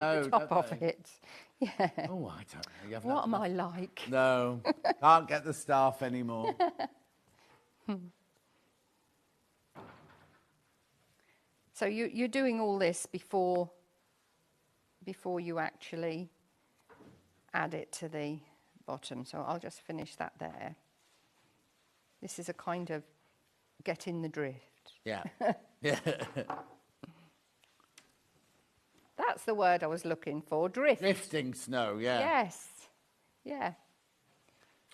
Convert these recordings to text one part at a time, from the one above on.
the top of it. Yeah. Oh, I don't know. You What am I like? No, can't get the staff anymore. So you're doing all this before you actually add it to the bottom. So I'll just finish that there. This is a kind of get in the drift. Yeah. Yeah. That's the word I was looking for, drift. Drifting snow, yeah. Yes. Yeah.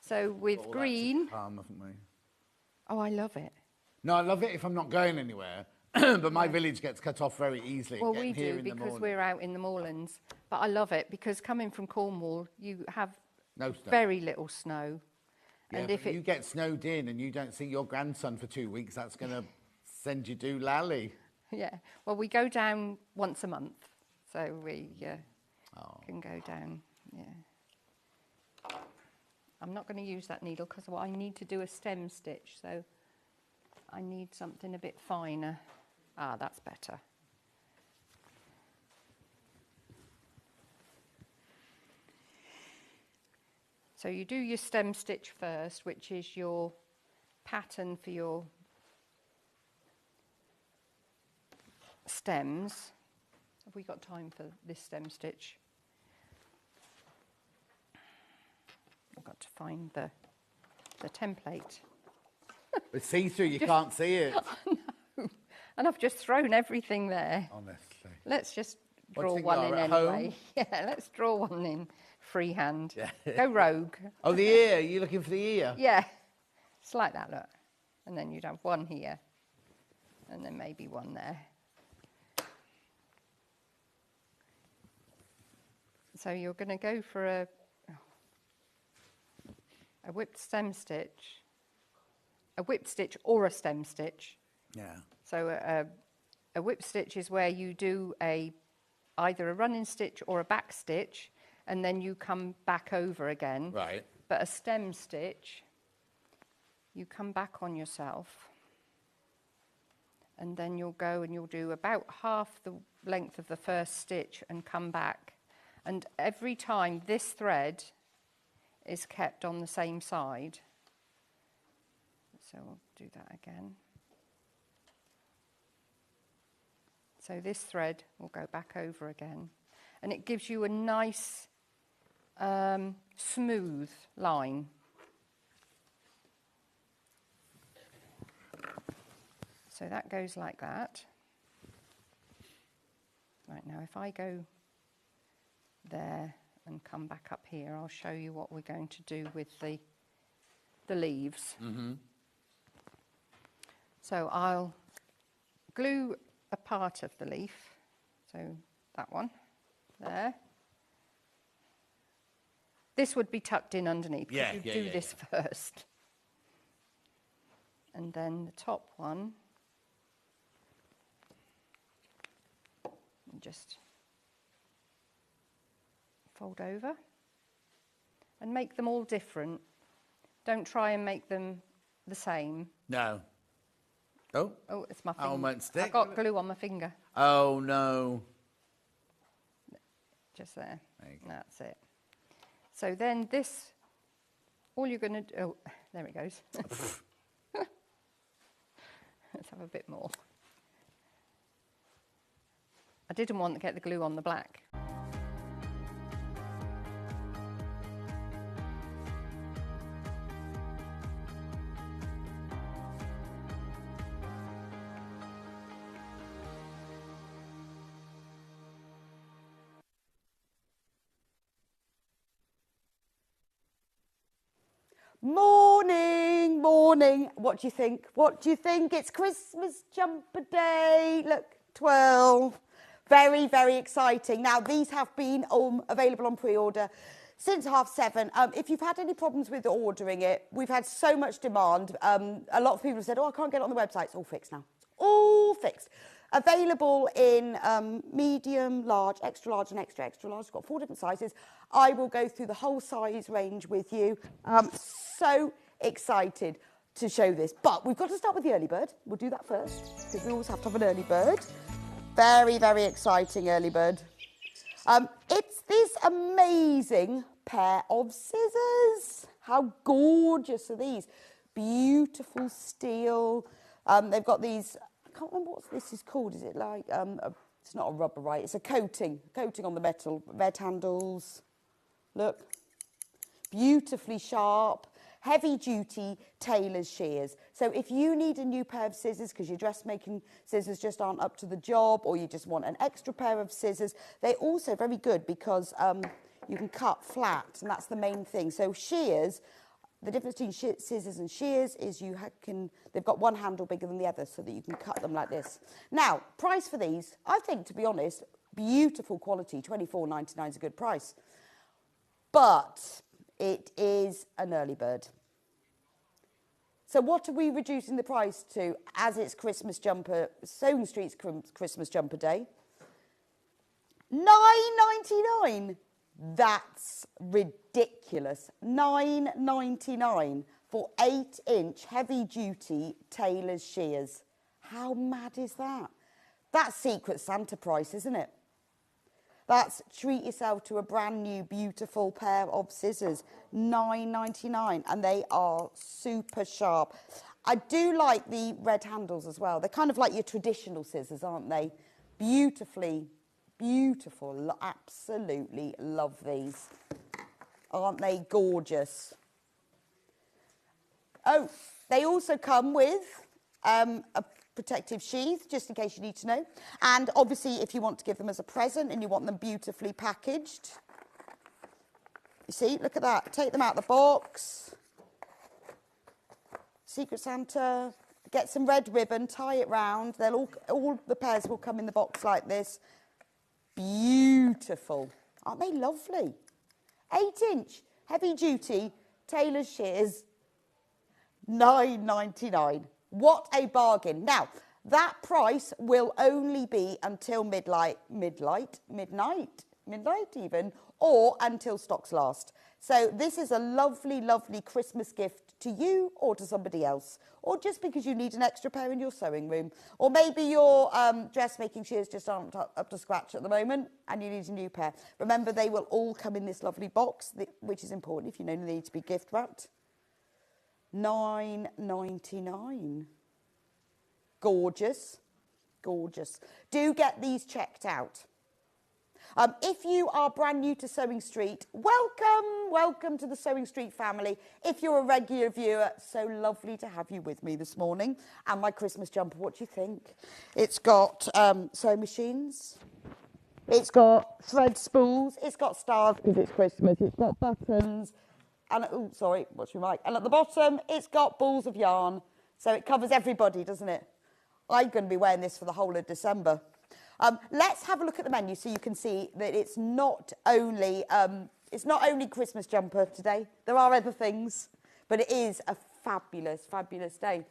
So with All green. that's calm, haven't we? Oh, I love it. No, I love it if I'm not going anywhere. But my village gets cut off very easily. Well, we do because we're out in the moorlands. But I love it because coming from Cornwall, you have no snow. Very little snow. Yeah, and if you get snowed in and you don't see your grandson for 2 weeks, that's going to send you doolally. Yeah. Well, we go down once a month. So we can go down, yeah. I'm not going to use that needle because I need to do a stem stitch. So I need something a bit finer. Ah, that's better. So you do your stem stitch first, which is your pattern for your stems. Have we got time for this stem stitch? I've got to find the template. It's see-through, you can't see it. No. And I've just thrown everything there. Honestly. Let's just draw one in anyway. Home? Yeah, let's draw one in freehand. Yeah. Go rogue. Oh, the ear. You're looking for the ear? Yeah. It's like that, look. And then you'd have one here. And then maybe one there. So you're going to go for a whipped stem stitch. A whipped stitch or a stem stitch. Yeah. So a whip stitch is where you do either a running stitch or a back stitch, and then you come back over again. Right. But a stem stitch, you come back on yourself, and then you'll go and you'll do about half the length of the first stitch and come back. And every time this thread is kept on the same side. So we'll do that again. So this thread will go back over again. And it gives you a nice, smooth line. So that goes like that. Right, now if I go there and come back up here, I'll show you what we're going to do with the leaves. Mm-hmm. So I'll glue a part of the leaf, so that one there. This would be tucked in underneath. Yeah, you do this first. And then the top one, and just fold over and make them all different. Don't try and make them the same. No. Oh. Oh, it's my finger. Oh, might stick. I've got glue on my finger. Oh, no. Just there. That's it. So then this, all you're going to do, oh, there it goes. Let's have a bit more. I didn't want to get the glue on the black. Morning, morning. What do you think? What do you think? It's Christmas jumper day. Look, 12. Very, very exciting. Now, these have been available on pre-order since 7:30. If you've had any problems with ordering it, we've had so much demand. A lot of people have said, oh, I can't get it on the website. It's all fixed now. It's all fixed. Available in medium, large, extra large and extra, extra large. It's got 4 different sizes. I will go through the whole size range with you. So excited to show this. But we've got to start with the early bird. We'll do that first because we always have to have an early bird. Very, very exciting early bird. It's this amazing pair of scissors. How gorgeous are these? Beautiful steel. They've got these, I can't remember what this is called. Is it like, it's not a rubber, right? It's a coating on the metal. Red handles. Look. Beautifully sharp, heavy-duty tailor's shears. So if you need a new pair of scissors because your dressmaking scissors just aren't up to the job, or you just want an extra pair of scissors, they're also very good because you can cut flat, and that's the main thing. So shears, the difference between scissors and shears is they've got one handle bigger than the other so that you can cut them like this. Now, price for these, I think, to be honest, beautiful quality, £24.99 is a good price. But it is an early bird. So what are we reducing the price to as it's Christmas jumper, Sewing Street's Christmas jumper day? £9.99. That's ridiculous. £9.99 for 8-inch heavy-duty tailor's shears. How mad is that? That's Secret Santa price, isn't it? That's treat yourself to a brand new, beautiful pair of scissors, £9.99, and they are super sharp. I do like the red handles as well. They're kind of like your traditional scissors, aren't they? Beautifully, beautiful. Absolutely love these. Aren't they gorgeous? Oh, they also come with a protective sheath, just in case you need to know. And obviously, if you want to give them as a present and you want them beautifully packaged. You see, look at that. Take them out of the box. Secret Santa. Get some red ribbon, tie it round. They'll all the pairs will come in the box like this. Beautiful. Aren't they lovely? 8-inch, heavy duty, tailor's shears, £9.99. What a bargain. Now, that price will only be until midnight even, or until stocks last. So this is a lovely, lovely Christmas gift to you or to somebody else, or just because you need an extra pair in your sewing room, or maybe your dressmaking shears just aren't up to scratch at the moment and you need a new pair. Remember, they will all come in this lovely box, which is important if you know they need to be gift wrapped. £9.99. Gorgeous, gorgeous. Do get these checked out. If you are brand new to Sewing Street, welcome to the Sewing Street family. If you're a regular viewer, so lovely to have you with me this morning. And my Christmas jumper, what do you think? It's got sewing machines. It's got thread spools. It's got stars because it's Christmas. It's got buttons. And, oh, sorry, what's your mic? And at the bottom, it's got balls of yarn. So it covers everybody, doesn't it? I'm going to be wearing this for the whole of December. Let's have a look at the menu so you can see that it's not only Christmas jumper today. There are other things, but it is a fabulous, fabulous day.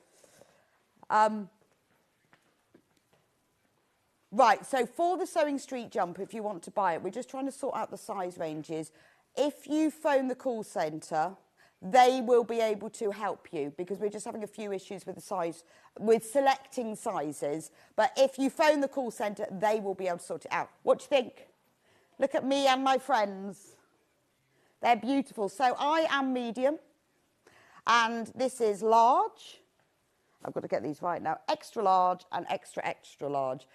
Right, so for the Sewing Street jumper, if you want to buy it, we're just trying to sort out the size ranges. If you phone the call centre, they will be able to help you because we're just having a few issues with the size, with selecting sizes. But if you phone the call centre, they will be able to sort it out. What do you think? Look at me and my friends. They're beautiful. So I am medium, and this is large. I've got to get these right now. Extra large and extra, extra large.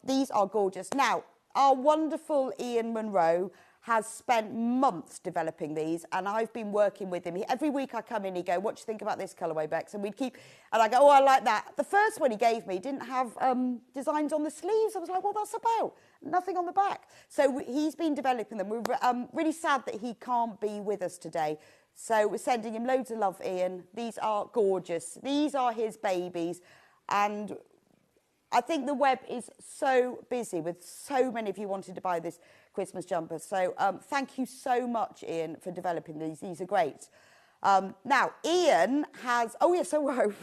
These are gorgeous. Now, our wonderful Ian Munro has spent months developing these, and I've been working with him. Every week I come in, he go, what do you think about this colourway, Bex? And I go, oh, I like that. The first one he gave me didn't have designs on the sleeves. I was like, well, that's about nothing on the back. So he's been developing them. We're really sad that he can't be with us today. So we're sending him loads of love, Ian. These are gorgeous. These are his babies, and I think the web is so busy with so many of you wanting to buy this Christmas jumper. So thank you so much, Ian, for developing these. These are great. Now, Ian has... Oh, yes, so we have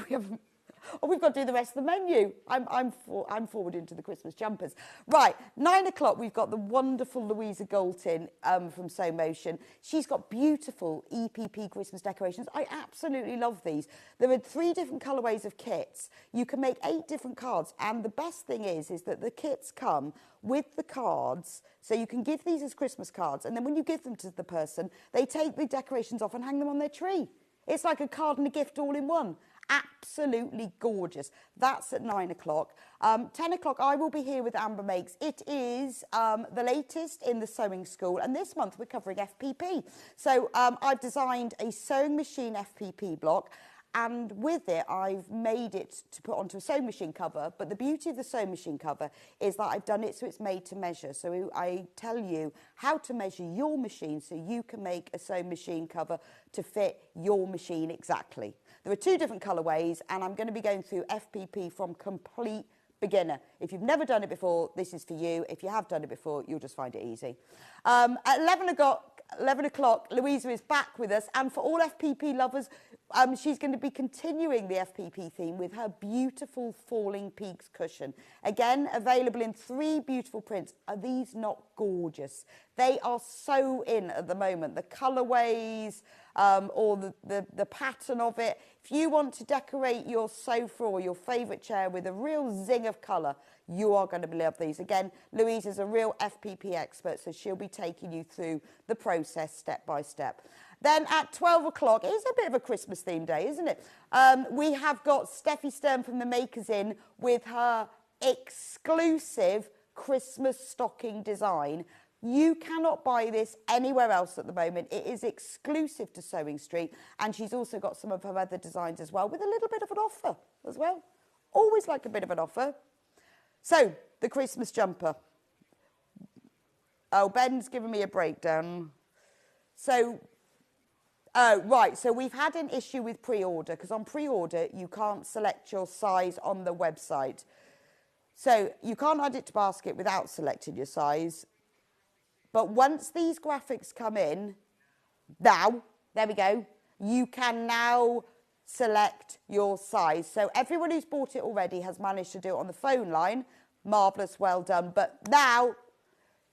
Oh, we've got to do the rest of the menu. I'm forward into the Christmas jumpers. Right, 9 o'clock, we've got the wonderful Louisa Galton from Sew Motion. She's got beautiful EPP Christmas decorations. I absolutely love these. There are 3 different colourways of kits. You can make 8 different cards, and the best thing is that the kits come with the cards, so you can give these as Christmas cards, and then when you give them to the person, they take the decorations off and hang them on their tree. It's like a card and a gift all in one. Absolutely gorgeous. That's at 9 o'clock. 10 o'clock, I will be here with Amber Makes. It is the latest in the sewing school, and this month we're covering FPP. So I've designed a sewing machine FPP block, and with it, I've made it to put onto a sewing machine cover. But the beauty of the sewing machine cover is that I've done it so it's made to measure. So I tell you how to measure your machine so you can make a sewing machine cover to fit your machine exactly. There are 2 different colourways, and I'm going to be going through FPP from complete beginner. If you've never done it before, this is for you. If you have done it before, you'll just find it easy. At 11 o'clock, Louisa is back with us, and for all FPP lovers, she's going to be continuing the FPP theme with her beautiful Falling Peaks cushion. Again, available in 3 beautiful prints. Are these not gorgeous? They are so in at the moment. The colourways, or the pattern of it. If you want to decorate your sofa or your favourite chair with a real zing of colour, you are going to love these. Again, Louise is a real FPP expert, so she'll be taking you through the process step by step. Then at 12 o'clock, it's a bit of a Christmas themed day, isn't it? We have got Steffi Stern from the Makers in with her exclusive Christmas stocking design. You cannot buy this anywhere else at the moment. It is exclusive to Sewing Street, and she's also got some of her other designs as well with a little bit of an offer as well. Always like a bit of an offer. So, the Christmas jumper. Oh, Ben's given me a breakdown. So, right, so we've had an issue with pre-order, because on pre-order, you can't select your size on the website. So, you can't add it to basket without selecting your size. But once these graphics come in, now, there we go, you can now select your size. So everyone who's bought it already has managed to do it on the phone line. Marvellous, well done. But now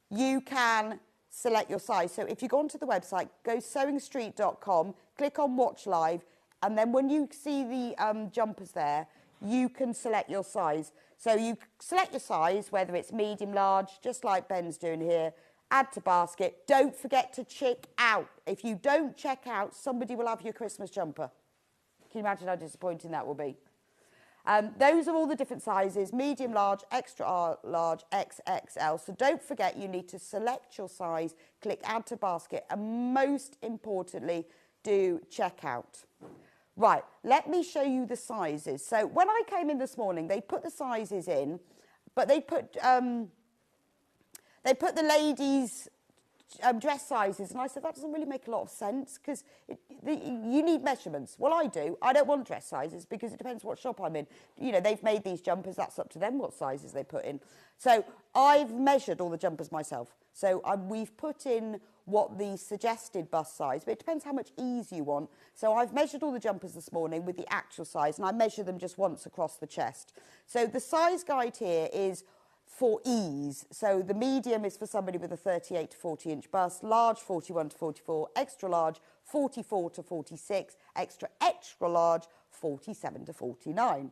you can select your size. So if you go onto the website, go sewingstreet.com, click on Watch Live, and then when you see the jumpers there, you can select your size. So you select your size, whether it's medium, large, just like Ben's doing here, add to basket. Don't forget to check out. If you don't check out, somebody will have your Christmas jumper. Can you imagine how disappointing that will be? Those are all the different sizes: medium, large, extra large, XXL. So don't forget, you need to select your size, click add to basket, and most importantly, do check out. Right, let me show you the sizes. So when I came in this morning, they put the sizes in, but they put the ladies' dress sizes, and I said, that doesn't really make a lot of sense, because you need measurements. Well, I do. I don't want dress sizes, because it depends what shop I'm in. You know, they've made these jumpers. That's up to them what sizes they put in. So I've measured all the jumpers myself. So we've put in what the suggested bust size, but it depends how much ease you want. So I've measured all the jumpers this morning with the actual size, and I measure them just once across the chest. So the size guide here is for ease. So the medium is for somebody with a 38 to 40 inch bust, large 41 to 44, extra large 44 to 46, extra large 47 to 49.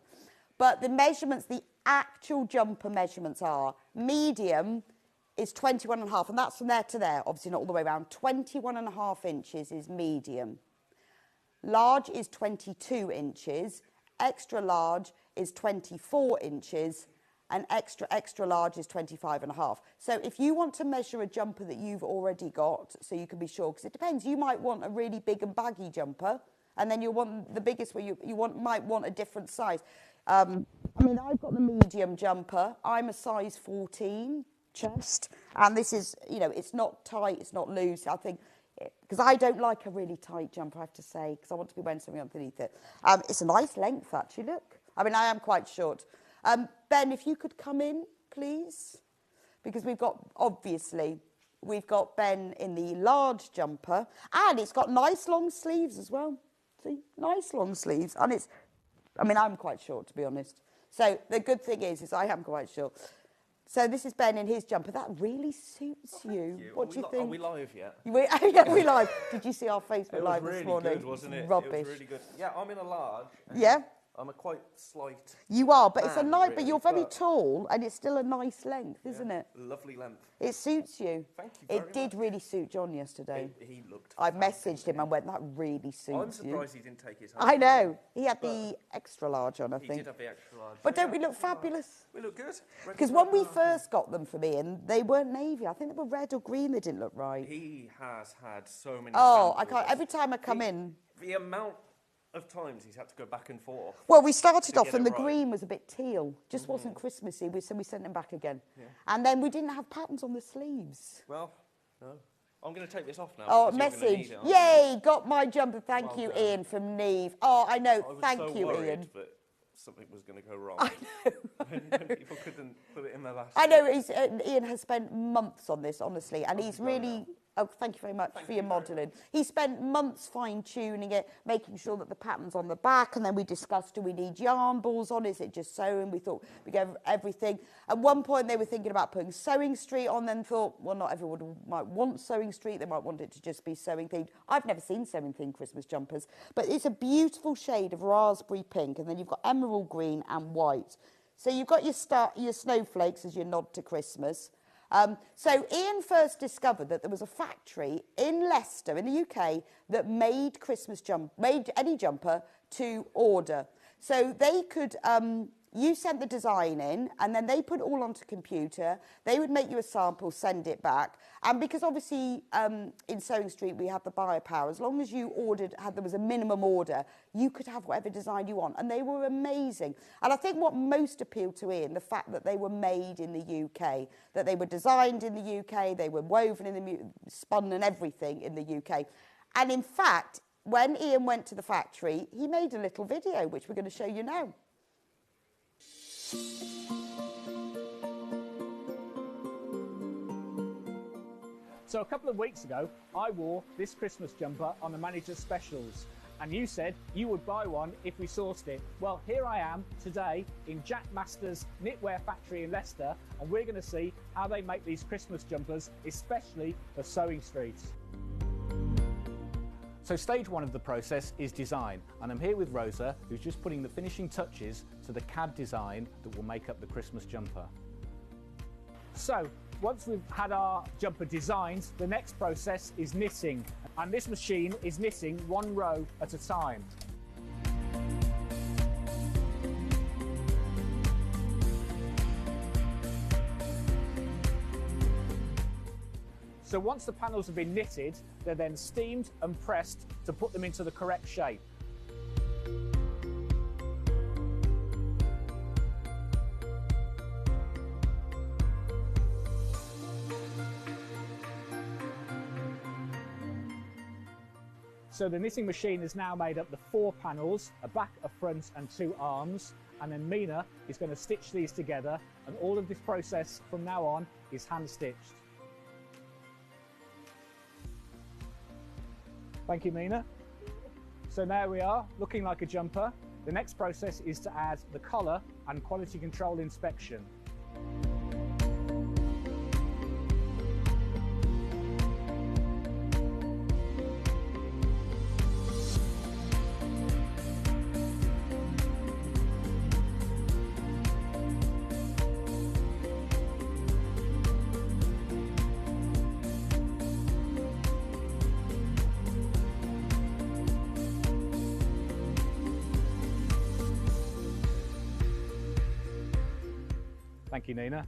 But the measurements, the actual jumper measurements are: medium is 21.5, and that's from there to there, obviously not all the way around. 21.5 inches is medium. Large is 22 inches, extra large is 24 inches, and extra large is 25.5. So if you want to measure a jumper that you've already got, so you can be sure, because it depends, you might want a really big and baggy jumper, and then you'll want the biggest where might want a different size. I mean, I've got the medium jumper. I'm a size 14 chest, and this is, you know, it's not tight, it's not loose. I think, because I don't like a really tight jumper, I have to say, because I want to be wearing something underneath it. It's a nice length, actually, look. I mean, I am quite short. Ben, if you could come in, please, because we've got Ben in the large jumper, and it's got nice long sleeves as well. See, nice long sleeves, and it's I mean, I'm quite short, to be honest. So the good thing is I am quite short. So this is Ben in his jumper. That really suits you. What do you think? Are we live yet? Yeah, we live. Did you see our Facebook Live this morning? It was really good, wasn't it? Rubbish. It was really good. Yeah, I'm in a large. Yeah? I'm a quite slight. You are, but it's a nice, really, but you're very tall and it's still a nice length, isn't it? Lovely length. It suits you. Thank you very much. It did really suit John yesterday. He looked I messaged him and went, that really suits you. I'm surprised he didn't take his hand. I know. He had the extra large on, I He think. did have the extra large. But don't we look fabulous? We look good. Because when we first got them from Ian, they weren't navy. I think they were red or green. They didn't look right. He has had so many Oh, I samples. can't. Every time I come in. The amount of times he's had to go back and forth. Well, we started off get and the it right. green was a bit teal. Just wasn't Christmassy. So we sent them back again. Yeah. And then we didn't have patterns on the sleeves. Well, no. I'm going to take this off now. Oh, because you're gonna message. need it, aren't Yay, got my jumper. Thank Well you, done. Ian, from Neve. Oh, I know. I was Thank so you, worried Ian. that something was going to go wrong. I know. People couldn't put it in their basket. I know. Ian has spent months on this, honestly, and he's really... Oh, thank you very much for your modelling. He spent months fine-tuning it, making sure that the pattern's on the back, and then we discussed, do we need yarn balls on? Is it just sewing? We thought we gave everything. At one point, they were thinking about putting Sewing Street on, then thought, well, not everyone might want Sewing Street. They might want it to just be sewing-themed. I've never seen sewing-themed Christmas jumpers, but it's a beautiful shade of raspberry pink, and then you've got emerald green and white. So you've got your snowflakes as your nod to Christmas. So Ian first discovered that there was a factory in Leicester in the UK that made made any jumper to order. So they could, you sent the design in and then they put it all onto computer. They would make you a sample, send it back. And because obviously in Sewing Street we have the buyer power, as long as you there was a minimum order, you could have whatever design you want. And they were amazing. And I think what most appealed to Ian, the fact that they were made in the UK, that they were designed in the UK, they were woven in the spun and everything in the UK. And in fact, when Ian went to the factory, he made a little video, which we're going to show you now. So a couple of weeks ago, I wore this Christmas jumper on the manager's specials, and you said you would buy one if we sourced it. Well, here I am today in Jack Master's knitwear factory in Leicester, and we're going to see how they make these Christmas jumpers, especially for Sewing Street. So stage one of the process is design, and I'm here with Rosa, who's just putting the finishing touches to the CAD design that will make up the Christmas jumper. So once we've had our jumper designed, the next process is knitting, and this machine is knitting one row at a time. So once the panels have been knitted, they're then steamed and pressed to put them into the correct shape. So the knitting machine has now made up the 4 panels, a back, a front and 2 arms, and then Mina is going to stitch these together, and all of this process from now on is hand stitched. Thank you, Mina. So now we are looking like a jumper. The next process is to add the collar and quality control inspection. Thank you, Nina.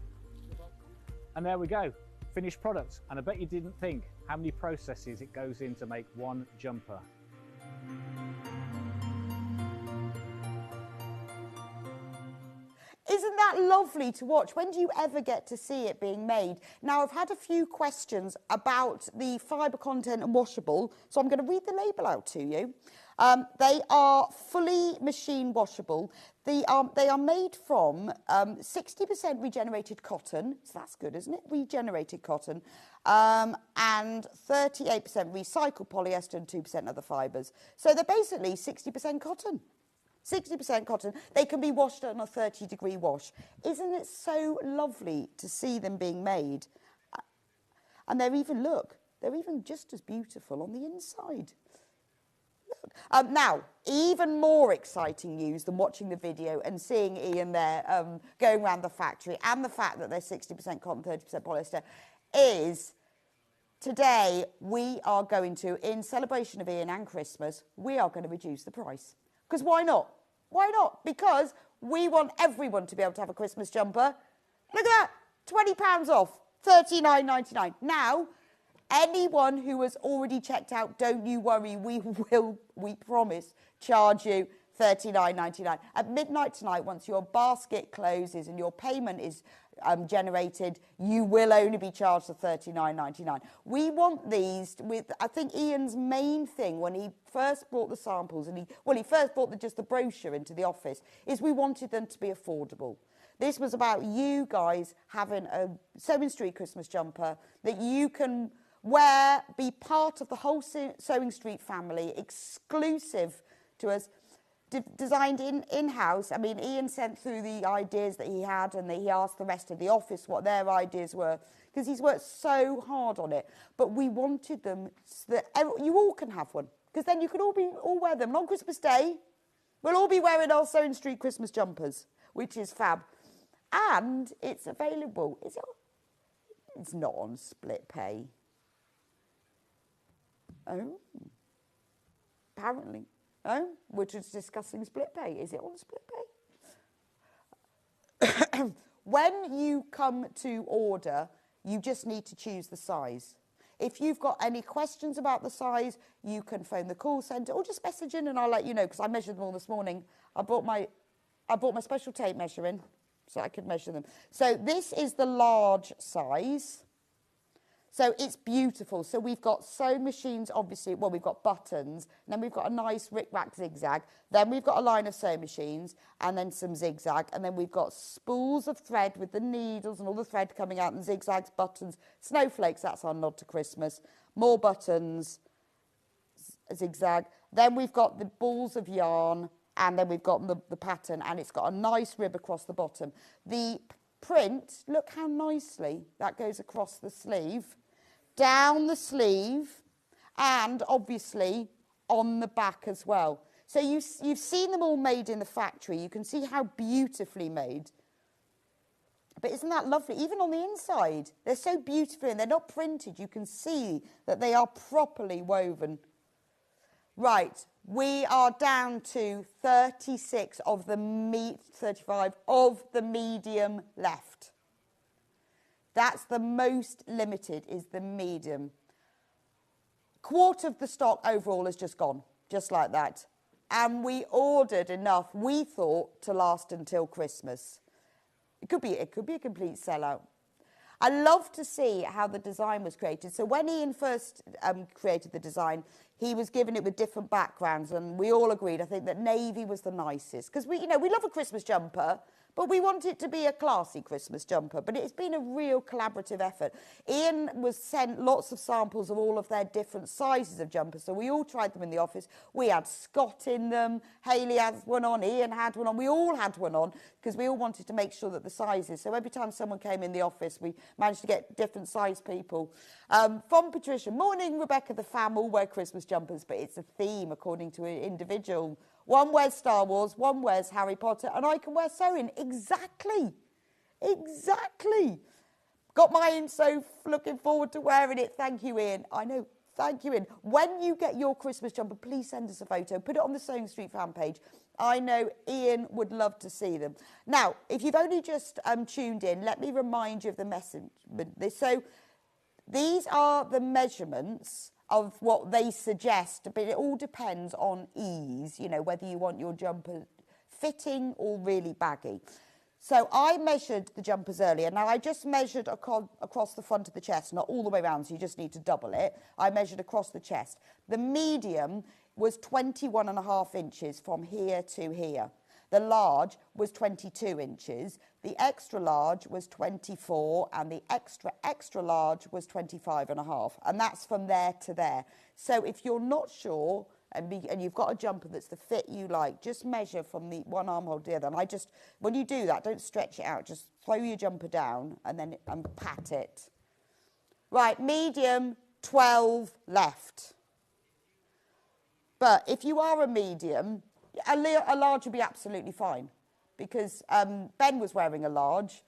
And there we go, finished product. And I bet you didn't think how many processes it goes in to make one jumper. Isn't that lovely to watch? When do you ever get to see it being made? Now, I've had a few questions about the fibre content and washable, so I'm going to read the label out to you. They are fully machine washable. They are made from 60% regenerated cotton, so that's good, isn't it? Regenerated cotton, and 38% recycled polyester and 2% other fibres. So they're basically 60% cotton. 60% cotton. They can be washed on a 30-degree wash. Isn't it so lovely to see them being made? And they're even, look, they're even just as beautiful on the inside. Look. Now, even more exciting news than watching the video and seeing Ian there going around the factory, and the fact that they're 60% cotton, 30% polyester, is today we are going to, in celebration of Ian and Christmas, we are going to reduce the price. Because why not? Why not? Because we want everyone to be able to have a Christmas jumper. Look at that, £20 off, $39.99. Now, anyone who has already checked out, don't you worry, we promise, charge you $39.99. At midnight tonight, once your basket closes and your payment is generated, you will only be charged the $39.99. We want these with, I think Ian's main thing when he first brought the samples, and he first brought just the brochure into the office, is we wanted them to be affordable. This was about you guys having a Sewing Street Christmas jumper that you can wear, be part of the whole Sewing Street family, exclusive to us, designed in-house. I mean, Ian sent through the ideas that he had, and he asked the rest of the office what their ideas were, because he's worked so hard on it. But we wanted them so that you all can have one, because then you can all wear them. And on Christmas Day, we'll all be wearing our Sewing Street Christmas jumpers, which is fab. And it's available. It's not on split pay. Oh, apparently. Oh, we're just discussing split pay. Is it on split pay? When you come to order, you just need to choose the size. If you've got any questions about the size, you can phone the call centre or just message in and I'll let you know, because I measured them all this morning. I brought my special tape measure in so I could measure them. So this is the large size. So it's beautiful. So we've got sewing machines, obviously. Well, we've got buttons. And then we've got a nice rick-rack zigzag. Then we've got a line of sewing machines and then some zigzag. And then we've got spools of thread with the needles and all the thread coming out and zigzags, buttons, snowflakes. That's our nod to Christmas. More buttons, zigzag. Then we've got the balls of yarn. And then we've got the pattern. And it's got a nice rib across the bottom. The print, look how nicely that goes across the sleeve, down the sleeve, and obviously on the back as well. So you've seen them all made in the factory. You can see how beautifully made. But isn't that lovely? Even on the inside, they're so beautiful and they're not printed. You can see that they are properly woven. Right, we are down to 35 of the medium left. That's the most limited, is the medium. Quarter of the stock overall has just gone, just like that. And we ordered enough, we thought, to last until Christmas. It could be a complete sellout. I love to see how the design was created. So when Ian first created the design, he was given it with different backgrounds, and we all agreed, I think, that navy was the nicest. Because we love a Christmas jumper, but we want it to be a classy Christmas jumper. But it's been a real collaborative effort. Ian was sent lots of samples of all of their different sizes of jumpers. So we all tried them in the office. We had Scott in them. Hayley had one on. Ian had one on. We all had one on because we all wanted to make sure that the sizes. So every time someone came in the office, we managed to get different size people. From Patricia, morning, Rebecca, the fam all wear Christmas jumpers, but it's a theme according to an individual. One wears Star Wars, one wears Harry Potter, and I can wear sewing. Exactly. Got mine, so looking forward to wearing it. Thank you, Ian. I know. Thank you, Ian. When you get your Christmas jumper, please send us a photo. Put it on the Sewing Street fan page. I know Ian would love to see them. Now, if you've only just tuned in, let me remind you of the message. So these are the measurements of what they suggest, but it all depends on ease, whether you want your jumper fitting or really baggy. So I measured the jumpers earlier. Now, I just measured across the front of the chest, not all the way around, so you just need to double it. I measured across the chest. The medium was 21.5 inches from here to here. The large was 22 inches. The extra large was 24, and the extra large was 25.5. And that's from there to there. So if you're not sure, and you've got a jumper that's the fit you like, just measure from the one armhole to the other. And I just, when you do that, don't stretch it out. Just throw your jumper down and pat it. Right, medium, 12 left. But if you are a medium, a large would be absolutely fine, because Ben was wearing a large,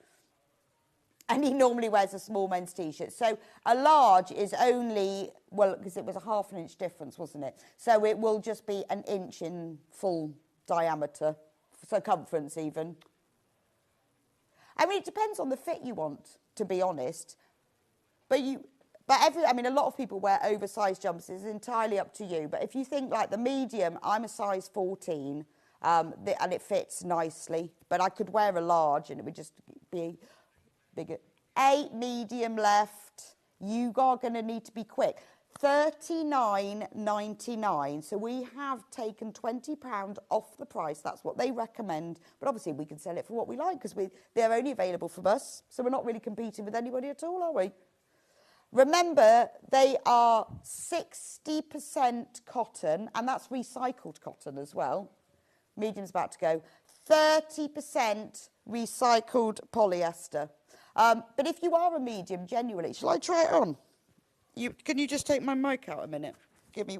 and he normally wears a small men's t-shirt. So a large is only, well, because it was a half an inch difference, wasn't it? So it will just be an inch in full diameter, circumference even. I mean, it depends on the fit you want, to be honest. But I mean, a lot of people wear oversized jumpers. It's entirely up to you. But if you think like the medium, I'm a size 14, and it fits nicely. But I could wear a large, and it would just be bigger. 8 medium left. You are going to need to be quick. £39.99. So we have taken £20 off the price. That's what they recommend. But obviously we can sell it for what we like, because they're only available from us. So we're not really competing with anybody at all, are we? Remember, they are 60% cotton, and that's recycled cotton as well. Medium's about to go. 30% recycled polyester. But if you are a medium, genuinely, shall I try it on? Can you just take my mic out a minute? Give me...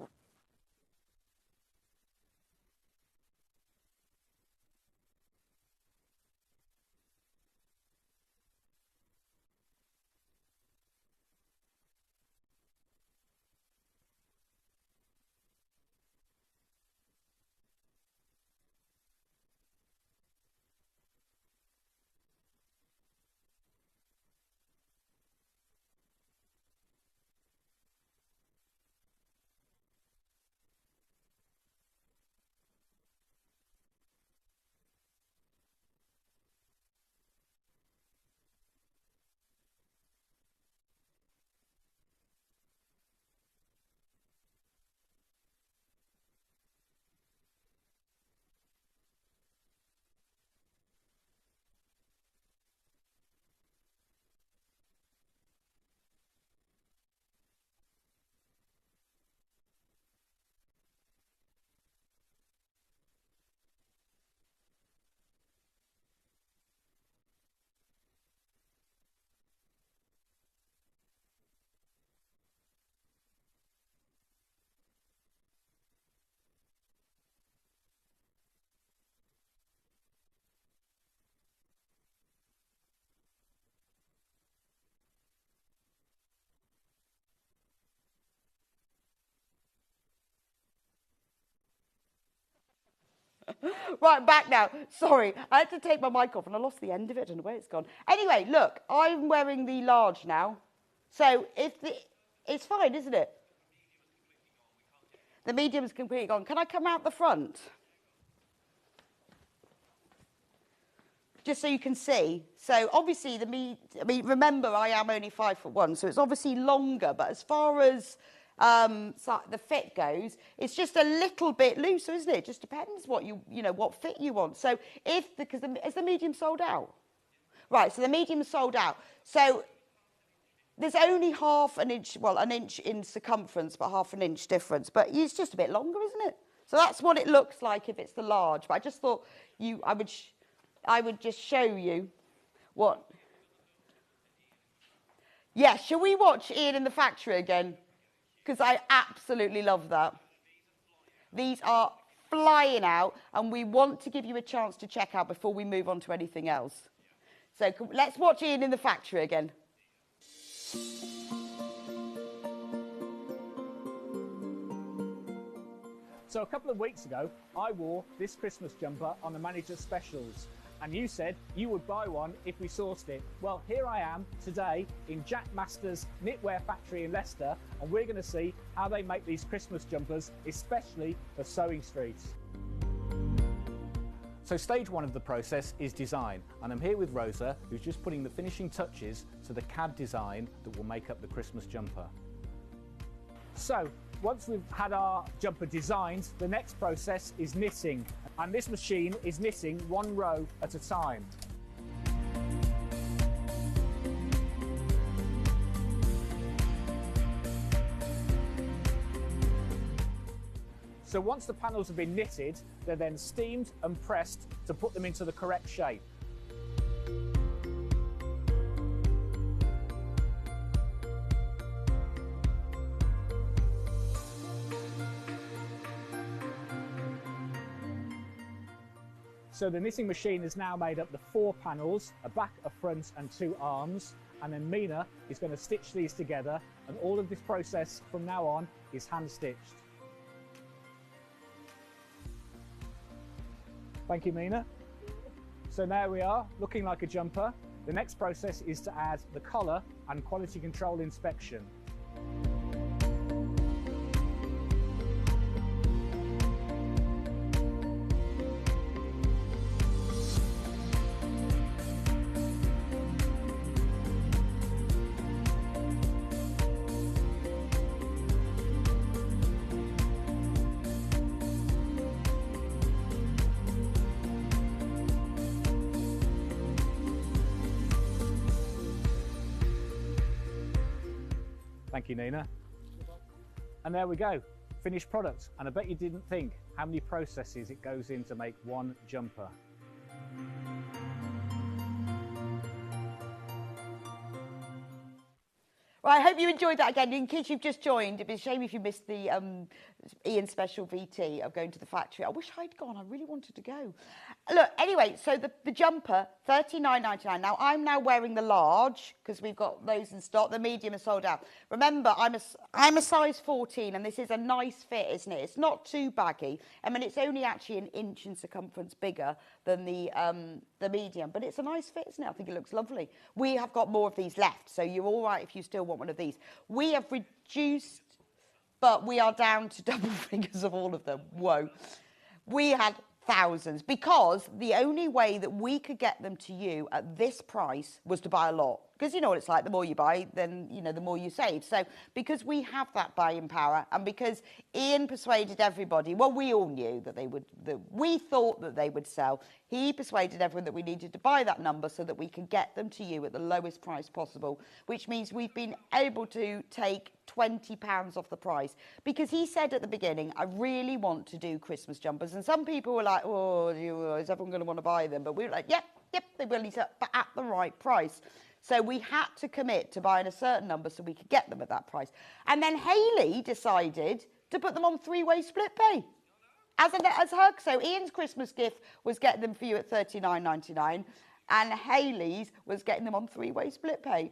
Right, back now. Sorry, I had to take my mic off and I lost the end of it. I don't know where it's gone. Anyway, look, I'm wearing the large now. So it's fine, isn't it? The medium's completely gone. Can I come out the front? Just so you can see. So obviously remember, I am only 5'1", so it's obviously longer, but as far as the fit goes, it's just a little bit looser, isn't it? It just depends what what fit you want. So is the medium sold out? Right, so the medium's sold out. So there's only half an inch, well, an inch in circumference, but half an inch difference. But it's just a bit longer, isn't it? So that's what it looks like if it's the large. But I just thought I would just show you what. Yeah, shall we watch Ian in the factory again? Because I absolutely love that. These are flying out, and we want to give you a chance to check out before we move on to anything else. So let's watch Ian in the factory again. So a couple of weeks ago, I wore this Christmas jumper on the manager's specials, and you said you would buy one if we sourced it. Well, here I am today in Jack Master's knitwear factory in Leicester, and we're going to see how they make these Christmas jumpers, especially for Sewing Street. So stage one of the process is design, and I'm here with Rosa, who's just putting the finishing touches to the CAD design that will make up the Christmas jumper. So once we've had our jumper designed, the next process is knitting, and this machine is knitting one row at a time. So once the panels have been knitted, they're then steamed and pressed to put them into the correct shape. So the knitting machine has now made up the 4 panels, a back, a front and 2 arms, and then Mina is going to stitch these together, and all of this process from now on is hand stitched. Thank you, Mina. So now we are looking like a jumper. The next process is to add the collar and quality control inspection. Thank you, Nina. And there we go, finished product. And I bet you didn't think how many processes it goes in to make one jumper. Well, I hope you enjoyed that again. In case you've just joined, it'd be a shame if you missed the Ian special VT of going to the factory. I wish I'd gone. I really wanted to go. Look, anyway, so the jumper, $39.99. Now, I'm now wearing the large because we've got those in stock. The medium is sold out. Remember, I'm a size 14, and this is a nice fit, isn't it? It's not too baggy. I mean, it's only actually an inch in circumference bigger than the medium, but it's a nice fit, isn't it? I think it looks lovely. We have got more of these left, so you're all right if you still want one of these. We have reduced, but we are down to double figures of all of them. Whoa. We had thousands because the only way that we could get them to you at this price was to buy a lot. Because you know what it's like, the more you buy, then, you know, the more you save. So because we have that buying power, and because Ian persuaded everybody, well, we all knew that we thought that they would sell. He persuaded everyone that we needed to buy that number so that we could get them to you at the lowest price possible, which means we've been able to take £20 off the price. Because he said at the beginning, I really want to do Christmas jumpers. And some people were like, oh, is everyone going to want to buy them? But we were like, yep, they will, but at the right price. So we had to commit to buying a certain number so we could get them at that price. And then Hayley decided to put them on 3-way split pay as her. So Ian's Christmas gift was getting them for you at $39.99, and Hayley's was getting them on 3-way split pay.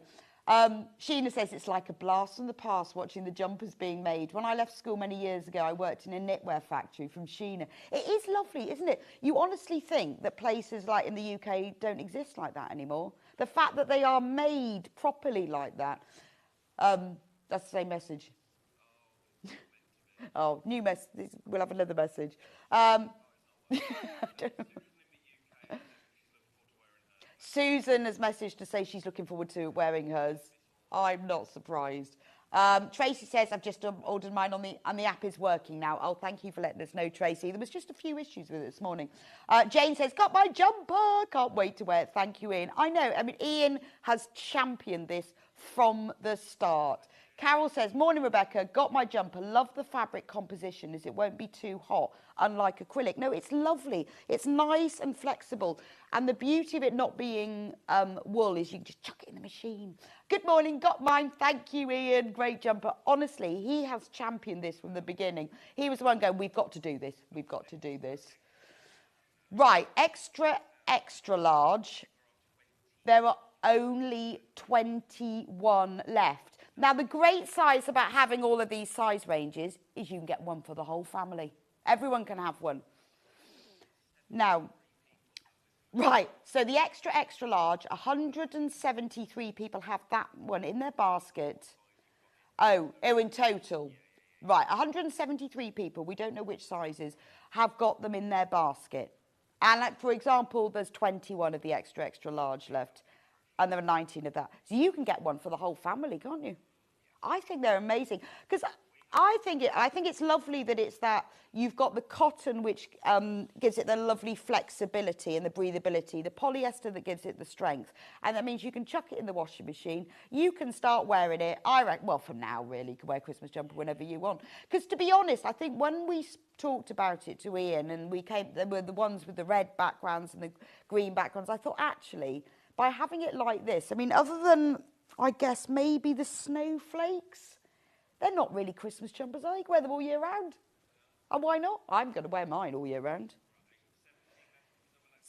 Sheena says it's like a blast from the past watching the jumpers being made. When I left school many years ago, I worked in a knitwear factory from Sheena. It is lovely, isn't it? You honestly think that places like in the UK don't exist like that anymore. The fact that they are made properly like that. That's the same message. Oh, new message. We'll have another message. I don't know. Susan has messaged to say she's looking forward to wearing hers. I'm not surprised. Tracy says, I've just ordered mine and the app is working now. Oh, thank you for letting us know, Tracy. There was just a few issues with it this morning. Jane says, got my jumper. Can't wait to wear it. Thank you, Ian. I know. I mean, Ian has championed this from the start. Carol says, morning, Rebecca. Got my jumper. Love the fabric composition as it won't be too hot, unlike acrylic. No, it's lovely. It's nice and flexible. And the beauty of it not being wool is you can just chuck it in the machine. Good morning. Got mine. Thank you, Ian. Great jumper. Honestly, he has championed this from the beginning. He was the one going, we've got to do this. We've got to do this. Right. Extra, extra large. There are only 21 left. Now, the great size about having all of these size ranges is you can get one for the whole family. Everyone can have one. Now, right, so the extra, extra large, 173 people have that one in their basket. Oh, in total. Right, 173 people, we don't know which sizes, have got them in their basket. And, like, for example, there's 21 of the extra, extra large left. And there are 19 of that. So you can get one for the whole family, can't you? I think they're amazing. Because I think it's lovely that it's that you've got the cotton, which gives it the lovely flexibility and the breathability, the polyester that gives it the strength, and that means you can chuck it in the washing machine. You can start wearing it. I reckon, well, from now really, you can wear a Christmas jumper whenever you want. Because to be honest, I think when we talked about it to Ian and there were the ones with the red backgrounds and the green backgrounds, I thought actually by having it like this, I mean, other than I guess maybe the snowflakes. They're not really Christmas jumpers, are they? You can wear them all year round. And why not? I'm going to wear mine all year round.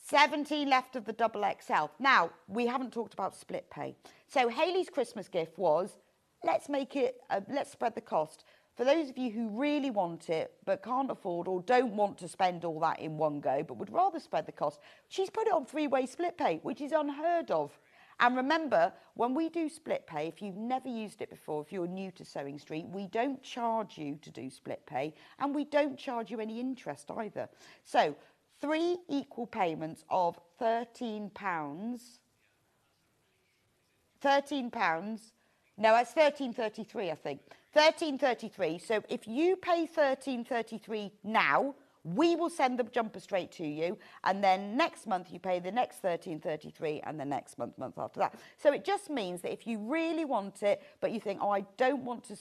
17 left of the double XL. Now, we haven't talked about split pay. So Hayley's Christmas gift was, let's spread the cost. For those of you who really want it but can't afford or don't want to spend all that in one go but would rather spread the cost, she's put it on 3-way split pay, which is unheard of. And remember, when we do split pay, if you've never used it before, if you're new to Sewing Street, we don't charge you to do split pay, and we don't charge you any interest either. So 3 equal payments of £13. No, it's £13.33, I think. £13.33. So if you pay £13.33 now, we will send the jumper straight to you, and then next month you pay the next £13.33, and the next month after that. So it just means that if you really want it, but you think, oh, I don't want to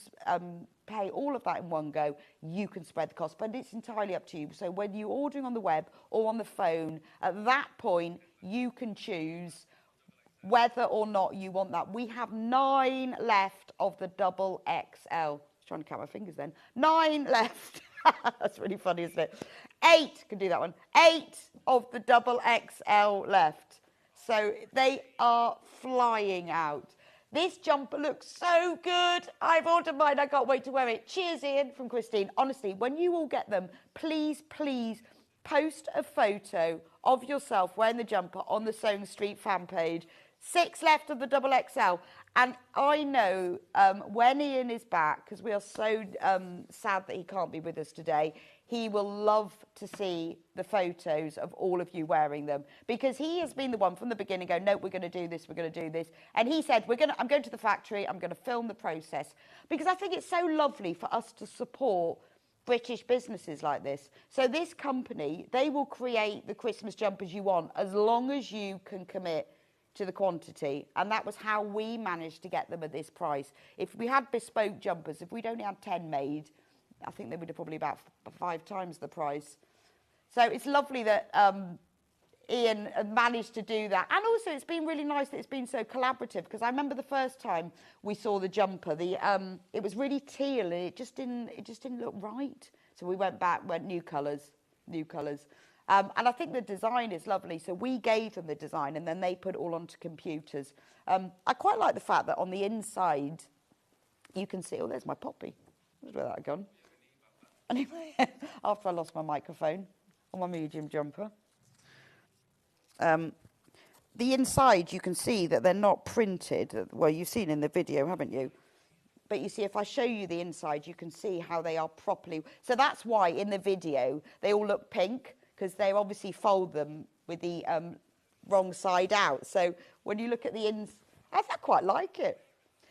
pay all of that in one go, you can spread the cost, but it's entirely up to you. So when you're ordering on the web or on the phone, at that point, you can choose whether or not you want that. We have 9 left of the double XL. I was trying to count my fingers then. 9 left. That's really funny, isn't it? 8, can do that one. 8 of the double XL left. So they are flying out. This jumper looks so good. I've ordered mine. I can't wait to wear it. Cheers, Ian, from Christine. Honestly, when you all get them, please, please post a photo of yourself wearing the jumper on the Sewing Street fan page. 6 left of the double XL. And I know when Ian is back, because we are so sad that he can't be with us today, he will love to see the photos of all of you wearing them, because he has been the one from the beginning going, no, we're going to do this, we're going to do this. And he said, I'm going to the factory, I'm going to film the process, because I think it's so lovely for us to support British businesses like this. So this company, they will create the Christmas jumpers you want as long as you can commit to the quantity, and that was how we managed to get them at this price. If we had bespoke jumpers, if we'd only had 10 made, I think they would have probably about 5 times the price. So it's lovely that Ian managed to do that, and also it's been really nice that it's been so collaborative, because I remember the first time we saw the jumper, it was really teal and it just didn't look right. So we went new colours. And I think the design is lovely. So we gave them the design and then they put it all onto computers. I quite like the fact that on the inside, you can see, oh, there's my poppy. Where's where that gone? Anyway, after I lost my microphone on my medium jumper. The inside, you can see that they're not printed. Well, you've seen in the video, haven't you? But you see, if I show you the inside, you can see how they are properly. So that's why in the video, they all look pink, because they obviously fold them with the wrong side out. So when you look at the ins, I quite like it.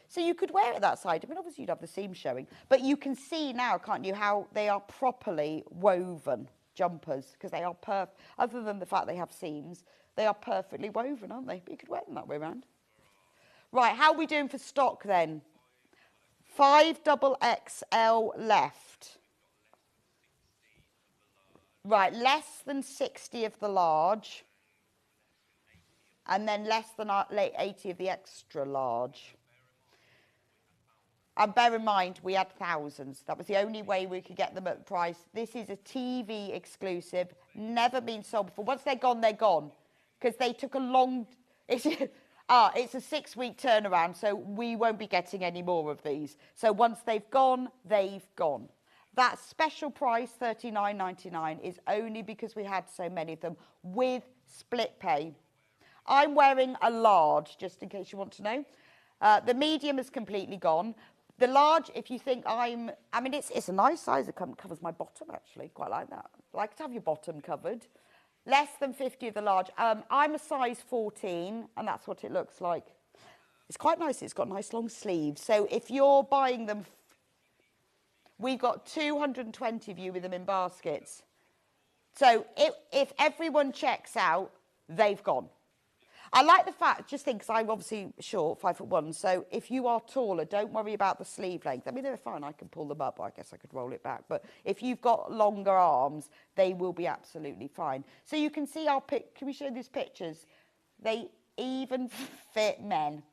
So you could wear it that side. I mean, obviously you'd have the seam showing. But you can see now, can't you, how they are properly woven jumpers, because they are perfect. Other than the fact they have seams, they are perfectly woven, aren't they? But you could wear them that way around. Right, how are we doing for stock then? 5 double XL left. Right, less than 60 of the large, and then less than 80 of the extra large. And bear in mind, we had thousands. That was the only way we could get them at the price. This is a TV exclusive, never been sold before. Once they're gone, because they took a long... It's a 6-week turnaround, so we won't be getting any more of these. So once they've gone, they've gone. That special price, $39.99, is only because we had so many of them with split pay. I'm wearing a large, just in case you want to know. The medium is completely gone. The large, if you think it's a nice size. It covers my bottom, actually. Quite like that. Like to have your bottom covered. Less than 50 of the large. I'm a size 14, and that's what it looks like. It's quite nice. It's got nice long sleeves. So if you're buying them... We've got 220 of you with them in baskets. So if everyone checks out, they've gone. I like the fact, just think, because I'm obviously short, 5'1", so if you are taller, don't worry about the sleeve length. I mean, they're fine, I can pull them up, I guess I could roll it back. But if you've got longer arms, they will be absolutely fine. So you can see our can we show these pictures? They even fit men.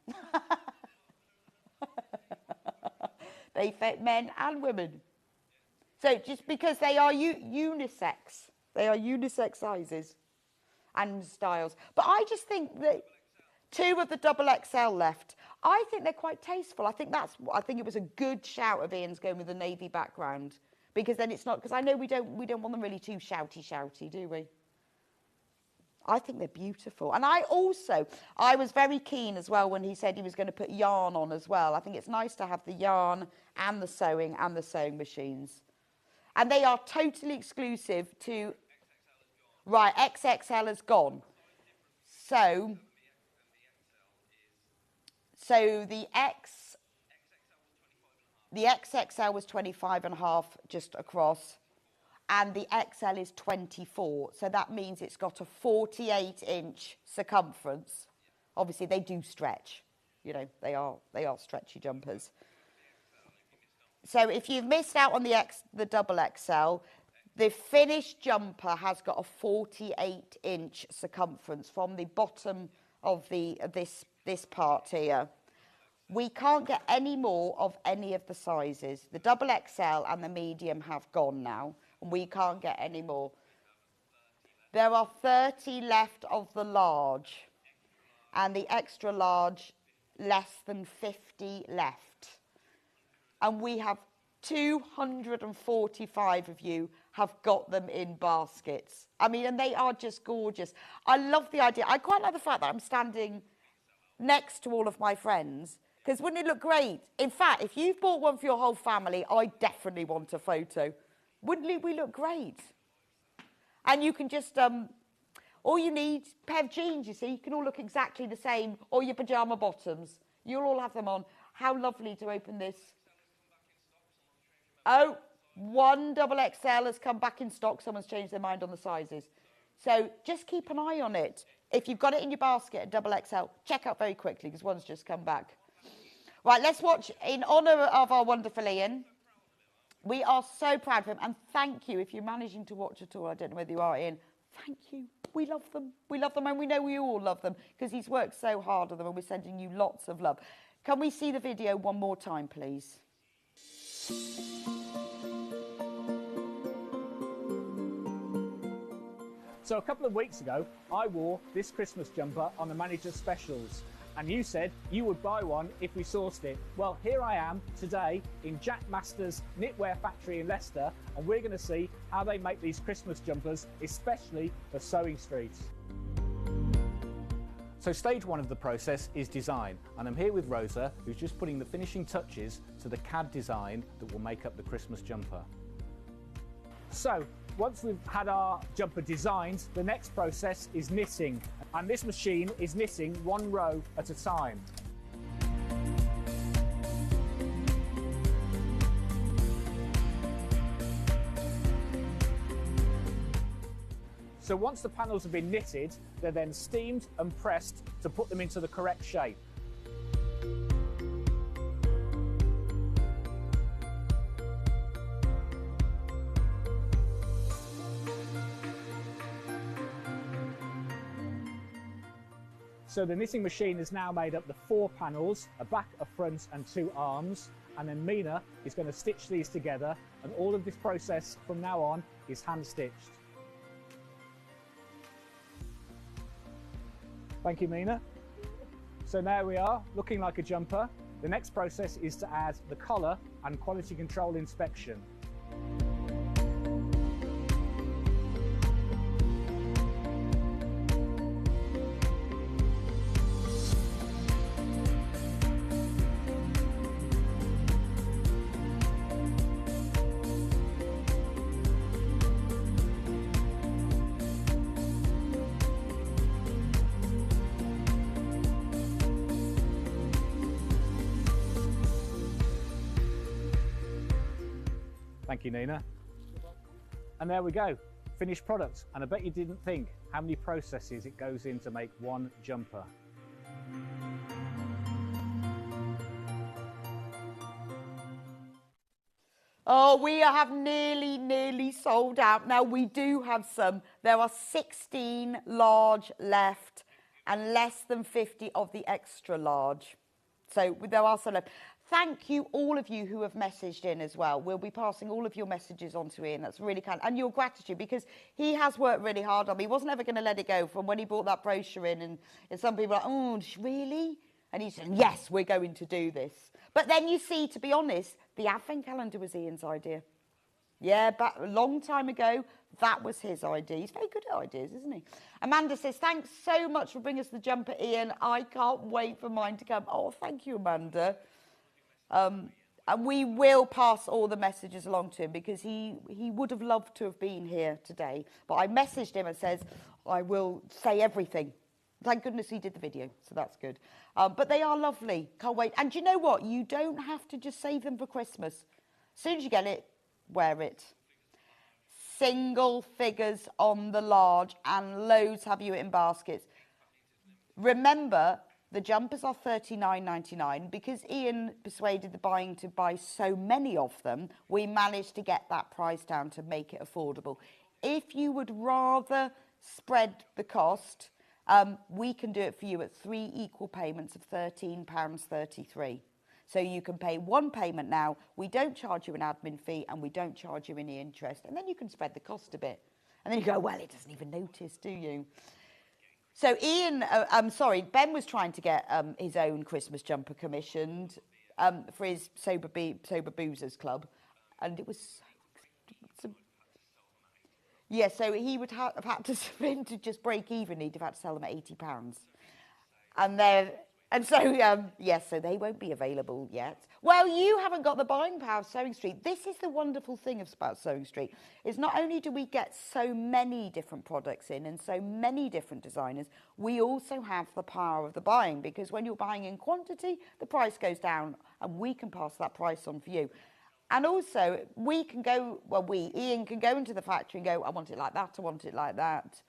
They fit men and women. So just because they are unisex, they are unisex sizes and styles. But I just think that 2 of the XXL left. I think they're quite tasteful. I think it was a good shout of Ian's going with the navy background, because then it's not, because I know we don't want them really too shouty, do we? I think they're beautiful. And I was very keen as well when he said he was going to put yarn on as well. I think it's nice to have the yarn and the sewing machines. And they are totally exclusive to... Right, XXL has gone. So the XXL was 25.5 just across, and the XL is 24. So that means it's got a 48-inch circumference. Obviously, they do stretch. You know, they are stretchy jumpers. So if you've missed out on the XXL, the finished jumper has got a 48-inch circumference from the bottom of this part here. We can't get any more of any of the sizes. The XXL and the medium have gone now, and we can't get any more. There are 30 left of the large, and the extra large, less than 50 left. And we have 245 of you have got them in baskets. I mean, and they are just gorgeous. I love the idea. I quite like the fact that I'm standing next to all of my friends, because wouldn't it look great? In fact, if you've bought one for your whole family, I definitely want a photo. Wouldn't we look great? And you can just, all you need, a pair of jeans, you see. You can all look exactly the same, or your pyjama bottoms. You'll all have them on. How lovely to open this. Oh, 1 XXL has come back in stock. Someone's changed their mind on the sizes. So just keep an eye on it. If you've got it in your basket at XXL, check out very quickly, because one's just come back. Right, let's watch, in honour of our wonderful Ian. We are so proud of him, and thank you if you're managing to watch at all. I don't know whether you are, Ian. Thank you. We love them. We love them, and we know we all love them, because he's worked so hard on them, and we're sending you lots of love. Can we see the video one more time, please? So a couple of weeks ago, I wore this Christmas jumper on the manager's specials, and you said you would buy one if we sourced it. Well, here I am today in Jack Master's knitwear factory in Leicester, and we're going to see how they make these Christmas jumpers, especially for Sewing Street. So stage 1 of the process is design, and I'm here with Rosa, who's just putting the finishing touches to the CAD design that will make up the Christmas jumper. So once we've had our jumper designed, the next process is knitting, and this machine is knitting 1 row at a time. So once the panels have been knitted, they're then steamed and pressed to put them into the correct shape. So the knitting machine has now made up the 4 panels, a back, a front and 2 arms, and then Mina is going to stitch these together, and all of this process from now on is hand stitched. Thank you, Mina. So now we are looking like a jumper. The next process is to add the collar and quality control inspection. Thank you, Nina. And there we go, finished product. And I bet you didn't think how many processes it goes in to make one jumper. Oh, we have nearly sold out. Now, we do have some. There are 16 large left and less than 50 of the extra large. So there are some left. Thank you, all of you who have messaged in as well. We'll be passing all of your messages on to Ian. That's really kind. And your gratitude, because he has worked really hard on me. He wasn't ever going to let it go from when he brought that brochure in. And some people are like, oh, really? And he said, yes, we're going to do this. But then you see, to be honest, the advent calendar was Ian's idea. Yeah, but a long time ago, that was his idea. He's very good at ideas, isn't he? Amanda says, thanks so much for bringing us the jumper, Ian. I can't wait for mine to come. Oh, thank you, Amanda. And we will pass all the messages along to him because he would have loved to have been here today. But I messaged him and says, I will say everything. Thank goodness he did the video, so that's good. But they are lovely. Can't wait. And do you know what? You don't have to just save them for Christmas. As soon as you get it, wear it. Single figures on the large and loads have you in baskets. Remember, the jumpers are $39.99. Because Ian persuaded the buying to buy so many of them, we managed to get that price down to make it affordable. If you would rather spread the cost, we can do it for you at 3 equal payments of £13.33. So you can pay one payment now. We don't charge you an admin fee and we don't charge you any interest. And then you can spread the cost a bit. And then you go, well, it doesn't even notice, do you? So Ian, Ben was trying to get his own Christmas jumper commissioned for his Sober Boozers Club. And it was so yeah, so he would have had to, for him to just break even, he'd have had to sell them at £80. So they won't be available yet. Well, you haven't got the buying power of Sewing Street. This is the wonderful thing about Sewing Street, is not only do we get so many different products in and so many different designers, we also have the power of the buying, because when you're buying in quantity, the price goes down and we can pass that price on for you. And also, Ian can go into the factory and go, I want it like that, I want it like that.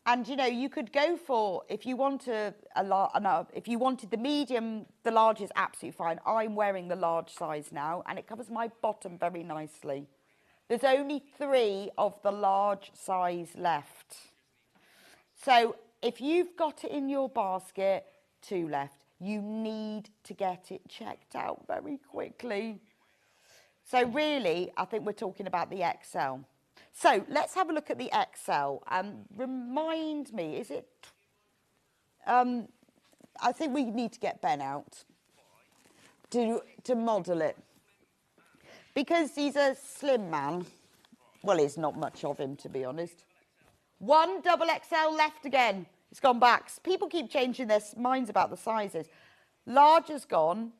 And, you know, you could go for, if you want if you wanted the medium, the large is absolutely fine. I'm wearing the large size now, and it covers my bottom very nicely. There's only 3 of the large size left. So if you've got it in your basket, 2 left. You need to get it checked out very quickly. So really, I think we're talking about the XL. So let's have a look at the XL. Remind me, is it... I think we need to get Ben out to model it. Because he's a slim man. Well, there's not much of him, to be honest. 1 double XL left again. It's gone back. People keep changing their minds about the sizes. Large is gone.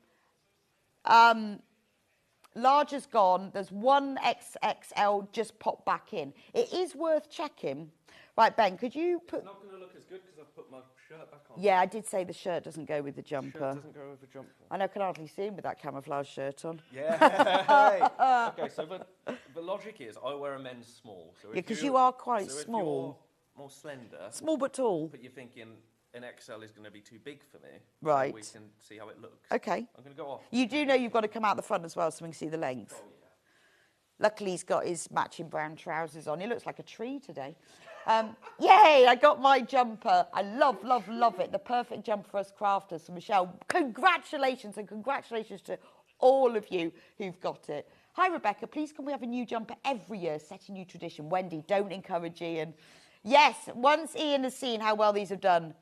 Large is gone. There's 1 XXL just popped back in. It is worth checking. Right, Ben, could you put... It's not going to look as good because I've put my shirt back on. Yeah, I did say the shirt doesn't go with the jumper. The shirt doesn't go with the jumper. I know, I can hardly see him with that camouflage shirt on. Yeah. Okay, so the logic is I wear a men's small. So Yeah, because you are quite small. If you're more slender. Small but tall. But you're thinking an XL is going to be too big for me. Right. So we can see how it looks. Okay. I'm going to go off. You do know you've got to come out the front as well so we can see the length. Oh, yeah. Luckily, he's got his matching brown trousers on. He looks like a tree today. Yay, I got my jumper. I love, love, love it. The perfect jumper for us crafters. So Michelle, congratulations, and congratulations to all of you who've got it. Hi, Rebecca. Please can we have a new jumper every year? Set a new tradition. Wendy, don't encourage Ian. Yes, once Ian has seen how well these have done,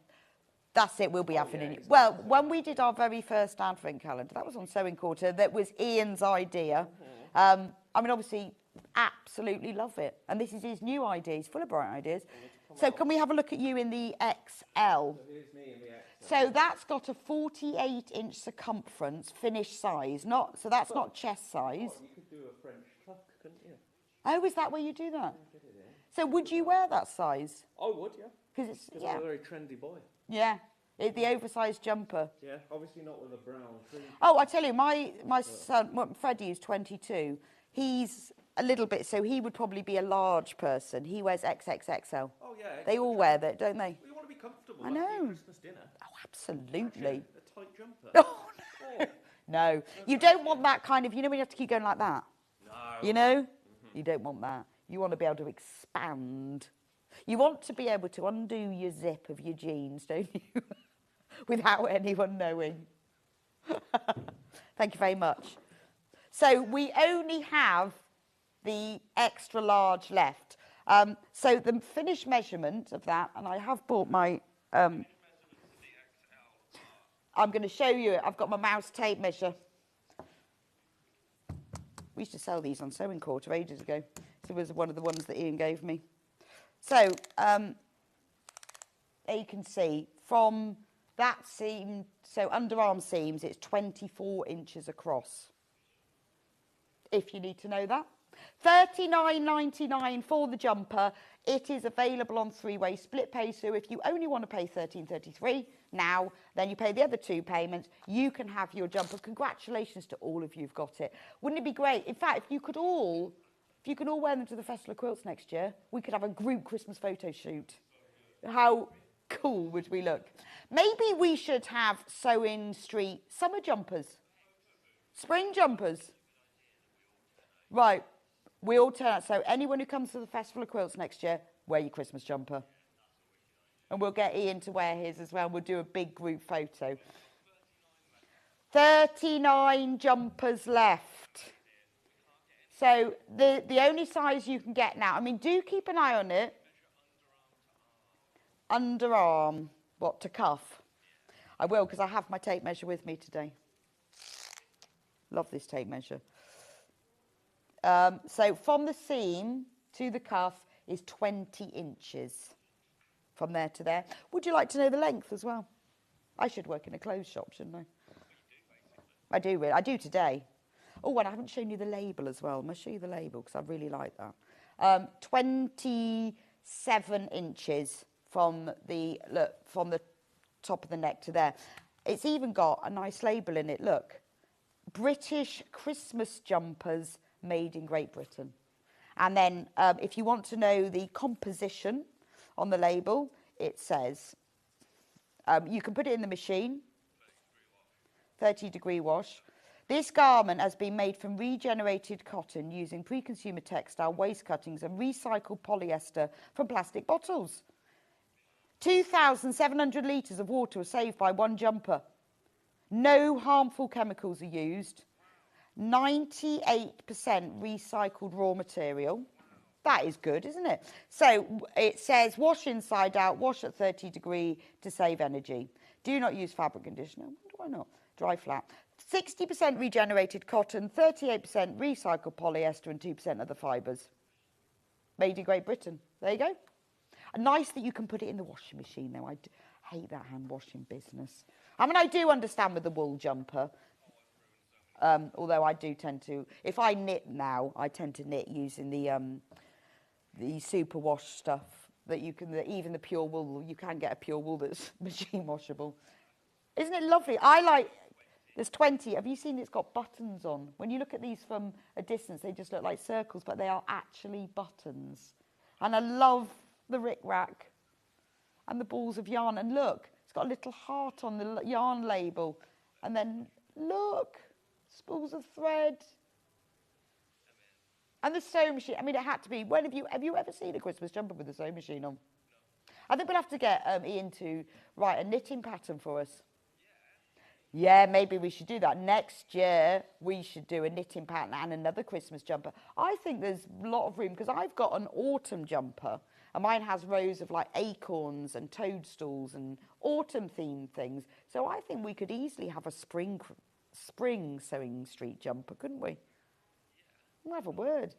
that's it, we'll be having it. Exactly. Well, when we did our very first advent calendar, that was on Sewing Quarter, that was Ian's idea. I mean, obviously, absolutely love it. And this is his new idea. He's full of bright ideas. So can we have a look at you in the XL? So here's me in the XL. So that's got a 48-inch circumference, finished size. So that's not chest size. You could do a French tuck, couldn't you? Oh, is that where you do that? So would you wear that size? I would, yeah. Because I'm a very trendy boy. Yeah. The oversized jumper. Yeah, obviously not with a brown trim. Oh, I tell you, my son, Freddie, is 22. He's a little bit, so he would probably be a large person. He wears XXXL. Oh, yeah. They all wear that, don't they? Well, you want to be comfortable. I That's know. your Christmas dinner. Oh, absolutely. Actually, a tight jumper. Oh, Oh, no. You don't want that kind of, you know when you have to keep going like that? no. You know? You don't want that. You want to be able to expand. You want to be able to undo your zip of your jeans, don't you? Without anyone knowing. Thank you very much. So we only have the extra large left. So the finished measurement of that, and I have bought my... I'm going to show you it. I've got my mouse tape measure. We used to sell these on Sewing Quarter ages ago. So it was one of the ones that Ian gave me. So there you can see from that seam, so underarm seams, it's 24 inches across. If you need to know that. $39.99 for the jumper. It is available on three-way split pay. So if you only want to pay $13.33 now, then you pay the other two payments. You can have your jumper. Congratulations to all of you who've got it. Wouldn't it be great? In fact, if you could all wear them to the Festival of Quilts next year, we could have a group Christmas photo shoot. How cool would we look? Maybe we should have Sewing Street summer jumpers, spring jumpers. Right, we all turn out. So anyone who comes to the Festival of Quilts next year, wear your Christmas jumper. And we'll get Ian to wear his as well. We'll do a big group photo. 39 jumpers left. So the only size you can get now, I mean, do keep an eye on it. Underarm, what, to cuff? I will, because I have my tape measure with me today. Love this tape measure. So from the seam to the cuff is 20 inches. From there to there. Would you like to know the length as well? I should work in a clothes shop, shouldn't I? I do, really. I do today. Oh, and I haven't shown you the label as well. I must show you the label because I really like that. 27 inches from the top of the neck to there. It's even got a nice label in it. Look, British Christmas jumpers made in Great Britain. And then if you want to know the composition on the label, it says you can put it in the machine, 30-degree wash. This garment has been made from regenerated cotton using pre-consumer textile waste cuttings and recycled polyester from plastic bottles. 2,700 litres of water was saved by one jumper. No harmful chemicals are used. 98% recycled raw material. That is good, isn't it? So it says wash inside out, wash at 30 to save energy. Do not use fabric conditioner. Why not? Dry flat. 60% regenerated cotton, 38% recycled polyester and 2% other fibres. Made in Great Britain. There you go. Nice that you can put it in the washing machine, though. I hate that hand washing business. I mean, I do understand with the wool jumper. Although I do tend to, if I knit now, I tend to knit using the super wash stuff that you can, even the pure wool, you can get a pure wool that's machine washable. Isn't it lovely? I like, there's 20, have you seen it's got buttons on? When you look at these from a distance, they just look like circles, but they are actually buttons. And I love the rick-rack and the balls of yarn. And look, it's got a little heart on the yarn label. And then look, spools of thread. And the sewing machine. I mean, it had to be. When have you ever seen a Christmas jumper with a sewing machine on? I think we'll have to get Ian to write a knitting pattern for us. Yeah, maybe we should do that. Next year, we should do a knitting pattern and another Christmas jumper. I think there's a lot of room, because I've got an autumn jumper, and mine has rows of like acorns and toadstools and autumn-themed things. So I think we could easily have a spring Sewing Street jumper, couldn't we? We'll have a word.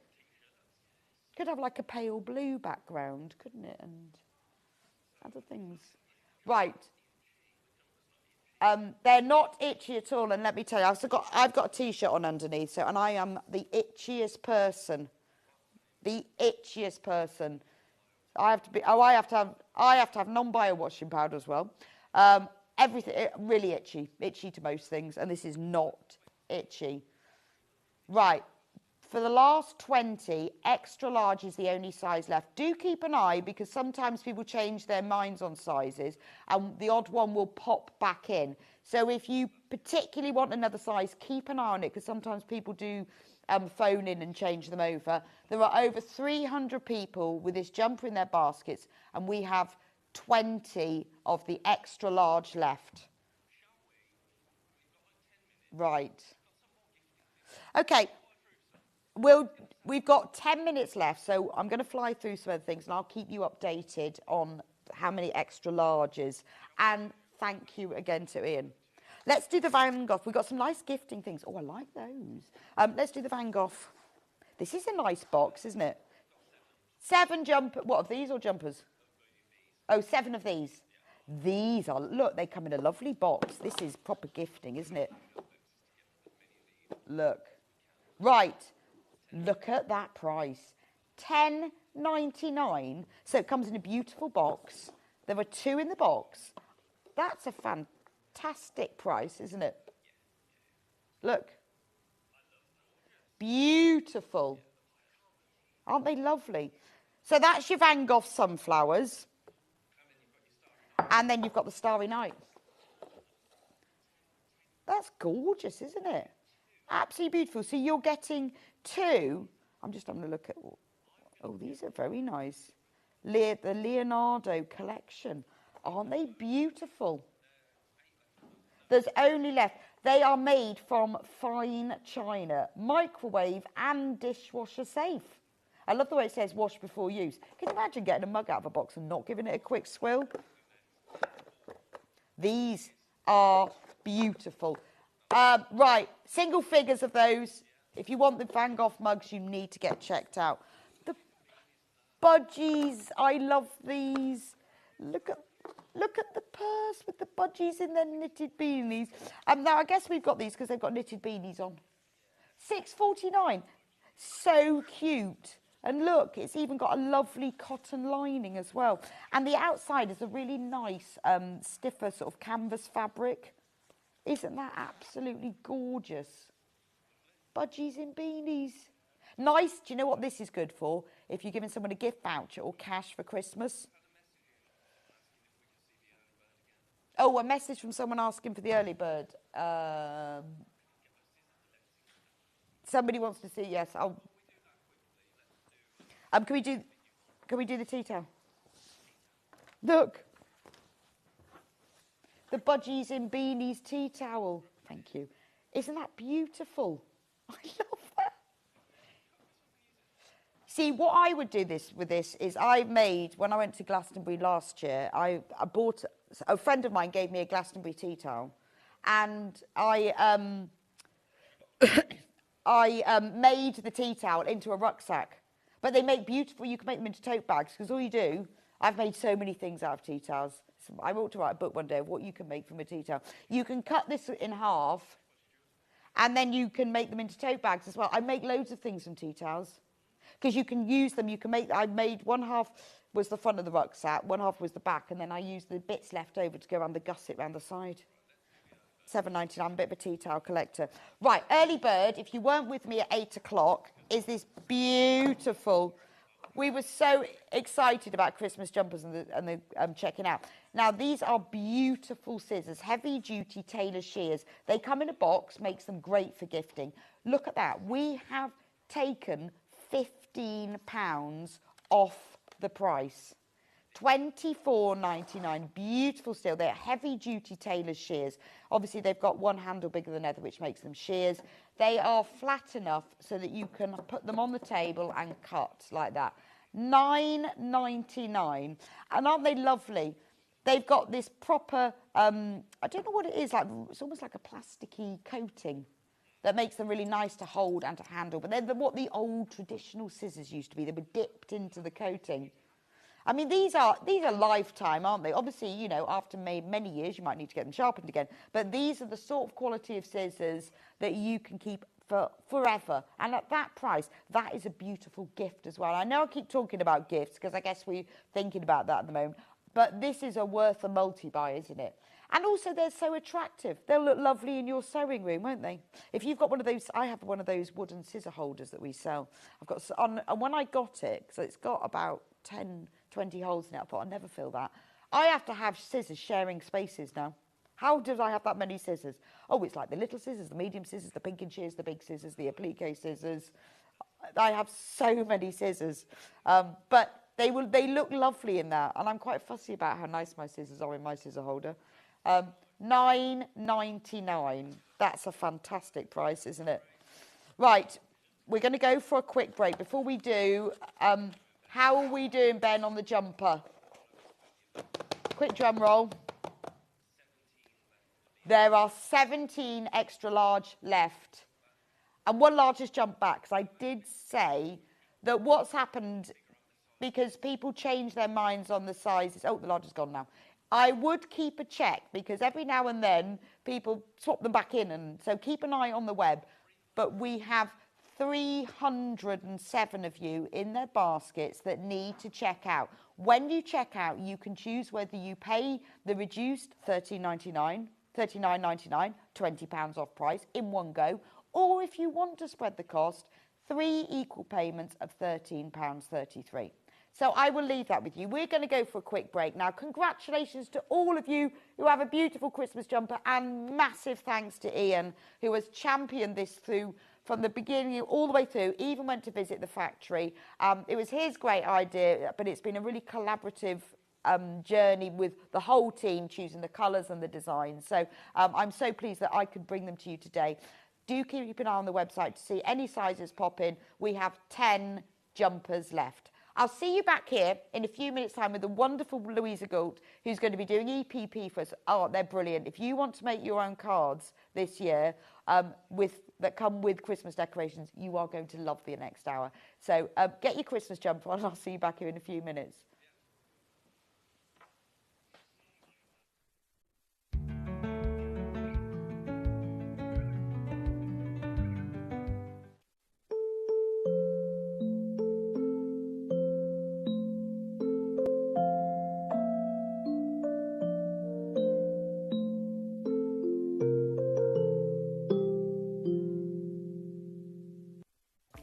Could have like a pale blue background, couldn't it? And other things. Right. They're not itchy at all, and let me tell you, I've got a t-shirt on underneath, so, and I am the itchiest person. The itchiest person. I have to have non-bio washing powder as well. everything, really itchy to most things, and this is not itchy. Right, for the last 20, extra large is the only size left. Do keep an eye, because sometimes people change their minds on sizes, and the odd one will pop back in. So if you particularly want another size, keep an eye on it, because sometimes people do phone in and change them over. There are over 300 people with this jumper in their baskets, and we have 20 of the extra large left. Right. Okay. We've got 10 minutes left, so I'm going to fly through some other things, and I'll keep you updated on how many extra larges. And thank you again to Ian. Let's do the Van Gogh. We've got some nice gifting things. Oh, I like those. Let's do the Van Gogh. This is a nice box, isn't it? 7 jumper. What, of these or jumpers? Oh, 7 of these. These are, look, they come in a lovely box. This is proper gifting, isn't it? Look. Right. Look at that price. $10.99. So it comes in a beautiful box. There are 2 in the box. That's a fantastic price, isn't it? Look. Beautiful. Aren't they lovely? So that's your Van Gogh sunflowers. And then you've got the Starry Night. That's gorgeous, isn't it? Absolutely beautiful. So you're getting 2. I'm just having a look at... Oh, these are very nice. The Leonardo collection. Aren't they beautiful? There's only left. They are made from fine china, microwave and dishwasher safe. I love the way it says wash before use. Can you imagine getting a mug out of a box and not giving it a quick swill? These are beautiful. Right, single figures of those. If you want the Van Gogh mugs, you need to get checked out. The budgies, I love these. Look at the purse with the budgies in their knitted beanies. Now, I guess we've got these because they've got knitted beanies on. $6.49. So cute. And look, it's even got a lovely cotton lining as well. And the outside is a really nice, stiffer sort of canvas fabric. Isn't that absolutely gorgeous? Budgies in beanies. Nice. Do you know what this is good for? If you're giving someone a gift voucher or cash for Christmas. Oh, a message from someone asking for the early bird. Somebody wants to see, yes. Can we do the tea towel? Look. The budgies in beanies tea towel. Thank you. Isn't that beautiful? I love that. See, what I would do with this is I made, when I went to Glastonbury last year, I bought, a friend of mine gave me a Glastonbury tea towel, and I made the tea towel into a rucksack. But they make beautiful, you can make them into tote bags, because all you do, I've made so many things out of tea towels. I ought to write a book one day of what you can make from a tea towel. You can cut this in half, and then you can make them into tote bags as well. I make loads of things from tea towels, because you can use them. You can make, I made one half was the front of the rucksack, one half was the back, and then I used the bits left over to go around the gusset around the side. $7.99, I'm a bit of a tea towel collector. Right, early bird, if you weren't with me at 8 o'clock, is this beautiful. We were so excited about Christmas jumpers and the checking out. Now, these are beautiful scissors, heavy-duty tailor shears. They come in a box, makes them great for gifting. Look at that. We have taken £15 off the price. $24.99, beautiful steel. They're heavy-duty tailor shears. Obviously, they've got one handle bigger than the other, which makes them shears. They are flat enough so that you can put them on the table and cut like that. $9.99. And aren't they lovely? They've got this proper, I don't know what it is, like it's almost like a plasticky coating that makes them really nice to hold and to handle. But they're what the old traditional scissors used to be. They were dipped into the coating. I mean, these are lifetime, aren't they? Obviously, you know, after many years, you might need to get them sharpened again. But these are the sort of quality of scissors that you can keep for forever. And at that price, that is a beautiful gift as well. I know I keep talking about gifts because I guess we're thinking about that at the moment. But this is worth a multi-buy, isn't it? And also they're so attractive. They'll look lovely in your sewing room, won't they? If you've got one of those, I have one of those wooden scissor holders that we sell. I've got, and when I got it, so it's got about 10, 20 holes in it, I thought I'd never fill that. I have to have scissors sharing spaces now. How did I have that many scissors? Oh, it's like the little scissors, the medium scissors, the pinking shears, the big scissors, the appliqué scissors. I have so many scissors. But they look lovely in that. And I'm quite fussy about how nice my scissors are in my scissor holder. £9.99. That's a fantastic price, isn't it? Right, we're going to go for a quick break. Before we do, how are we doing, Ben, on the jumper? Quick drum roll. There are 17 extra large left. And one large has jumped back, because I did say that what's happened, because people change their minds on the sizes. Oh, the large is gone now. I would keep a check, because every now and then people swap them back in, and so keep an eye on the web. But we have 307 of you in their baskets that need to check out. When you check out, you can choose whether you pay the reduced £39.99, £20 off price in one go, or if you want to spread the cost, 3 equal payments of £13.33. So I will leave that with you. We're going to go for a quick break now. Congratulations to all of you who have a beautiful Christmas jumper, and massive thanks to Ian, who has championed this through from the beginning all the way through, even went to visit the factory. It was his great idea, but it's been a really collaborative journey with the whole team choosing the colours and the designs. So I'm so pleased that I could bring them to you today. Do keep an eye on the website to see any sizes pop in. We have 10 jumpers left. I'll see you back here in a few minutes' time with the wonderful Louisa Gould, who's going to be doing EPP for us. Oh, they're brilliant. If you want to make your own cards this year that come with Christmas decorations, you are going to love the next hour. So get your Christmas jumper on, and I'll see you back here in a few minutes.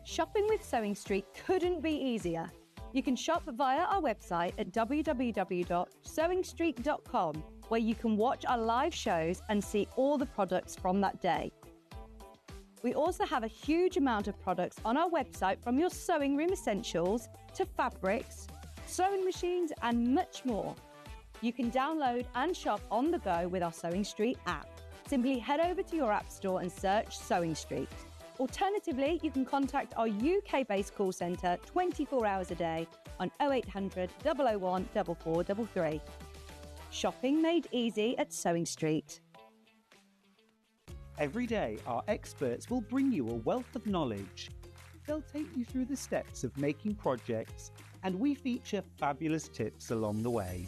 Shopping with Sewing Street couldn't be easier. You can shop via our website at www.sewingstreet.com, where you can watch our live shows and see all the products from that day. We also have a huge amount of products on our website, from your sewing room essentials to fabrics, sewing machines and much more. You can download and shop on the go with our Sewing Street app. Simply head over to your app store and search Sewing Street. Alternatively, you can contact our UK-based call centre 24 hours a day on 0800 001 4433. Shopping made easy at Sewing Street. Every day, our experts will bring you a wealth of knowledge. They'll take you through the steps of making projects, and we feature fabulous tips along the way.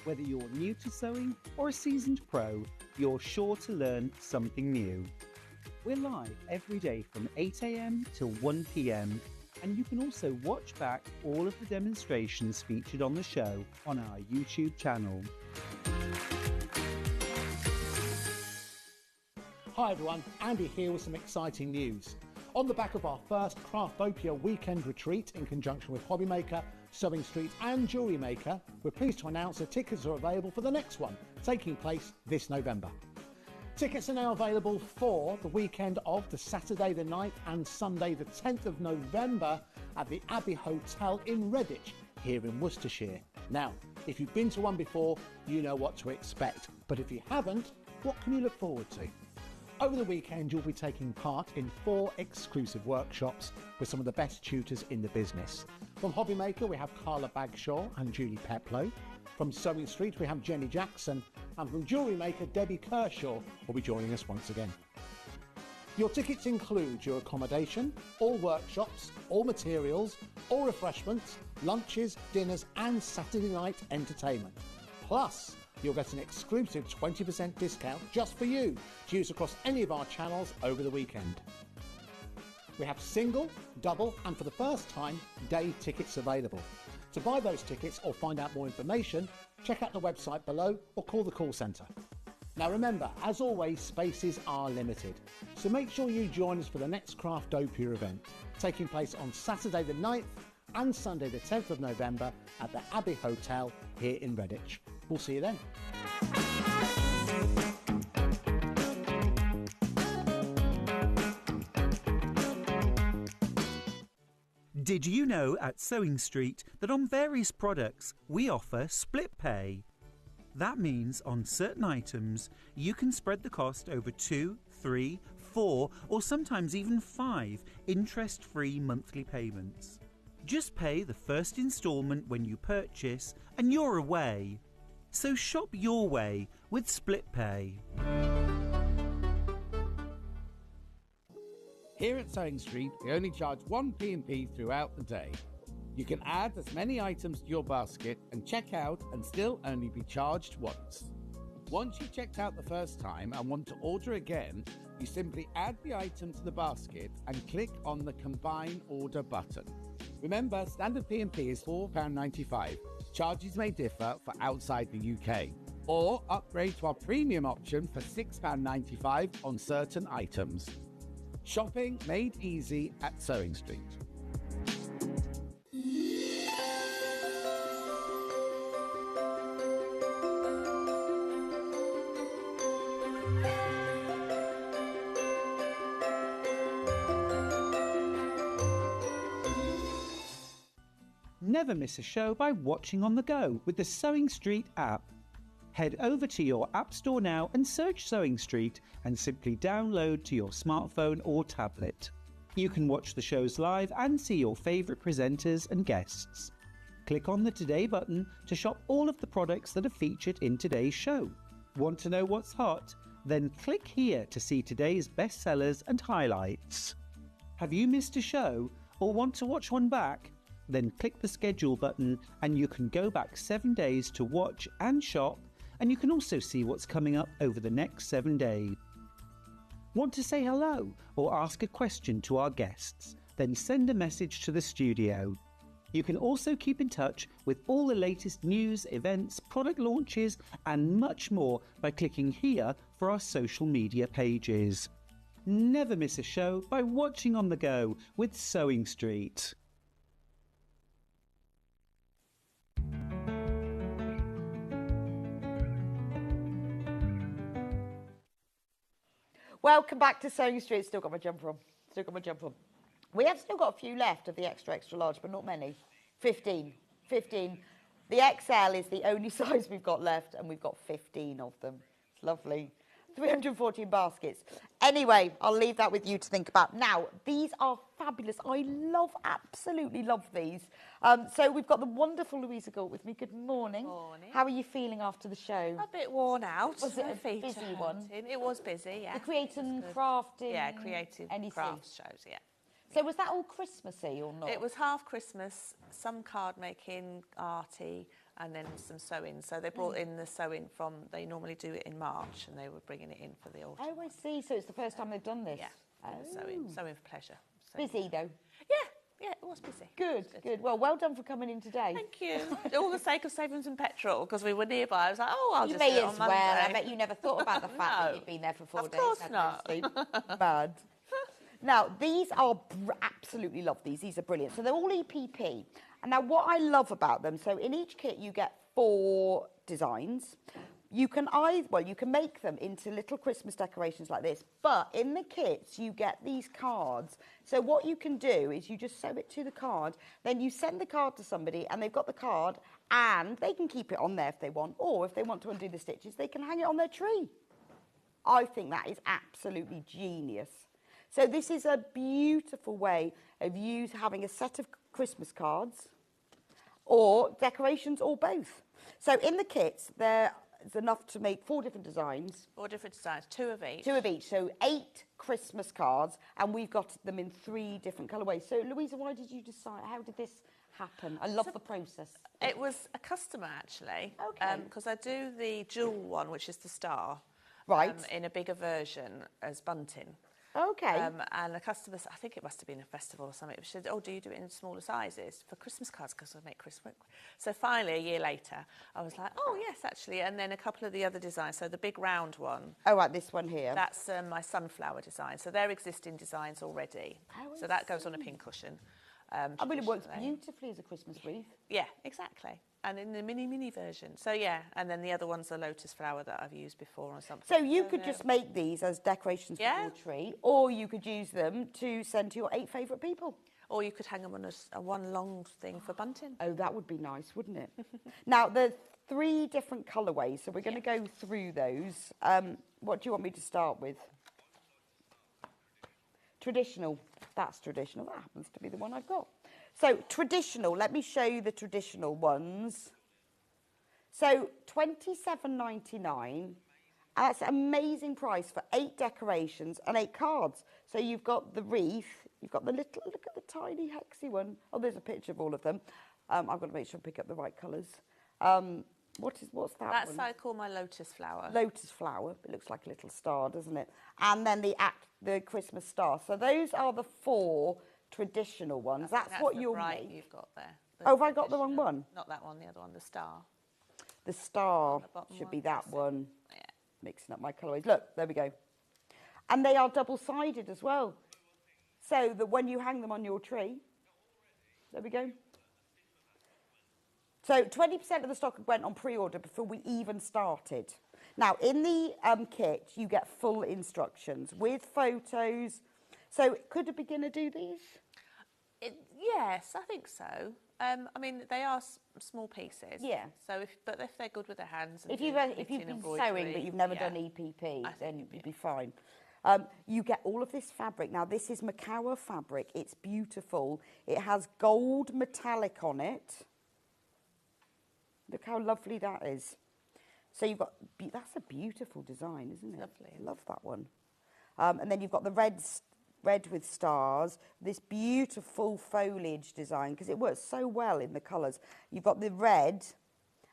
Whether you're new to sewing or a seasoned pro, you're sure to learn something new. We're live every day from 8 AM till 1 PM, and you can also watch back all of the demonstrations featured on the show on our YouTube channel. Hi everyone, Andy here with some exciting news. On the back of our first Craftopia weekend retreat in conjunction with Hobbymaker, Sewing Street and Jewellery Maker, we're pleased to announce that tickets are available for the next one, taking place this November. Tickets are now available for the weekend of the Saturday the 9th and Sunday the 10th of November at the Abbey Hotel in Redditch, here in Worcestershire. Now, if you've been to one before, you know what to expect. But if you haven't, what can you look forward to? Over the weekend, you'll be taking part in 4 exclusive workshops with some of the best tutors in the business. From Hobbymaker, we have Carla Bagshaw and Julie Peplow. From Sewing Street, we have Jenny Jackson. And from Jewellery Maker, Debbie Kershaw will be joining us once again. Your tickets include your accommodation, all workshops, all materials, all refreshments, lunches, dinners and Saturday night entertainment. Plus, you'll get an exclusive 20% discount just for you to use across any of our channels over the weekend. We have single, double and for the first time, day tickets available. To buy those tickets or find out more information, check out the website below or call the call centre. Now remember, as always, spaces are limited. So make sure you join us for the next Craftopia event, taking place on Saturday the 9th and Sunday the 10th of November at the Abbey Hotel here in Redditch. We'll see you then. Did you know at Sewing Street that on various products we offer split pay? That means on certain items you can spread the cost over 2, 3, 4 or sometimes even 5 interest-free monthly payments. Just pay the first instalment when you purchase and you're away. So shop your way with split pay. Here at Sewing Street, we only charge one P&P throughout the day. You can add as many items to your basket and check out and still only be charged once. Once you've checked out the first time and want to order again, you simply add the item to the basket and click on the Combine Order button. Remember, standard P&P is £4.95. Charges may differ for outside the UK. Or upgrade to our premium option for £6.95 on certain items. Shopping made easy at Sewing Street. Never miss a show by watching on the go with the Sewing Street app. Head over to your App Store now and search Sewing Street and simply download to your smartphone or tablet. You can watch the shows live and see your favourite presenters and guests. Click on the Today button to shop all of the products that are featured in today's show. Want to know what's hot? Then click here to see today's bestsellers and highlights. Have you missed a show or want to watch one back? Then click the schedule button and you can go back 7 days to watch and shop, and you can also see what's coming up over the next 7 days. Want to say hello or ask a question to our guests? Then send a message to the studio. You can also keep in touch with all the latest news, events, product launches and much more by clicking here for our social media pages. Never miss a show by watching on the go with Sewing Street. Welcome back to Sewing Street. Still got my jumper on. We have still got a few left of the extra large, but not many. 15. The XL is the only size we've got left, and we've got 15 of them. It's lovely. 314 baskets. Anyway, I'll leave that with you to think about. Now, these are fabulous. I absolutely love these. So we've got the wonderful Louisa Galt with me. Good morning. Morning. How are you feeling after the show? A bit worn out. Was it a feet busy are one? hurting. It was busy, yeah. The creative and Good. crafting. Yeah, creative NEC. crafts shows, yeah. So was that all Christmassy or not? It was half Christmas, some card making, arty, and then some sewing. So they brought in the sewing from, they normally do it in March, and they were bringing it in for the autumn. Oh, I see. So it's the first time they've done this? Yeah, sewing for pleasure. So, Busy though? Yeah, it was busy. Good. Well done for coming in today. Thank you. All the sake of saving some petrol, because we were nearby. I was like, I'll you just may do it as on well. Monday. I bet you never thought about the fact that you'd been there for 4 days. Of course had no not. sleep. Mad. Now, these are, absolutely love these. These are brilliant. So they're all EPP. And now what I love about them, so in each kit you get 4 designs. You can you can make them into little Christmas decorations like this, but in the kits you get these cards. So what you can do is you just sew it to the card, then you send the card to somebody and they've got the card and they can keep it on there if they want, or if they want to undo the stitches, they can hang it on their tree. I think that is absolutely genius. So this is a beautiful way of you having a set of Christmas cards or decorations or both. So in the kits, there's enough to make 4 different designs. 4 different designs, 2 of each. 2 of each, so 8 Christmas cards, and we've got them in 3 different colourways. So Louisa, why did you decide, how did this happen? I love the process. It was a customer actually. Okay. Because I do the jewel one, which is the star. Right. In a bigger version as bunting. Okay. And the customers, I think it must have been a festival or something, she said, oh, do you do it in smaller sizes for Christmas cards? Because I make Christmas. So finally, a year later, I was like, oh, yes, actually. And then a couple of the other designs. So the big round one. Oh, right, this one here. That's my sunflower design. So they're existing designs already. Oh, so that goes on a pincushion. I mean, it works beautifully as a Christmas wreath. Yeah, exactly. And in the mini version. So, yeah, and then the other one's a lotus flower that I've used before or something. So you could just make these as decorations for your tree, or you could use them to send to your 8 favourite people. Or you could hang them on a one long thing for bunting. Oh, that would be nice, wouldn't it? Now, there's 3 different colourways, so we're going to go through those. What do you want me to start with? Traditional. That's traditional. That happens to be the one I've got. So traditional, let me show you the traditional ones. So $27.99. That's an amazing price for 8 decorations and 8 cards. So you've got the wreath, you've got the little, look at the tiny hexy one. Oh, there's a picture of all of them. I've got to make sure I pick up the right colours. What's that That's one? I call my lotus flower. Lotus flower. It looks like a little star, doesn't it? And then the Christmas star. So those are the 4 traditional ones. That's what you'll make. You've got there. Oh, have I got the wrong one? Not that one, the other one, the star. The star should be that one. Yeah. Mixing up my colourways. Look, there we go. And they are double-sided as well. So that when you hang them on your tree, there we go. So 20% of the stock went on pre-order before we even started. Now, in the kit, you get full instructions with photos. So could a beginner do these? Yes, I think so. I mean, they are small pieces. Yeah. So, if they're good with their hands. And If you've been sewing but you've never done EPP, then you'd be fine. You get all of this fabric. Now, this is Macawa fabric. It's beautiful. It has gold metallic on it. Look how lovely that is. So you've got, that's a beautiful design, isn't it? Lovely. I love that one. And then you've got the red with stars, this beautiful foliage design, because it works so well in the colours. You've got the red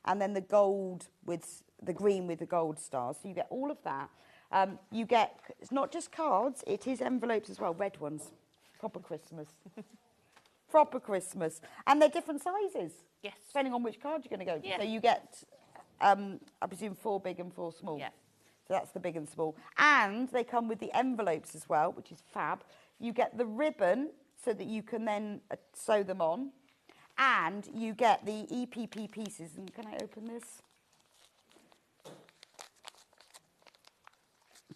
and then the gold with the green with the gold stars. So you get all of that. You get, it's not just cards, it is envelopes as well, red ones. Proper Christmas. Proper Christmas. And they're different sizes. Yes. Depending on which card you're going to go to. Yeah. So you get, I presume, 4 big and 4 small. Yeah. So that's the big and small. And they come with the envelopes as well, which is fab. You get the ribbon so that you can then sew them on. And you get the EPP pieces. And can I open this?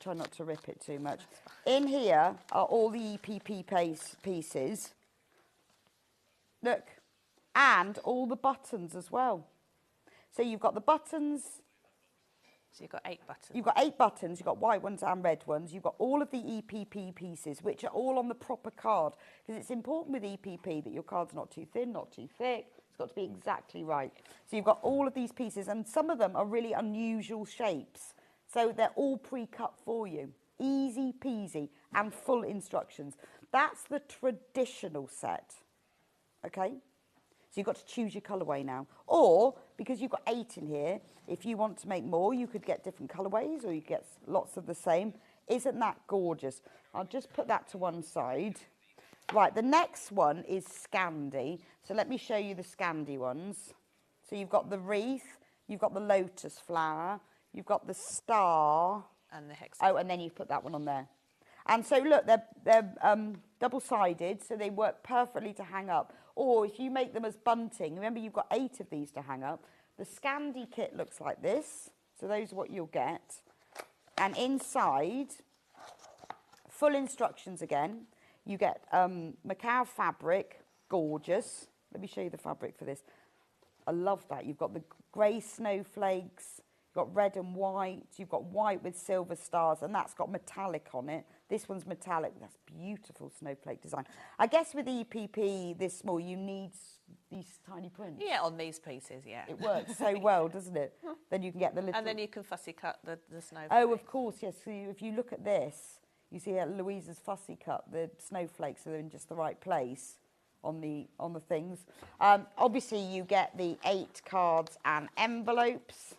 Try not to rip it too much. In here are all the EPP pieces. Look. And all the buttons as well. So you've got the buttons. So you've got 8 buttons. You've got 8 buttons. You've got white ones and red ones. You've got all of the EPP pieces, which are all on the proper card. Because it's important with EPP that your card's not too thin, not too thick. It's got to be exactly right. So you've got all of these pieces, and some of them are really unusual shapes. So they're all pre-cut for you. Easy peasy and full instructions. That's the traditional set. Okay? So you've got to choose your colourway now. Or, because you've got 8 in here, if you want to make more, you could get different colourways or you get lots of the same. Isn't that gorgeous? I'll just put that to one side. Right, the next one is Scandi. So let me show you the Scandi ones. So you've got the wreath, you've got the lotus flower, you've got the star. And the hex. Oh, and then you've put that one on there. And so, look, they're double-sided, so they work perfectly to hang up. Or if you make them as bunting, remember you've got 8 of these to hang up. The Scandi kit looks like this. So those are what you'll get. And inside, full instructions again. You get Macao fabric, gorgeous. Let me show you the fabric for this. I love that. You've got the grey snowflakes. You've got red and white. You've got white with silver stars, and that's got metallic on it. This one's metallic. That's beautiful snowflake design. I guess with EPP this small, you need these tiny prints. Yeah, on these pieces, yeah. It works so well, doesn't it? Then you can get the little... And then you can fussy cut the snowflake. Oh, of course, yes. So if you look at this, you see Louisa's fussy cut. The snowflakes are in just the right place on the things. Obviously, you get the 8 cards and envelopes.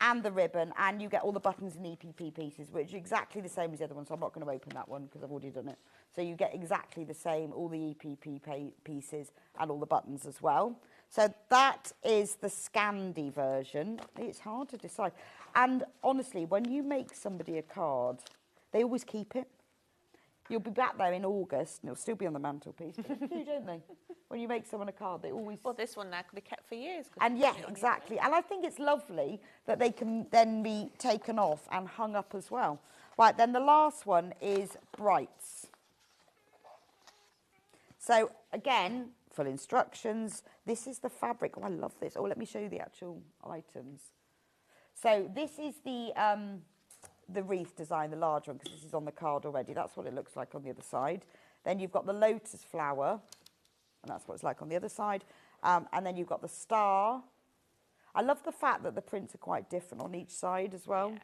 and the ribbon, and you get all the buttons and EPP pieces, which are exactly the same as the other one, so I'm not going to open that one because I've already done it. So you get exactly the same, all the EPP pieces and all the buttons as well. So that is the Scandi version. It's hard to decide. And honestly, when you make somebody a card, they always keep it. You'll be back there in August, and it'll still be on the mantelpiece. But they do, don't they? When you make someone a card, they always... Well, this one now can be kept for years. And yeah, exactly. And I think it's lovely that they can then be taken off and hung up as well. Right, then the last one is Brights. So, again, full instructions. This is the fabric. Oh, I love this. Oh, let me show you the actual items. So this is the wreath design, the large one, because this is on the card already. That's what it looks like on the other side. Then you've got the lotus flower, and that's what it's like on the other side. And then you've got the star. I love the fact that the prints are quite different on each side as well. Yeah.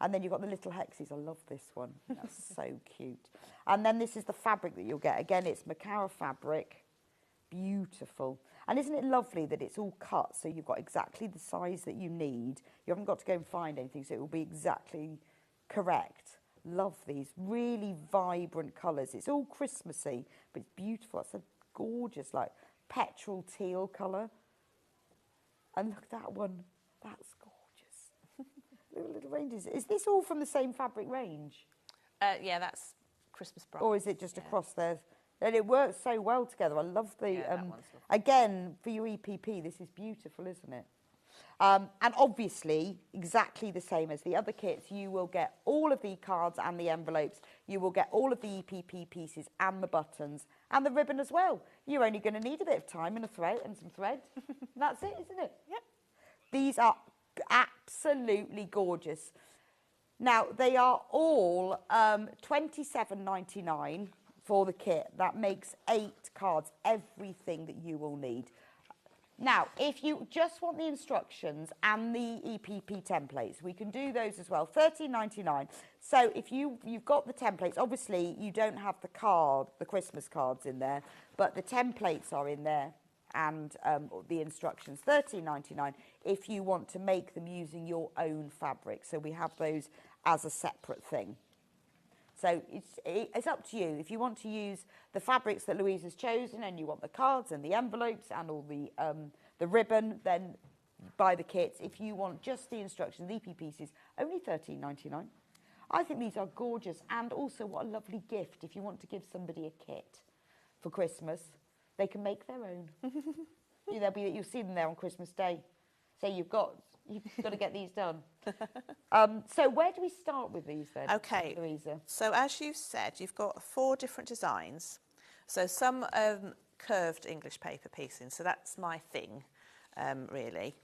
And then you've got the little hexes. I love this one. That's so cute. And then this is the fabric that you'll get. Again, it's Macara fabric. Beautiful. And isn't it lovely that it's all cut, so you've got exactly the size that you need. You haven't got to go and find anything, so it will be exactly correct. Love these. Really vibrant colours. It's all Christmassy, but it's beautiful. It's a gorgeous, like, petrol teal colour. And look at that one. That's gorgeous. Little reindeers. Is this all from the same fabric range? Yeah, that's Christmas Bright. Or is it just across there? And it works so well together. I love the... again, for your EPP, this is beautiful, isn't it? And obviously, exactly the same as the other kits, you will get all of the cards and the envelopes. You will get all of the EPP pieces and the buttons and the ribbon as well. You're only going to need a bit of time and a thread and some thread. That's it, isn't it? Yep. These are absolutely gorgeous. Now, they are all $27.99 for the kit. That makes 8 cards, everything that you will need. Now, if you just want the instructions and the EPP templates, we can do those as well, $13.99. So if you've got the templates, obviously you don't have the Christmas cards in there, but the templates are in there and the instructions, $13.99, if you want to make them using your own fabric. So we have those as a separate thing. So it's up to you. If you want to use the fabrics that Louise has chosen and you want the cards and the envelopes and all the ribbon, then buy the kits. If you want just the instructions, the EP pieces, only $13.99. I think these are gorgeous, and also what a lovely gift if you want to give somebody a kit for Christmas. They can make their own. You'll see them there on Christmas Day. So you've got to get these done. So where do we start with these then, Okay, Louisa? So as you said, you've got 4 different designs. So some curved English paper piecing, so that's my thing, really.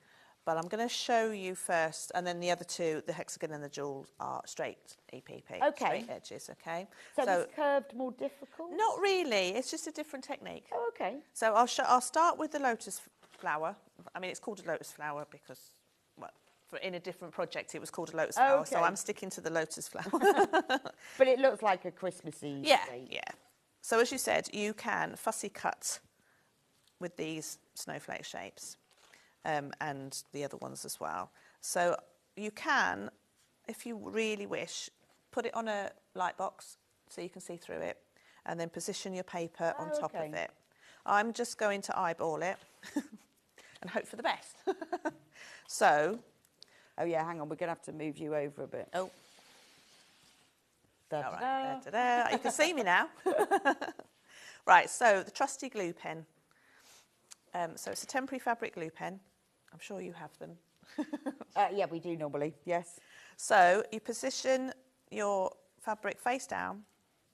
But I'm going to show you first, and then the other 2, the hexagon and the jewel, are straight EPP, straight edges, okay? So is curved more difficult? Not really, it's just a different technique. Oh, okay. So I'll start with the lotus flower. I mean, it's called a lotus flower because, well, in a different project it was called a lotus flower, so I'm sticking to the lotus flower. But it looks like a Christmassy shape. Yeah. So as you said, you can fussy cut with these snowflake shapes. And the other ones as well. So you can, if you really wish, put it on a light box so you can see through it, and then position your paper on top of it. I'm just going to eyeball it and hope for the best. So... Oh, yeah, hang on, we're going to have to move you over a bit. Oh. Da, All da, right, da. da, da. You can see me now. Right, so the trusty glue pen. So it's a temporary fabric glue pen. I'm sure you have them. Yeah, we do normally, yes. So you position your fabric face down,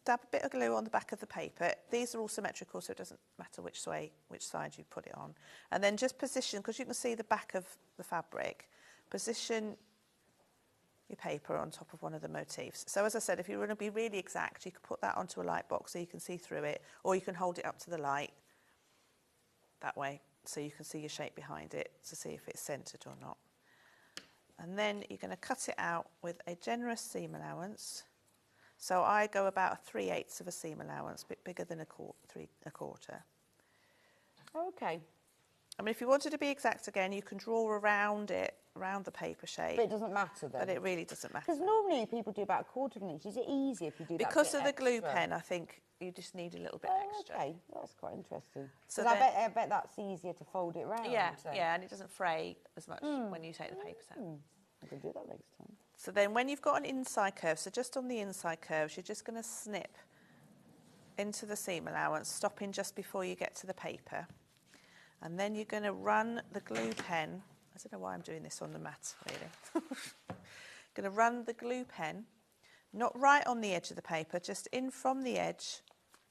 dab a bit of glue on the back of the paper. These are all symmetrical, so it doesn't matter which side you put it on. And then just position, because you can see the back of the fabric, position your paper on top of one of the motifs. So as I said, if you want to be really exact, you can put that onto a light box so you can see through it, or you can hold it up to the light that way, so you can see your shape behind it to see if it's centred or not. And then you're going to cut it out with a generous seam allowance. So I go about 3/8 of a seam allowance, a bit bigger than a quarter. Okay. I mean, if you wanted to be exact again, you can draw around it, around the paper shape. But it doesn't matter then? But it really doesn't matter. Because normally people do about a quarter of an inch. Is it easier if you do because that of the glue extra? pen, I think you just need a little bit extra. Okay, that's quite interesting. So I bet that's easier to fold it round. Yeah, so. yeah, and it doesn't fray as much when you take the papers out. I can do that next time. So then when you've got an inside curve, so just on the inside curves, you're just going to snip into the seam allowance, stopping just before you get to the paper. And then you're going to run the glue pen. I don't know why I'm doing this on the mat, really. Going to run the glue pen, not right on the edge of the paper, just in from the edge,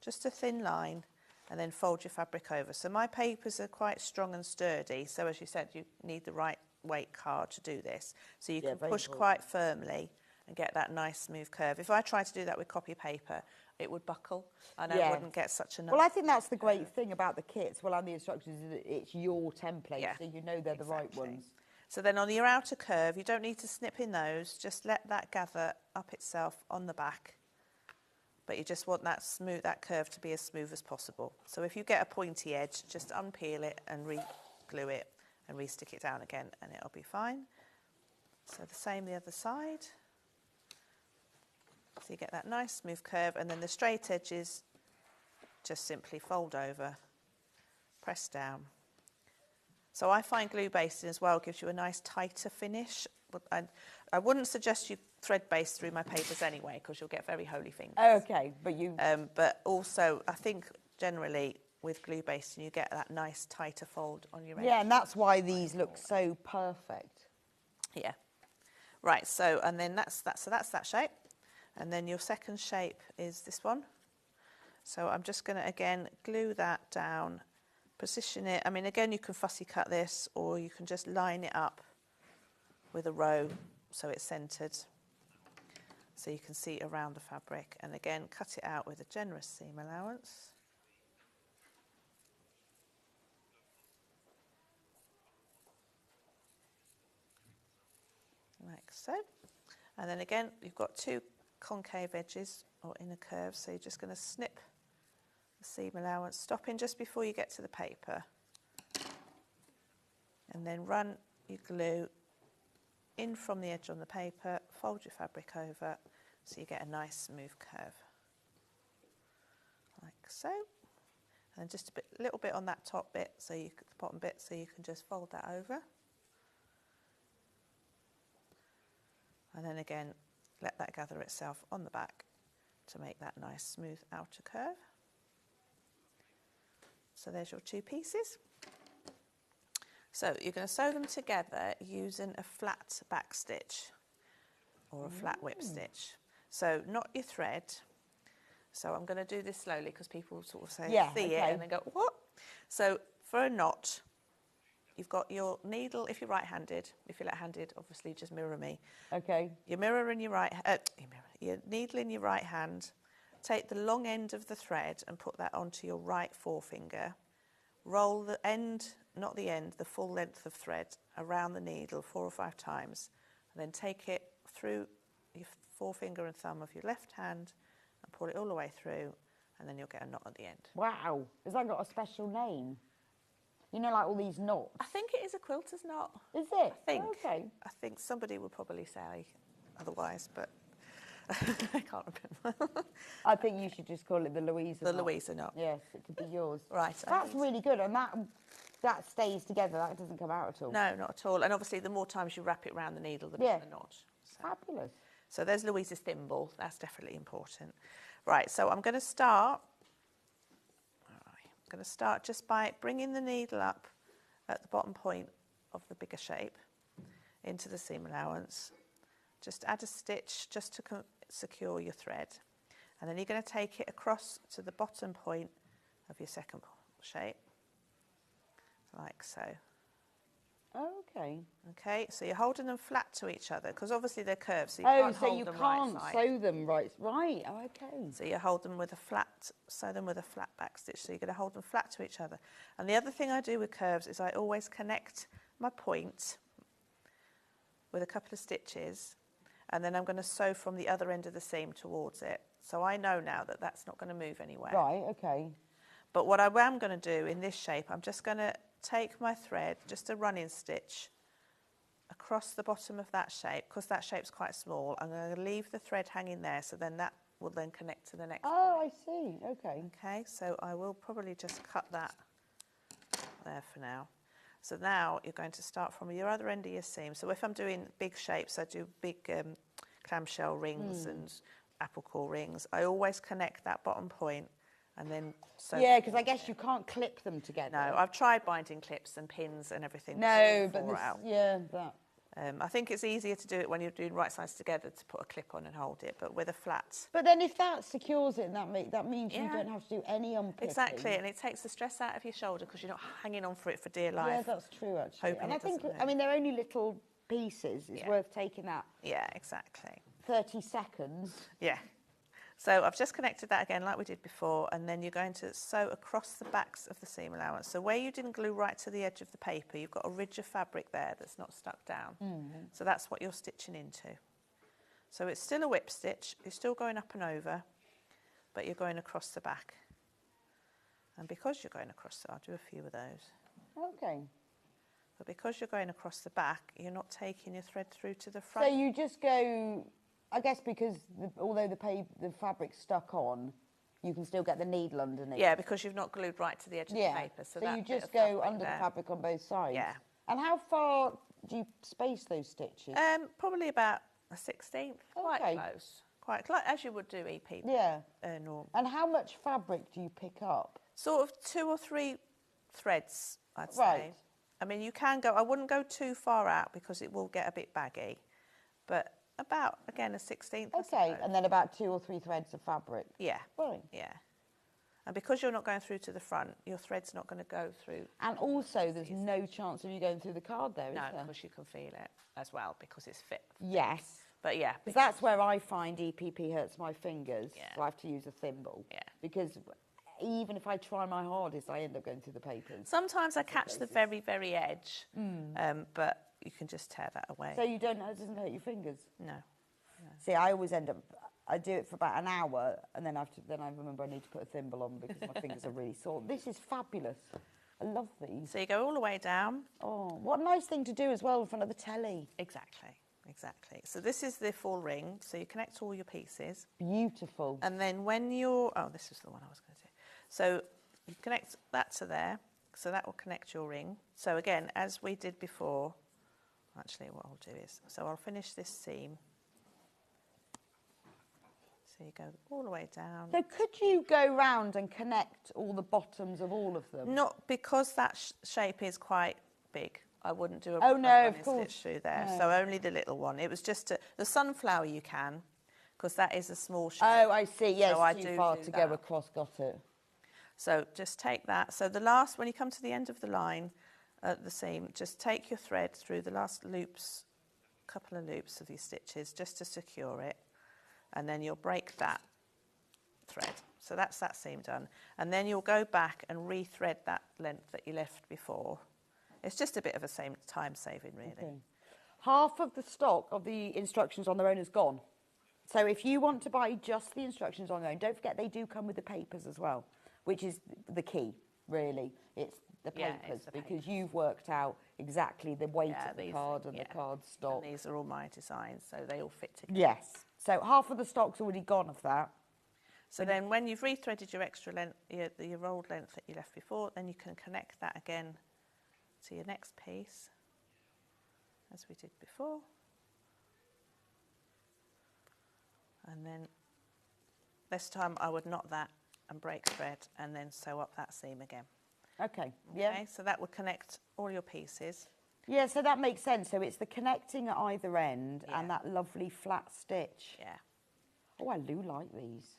just a thin line, and then fold your fabric over. So my papers are quite strong and sturdy, so as you said, you need the right weight card to do this. So you can push quite firmly and get that nice smooth curve. If I tried to do that with copy paper, it would buckle and I wouldn't get such a nice. Well, I think that's the great thing about the kits, and the instructions, is that it's your template, so you know they're the right ones. So then on your outer curve, you don't need to snip in those, just let that gather up itself on the back. But you just want that curve to be as smooth as possible. So if you get a pointy edge, just unpeel it and re-glue it and re-stick it down again and it'll be fine. So the same the other side. So you get that nice smooth curve, and then the straight edges just simply fold over, press down. So I find glue basting as well gives you a nice tighter finish. I wouldn't suggest you thread baste through my papers anyway, because you'll get very holy fingers. Okay, but you... but also, I think generally with glue basting, you get that nice tighter fold on your edge. Yeah, and that's why these look so perfect. Yeah. Right, so, and then that's that shape. And then your second shape is this one. So I'm just going to, again, glue that down, position it. I mean, again, you can fussy cut this, or you can just line it up with a row so it's centred, so you can see around the fabric. And again, cut it out with a generous seam allowance. Like so. And then again, you've got two concave edges or inner curves, so you're just going to snip the seam allowance, stopping just before you get to the paper, and then run your glue in from the edge on the paper, fold your fabric over so you get a nice smooth curve, like so. And then just a little bit on that top bit, so the bottom bit, so you can just fold that over. And then again, let that gather itself on the back to make that nice smooth outer curve. So there's your two pieces. So you're going to sew them together using a flat back stitch or a flat whip stitch. So not your thread. So I'm going to do this slowly because people sort of say, see it, and then go, what? So for a knot, you've got your needle, if you're right-handed. If you're left-handed, obviously just mirror me. Okay. Your mirror in your your needle in your right hand. Take the long end of the thread and put that onto your right forefinger. Roll the end, not the end, the full length of thread around the needle 4 or 5 times. And then take it through your forefinger and thumb of your left hand and pull it all the way through, and then you'll get a knot at the end. Wow. Has that got a special name? You know, like all these knots? I think it is a quilter's knot. Is it? I think. Okay. I think somebody would probably say otherwise, but I can't remember. I think you should just call it the Louisa knot. The Louisa knot. Yes, it could be yours. Right. That's really good, and that stays together. That doesn't come out at all. No, not at all. And obviously, the more times you wrap it around the needle, the bigger the knot. So. Fabulous. So there's Louisa's thimble. That's definitely important. Right, so I'm going to start. I'm going to start just by bringing the needle up at the bottom point of the bigger shape into the seam allowance. Just add a stitch just to secure your thread. And then you're going to take it across to the bottom point of your second shape, like so. Okay. Okay, so you're holding them flat to each other because obviously they're curved, so you can't hold them right side. sew them right. Right. Oh, okay. So you hold them with a flat, sew them with a flat back stitch. So you're going to hold them flat to each other. And the other thing I do with curves is I always connect my point with a couple of stitches, and then I'm going to sew from the other end of the seam towards it. So I know now that that's not going to move anywhere. Right. Okay. But what I am going to do in this shape, I'm just going to take my thread, just a running stitch, across the bottom of that shape, because that shape's quite small. I'm going to leave the thread hanging there, so then that will then connect to the next Oh, I see. Okay. Okay, so I will probably just cut that there for now. So now you're going to start from your other end of your seam. So if I'm doing big shapes, I do big clamshell rings and apple core rings. I always connect that bottom point and then sew. Yeah, because I guess you can't clip them together. No, I've tried binding clips and pins and everything. No, but fall this, out. yeah, that. I think it's easier to do it when you're doing right sides together to put a clip on and hold it, but with a flat. But then if that secures it, that means you Yeah. don't have to do any unpicking. Exactly, and it takes the stress out of your shoulder because you're not hanging on for it for dear life. Yeah, that's true, actually. Hoping And I it think, doesn't I mean, they're only little pieces. It's Yeah. worth taking that Yeah, exactly. 30 seconds. Yeah. So I've just connected that again like we did before, and then you're going to sew across the backs of the seam allowance. So where you didn't glue right to the edge of the paper, you've got a ridge of fabric there that's not stuck down. So that's what you're stitching into. So it's still a whip stitch, you're still going up and over, but you're going across the back. And because you're going across, I'll do a few of those. Okay. But because you're going across the back, you're not taking your thread through to the So front. you just go, I guess because although the fabric's stuck on, you can still get the needle underneath. Yeah, because you've not glued right to the edge of the paper. So that you bit just of go fabric under there. the fabric on both sides. Yeah. And how far do you space those stitches? Probably about a 16th, quite Okay. close. Quite close, as you would do EPP. Yeah. Norm. And how much fabric do you pick up? Sort of 2 or 3 threads, I'd say. Right. I mean, you can go, I wouldn't go too far out because it will get a bit baggy, but about, again, a 16th. I Okay, suppose. and then about 2 or 3 threads of fabric. Yeah. Right. Yeah. And because you're not going through to the front, your thread's not going to go through. And also, there's no chance of you going through the card there, is No, there? because you can feel it as well because it's fit. Yes. But yeah. Because that's where I find EPP hurts my fingers. Yeah. So I have to use a thimble. Yeah. Because even if I try my hardest, I end up going through the papers. Sometimes I catch the very, very edge, but you can just tear that away. So you don't, it doesn't hurt your fingers? No. See, I always end up, I do it for about an hour, and then I remember I need to put a thimble on because my fingers are really sore. This is fabulous. I love these. So you go all the way down. Oh, what a nice thing to do as well in front of the telly. Exactly, exactly. So this is the full ring. So you connect all your pieces. Beautiful. And then when you're, oh, this is the one I was going to do. So you connect that to there. So that will connect your ring. So again, as we did before, actually what I'll do is, so I'll finish this seam. So you go all the way down. So could you go round and connect all the bottoms of all of them? Not because that shape is quite big. I wouldn't do a Oh, no, running of course. stitch through there. No. So only the little one. It was just the sunflower you can, because that is a small shape. Oh, I see. Yes, So I too do far do to that. go across. Got it. So just take that. So the last, when you come to the end of the line, the seam, just take your thread through the last loops, couple of loops of these stitches, just to secure it, and then you'll break that thread. So that's that seam done. And then you'll go back and rethread that length that you left before. It's just a bit of a time saving, really. Okay. Half of the stock of the instructions on their own is gone. So if you want to buy just the instructions on their own, don't forget they do come with the papers as well, which is the key, really. It's the Yeah, papers, it's the because you've worked out exactly the weight Yeah, of the these- card and yeah. the card stock. And these are all my designs, so they all fit together. Yes. So half of the stock's already gone of that. So then when you've rethreaded your extra length, your rolled length that you left before, then you can connect that again to your next piece, as we did before. And then this time I would knot that and break thread and then sew up that seam again. Okay. Yeah. Okay, so that will connect all your pieces. Yeah, so that makes sense. So it's the connecting at either end Yeah. and that lovely flat stitch. Yeah. Oh, I do like these.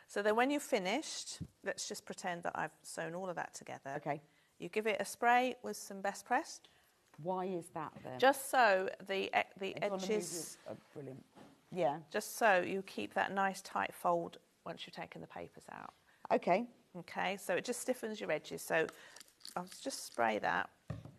So then when you've finished, let's just pretend that I've sewn all of that together. Okay. You give it a spray with some Best Press, Why is that then? just so the I just wanna move edges, your- brilliant. Yeah. just so you keep that nice tight fold once you've taken the papers out. Okay. Okay, so it just stiffens your edges. So I'll just spray that.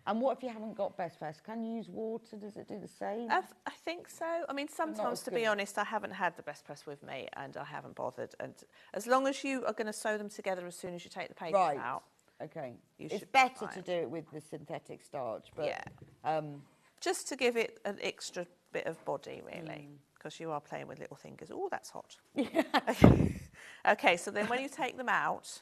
And what if you haven't got Best Press? Can you use water? Does it do the same? I think so. I mean, sometimes, as to be good. honest, I haven't had the Best Press with me and I haven't bothered. And as long as you are going to sew them together as soon as you take the papers Right. out, Okay. You It's should be better to fine. do it with the synthetic starch, but Yeah. Just to give it an extra bit of body, really, because you are playing with little fingers. Oh, that's hot. Okay, so then when you take them out,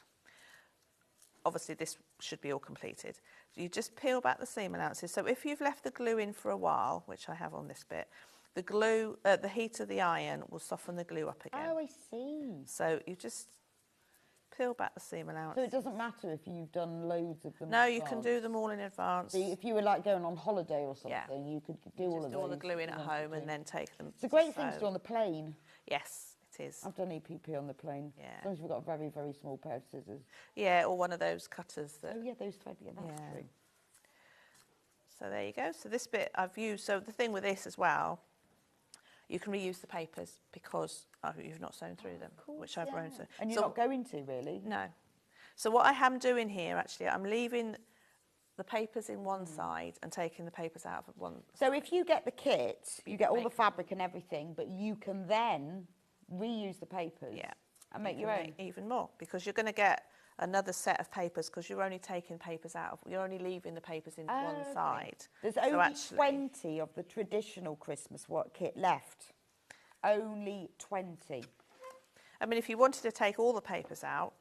obviously this should be all completed. You just peel back the seam allowances. So if you've left the glue in for a while, which I have on this bit, the glue, the heat of the iron will soften the glue up again. Oh, I see. So you just peel back the seam allowance. So it doesn't matter if you've done loads of them. No, in you can advance. do them all in advance. So if you were like going on holiday or something, Yeah. you could do all Just of do all the those glue in if at you wanted home to. and then take them. It's a great thing to sew. do on the plane. Yes, it is. I've done EPP on the plane. Yeah. As long as you've got a very, very small pair of scissors. Yeah, or one of those cutters that. Oh yeah, those thread. Yeah, that's Yeah. true. So there you go. So this bit I've used. So the thing with this as well, you can reuse the papers because you've not sewn through them, which I've grown to. And you're not going to really. No. So what I am doing here, actually, I'm leaving the papers in one side and taking the papers out of one. So if you get the kit, you get all the make- fabric and everything, but you can then reuse the papers. Yeah. And make You your can own. make even more because you're going to get another set of papers because you're only taking papers out of. You're only leaving the papers in one okay. side. There's So only actually- 20 of the traditional Christmas kit left. Only 20. I mean, if you wanted to take all the papers out,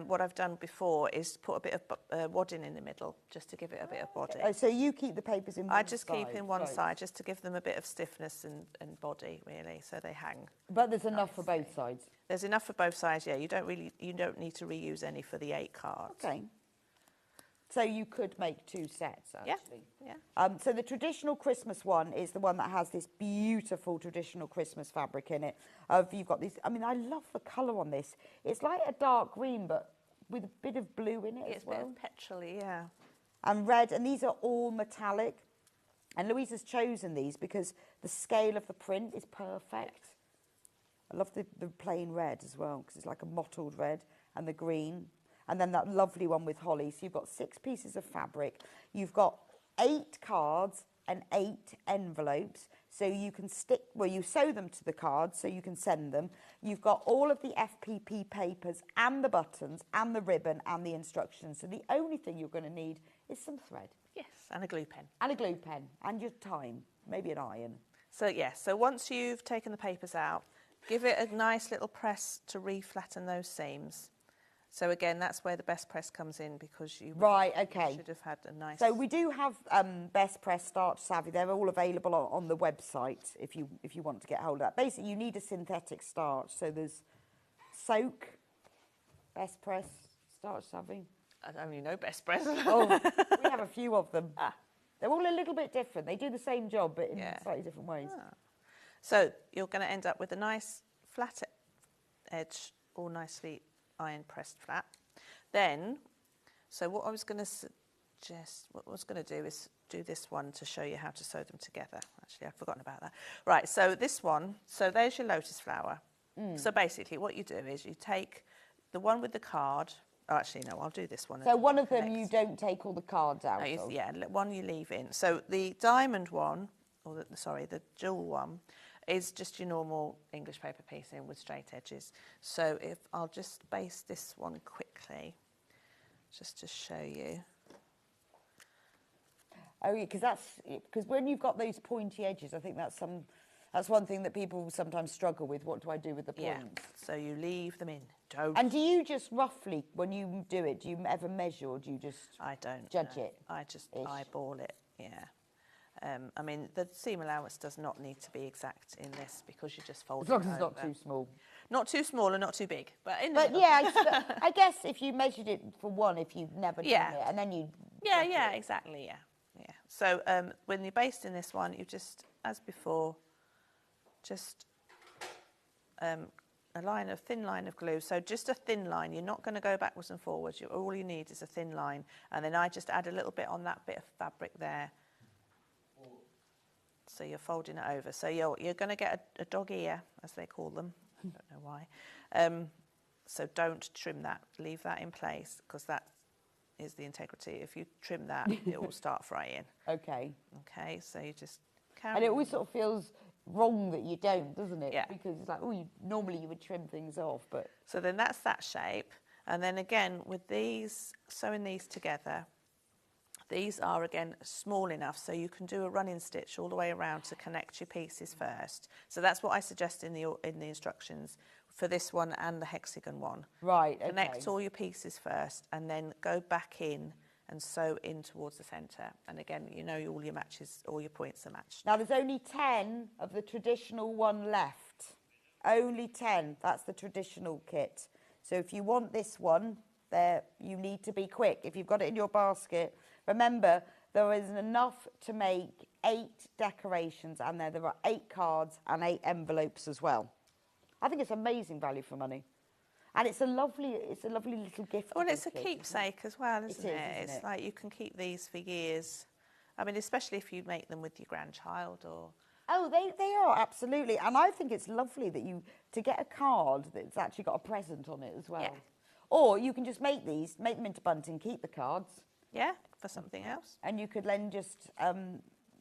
what I've done before is put a bit of wadding in the middle just to give it a bit of body. Oh, so you keep the papers in one I just side. keep in one right. side just to give them a bit of stiffness and body, really, so they hang. But there's enough for both sides. There's enough for both sides, yeah. You don't need to reuse any for the 8 cards. Okay. So you could make 2 sets, actually. Yeah. So the traditional Christmas one is the one that has this beautiful traditional Christmas fabric in it. You've got these. I mean, I love the colour on this. It's like a dark green, but with a bit of blue in it It's as well. a bit of petrol-y, yeah. And red, and these are all metallic. And Louise has chosen these because the scale of the print is perfect. I love the plain red as well because it's like a mottled red, and the green. And then that lovely one with holly. So you've got 6 pieces of fabric. You've got 8 cards and 8 envelopes. So you can you sew them to the cards so you can send them. You've got all of the FPP papers and the buttons and the ribbon and the instructions. So the only thing you're going to need is some thread. Yes, and a glue pen. And a glue pen and your time, maybe an iron. So, yeah, so once you've taken the papers out, give it a nice little press to re-flatten those seams. So again, that's where the best press comes in because you should have had a nice... So we do have Best Press Starch Savvy. They're all available on the website if you want to get hold of that. Basically, you need a synthetic starch. So there's Soak, Best Press, Starch Savvy. I only know Best Press. Oh, we have a few of them. They're all a little bit different. They do the same job, but in slightly different ways. So you're going to end up with a nice flat edge, all nicely iron pressed flat. Then, so what I was going to suggest, what I was going to do is do this one to show you how to sew them together. Actually, I've forgotten about that. Right, so this one, so there's your lotus flower. So basically what you do is you take the one with the card. Oh, actually, no, I'll do this one. So one of them you don't take all the cards out of? Yeah, one you leave in. So the diamond one, or the jewel one, is just your normal English paper piecing with straight edges. So if I'll just base this one quickly, just to show you. Oh yeah, because when you've got those pointy edges, I think that's one thing that people sometimes struggle with. What do I do with the points? Yeah. So you leave them in. Don't. And do you just roughly, when you do it, do you ever measure or do you just I don't judge know. it? I just eyeball it. Yeah. I mean, the seam allowance does not need to be exact in this because you just fold it As long as it's not over. too small. Not too small and not too big, but in the But middle. yeah, I guess if you measured it for one, if you've never done Yeah. it, and then you... Yeah, exactly, yeah. So when you're basting this one, you just, as before, just a thin line of glue. So just a thin line. You're not going to go backwards and forwards. All you need is a thin line. And then I just add a little bit on that bit of fabric there. So you're folding it over. So you're going to get a dog ear, as they call them. I don't know why. So don't trim that. Leave that in place because that is the integrity. If you trim that, it will start frying. Okay. Okay, so you just carry And it always sort of feels wrong that you don't, doesn't it? Yeah. Because it's like, normally you would trim things off, but... So then that's that shape. And then again, with these, sewing these together, these are again small enough so you can do a running stitch all the way around to connect your pieces first. So that's what I suggest in the instructions for this one and the hexagon one. Right, okay. Connect all your pieces first and then go back in and sew in towards the centre. And again, you know all your matches, all your points are matched. Now, there's only 10 of the traditional one left. Only 10. That's the traditional kit. So if you want this one, there, you need to be quick. If you've got it in your basket, remember, there is enough to make 8 decorations, and there are 8 cards and 8 envelopes as well. I think it's amazing value for money. And it's a lovely little gift. Well, it's a keepsake as well, isn't it? Isn't It's like you can keep these for years. I mean, especially if you make them with your grandchild or... Oh, they are, absolutely. And I think it's lovely that to get a card that's actually got a present on it as well. Yeah. Or you can just make them into bunting, keep the cards. Yeah, for something else. And you could then just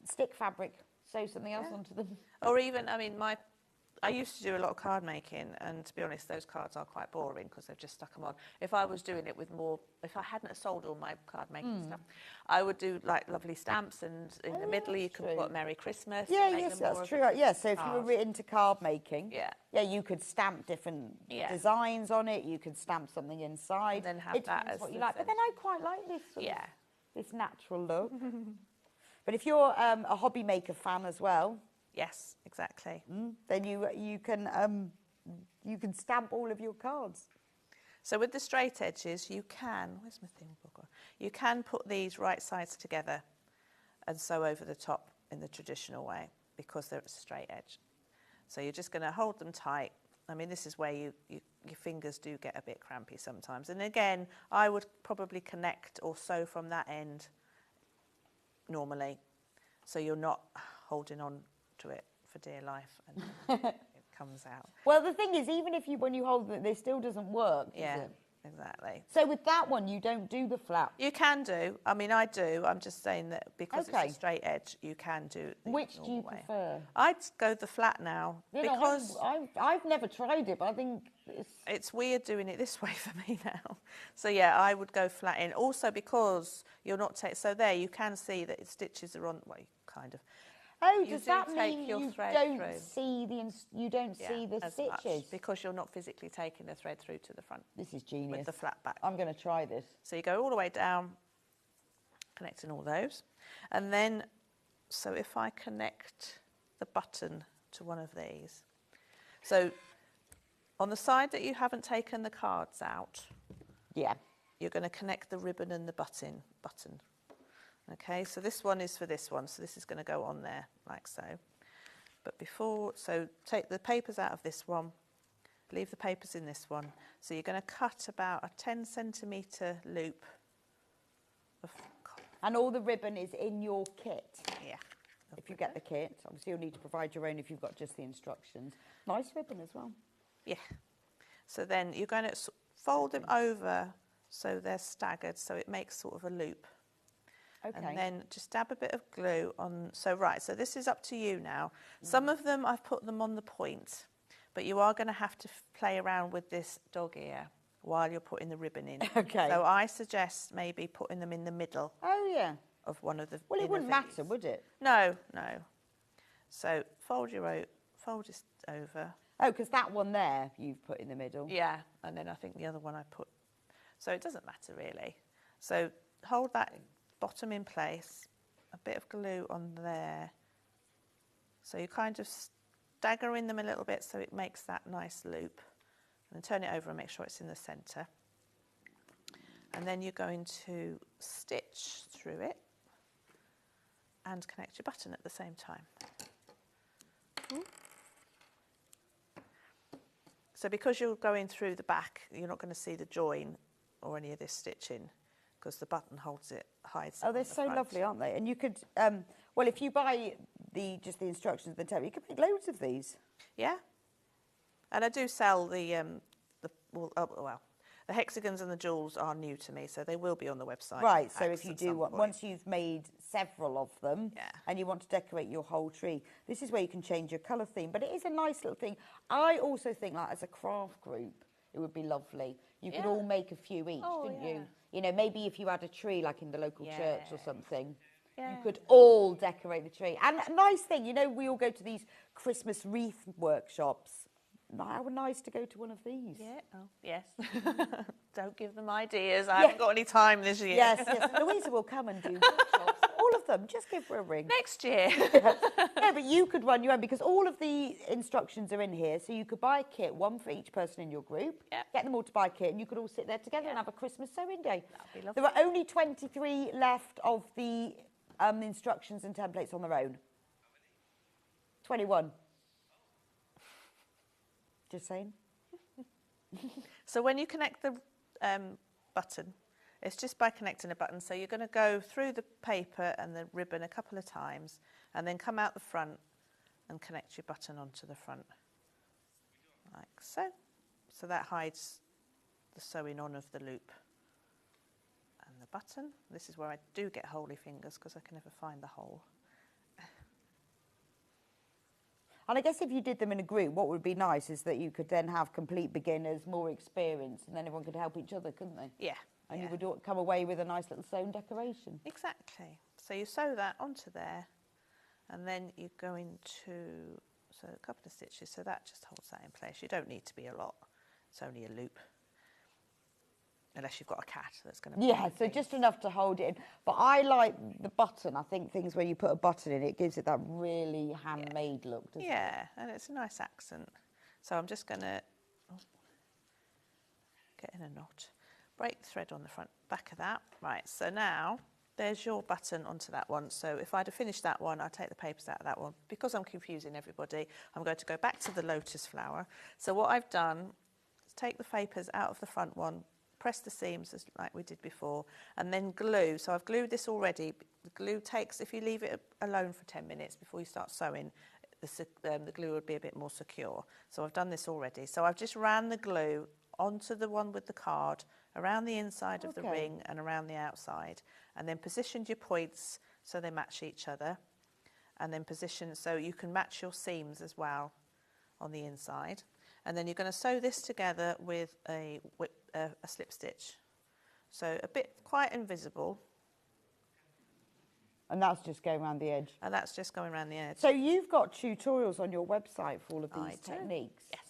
stick fabric, sew something else onto them. Or even, I mean, I used to do a lot of card making, and to be honest, those cards are quite boring because they've just stuck them on. If I was doing it with more, if I hadn't sold all my card making stuff, I would do like lovely stamps, and in the middle you can put Merry Christmas. Yeah, yes, that's true. Yeah, so if you were into card making, yeah, you could stamp different designs on it. You could stamp something inside. And then have that as what you like. But then I quite like this. This natural look. But if you're a hobby maker fan as well. Yes, exactly. Then you can stamp all of your cards. So with the straight edges, you can, where's my thing book? You can put these right sides together and sew over the top in the traditional way because they're a straight edge. So you're just going to hold them tight. I mean, this is where your fingers do get a bit crampy sometimes. And again, I would probably connect or sew from that end normally, so you're not holding on to it for dear life and it comes out. Well, the thing is, even if when you hold it, it still doesn't work, does it? Exactly. So with that one, you don't do the flap? You can do. I mean, I do. I'm just saying that because it's a straight edge, you can do the Which do you way. prefer? I'd go the flat now because I've never tried it, but I think it's weird doing it this way for me now. So yeah, I would go flat in. Also because you're not so there you can see that its stitches are on. Well, kind of. Oh, you does that mean you don't see the stitches? Much, because you're not physically taking the thread through to the front. This is genius. With the flat back. I'm going to try this. So you go all the way down, connecting all those. And then, so if I connect the button to one of these. So on the side that you haven't taken the cards out, you're going to connect the ribbon and the button. Okay, so this one is for this one, so this is going to go on there like so. But so take the papers out of this one, leave the papers in this one. So you're going to cut about a 10 centimetre loop. And all the ribbon is in your kit? Yeah. If you get the kit, obviously you'll need to provide your own if you've got just the instructions. Nice ribbon as well. Yeah. So then you're going to fold them over so they're staggered, so it makes sort of a loop. Okay. And then just dab a bit of glue on. So this is up to you now. Some of them I've put them on the point, but you are going to have to play around with this dog ear while you're putting the ribbon in. Okay. So I suggest maybe putting them in the middle. Oh yeah. Of one of the. Well, it wouldn't matter, would it? No. So fold this over. Oh, because that one there you've put in the middle. Yeah, and then I think the other one I put. So it doesn't matter really. So hold that bottom in place, a bit of glue on there. So you kind of stagger in them a little bit so it makes that nice loop. And then turn it over and make sure it's in the centre. And then you're going to stitch through it and connect your button at the same time. So because you're going through the back, you're not going to see the join or any of this stitching because the button hides it. Oh, they're so lovely, aren't they? And you could, well, if you buy just the instructions, then you could make loads of these. Yeah, and I do sell the hexagons and the jewels are new to me, so they will be on the website. Right. So if you do once you've made several of them, and you want to decorate your whole tree, this is where you can change your colour theme. But it is a nice little thing. I also think, like as a craft group, it would be lovely. You could all make a few each, couldn't you? You know, maybe if you had a tree like in the local church or something, you could all decorate the tree. And a nice thing, you know, we all go to these Christmas wreath workshops. How nice to go to one of these. Yeah. Oh, yes. Don't give them ideas. I haven't got any time this year. Yes. Louisa will come and do workshops. All of them. Just give her a ring. Next year. Yeah, but you could run your own because all of the instructions are in here. So you could buy a kit, one for each person in your group. Yep. Get them all to buy a kit and you could all sit there together and have a Christmas sewing day. That'd be lovely. There are only 23 left of the instructions and templates on their own. 21. Just saying. So when you connect the button, it's just by connecting a button. So you're going to go through the paper and the ribbon a couple of times and then come out the front and connect your button onto the front, like so. So that hides the sewing on of the loop. And the button, this is where I do get holy fingers because I can never find the hole. And I guess if you did them in a group, what would be nice is that you could then have complete beginners, more experienced, and then everyone could help each other, couldn't they? Yeah. And you would all come away with a nice little sewn decoration. Exactly. So you sew that onto there, and then you go into, so a couple of stitches, so that just holds that in place. You don't need to be a lot. It's only a loop. Unless you've got a cat that's going to... Yeah, so just enough to hold it in. But I like the button. I think things where you put a button in, it gives it that really handmade look, doesn't it? Yeah, and it's a nice accent. So I'm just going to get in a knot. Break the thread on the front back of that. Right, so now there's your button onto that one. So if I'd have finished that one, I'd take the papers out of that one. Because I'm confusing everybody, I'm going to go back to the lotus flower. So what I've done is take the papers out of the front one, press the seams as like we did before, and then glue. So I've glued this already. The glue takes, if you leave it alone for 10 minutes before you start sewing, the glue would be a bit more secure. So I've done this already. So I've just ran the glue onto the one with the card, around the inside of the ring and around the outside, and then positioned your points so they match each other, and then position so you can match your seams as well on the inside. And then you're going to sew this together with a slip stitch. So a bit quite invisible. And that's just going around the edge. And that's just going around the edge. So you've got tutorials on your website for all of these techniques? Yes.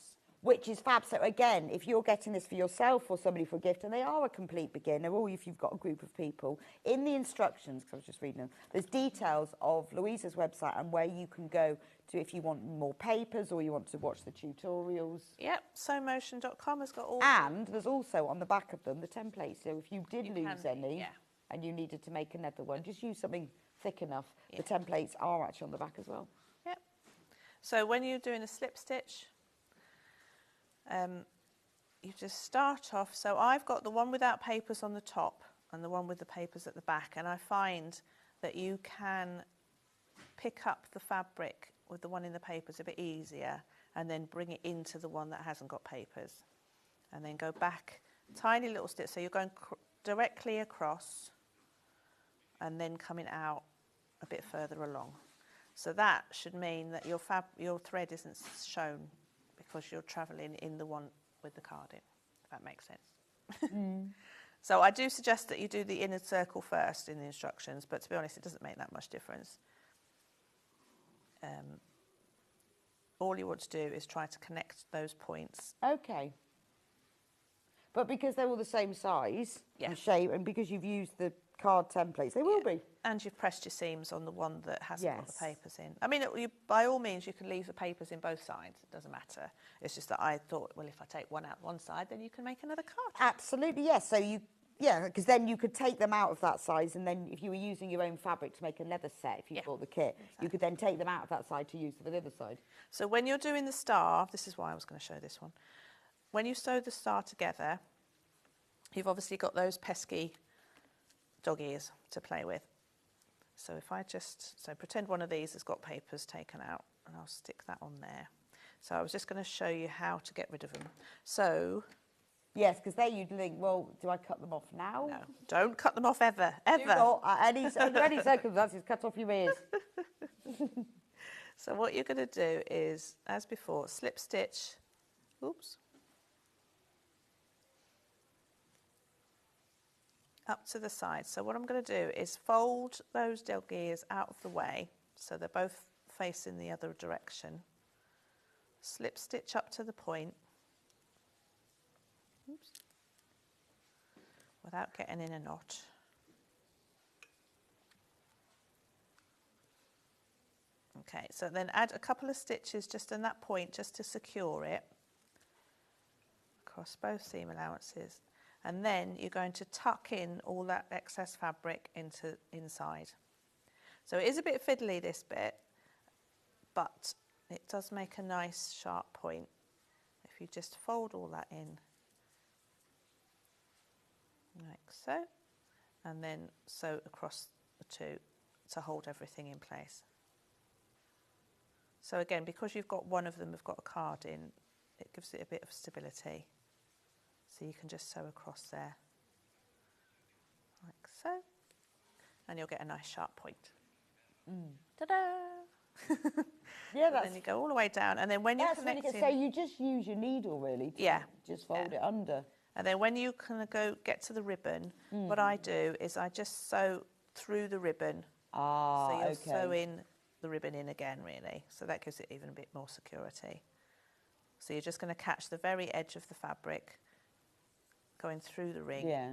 Which is fab. So again, if you're getting this for yourself or somebody for a gift and they are a complete beginner, or if you've got a group of people, in the instructions, because I was just reading them, there's details of Louisa's website and where you can go to if you want more papers or you want to watch the tutorials. Yep, sewmotion.com has got all. And there's also on the back of them the templates. So if you did lose any and you needed to make another one, just use something thick enough. The templates are actually on the back as well. Yep. So when you're doing a slip stitch, you just start off. So I've got the one without papers on the top and the one with the papers at the back, and I find that you can pick up the fabric with the one in the papers a bit easier and then bring it into the one that hasn't got papers, and then go back tiny little stitch. So you're going directly across and then coming out a bit further along. So that should mean that your thread isn't shown because you're travelling in the one with the card in, if that makes sense. So I do suggest that you do the inner circle first in the instructions, but to be honest, it doesn't make that much difference. All you want to do is try to connect those points. Okay. But because they're all the same size and shape, and because you've used the card templates, they will be. And you've pressed your seams on the one that hasn't got the papers in. I mean, by all means, you can leave the papers in both sides. It doesn't matter. It's just that I thought, well, if I take one out one side, then you can make another card. Absolutely, yes. So because then you could take them out of that size, and then if you were using your own fabric to make a leather set, if you bought the kit, you could then take them out of that side to use for the other side. So when you're doing the star, this is why I was going to show this one. When you sew the star together, you've obviously got those pesky dog ears to play with. So if I so pretend one of these has got papers taken out, and I'll stick that on there. So I was just going to show you how to get rid of them. So... Yes, because there you'd think, well, do I cut them off now? No, don't cut them off ever, ever. Do not, under any circumstances, cut off your ears. So what you're going to do is, as before, slip stitch, oops, up to the side. So what I'm going to do is fold those dog ears out of the way so they're both facing the other direction. Slip stitch up to the point. Oops. Without getting in a knot. Okay, so then add a couple of stitches just in that point just to secure it across both seam allowances, and then you're going to tuck in all that excess fabric into inside. So it is a bit fiddly, this bit, but it does make a nice sharp point if you just fold all that in like so, and then sew across the two to hold everything in place. So again, because you've got one of them, have got a card in, it gives it a bit of stability. So you can just sew across there, like so, and you'll get a nice sharp point. Ta-da! Yeah, that's... Then you go all the way down, and then when you're connecting... So you just use your needle, really, to just fold it under. And then when you kind of get to the ribbon, what I do is I just sew through the ribbon. So you'll sew in the ribbon in again, really. So that gives it even a bit more security. So you're just going to catch the very edge of the fabric going through the ring. Yeah.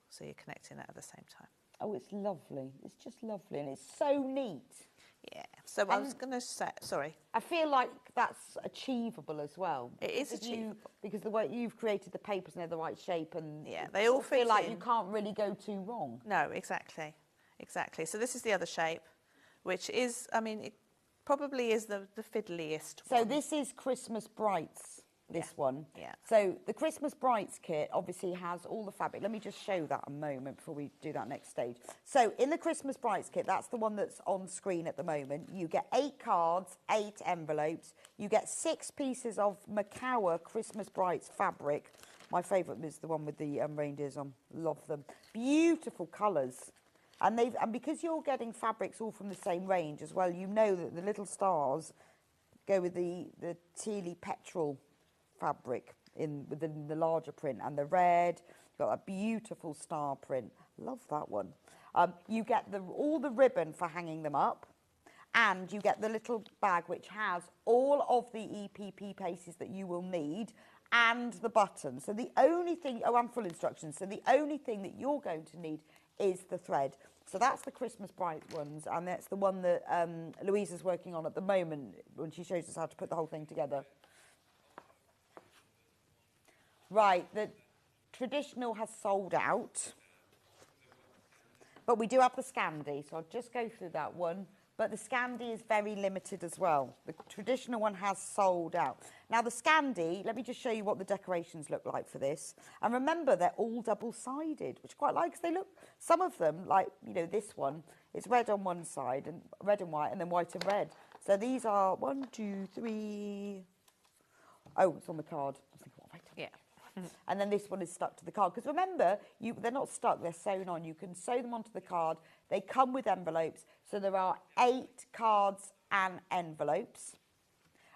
So you're connecting that at the same time. Oh, it's lovely. It's just lovely, and it's so neat. Yeah. So I was going to say, sorry. I feel like that's achievable as well. It is achievable. Because the way you've created the papers and they're the right shape, and they all feel fit like in. You can't really go too wrong. No, exactly. Exactly. So this is the other shape, which is, I mean, it probably is the fiddliest one. So this is Christmas Brights, this one. Yeah. So the Christmas Brights kit obviously has all the fabric. Let me just show that a moment before we do that next stage. So in the Christmas Brights kit, that's the one that's on screen at the moment. You get 8 cards, 8 envelopes. You get 6 pieces of Macawa Christmas Brights fabric. My favourite is the one with the reindeers on. Love them. Beautiful colours. And because you're getting fabrics all from the same range as well, you know that the little stars go with the tealy petrol fabric within the larger print, and the red, you've got a beautiful star print. Love that one. You get all the ribbon for hanging them up, and you get the little bag which has all of the EPP paces that you will need and the buttons. So the only thing, and full instructions, so the only thing that you're going to need is the thread. So that's the Christmas Bright ones, and that's the one that Louise is working on at the moment when she shows us how to put the whole thing together. Right, the traditional has sold out, but we do have the Scandi, so I'll just go through that one. But the Scandi is very limited as well. The traditional one has sold out. Now the Scandi, let me just show you what the decorations look like for this. And remember, they're all double-sided, which I quite like, because they look, some of them, like, you know, this one, it's red on one side, and red and white, and then white and red. So these are 1, 2, 3. Oh, it's on the card. I was thinking, what have I done? Yeah. And then this one is stuck to the card. Because remember, they're not stuck, they're sewn on. You can sew them onto the card. They come with envelopes. So there are 8 cards and envelopes.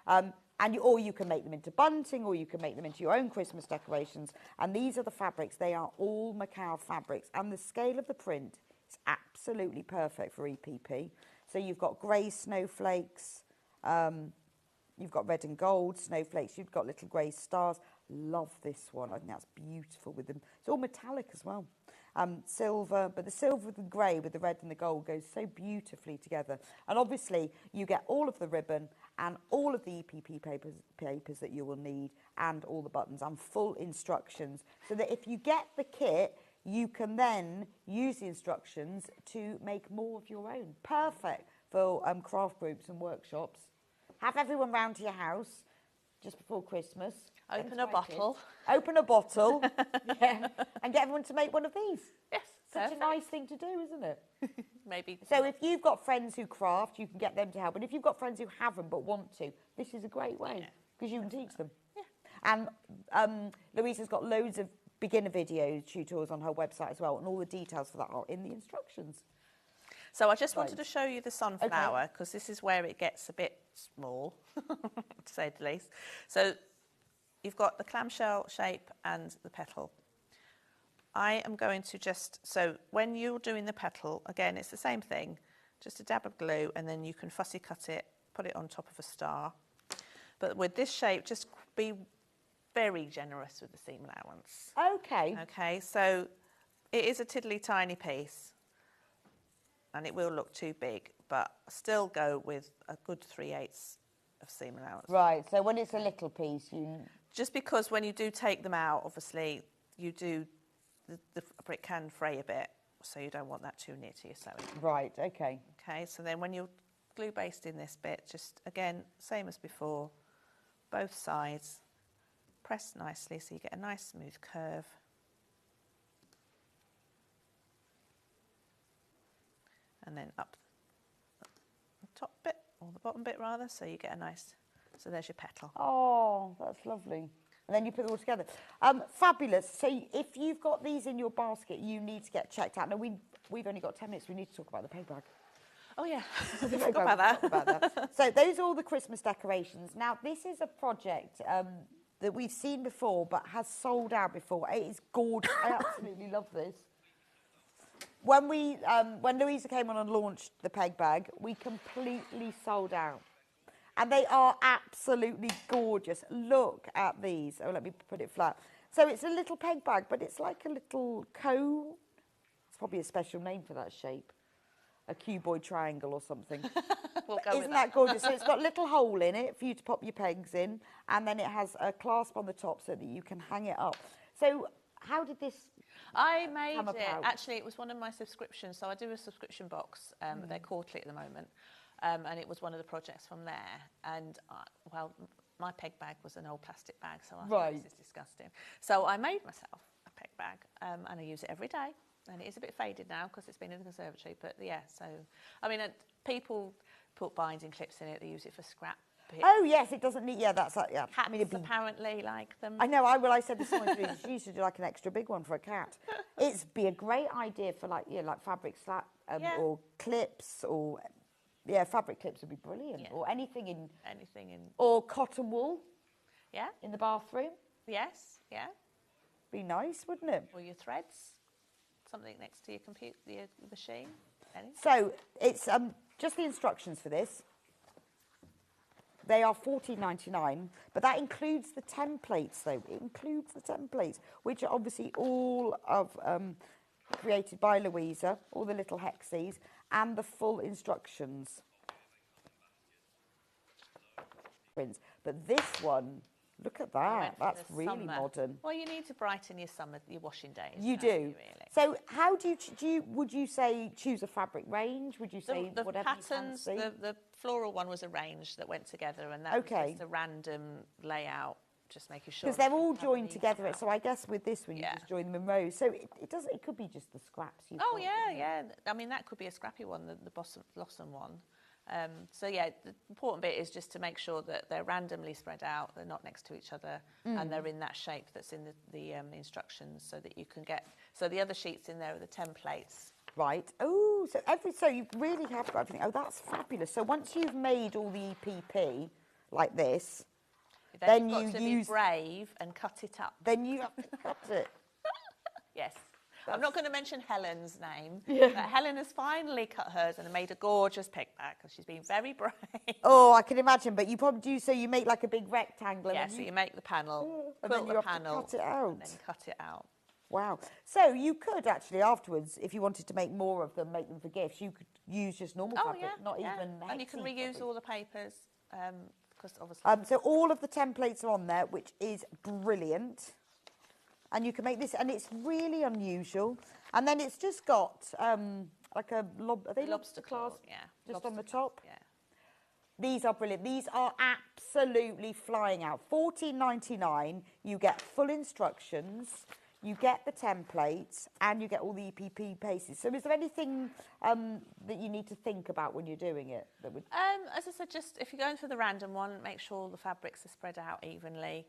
Or you can make them into bunting, or you can make them into your own Christmas decorations. And these are the fabrics. They are all Macawa fabrics. And the scale of the print is absolutely perfect for EPP. So you've got grey snowflakes. You've got red and gold snowflakes. You've got little grey stars. Love this one. I think that's beautiful with them. It's all metallic as well. Silver, but the silver with the grey with the red and the gold goes so beautifully together. And obviously you get all of the ribbon and all of the EPP papers that you will need, and all the buttons and full instructions, so that if you get the kit, you can then use the instructions to make more of your own. Perfect for craft groups and workshops. Have everyone round to your house just before Christmas. Open a bottle. Open a bottle, yeah, and get everyone to make one of these. Yes, such a nice thing to do, isn't it? Maybe. So if you've got friends who craft, you can get them to help. And if you've got friends who haven't but want to, this is a great way, because you can teach them. Yeah. And Louise has got loads of beginner video tutorials on her website as well, and all the details for that are in the instructions. So I just wanted to show you the sunflower, because this is where it gets a bit small, to say the least. So you've got the clamshell shape and the petal. I am going to so when you're doing the petal, again, it's the same thing, just a dab of glue, and then you can fussy cut it, put it on top of a star. But with this shape, just be very generous with the seam allowance. Okay. Okay, so it is a tiddly tiny piece, and it will look too big, but still go with a good 3/8 of seam allowance. Right, so when it's a little piece, Just because when you do take them out, obviously, the fabric can fray a bit, so you don't want that too near to your sewing. Right, okay. Okay, so then when you're glue basting this bit, just again, same as before, both sides, press nicely so you get a nice smooth curve. And then up the top bit, or the bottom bit rather, so you get a nice, so there's your petal. Oh, that's lovely. And then you put it all together. Fabulous. So if you've got these in your basket, you need to get checked out. Now, we've only got 10 minutes. We need to talk about the pay bag. Oh, yeah. I forgot about that. So those are all the Christmas decorations. Now, this is a project that we've seen before, but has sold out before. It is gorgeous. I absolutely love this. When Louisa came on and launched the peg bag, we completely sold out. And they are absolutely gorgeous. Look at these. Oh, let me put it flat. So it's a little peg bag, but it's like a little cone. It's probably a special name for that shape. A cuboid triangle or something. Isn't that gorgeous? So it's got a little hole in it for you to pop your pegs in. And then it has a clasp on the top so that you can hang it up. So how did this I made come it. about? Actually, it was one of my subscriptions. So I do a subscription box. They're quarterly at the moment. And it was one of the projects from there. And, well, my peg bag was an old plastic bag, so I thought this is disgusting. So I made myself a peg bag, and I use it every day. And it is a bit faded now because it's been in the conservatory. But, yeah, so, I mean, people put binding clips in it. They use it for scrap. Oh, yes, it doesn't need... Yeah, that's... Yeah. Cats apparently like them. I know, I said this morning, she used to do like an extra big one for a cat. It'd be a great idea for like fabric slap or clips or... Yeah, fabric clips would be brilliant. Yeah. Or anything in... Or cotton wool. Yeah. In the bathroom. Yes, yeah. Be nice, wouldn't it? Or your threads. Something next to your your machine. Anything. So, it's just the instructions for this. They are $14.99, but that includes the templates, though. It includes the templates, which are obviously all of created by Louisa, all the little hexes, and the full instructions. But this one, look at that. That's really modern. Well, you need to brighten your summer, your washing days. You do. Really. So how do you would you say choose a fabric range? Would you say the whatever patterns, you fancy? the floral one was a range that went together, and that was just a random layout, just making sure. Because they're all joined together, so I guess with this one you just join them in rows. So it could be just the scraps. Yeah. I mean, that could be a scrappy one, the blossom one. So yeah, the important bit is just to make sure that they're randomly spread out, they're not next to each other, and they're in that shape that's in the instructions, so that you can get. So the other sheets in there are the templates. Right. Oh, so you really have got everything. Oh, that's fabulous. So once you've made all the EPP like this, then you've got to be brave and cut it up. Then you have to cut it. Yes. I'm not going to mention Helen's name, but Helen has finally cut hers and made a gorgeous peg bag because she's been very brave. Oh, I can imagine, but you probably do, so you make like a big rectangle. Yeah, so you make the panel, quilt the panel, cut it out. And then cut it out. Wow. So you could actually afterwards, if you wanted to make more of them, make them for gifts, you could use just normal fabric, not even and you can reuse all the papers, because obviously... so all of the templates are on there, which is brilliant. And you can make this, and it's really unusual. And then it's just got like a lobster claws? Yeah. Just on the top? Yeah. These are brilliant. These are absolutely flying out. $14.99. You get full instructions, you get the templates, and you get all the EPP paces. So is there anything that you need to think about when you're doing it? That would... As I said, just if you're going for the random one, make sure all the fabrics are spread out evenly,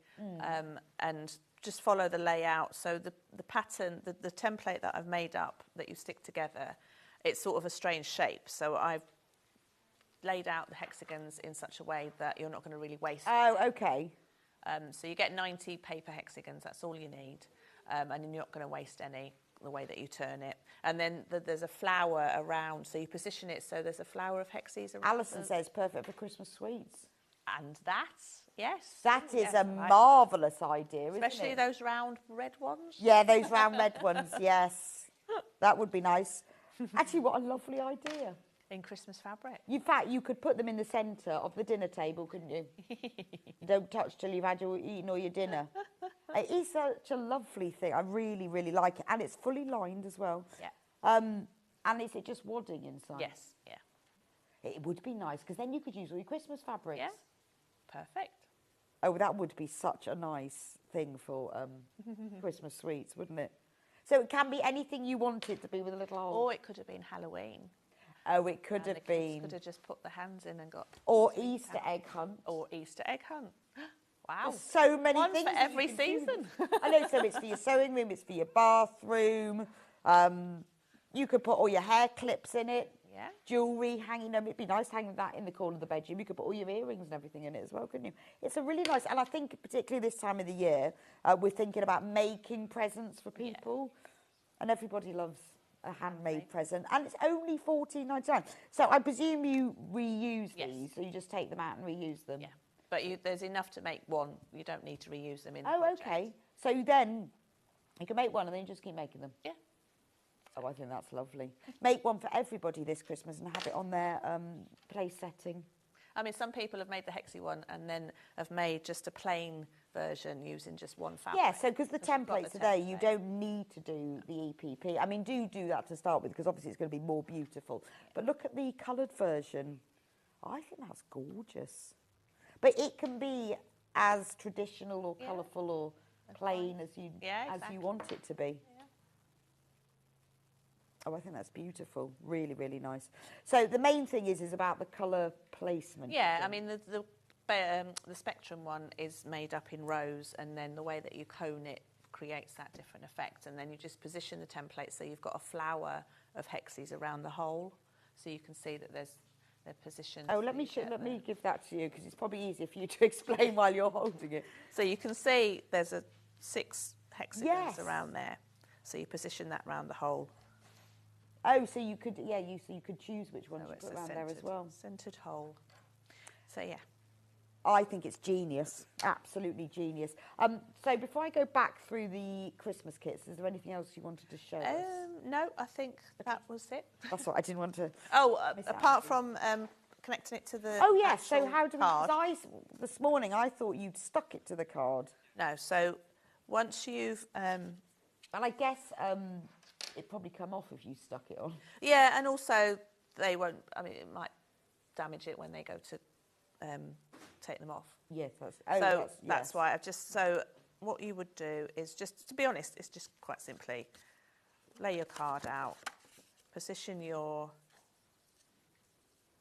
and just follow the layout. So the pattern, the template that I've made up that you stick together, it's sort of a strange shape. So I've laid out the hexagons in such a way that you're not going to really waste it. Oh, okay. So you get 90 paper hexagons, that's all you need. and you're not going to waste any the way that you turn it. And then there's a flower around, so you position it so there's a flower of hexes around. Alison says perfect for Christmas sweets. And that, yes. That is yes, a marvellous idea, isn't it? Especially those round red ones. Yeah, those round red ones, yes. That would be nice. Actually, what a lovely idea. In Christmas fabric. In fact, you could put them in the centre of the dinner table, couldn't you? Don't touch till you've had eaten all your dinner. It is such a lovely thing. I really, really like it. And it's fully lined as well. Yeah. And is it just wadding inside? Yes, yeah. It would be nice, because then you could use all your Christmas fabrics. Yeah, perfect. Oh, that would be such a nice thing for Christmas sweets, wouldn't it? So it can be anything you want it to be with a little hole. Or it could have been Halloween. Oh, it could have been. Could have just put the hands in and got. Or Easter egg hunt. Or Easter egg hunt. Wow. There's so many One things for every season. I know, so it's for your sewing room, it's for your bathroom. You could put all your hair clips in it. Yeah. Jewellery hanging them. It'd be nice hanging that in the corner of the bedroom. You could put all your earrings and everything in it as well, couldn't you? It's a really nice, and I think particularly this time of the year, we're thinking about making presents for people. Yeah. And everybody loves a handmade present, and it's only $14.99. So I presume you reuse these, so you just take them out and reuse them. Yeah, but there's enough to make one. You don't need to reuse them in the project. Okay. So then you can make one and then you just keep making them. Yeah. Oh, I think that's lovely. Make one for everybody this Christmas and have it on their place setting. I mean, some people have made the hexy one and then have made just a plain version using just one fabric. Yeah, so because the templates today, you don't need to do the EPP. I mean, do that to start with, because obviously it's going to be more beautiful. But look at the coloured version. I think that's gorgeous. But it can be as traditional or colourful or plain as you want it to be. Oh, I think that's beautiful. Really, really nice. So the main thing is about the colour placement. Yeah, I mean, the Spectrum one is made up in rows, and then the way that you cone it creates that different effect. And then you just position the template so you've got a flower of hexes around the hole, so you can see that they're positioned. Oh, let me give that to you, because it's probably easier for you to explain while you're holding it. So you can see there's 6 hexagons around there. So you position that around the hole. Oh, so you could, you could choose which one to put around there as well. Centred hole. So, yeah. I think it's genius, absolutely genius. So before I go back through the Christmas kits, is there anything else you wanted to show us? No, I think that was it. That's what I didn't want to. Oh, apart from connecting it to the. Oh yes. So how do we? Card. This morning I thought you'd stuck it to the card. No. So once you've. And I guess it'd probably come off if you stuck it on. Yeah, and also they won't. I mean, it might damage it when they go to take them off. Yes, that's why I've just. So what you would do is just, to be honest, it's just quite simply lay your card out, position your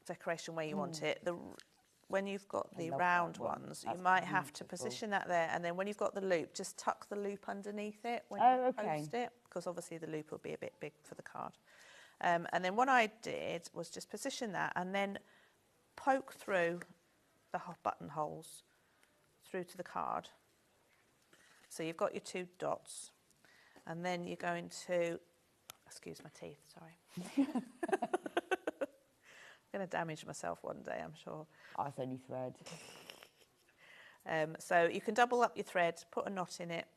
decoration where you want it. When you've got the round ones, you might have to position that there, and then when you've got the loop, just tuck the loop underneath it when you post it, because obviously the loop will be a bit big for the card. And then what I did was just position that and then poke through the buttonholes through to the card. So you've got your 2 dots, and then you're going to, excuse my teeth, sorry. I'm going to damage myself one day, I'm sure. Oh, it's only thread. So you can double up your thread, put a knot in it.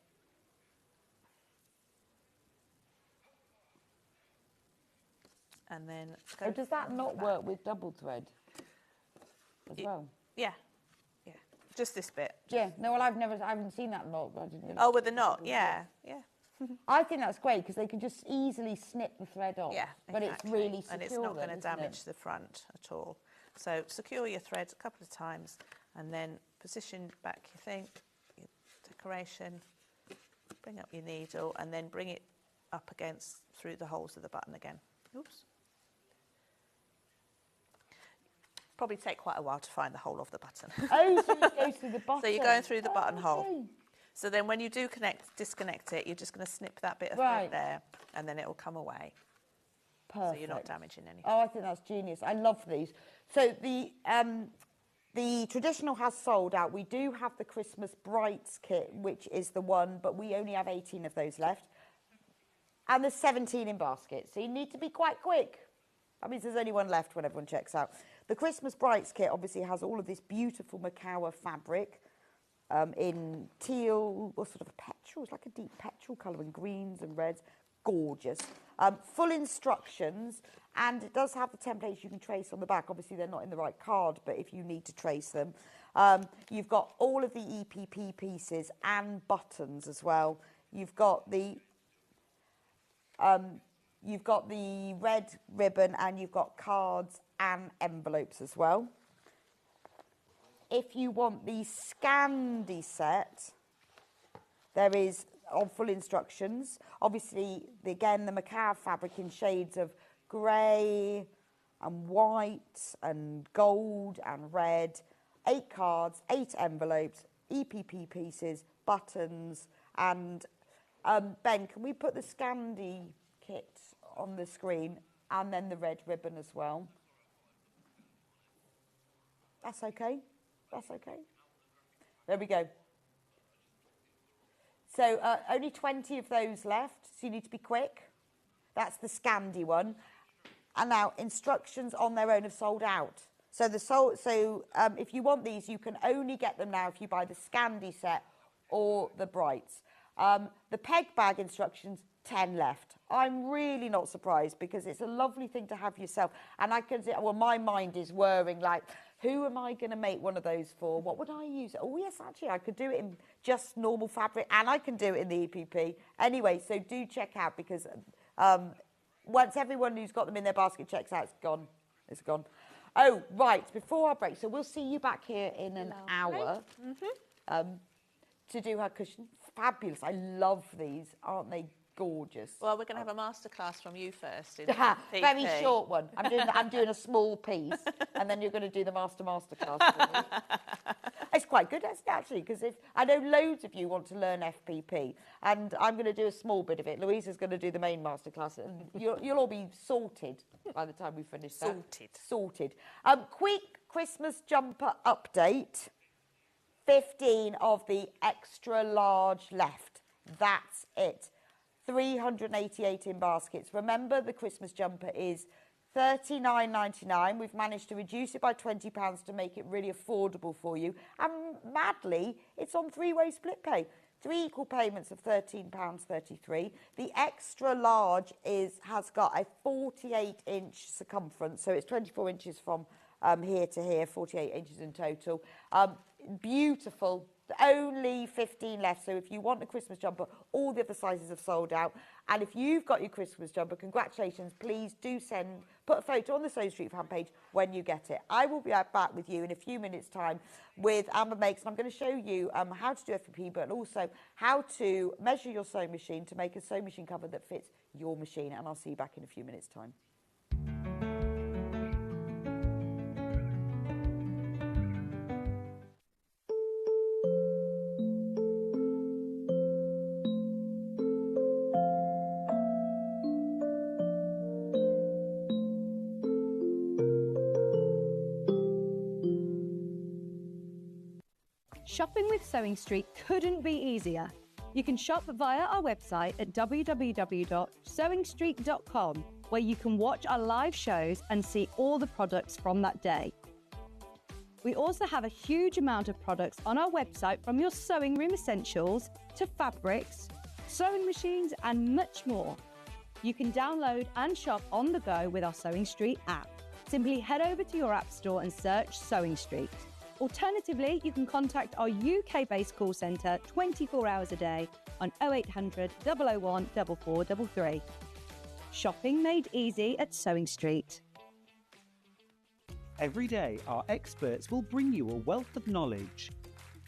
And then go. Does that not work with double thread as well? Yeah, yeah. Just this bit. Yeah. No, well, I haven't seen that knot. I didn't really. Oh, with the knot. Yeah, yeah. I think that's great, because they can just easily snip the thread off. Yeah, but it's really secure. And it's not going to damage the front at all. So secure your threads a couple of times, and then position back your thing, your decoration. Bring up your needle, and then bring it up through the holes of the button again. Oops. Probably take quite a while to find the hole of the button. Oh, so it goes through the button. So you're going through the buttonhole. So then when you do disconnect it, you're just going to snip that bit of thread there, and then it will come away. Perfect. So you're not damaging anything. Oh, I think that's genius. I love these. So the The traditional has sold out. We do have the Christmas Brights kit, which is the one, but we only have 18 of those left. And there's 17 in baskets, so you need to be quite quick. That means there's only one left when everyone checks out. The Christmas Brights kit obviously has all of this beautiful macawa fabric in teal, or sort of petrol. It's like a deep petrol colour, and greens and reds. Gorgeous. Full instructions, and it does have the templates you can trace on the back. Obviously, they're not in the right card, but if you need to trace them. You've got all of the EPP pieces and buttons as well. You've got the red ribbon, and you've got cards and envelopes as well. If you want the Scandi set, there is on full instructions. Obviously, again, the macaw fabric in shades of grey and white and gold and red. 8 cards, 8 envelopes, EPP pieces, buttons, and Ben, can we put the Scandi kit on the screen and then the red ribbon as well? That's okay. That's okay. There we go. So only 20 of those left, so you need to be quick. That's the Scandi one. And now instructions on their own have sold out. So if you want these, you can only get them now if you buy the Scandi set or the Brights. The peg bag instructions, 10 left. I'm really not surprised, because it's a lovely thing to have yourself. And I can say, well, my mind is whirring like, who am I going to make one of those for? What would I use? Oh, yes, actually, I could do it in just normal fabric, and I can do it in the EPP. Anyway, so do check out, because once everyone who's got them in their basket checks out, it's gone. It's gone. Oh, right, before our break, so we'll see you back here in an hour to do her cushion. Fabulous. I love these. Aren't they gorgeous? Well, we're going to have a masterclass from you first. Very short one. I'm doing a small piece, and then you're going to do the masterclass for me. It's quite good, isn't it, actually, because I know loads of you want to learn FPP, and I'm going to do a small bit of it. Louisa's going to do the main masterclass, and you'll all be sorted by the time we finish that. Sorted. Quick Christmas jumper update. 15 of the extra large left. That's it. 388 in baskets. Remember, the Christmas jumper is $39.99. We've managed to reduce it by £20 to make it really affordable for you. And madly, it's on 3-way split pay. 3 equal payments of £13.33. The extra large has got a 48-inch circumference, so it's 24 inches from here to here, 48 inches in total. Beautiful. Only 15 left, so if you want a Christmas jumper, all the other sizes have sold out. And if you've got your Christmas jumper, congratulations. Please do put a photo on the Sewing Street fan page when you get it. I will be back with you in a few minutes' time with Amber Makes, and I'm going to show you how to do FPP, but also how to measure your sewing machine to make a sewing machine cover that fits your machine. And I'll see you back in a few minutes' time. Shopping with Sewing Street couldn't be easier. You can shop via our website at www.sewingstreet.com, where you can watch our live shows and see all the products from that day. We also have a huge amount of products on our website, from your sewing room essentials to fabrics, sewing machines and much more. You can download and shop on the go with our Sewing Street app. Simply head over to your app store and search Sewing Street. Alternatively, you can contact our UK-based call centre 24 hours a day on 0800 001 4433. Shopping made easy at Sewing Street. Every day, our experts will bring you a wealth of knowledge.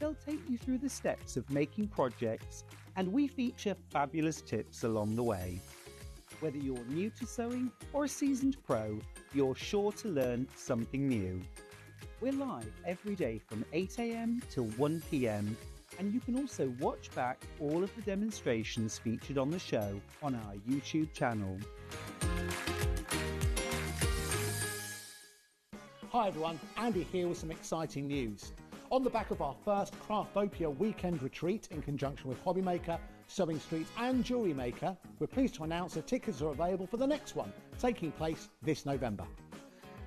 They'll take you through the steps of making projects, and we feature fabulous tips along the way. Whether you're new to sewing or a seasoned pro, you're sure to learn something new. We're live every day from 8 a.m. till 1 p.m, and you can also watch back all of the demonstrations featured on the show on our YouTube channel. Hi everyone, Andy here with some exciting news. On the back of our first Craftopia weekend retreat in conjunction with Hobbymaker, Sewing Street and Jewellery Maker, we're pleased to announce that tickets are available for the next one, taking place this November.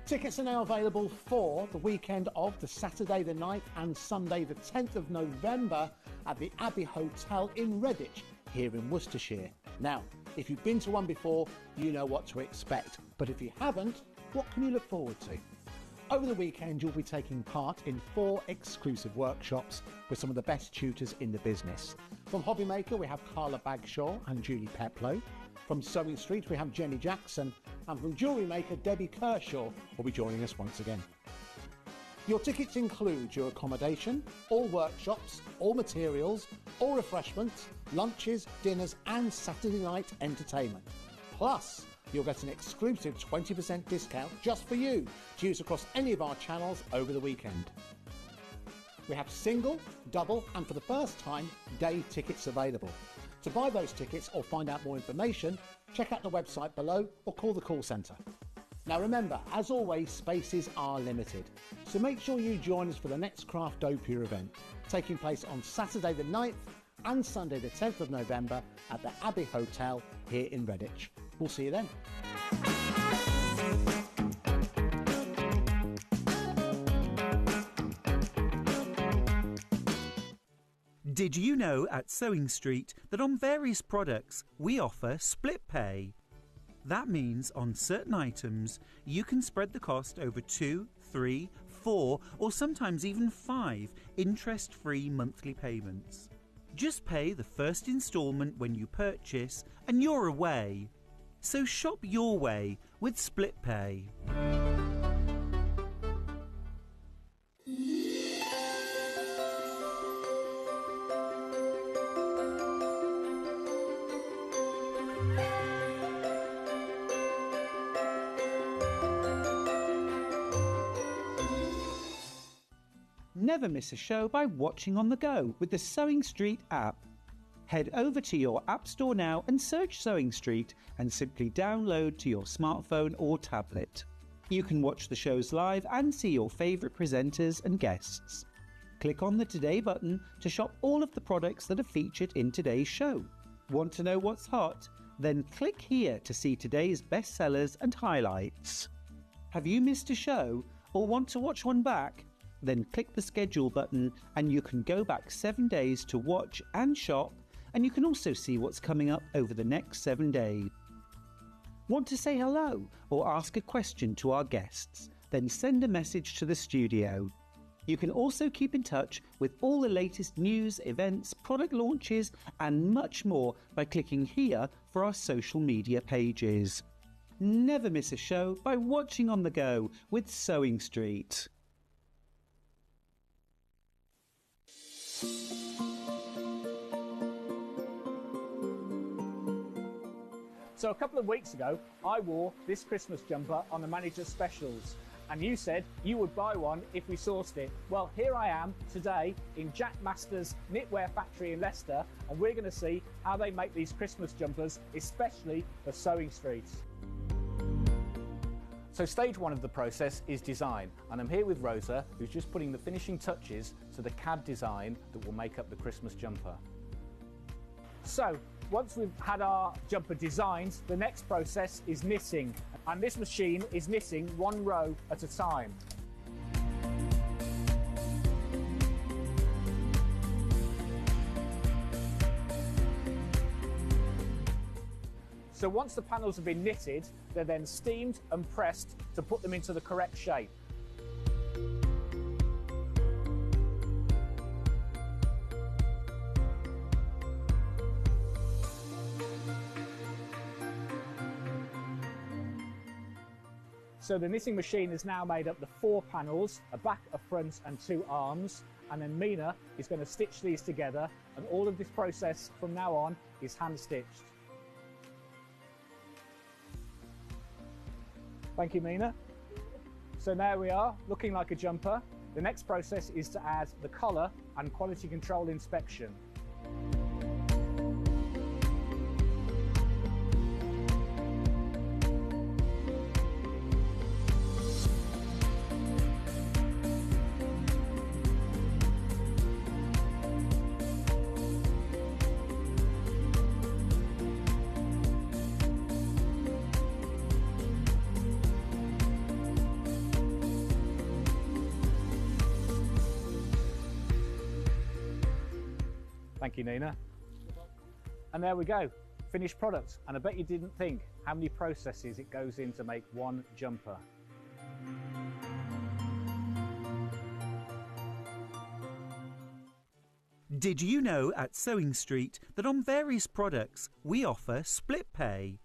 Tickets are now available for the weekend of the Saturday the 9th and Sunday the 10th of November at the Abbey Hotel in Redditch, here in Worcestershire. Now, if you've been to one before, you know what to expect, but if you haven't, what can you look forward to? Over the weekend, you'll be taking part in 4 exclusive workshops with some of the best tutors in the business. From Hobbymaker, we have Carla Bagshaw and Julie Peplow. From Sewing Street, we have Jenny Jackson. And from Jewellery Maker, Debbie Kershaw will be joining us once again. Your tickets include your accommodation, all workshops, all materials, all refreshments, lunches, dinners and Saturday night entertainment. Plus, you'll get an exclusive 20% discount just for you to use across any of our channels over the weekend. We have single, double and for the first time, day tickets available. To buy those tickets or find out more information, check out the website below or call the call centre. Now remember, as always, spaces are limited, so make sure you join us for the next Craftopia event, taking place on Saturday the 9th and Sunday the 10th of November at the Abbey Hotel here in Redditch. We'll see you then. Did you know at Sewing Street that on various products we offer split pay? That means on certain items you can spread the cost over 2, 3, 4 or sometimes even 5 interest-free monthly payments. Just pay the first instalment when you purchase and you're away. So shop your way with split pay. Never miss a show by watching on the go with the Sewing Street app. Head over to your App Store now and search Sewing Street and simply download to your smartphone or tablet. You can watch the shows live and see your favourite presenters and guests. Click on the Today button to shop all of the products that are featured in today's show. Want to know what's hot? Then click here to see today's bestsellers and highlights. Have you missed a show or want to watch one back? Then click the schedule button and you can go back 7 days to watch and shop, and you can also see what's coming up over the next 7 days. Want to say hello or ask a question to our guests? Then send a message to the studio. You can also keep in touch with all the latest news, events, product launches and much more by clicking here for our social media pages. Never miss a show by watching on the go with Sewing Street. So a couple of weeks ago, I wore this Christmas jumper on the manager's specials, and you said you would buy one if we sourced it. Well, here I am today in Jack Master's knitwear factory in Leicester, and we're going to see how they make these Christmas jumpers, especially for Sewing Street. So stage 1 of the process is design, and I'm here with Rosa, who's just putting the finishing touches to the CAD design that will make up the Christmas jumper. So once we've had our jumper designed, the next process is knitting, and this machine is knitting 1 row at a time. So once the panels have been knitted, they're then steamed and pressed to put them into the correct shape. So the knitting machine has now made up the 4 panels, a back, a front and 2 arms, and then Mina is going to stitch these together, and all of this process from now on is hand stitched. Thank you, Mina. So now we are looking like a jumper. The next process is to add the collar and quality control inspection. Thank you, Nina. And there we go, finished product. And I bet you didn't think how many processes it goes in to make one jumper. Did you know at Sewing Street that on various products we offer split pay?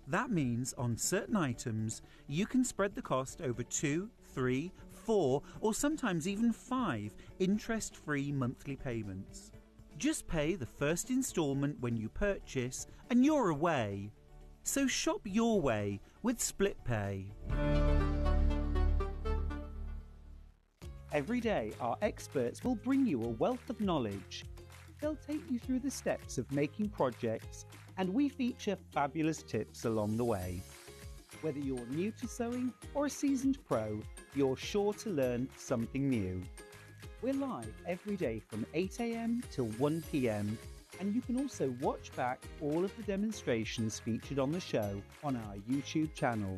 That means on certain items you can spread the cost over 2, 3, 4 or sometimes even 5 interest-free monthly payments. Just pay the first instalment when you purchase and you're away. So shop your way with split pay. Every day, our experts will bring you a wealth of knowledge. They'll take you through the steps of making projects, and we feature fabulous tips along the way. Whether you're new to sewing or a seasoned pro, you're sure to learn something new. We're live every day from 8 AM till 1 PM, and you can also watch back all of the demonstrations featured on the show on our YouTube channel.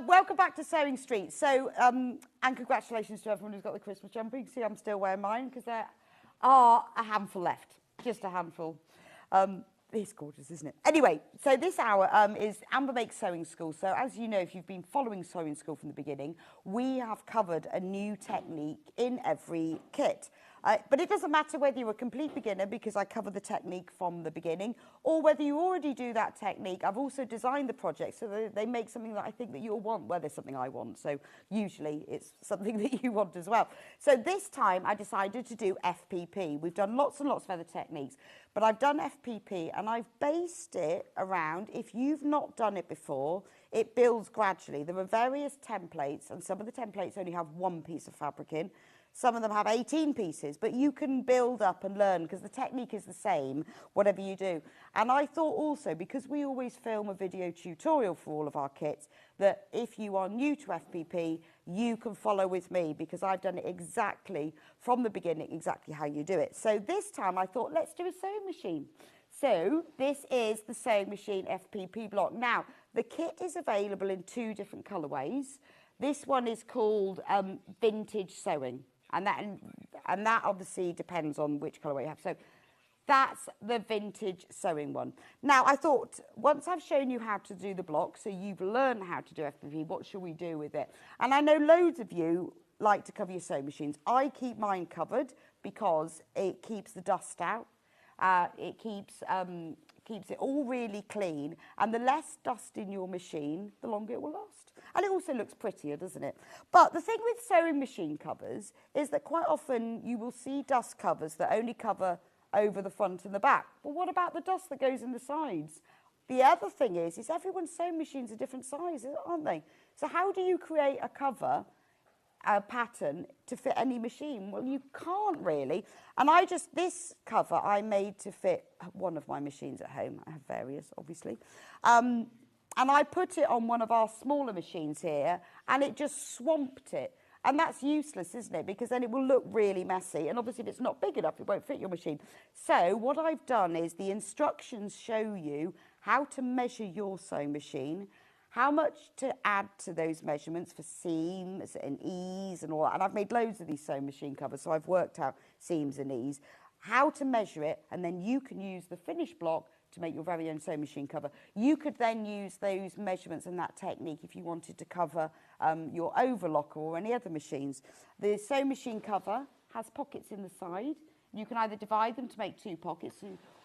Welcome back to Sewing Street. So, and congratulations to everyone who's got the Christmas jumper. You can see I'm still wearing mine because there are a handful left, just a handful. It's gorgeous, isn't it? Anyway, so this hour is Amber Makes Sewing School. So as you know, if you've been following Sewing School from the beginning, we have covered a new technique in every kit. But it doesn't matter whether you're a complete beginner, because I cover the technique from the beginning, or whether you already do that technique. I've also designed the project so that they make something that I think that you'll want. Well, there's something I want, so usually it's something that you want as well. So this time I decided to do FPP. We've done lots and lots of other techniques, but I've done FPP and I've based it around, if you've not done it before, it builds gradually. There are various templates, and some of the templates only have one piece of fabric in. Some of them have 18 pieces, but you can build up and learn because the technique is the same, whatever you do. And I thought also, because we always film a video tutorial for all of our kits, that if you are new to FPP, you can follow with me, because I've done it exactly from the beginning, exactly how you do it. So this time I thought, let's do a sewing machine. So this is the sewing machine FPP block. Now, the kit is available in 2 different colourways. This one is called Vintage Sewing. And that obviously depends on which colourway you have. So that's the vintage sewing one. Now, I thought, once I've shown you how to do the block, so you've learned how to do FPP, what shall we do with it? And I know loads of you like to cover your sewing machines. I keep mine covered because it keeps the dust out. It keeps it all really clean. And the less dust in your machine, the longer it will last. And it also looks prettier, doesn't it? But the thing with sewing machine covers is that quite often you will see dust covers that only cover over the front and the back. Well, what about the dust that goes in the sides? The other thing is everyone's sewing machines are different sizes, aren't they? So how do you create a cover, a pattern to fit any machine? Well, you can't really. And this cover I made to fit one of my machines at home. I have various, obviously. And I put it on one of our smaller machines here, and it just swamped it. And that's useless, isn't it? Because then it will look really messy. And obviously, if it's not big enough, it won't fit your machine. So what I've done is the instructions show you how to measure your sewing machine, how much to add to those measurements for seams and ease and all that. And I've made loads of these sewing machine covers, so I've worked out seams and ease, how to measure it, and then you can use the finished block to make your very own sewing machine cover. You could then use those measurements and that technique if you wanted to cover your overlocker or any other machines. The sewing machine cover has pockets in the side. You can either divide them to make 2 pockets,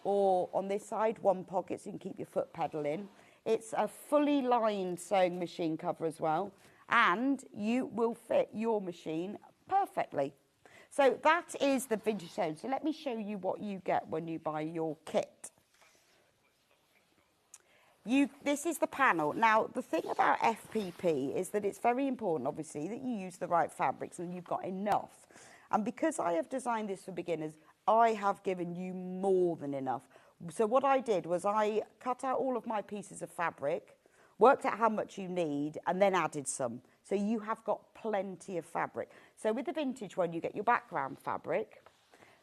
or on this side, 1 pocket, so you can keep your foot pedal in. It's a fully lined sewing machine cover as well, and you will fit your machine perfectly. So that is the vintage sewing. So let me show you what you get when you buy your kit. This is the panel. Now, the thing about FPP is that it's very important, obviously, that you use the right fabrics and you've got enough. And because I have designed this for beginners, I have given you more than enough. So what I did was I cut out all of my pieces of fabric, worked out how much you need, and then added some. So you have got plenty of fabric. So with the vintage one, you get your background fabric.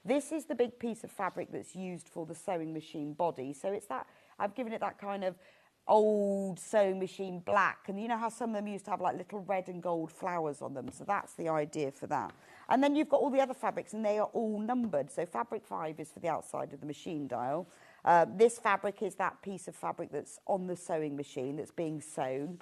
This is the big piece of fabric that's used for the sewing machine body. So it's that I've given it that kind of old sewing machine black, and you know how some of them used to have like little red and gold flowers on them, so that's the idea for that. And then you've got all the other fabrics, and they are all numbered. So fabric 5 is for the outside of the machine dial. This fabric is that piece of fabric that's on the sewing machine that's being sewn.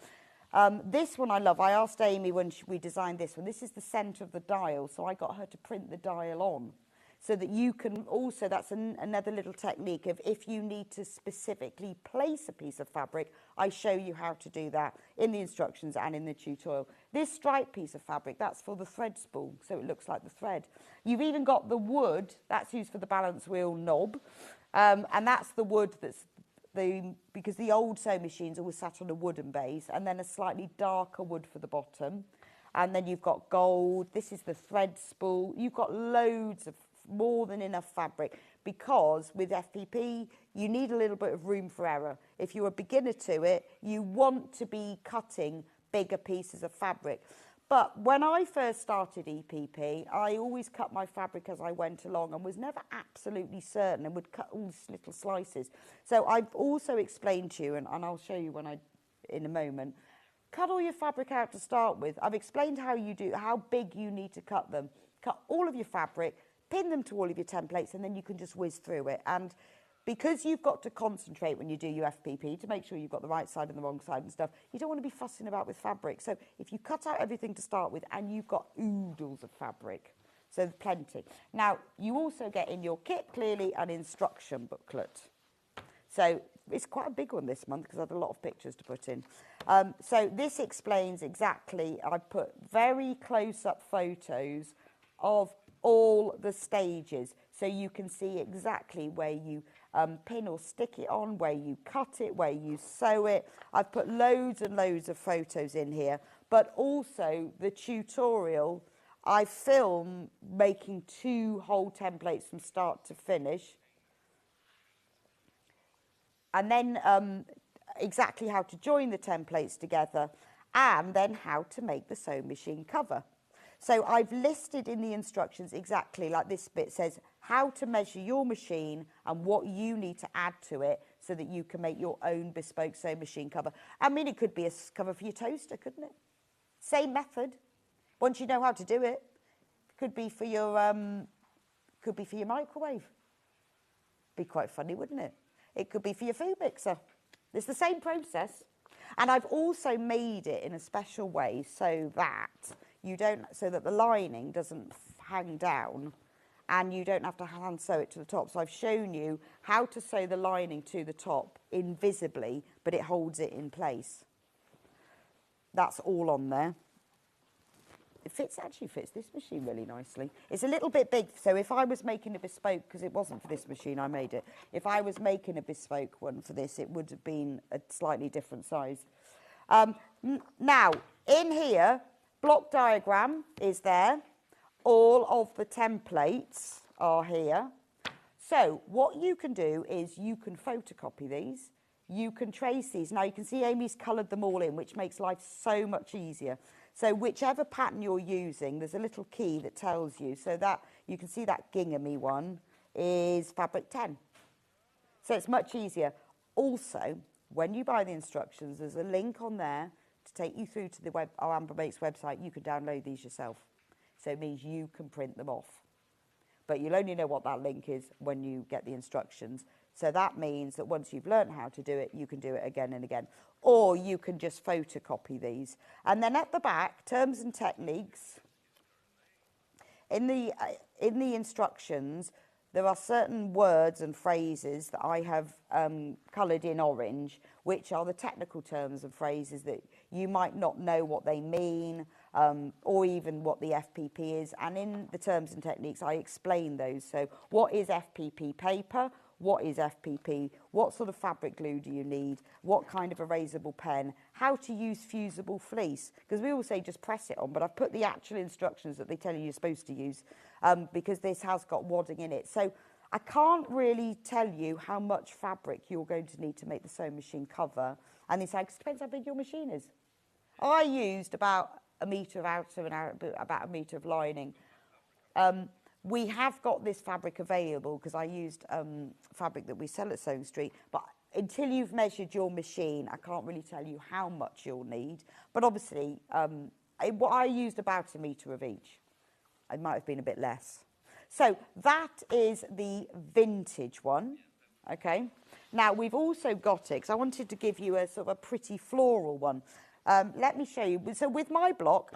This one I love. I asked Amy when we designed this one. This is the centre of the dial, so I got her to print the dial on, so that you can also, that's another little technique of if you need to specifically place a piece of fabric, I show you how to do that in the instructions and in the tutorial. This striped piece of fabric, that's for the thread spool, so it looks like the thread. You've even got the wood, that's used for the balance wheel knob, and that's the wood that's because the old sewing machines always sat on a wooden base, and then a slightly darker wood for the bottom. And then you've got gold, this is the thread spool, you've got loads of more than enough fabric, because with FPP you need a little bit of room for error. If you're a beginner to it, you want to be cutting bigger pieces of fabric. But when I first started EPP, I always cut my fabric as I went along and was never absolutely certain, and would cut all these little slices. So I've also explained to you, and I'll show you in a moment, cut all your fabric out to start with. I've explained how big you need to cut them. Cut all of your fabric, pin them to all of your templates, and then you can just whiz through it. And because you've got to concentrate when you do your FPP to make sure you've got the right side and the wrong side and stuff, you don't want to be fussing about with fabric. So if you cut out everything to start with, and you've got oodles of fabric, so plenty. Now, you also get in your kit, clearly, an instruction booklet. So it's quite a big one this month because I had a lot of pictures to put in. So this explains exactly, I put very close-up photos of all the stages, so you can see exactly where you pin or stick it on, where you cut it, where you sew it. I've put loads and loads of photos in here, but also the tutorial I film making 2 whole templates from start to finish, and then exactly how to join the templates together, and then how to make the sewing machine cover. So I've listed in the instructions exactly, like this bit says, how to measure your machine and what you need to add to it so that you can make your own bespoke sewing machine cover. I mean, it could be a cover for your toaster, couldn't it? Same method. Once you know how to do it, could be for your microwave. Be quite funny, wouldn't it? It could be for your food mixer. It's the same process. And I've also made it in a special way so that the lining doesn't hang down, and you don't have to hand sew it to the top. So I've shown you how to sew the lining to the top invisibly, but it holds it in place. That's all on there. It actually fits this machine really nicely. It's a little bit big, so if I was making a bespoke, because it wasn't for this machine, I made it. If I was making a bespoke one for this, it would have been a slightly different size. Now, in here, block diagram is there. All of the templates are here. So what you can do is you can photocopy these. You can trace these. Now you can see Amy's coloured them all in, which makes life so much easier. So whichever pattern you're using, there's a little key that tells you. So that you can see that ginghamy one is fabric 10. So it's much easier. Also, when you buy the instructions, there's a link on there to take you through to our Amber Makes website. You can download these yourself. So it means you can print them off. But you'll only know what that link is when you get the instructions. So that means that once you've learned how to do it, you can do it again and again. Or you can just photocopy these. And then at the back, terms and techniques. In the instructions, there are certain words and phrases that I have coloured in orange, which are the technical terms and phrases that you might not know what they mean, or even what the FPP is. And in the terms and techniques, I explain those. So what is FPP paper? What is FPP? What sort of fabric glue do you need? What kind of erasable pen? How to use fusible fleece? Because we all say just press it on, but I've put the actual instructions that they tell you you're supposed to use, because this has got wadding in it. So I can't really tell you how much fabric you're going to need to make the sewing machine cover. And it depends how big your machine is. I used about a metre of outer and about a metre of lining. We have got this fabric available because I used fabric that we sell at Sewing Street, but until you've measured your machine, I can't really tell you how much you'll need. But obviously, what I used about a metre of each. It might have been a bit less. So that is the vintage one, okay? Now, we've also got it, because I wanted to give you a sort of a pretty floral one. Let me show you. So with my block,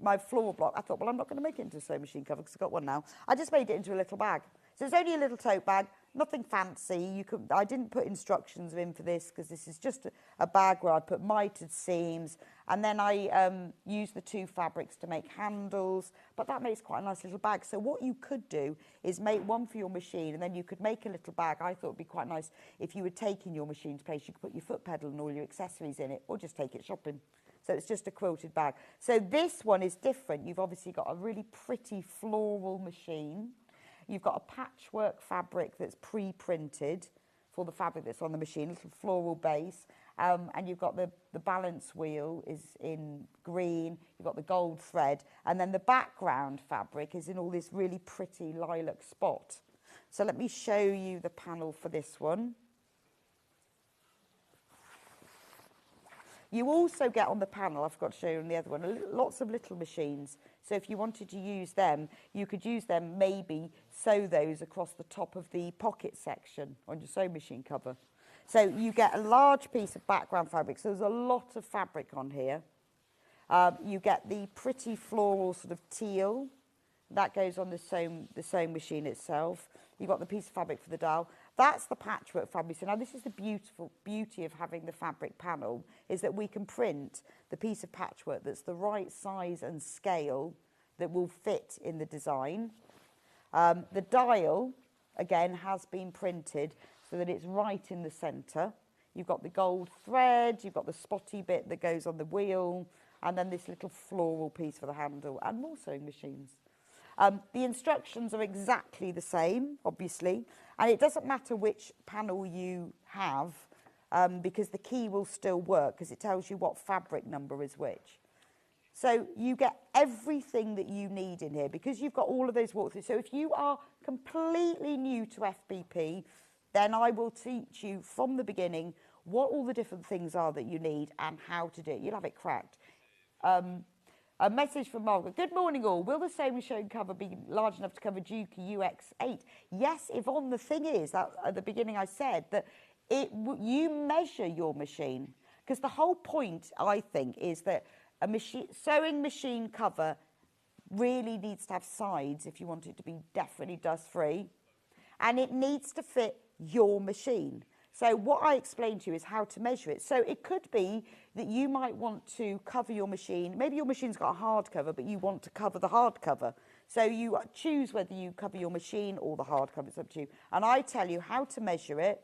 my floral block, I thought, well, I'm not going to make it into a sewing machine cover because I've got one now. I just made it into a little bag. So it's only a little tote bag, nothing fancy. I didn't put instructions in for this because this is just a bag where I put mitered seams, and then I use the 2 fabrics to make handles, but that makes quite a nice little bag. So what you could do is make one for your machine, and then you could make a little bag. I thought it would be quite nice if you were taking your machine to place, you could put your foot pedal and all your accessories in it, or just take it shopping. So it's just a quilted bag. So this one is different. You've obviously got a really pretty floral machine. You've got a patchwork fabric that's pre-printed for the fabric that's on the machine, a little floral base. And you've got the balance wheel is in green, you've got the gold thread, and then the background fabric is in all this really pretty lilac spot. So let me show you the panel for this one. You also get on the panel, I forgot to show you on the other one, lots of little machines. So if you wanted to use them, you could use them, maybe sew those across the top of the pocket section on your sewing machine cover. So you get a large piece of background fabric. So there's a lot of fabric on here. You get the pretty floral sort of teal. That goes on the sewing machine itself. You've got the piece of fabric for the dial. That's the patchwork fabric. So now this is the beauty of having the fabric panel, is that we can print the piece of patchwork that's the right size and scale that will fit in the design. The dial, again, has been printed so that it's right in the centre. You've got the gold thread, you've got the spotty bit that goes on the wheel, and then this little floral piece for the handle, and more sewing machines. The instructions are exactly the same, obviously, and it doesn't matter which panel you have, because the key will still work because it tells you what fabric number is which. So you get everything that you need in here because you've got all of those walkthroughs. So if you are completely new to FBP, then I will teach you from the beginning what all the different things are that you need and how to do it. You'll have it cracked. A message from Margaret. Good morning, all. Will the sewing machine cover be large enough to cover Juki UX8? Yes, Yvonne, the thing is, that at the beginning I said that you measure your machine. Because the whole point, I think, is that a sewing machine cover really needs to have sides if you want it to be definitely dust-free. And it needs to fit your machine. So what I explained to you is how to measure it. So it could be that you might want to cover your machine. Maybe your machine's got a hard cover, but you want to cover the hard cover. So you choose whether you cover your machine or the hard cover. It's up to you. And I tell you how to measure it,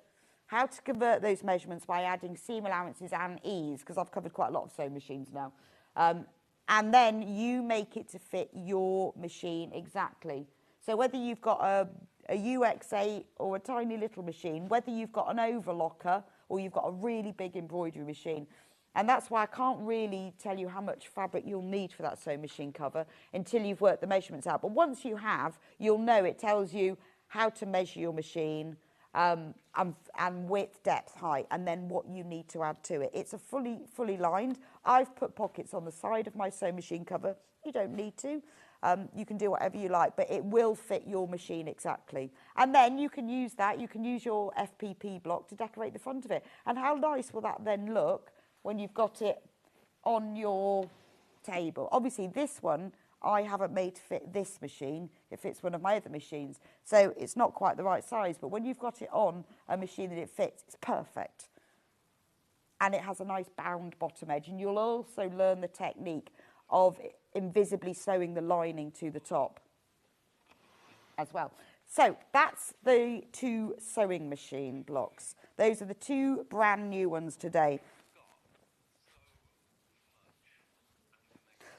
how to convert those measurements by adding seam allowances and ease, because I've covered quite a lot of sewing machines now. And then you make it to fit your machine exactly. So whether you've got a UX8 or a tiny little machine, whether you've got an overlocker or you've got a really big embroidery machine. And that's why I can't really tell you how much fabric you'll need for that sewing machine cover until you've worked the measurements out. But once you have, you'll know it tells you how to measure your machine and width, depth, height, and then what you need to add to it. It's a fully lined. I've put pockets on the side of my sewing machine cover. You don't need to. You can do whatever you like, but it will fit your machine exactly. And then you can use that. You can use your FPP block to decorate the front of it. And how nice will that then look when you've got it on your table? Obviously, this one I haven't made to fit this machine. It fits one of my other machines. So it's not quite the right size, but when you've got it on a machine that it fits, it's perfect. And it has a nice bound bottom edge. And you'll also learn the technique of invisibly sewing the lining to the top as well. So that's the 2 sewing machine blocks. Those are the 2 brand new ones today.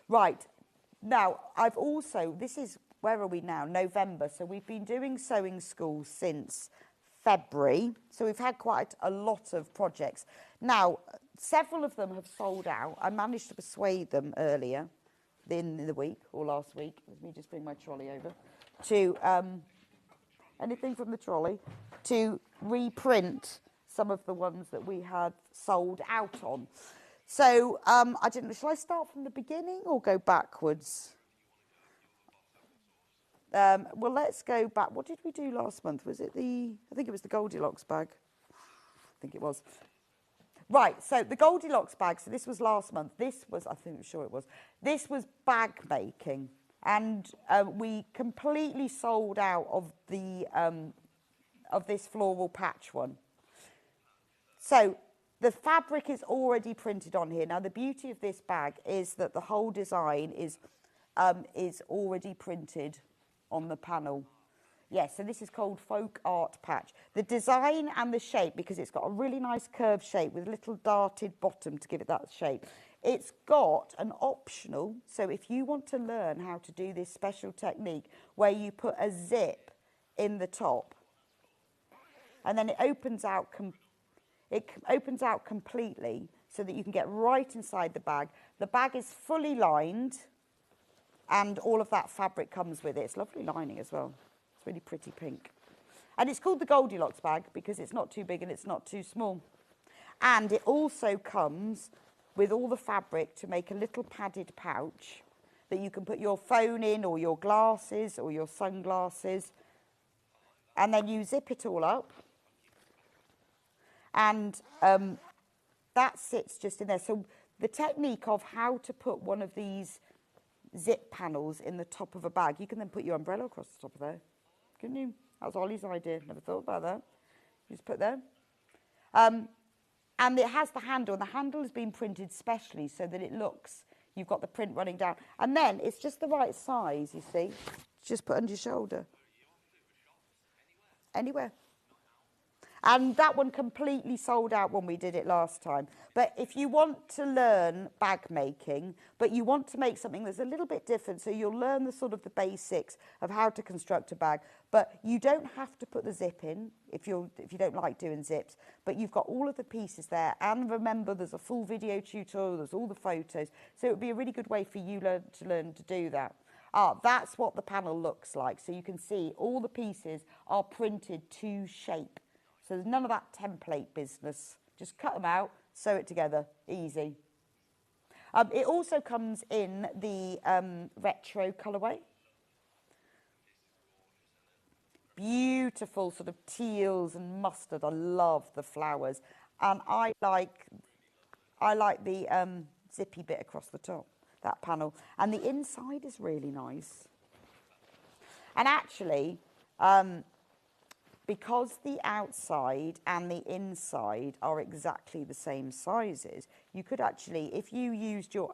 Right, now I've also, this is, where are we now? November. So we've been doing sewing school since February. So we've had quite a lot of projects. Now, several of them have sold out. I managed to persuade them earlier in the week or last week. Let me just bring my trolley over to anything from the trolley to reprint some of the ones that we had sold out on. So I didn't know, shall I start from the beginning or go backwards? Well, let's go back. What did we do last month? Was it I think it was the Goldilocks bag. I think it was. Right, so the Goldilocks bag, so this was last month. This was, sure it was. This was bag making. And we completely sold out of this floral patch one. So the fabric is already printed on here. Now, the beauty of this bag is that the whole design is already printed on the panel. Yes, so this is called Folk Art Patch. The design and the shape, because it's got a really nice curved shape with a little darted bottom to give it that shape. It's got an optional, so if you want to learn how to do this special technique where you put a zip in the top and then it opens out completely so that you can get right inside the bag. The bag is fully lined and all of that fabric comes with it. It's lovely lining as well. It's really pretty pink. And it's called the Goldilocks bag because it's not too big and it's not too small. And it also comes with all the fabric to make a little padded pouch that you can put your phone in or your glasses or your sunglasses. And then you zip it all up. And that sits just in there. So the technique of how to put one of these zip panels in the top of a bag, you can then put your umbrella across the top of there. Couldn't you? That was Ollie's idea. Never thought about that. You just put there. And it has the handle. And the handle has been printed specially so that it looks, you've got the print running down. And then it's just the right size, you see. Just put under your shoulder. Anywhere. And that one completely sold out when we did it last time. But if you want to learn bag making, but you want to make something that's a little bit different, so you'll learn the sort of the basics of how to construct a bag, but you don't have to put the zip in if you don't like doing zips, but you've got all of the pieces there. And remember, there's a full video tutorial, there's all the photos, so it would be a really good way for you to learn to do that. That's what the panel looks like. So you can see all the pieces are printed to shape. So there's none of that template business. Just cut them out, sew it together, easy. It also comes in the retro colourway. Beautiful sort of teals and mustard. I love the flowers. And I like the zippy bit across the top, that panel. And the inside is really nice. And actually, because the outside and the inside are exactly the same sizes, you could actually, if you used your,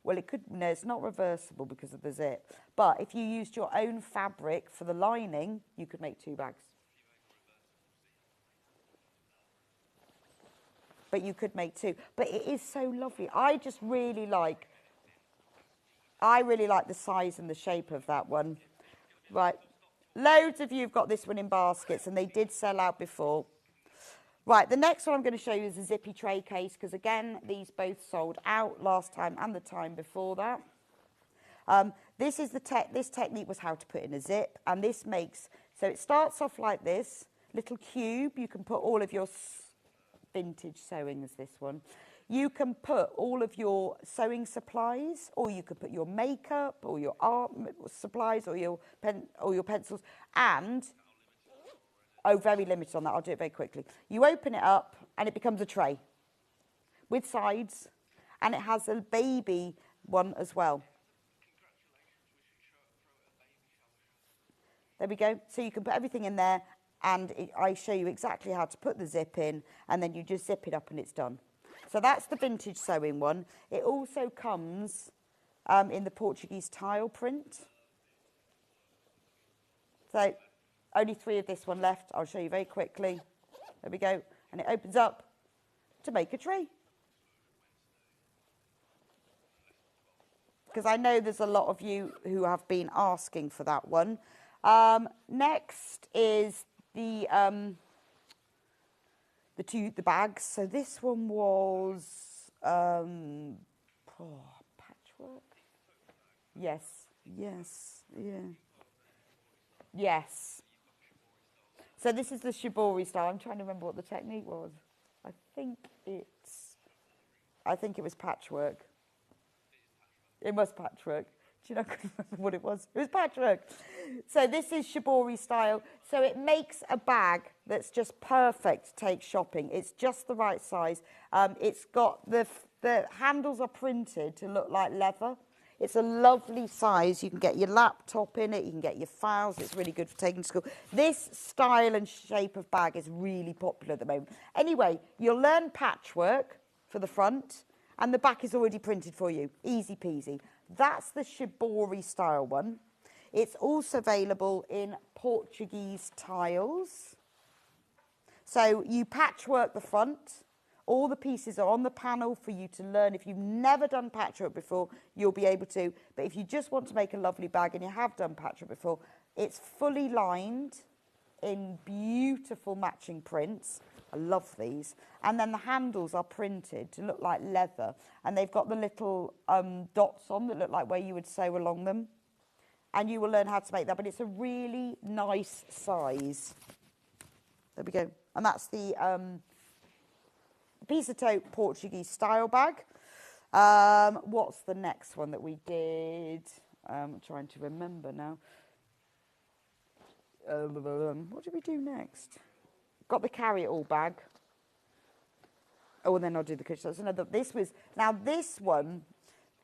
well, it could, no, it's not reversible because of the zip, but if you used your own fabric for the lining, you could make 2 bags. But you could make 2. But it is so lovely. I really like the size and the shape of that one. Right. Loads of you have got this one in baskets, and they did sell out before. Right, the next one I'm going to show you is a zippy tray case, because again, these both sold out last time and the time before that. This technique was how to put in a zip, and this makes, so it starts off like this, little cube. You can put all of your vintage sewing as this one. You can put all of your sewing supplies, or you could put your makeup, or your art supplies, or your pencils, and, oh, very limited on that, I'll do it very quickly. You open it up, and it becomes a tray with sides, and it has a baby one as well. There we go. So you can put everything in there, and I show you exactly how to put the zip in, and then you just zip it up and it's done. So that's the vintage sewing one. It also comes in the Portuguese tile print. So only 3 of this one left. I'll show you very quickly. There we go. And it opens up to make a tree. Because I know there's a lot of you who have been asking for that one. Next is the bags. So this one was patchwork. Yes. So this is the shibori style. I'm trying to remember what the technique was. I think it was patchwork. It was patchwork. Do you know, I couldn't remember what it was. It was patchwork. So this is shibori style. So it makes a bag that's just perfect to take shopping. It's just the right size. It's got the handles are printed to look like leather. It's a lovely size. You can get your laptop in it. You can get your files. It's really good for taking to school. This style and shape of bag is really popular at the moment. Anyway, you'll learn patchwork for the front, and the back is already printed for you. Easy peasy. That's the shibori style one. It's also available in Portuguese tiles. So you patchwork the front. All the pieces are on the panel for you to learn. If you've never done patchwork before, you'll be able to. But if you just want to make a lovely bag and you have done patchwork before, it's fully lined in beautiful matching prints. I love these. And then the handles are printed to look like leather. And they've got the little dots on that look like where you would sew along them. And you will learn how to make that. But it's a really nice size. There we go. And that's the piece of tote Portuguese style bag. What's the next one that we did? I'm trying to remember now. What did we do next? Got the carry it all bag. Oh, and then I'll do the cushion. This one,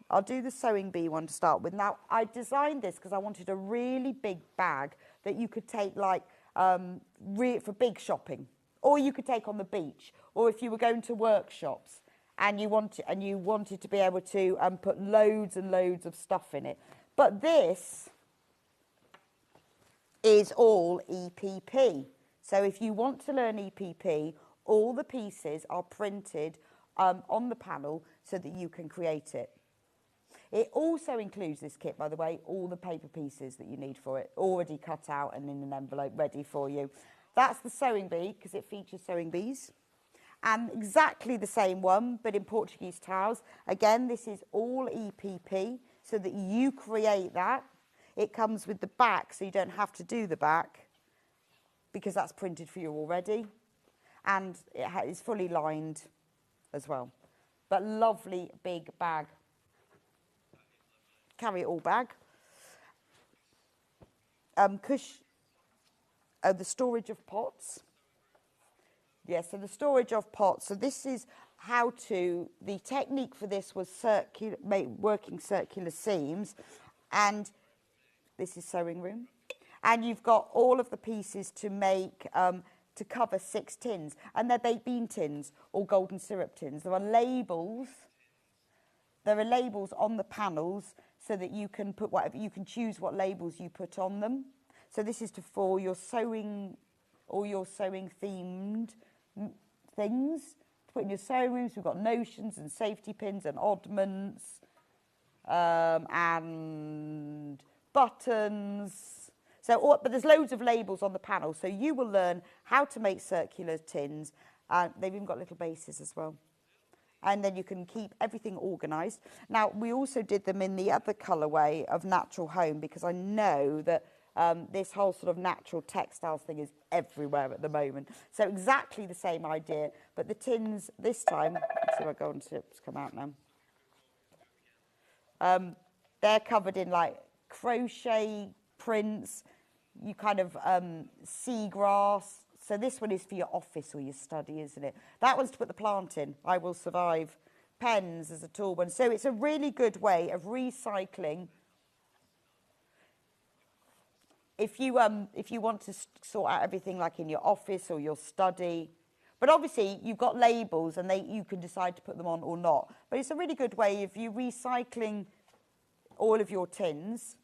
I'll do the sewing bee one to start with. Now, I designed this because I wanted a really big bag that you could take like for big shopping, or you could take on the beach, or if you were going to workshops and you wanted to be able to put loads and loads of stuff in it. But this is all EPP. So if you want to learn EPP, all the pieces are printed on the panel so that you can create it. It also includes this kit, by the way, all the paper pieces that you need for it, already cut out and in an envelope ready for you. That's the sewing bee, because it features sewing bees. And exactly the same one, but in Portuguese tiles. Again, this is all EPP, so that you create that. It comes with the back, so you don't have to do the back, because that's printed for you already. And it is fully lined as well. But lovely big bag. Carry it all bag. The storage of pots. Yes, so the storage of pots. So this is the technique for this was working circular seams. And this is sewing room. And you've got all of the pieces to make, to cover 6 tins. And they're baked bean tins or golden syrup tins. There are labels. There are labels on the panels so that you can put whatever, you can choose what labels you put on them. So this is for your sewing or your sewing themed things to put in your sewing rooms. We've got notions and safety pins and oddments and buttons. But there's loads of labels on the panel, so you will learn how to make circular tins. They've even got little bases as well. And then you can keep everything organised. Now, we also did them in the other colourway of Natural Home, because I know that this whole sort of natural textiles thing is everywhere at the moment. So exactly the same idea, but the tins this time, let's see if I go on to it's come out now. They're covered in like crochet prints, you kind of seagrass. So this one is for your office or your study, isn't it? That one's to put the plant in. I Will Survive. Pens as a tool one. So it's a really good way of recycling. If you want to sort out everything like in your office or your study. But obviously you've got labels and you can decide to put them on or not. But it's a really good way of you recycling all of your tins.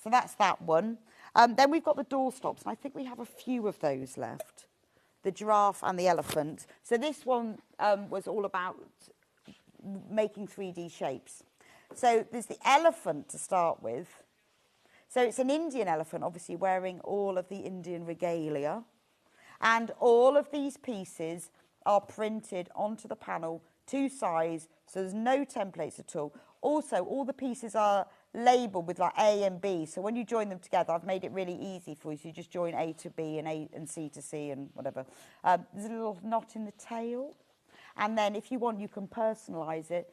So that's that one. Then we've got the doorstops, and I think we have a few of those left. The giraffe and the elephant. So this one was all about making 3D shapes. So there's the elephant to start with. So it's an Indian elephant, obviously wearing all of the Indian regalia. And all of these pieces are printed onto the panel to size, so there's no templates at all. Also, all the pieces are labelled with like A and B. So when you join them together, I've made it really easy for you. So you just join A to B and A and C to C and whatever. There's a little knot in the tail. And then if you want, you can personalise it.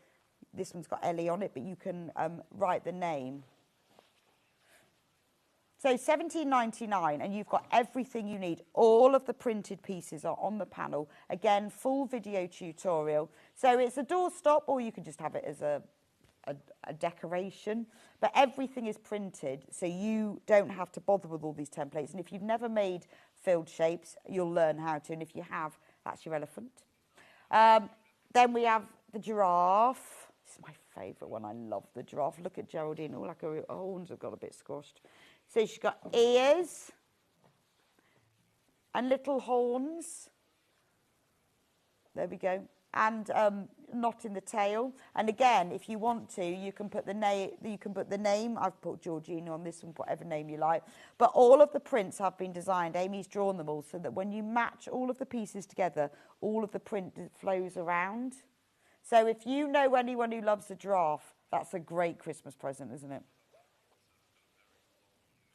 This one's got Ellie on it, but you can write the name. So £17.99, and you've got everything you need. All of the printed pieces are on the panel. Again, full video tutorial. So it's a doorstop, or you can just have it as a decoration. But everything is printed, so you don't have to bother with all these templates. And if you've never made filled shapes, you'll learn how to. And if you have, that's your elephant. Then we have the giraffe. This is my favourite one. I love the giraffe. Look at Geraldine. Oh, like her horns have got a bit squashed. So she's got ears and little horns. There we go. And knot in the tail. And again, if you want to, you can put the name. You can put the name. I've put Georgina on this one, whatever name you like. But all of the prints have been designed. Amy's drawn them all so that when you match all of the pieces together, all of the print flows around. So if you know anyone who loves a giraffe, that's a great Christmas present, isn't it?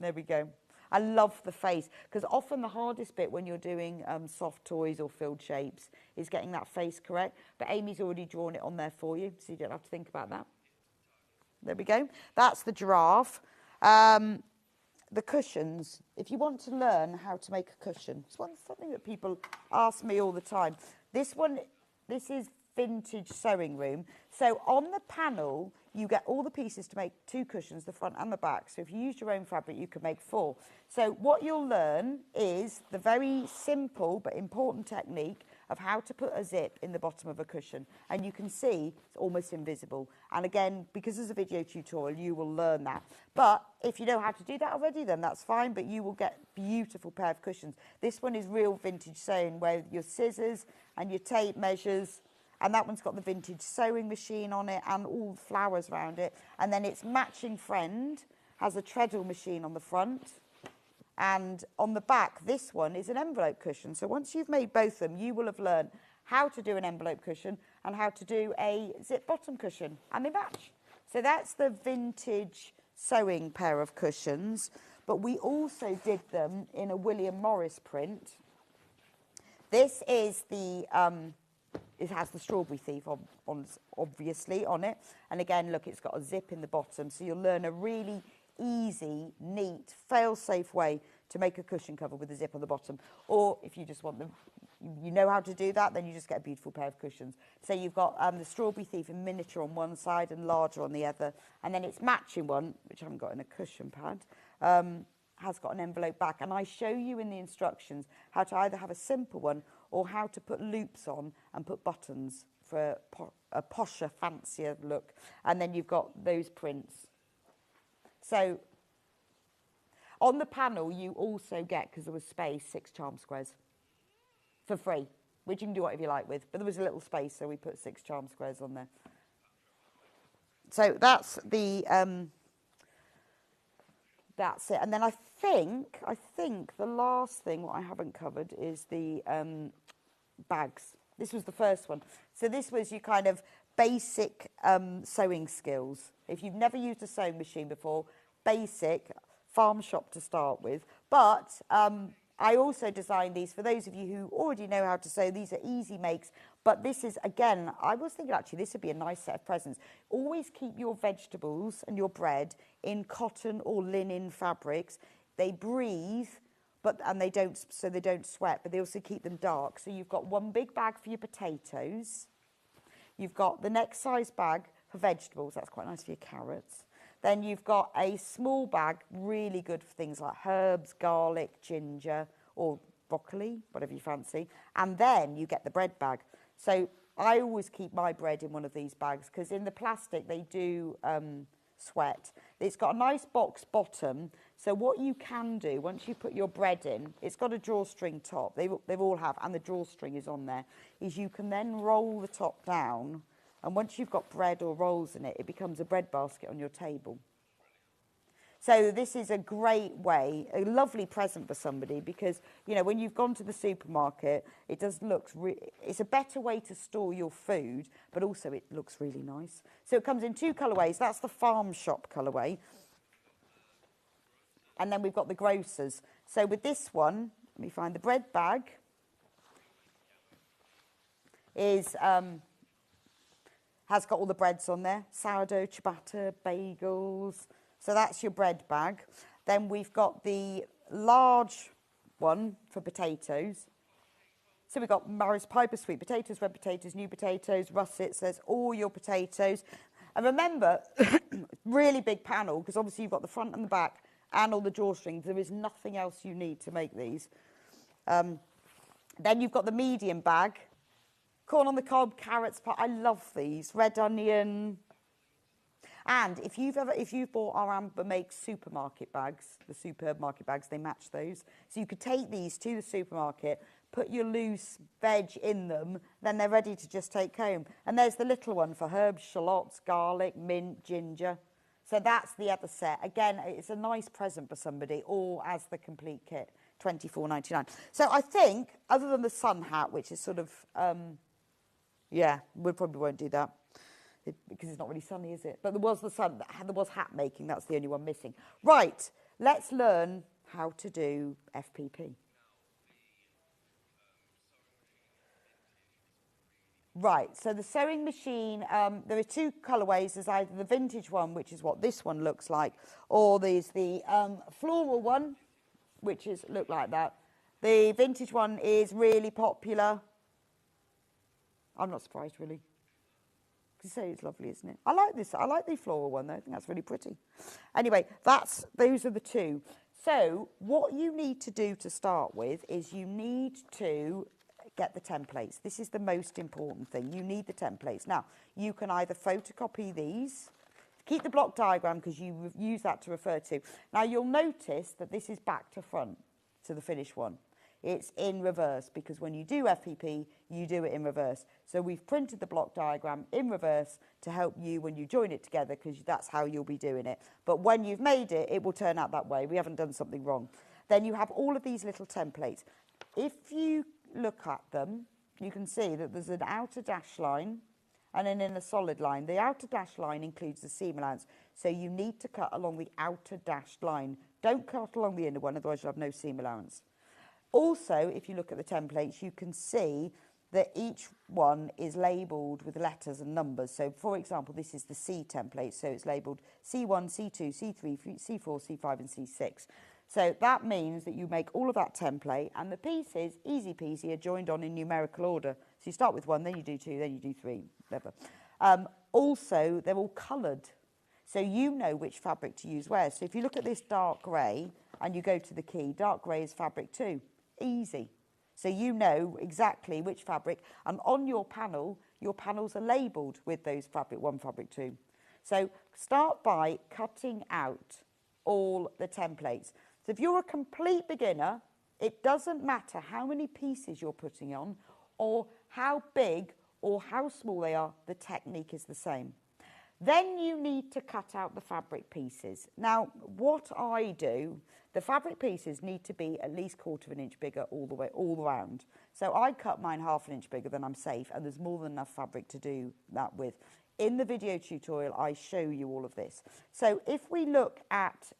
There we go. I love the face, because often the hardest bit when you're doing soft toys or filled shapes is getting that face correct. But Amy's already drawn it on there for you, so you don't have to think about that. There we go. That's the giraffe. The cushions. If you want to learn how to make a cushion, it's something that people ask me all the time. This is vintage sewing room. So on the panel, you get all the pieces to make 2 cushions, the front and the back. So if you used your own fabric, you could make 4. So what you'll learn is the very simple but important technique of how to put a zip in the bottom of a cushion. And you can see it's almost invisible. And again, because there's a video tutorial, you will learn that. But if you know how to do that already, then that's fine. But you will get a beautiful pair of cushions. This one is real vintage sewing, where your scissors and your tape measures. And that one's got the vintage sewing machine on it and all flowers around it. And then its matching friend has a treadle machine on the front. And on the back, this one is an envelope cushion. So once you've made both of them, you will have learned how to do an envelope cushion and how to do a zip bottom cushion. And they match. So that's the vintage sewing pair of cushions. But we also did them in a William Morris print. This is the... it has the strawberry thief obviously on it. And again, look, it's got a zip in the bottom. So you'll learn a really easy, neat, fail-safe way to make a cushion cover with a zip on the bottom. Or if you just want them, you know how to do that, then you just get a beautiful pair of cushions. So you've got the strawberry thief in miniature on one side and larger on the other. And then its matching one, which I haven't got in a cushion pad, has got an envelope back. And I show you in the instructions how to either have a simple one or how to put loops on and put buttons for a posher, fancier look. And then you've got those prints. So on the panel, you also get, because there was space, 6 charm squares for free, which you can do whatever you like with. But there was a little space, so we put 6 charm squares on there. So that's the... that's it. And then I think the last thing what I haven't covered is the bags. This was the first one. So this was your kind of basic sewing skills. If you've never used a sewing machine before, basic farm shop to start with. But I also designed these for those of you who already know how to sew. These are easy makes. But this is, again, I was thinking actually this would be a nice set of presents. Always keep your vegetables and your bread in cotton or linen fabrics. They breathe, and they don't sweat, but they also keep them dark. So you've got one big bag for your potatoes. You've got the next size bag for vegetables. That's quite nice for your carrots. Then you've got a small bag, really good for things like herbs, garlic, ginger, or broccoli, whatever you fancy. And then you get the bread bag. So I always keep my bread in one of these bags because in the plastic they do sweat. It's got a nice box bottom. So what you can do, once you put your bread in, it's got a drawstring top. They all have, and the drawstring is on there, is you can then roll the top down. And once you've got bread or rolls in it, it becomes a bread basket on your table. So this is a great way, a lovely present for somebody, because, you know, when you've gone to the supermarket, it does look, it's a better way to store your food, but also it looks really nice. So it comes in 2 colourways. That's the farm shop colourway. And then we've got the grocers. So with this one, let me find the bread bag. Is has got all the breads on there, sourdough, ciabatta, bagels. So that's your bread bag. Then we've got the large one for potatoes. So we've got Maris Piper sweet potatoes, red potatoes, new potatoes, russets. There's all your potatoes. And remember, really big panel, because obviously you've got the front and the back and all the drawstrings. There is nothing else you need to make these. Then you've got the medium bag. Corn on the cob, carrots, I love these. Red onion. And if you've bought our Amber Makes supermarket bags, the superb market bags, they match those. So you could take these to the supermarket, put your loose veg in them, then they're ready to just take home. And there's the little one for herbs, shallots, garlic, mint, ginger. So that's the other set. Again, it's a nice present for somebody, all as the complete kit, $24.99. So I think, other than the sun hat, which is sort of, yeah, we probably won't do that. Because it's not really sunny, is it? But there was the sun, there was hat making, that's the only one missing. Right, let's learn how to do FPP. Right, so the sewing machine, there are 2 colourways. There's either the vintage one, which is what this one looks like, or there's the floral one, which is look like that. The vintage one is really popular. I'm not surprised, really. You say it's lovely, isn't it? I like this. I like the floral one, though. I think that's really pretty. Anyway, those are the 2. So what you need to do to start with is you need to get the templates. This is the most important thing. You need the templates. Now, you can either photocopy these, keep the block diagram because you use that to refer to. Now, you'll notice that this is back to front to the finished one. It's in reverse because when you do FPP, you do it in reverse. So we've printed the block diagram in reverse to help you when you join it together, because that's how you'll be doing it. But when you've made it, it will turn out that way. We haven't done something wrong. Then you have all of these little templates. If you look at them, you can see that there's an outer dash line and an inner solid line. The outer dash line includes the seam allowance. So you need to cut along the outer dashed line. Don't cut along the inner one, otherwise you'll have no seam allowance. Also, if you look at the templates, you can see that each one is labelled with letters and numbers. So, for example, this is the C template. So it's labelled C1, C2, C3, C4, C5 and C6. So that means that you make all of that template and the pieces, easy peasy, are joined on in numerical order. So you start with 1, then you do 2, then you do 3, whatever. Also, they're all coloured. So you know which fabric to use where. So if you look at this dark grey and you go to the key, dark grey is fabric 2. Easy. So you know exactly which fabric, and on your panels are labelled with those fabric 1, fabric 2. So start by cutting out all the templates. So if you're a complete beginner, it doesn't matter how many pieces you're putting on or how big or how small they are, the technique is the same. Then you need to cut out the fabric pieces. Now, what I do, the fabric pieces need to be at least 1/4 inch bigger all around. So I cut mine 1/2 inch bigger, then I'm safe, and there's more than enough fabric to do that with. In the video tutorial, I show you all of this. So if we look at,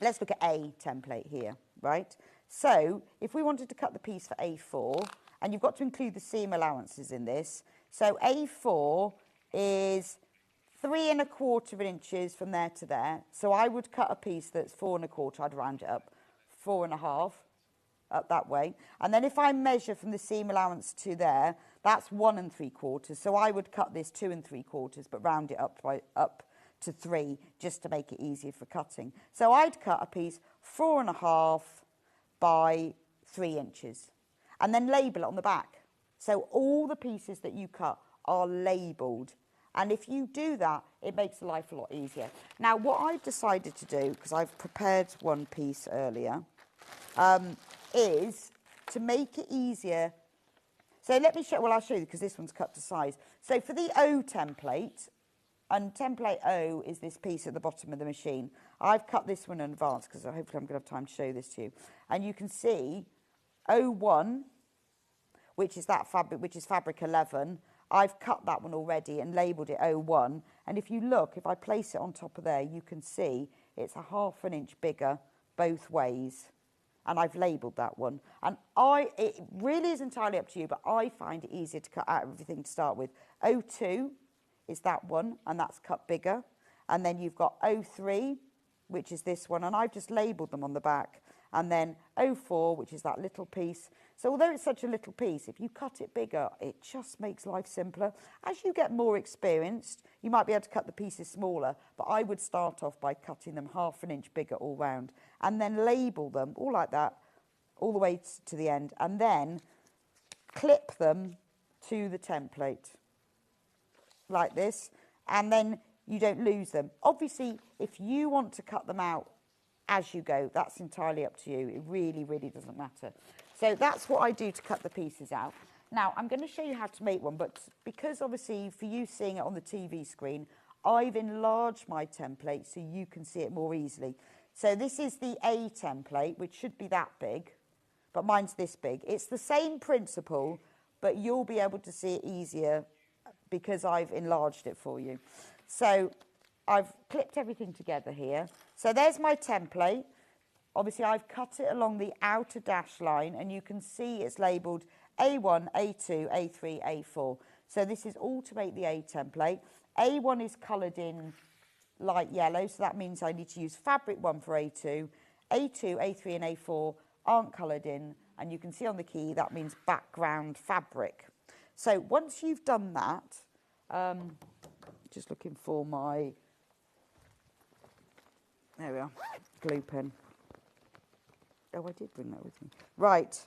let's look at A template here, right? So if we wanted to cut the piece for A4, and you've got to include the seam allowances in this. So A4 is 3 1/4 inches from there to there. So I would cut a piece that's 4 1/4, I'd round it up, 4 1/2, up that way. And then if I measure from the seam allowance to there, that's 1 3/4. So I would cut this 2 3/4, but round it up to 3, just to make it easier for cutting. So I'd cut a piece 4 1/2 by 3 inches, and then label it on the back. So all the pieces that you cut are labelled. And if you do that, it makes life a lot easier. Now, what I've decided to do, because I've prepared one piece earlier, is to make it easier. So let me show, well, I'll show you because this one's cut to size. So for the O template, and template O is this piece at the bottom of the machine. I've cut this one in advance because hopefully I'm going to have time to show this to you. And you can see O1, which is that fabric, which is fabric 11. I've cut that one already and labelled it O1. And if you look, if I place it on top of there, you can see it's a ½ an inch bigger both ways. And I've labelled that one. And it really is entirely up to you, but I find it easier to cut out everything to start with. O2 is that one, and that's cut bigger. And then you've got O3, which is this one, and I've just labelled them on the back. And then O4, which is that little piece. So although it's such a little piece, if you cut it bigger, it just makes life simpler. As you get more experienced, you might be able to cut the pieces smaller, but I would start off by cutting them ½ an inch bigger all round, and then label them, all like that, all the way to the end, and then clip them to the template, like this, and then you don't lose them. Obviously, if you want to cut them out as you go, that's entirely up to you. It really, really doesn't matter. So that's what I do to cut the pieces out. Now, I'm going to show you how to make one, but because obviously for you seeing it on the TV screen, I've enlarged my template so you can see it more easily. So this is the A template, which should be that big, but mine's this big. It's the same principle, but you'll be able to see it easier because I've enlarged it for you. So I've clipped everything together here. So there's my template. Obviously, I've cut it along the outer dash line, and you can see it's labelled A1, A2, A3, A4. So this is all to make the A template. A1 is coloured in light yellow, so that means I need to use fabric 1 for A2. A2, A3 and A4 aren't coloured in, and you can see on the key that means background fabric. So once you've done that, just looking for my, there we are, glue pen. Oh, I did bring that with me. Right,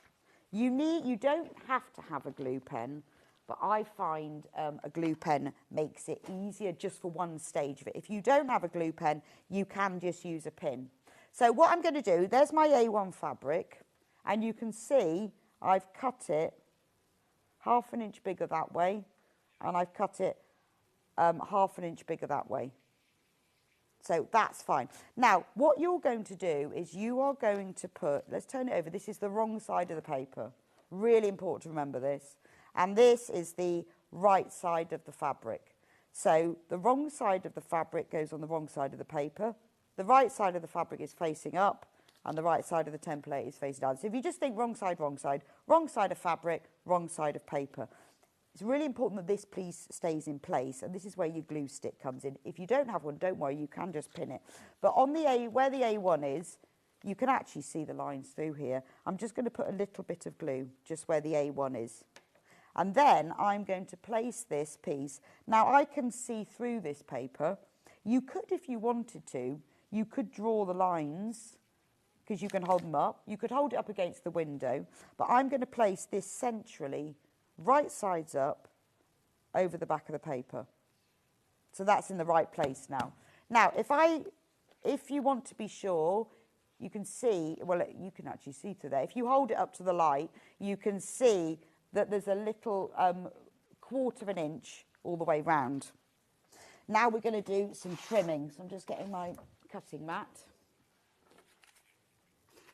you don't have to have a glue pen, but I find a glue pen makes it easier just for one stage of it. If you don't have a glue pen, you can just use a pin. So what I'm going to do, there's my A1 fabric, and you can see I've cut it ½ an inch bigger that way, and I've cut it ½ an inch bigger that way. So that's fine. Now, what you're going to do is you are going to put, let's turn it over, this is the wrong side of the paper. Really important to remember this. And this is the right side of the fabric. So the wrong side of the fabric goes on the wrong side of the paper. The right side of the fabric is facing up, and the right side of the template is facing down. So if you just think wrong side of fabric, wrong side of paper. It's really important that this piece stays in place, and this is where your glue stick comes in. If you don't have one, don't worry, you can just pin it. But on the A, where the A1 is, you can actually see the lines through here. I'm just going to put a little bit of glue just where the A1 is. And then I'm going to place this piece. Now, I can see through this paper. You could, if you wanted to, you could draw the lines, because you can hold them up. You could hold it up against the window. But I'm going to place this centrally, right sides up, over the back of the paper. So that's in the right place now. Now, if you want to be sure, you can see, well, you can actually see through there. If you hold it up to the light, you can see that there's a little ½ an inch all the way round. Now we're going to do some trimming. So I'm just getting my cutting mat.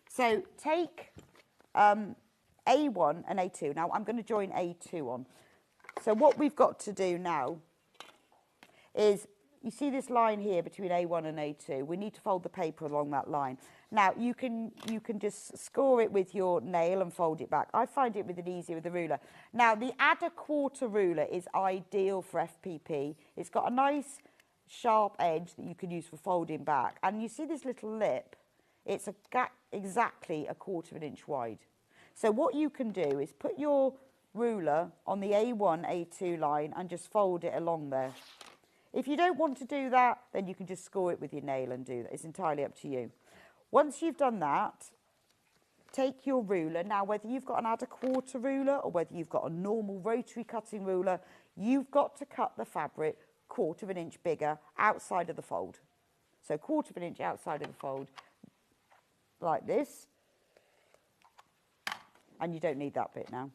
So take A1 and A2. Now I'm going to join A2 on. So what we've got to do now is, you see this line here between A1 and A2. We need to fold the paper along that line. Now you can just score it with your nail and fold it back. I find it with it easier with the ruler. Now the add a quarter ruler is ideal for FPP. It's got a nice sharp edge that you can use for folding back. And you see this little lip? It's exactly ½ an inch wide. So what you can do is put your ruler on the A1, A2 line and just fold it along there. If you don't want to do that, then you can just score it with your nail and do that. It's entirely up to you. Once you've done that, take your ruler. Now, whether you've got an add a quarter ruler or whether you've got a normal rotary cutting ruler, you've got to cut the fabric ½ an inch bigger outside of the fold. So ½ an inch outside of the fold, like this. And you don't need that bit now.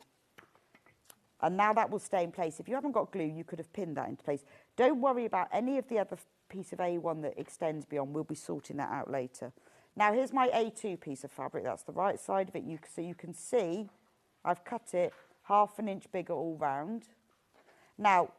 And now that will stay in place. If you haven't got glue, you could have pinned that into place. Don't worry about any of the other piece of A1 that extends beyond. We'll be sorting that out later. Now here's my A2 piece of fabric. That's the right side of it. So you can see I've cut it 1/2 inch bigger all round. Now,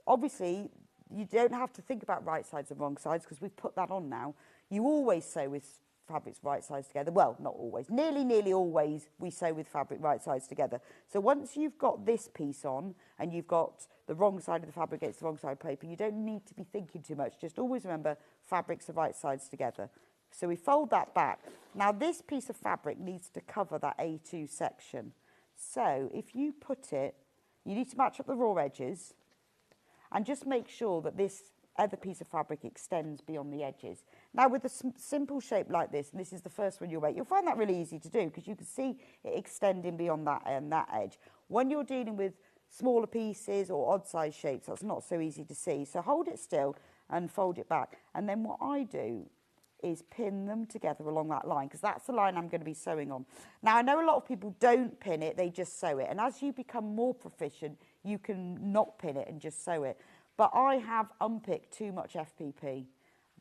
obviously, you don't have to think about right sides and wrong sides because we've put that on now. You always sew with fabrics right sides together. Well, not always. Nearly always we sew with fabric right sides together. So once you've got this piece on and you've got the wrong side of the fabric against the wrong side of paper, you don't need to be thinking too much. Just always remember fabrics are right sides together. So we fold that back. Now this piece of fabric needs to cover that A2 section. So if you put it, you need to match up the raw edges and just make sure that this other piece of fabric extends beyond the edges. Now with a simple shape like this, and this is the first one you'll make, you'll find that really easy to do because you can see it extending beyond that edge. When you're dealing with smaller pieces or odd size shapes, that's not so easy to see. So hold it still and fold it back. And then what I do is pin them together along that line because that's the line I'm going to be sewing on. Now I know a lot of people don't pin it, they just sew it. And as you become more proficient, you can not pin it and just sew it. But I have unpicked too much FPP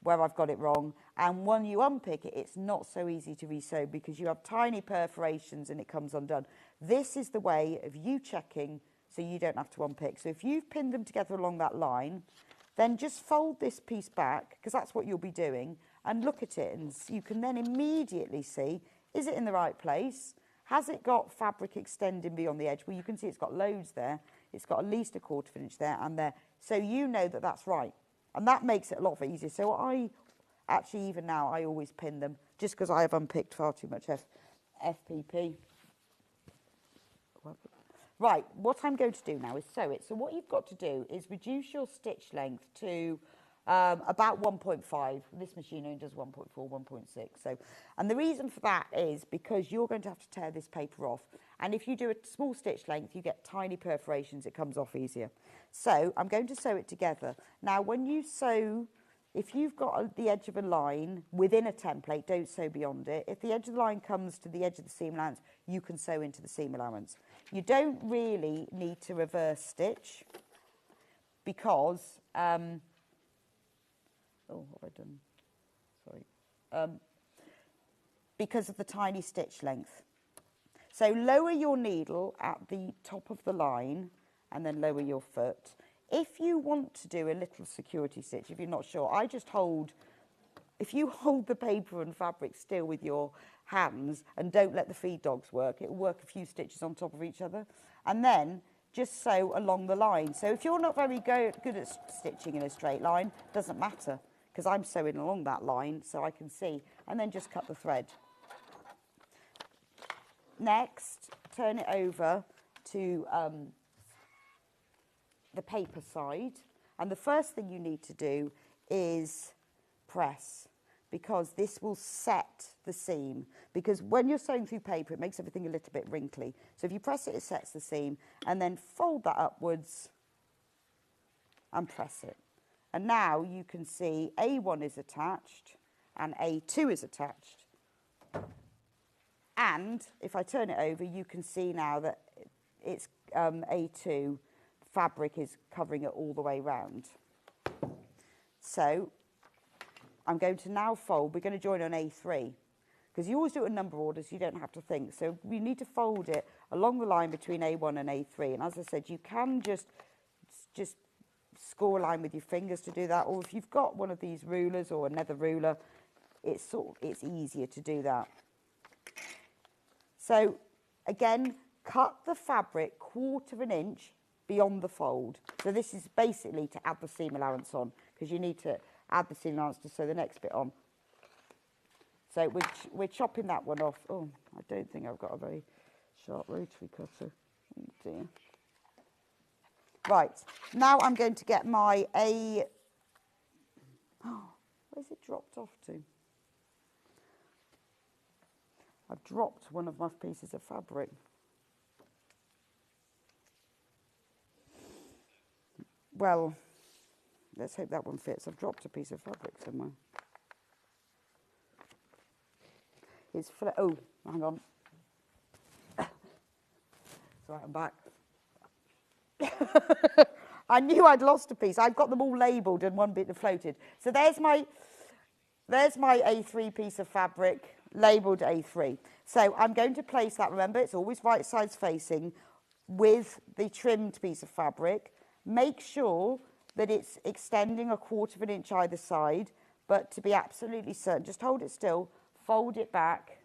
where I've got it wrong. And when you unpick it, it's not so easy to resew because you have tiny perforations and it comes undone. This is the way of you checking so you don't have to unpick. So if you've pinned them together along that line, then just fold this piece back because that's what you'll be doing and look at it and you can then immediately see, is it in the right place? Has it got fabric extending beyond the edge? Well, you can see it's got loads there. It's got at least 1/4 inch there and there. So you know that that's right. And that makes it a lot easier. So I actually, even now, I always pin them just because I have unpicked far too much FPP. Right, what I'm going to do now is sew it. So what you've got to do is reduce your stitch length to about 1.5. This machine only does 1.4, 1.6. So, and the reason for that is because you're going to have to tear this paper off. And if you do a small stitch length, you get tiny perforations. It comes off easier. So I'm going to sew it together. Now, when you sew, if you've got the edge of a line within a template, don't sew beyond it. If the edge of the line comes to the edge of the seam allowance, you can sew into the seam allowance. You don't really need to reverse stitch because, oh, what have I done? Sorry. Because of the tiny stitch length. So lower your needle at the top of the line and then lower your foot. If you want to do a little security stitch, if you're not sure, I just hold, if you hold the paper and fabric still with your hands and don't let the feed dogs work, it will work a few stitches on top of each other. And then just sew along the line. So if you're not very good at stitching in a straight line, doesn't matter, because I'm sewing along that line so I can see. And then just cut the thread. Next, turn it over to the paper side. And the first thing you need to do is press, because this will set the seam. Because when you're sewing through paper, it makes everything a little bit wrinkly. So if you press it, it sets the seam. And then fold that upwards and press it. And now you can see A1 is attached and A2 is attached. And if I turn it over, you can see now that it's A2 fabric is covering it all the way round. So I'm going to now fold. We're going to join on A3 because you always do it in number order, so you don't have to think. So we need to fold it along the line between A1 and A3. And as I said, you can just score a line with your fingers to do that, or if you've got one of these rulers or another ruler, it's easier to do that. So again, cut the fabric 1/4 inch beyond the fold. So this is basically to add the seam allowance on, because you need to add the seam allowance to sew the next bit on. So we're chopping that one off. Oh, I don't think I've got a very sharp rotary cutter. Oh dear. Right, now I'm going to get my where's it dropped off to? I've dropped one of my pieces of fabric. Well, let's hope that one fits. I've dropped a piece of fabric somewhere. It's oh, hang on. It's right, I'm back. I knew I'd lost a piece. I've got them all labelled and one bit that floated. So there's my A3 piece of fabric, labelled A3. So I'm going to place that, remember, it's always right sides facing, with the trimmed piece of fabric. Make sure that it's extending 1/4 of an inch either side, but to be absolutely certain, just hold it still, fold it back,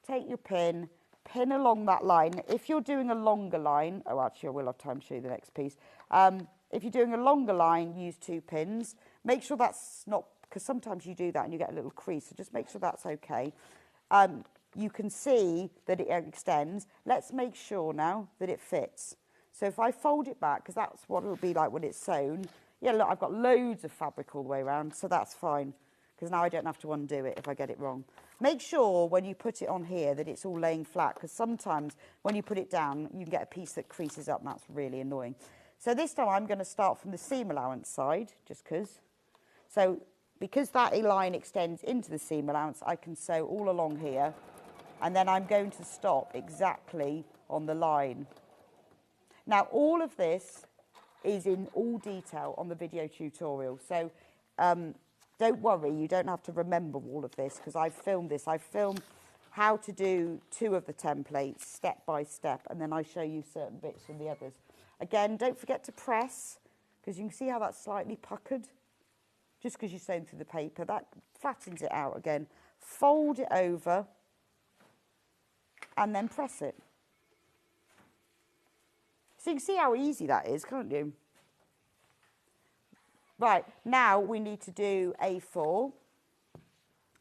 take your pin along that line. If you're doing a longer line, oh, actually, I will have time to show you the next piece. If you're doing a longer line, use 2 pins. Make sure that's not, because sometimes you do that and you get a little crease, so just make sure that's okay. You can see that it extends. Let's make sure now that it fits. So if I fold it back, because that's what it'll be like when it's sewn. Yeah, look, I've got loads of fabric all the way around, so that's fine, because now I don't have to undo it if I get it wrong. Make sure when you put it on here that it's all laying flat, because sometimes when you put it down, you can get a piece that creases up, and that's really annoying. So this time I'm going to start from the seam allowance side, just because. So because that line extends into the seam allowance, I can sew all along here, and then I'm going to stop exactly on the line. Now, all of this is in all detail on the video tutorial, so don't worry, you don't have to remember all of this, because I've filmed this. I've filmed how to do 2 of the templates step by step, and then I show you certain bits from the others. Again, don't forget to press, because you can see how that's slightly puckered, just because you're sewing through the paper. That flattens it out again. Fold it over, and then press it. So you can see how easy that is, can't you? Right, now we need to do A4.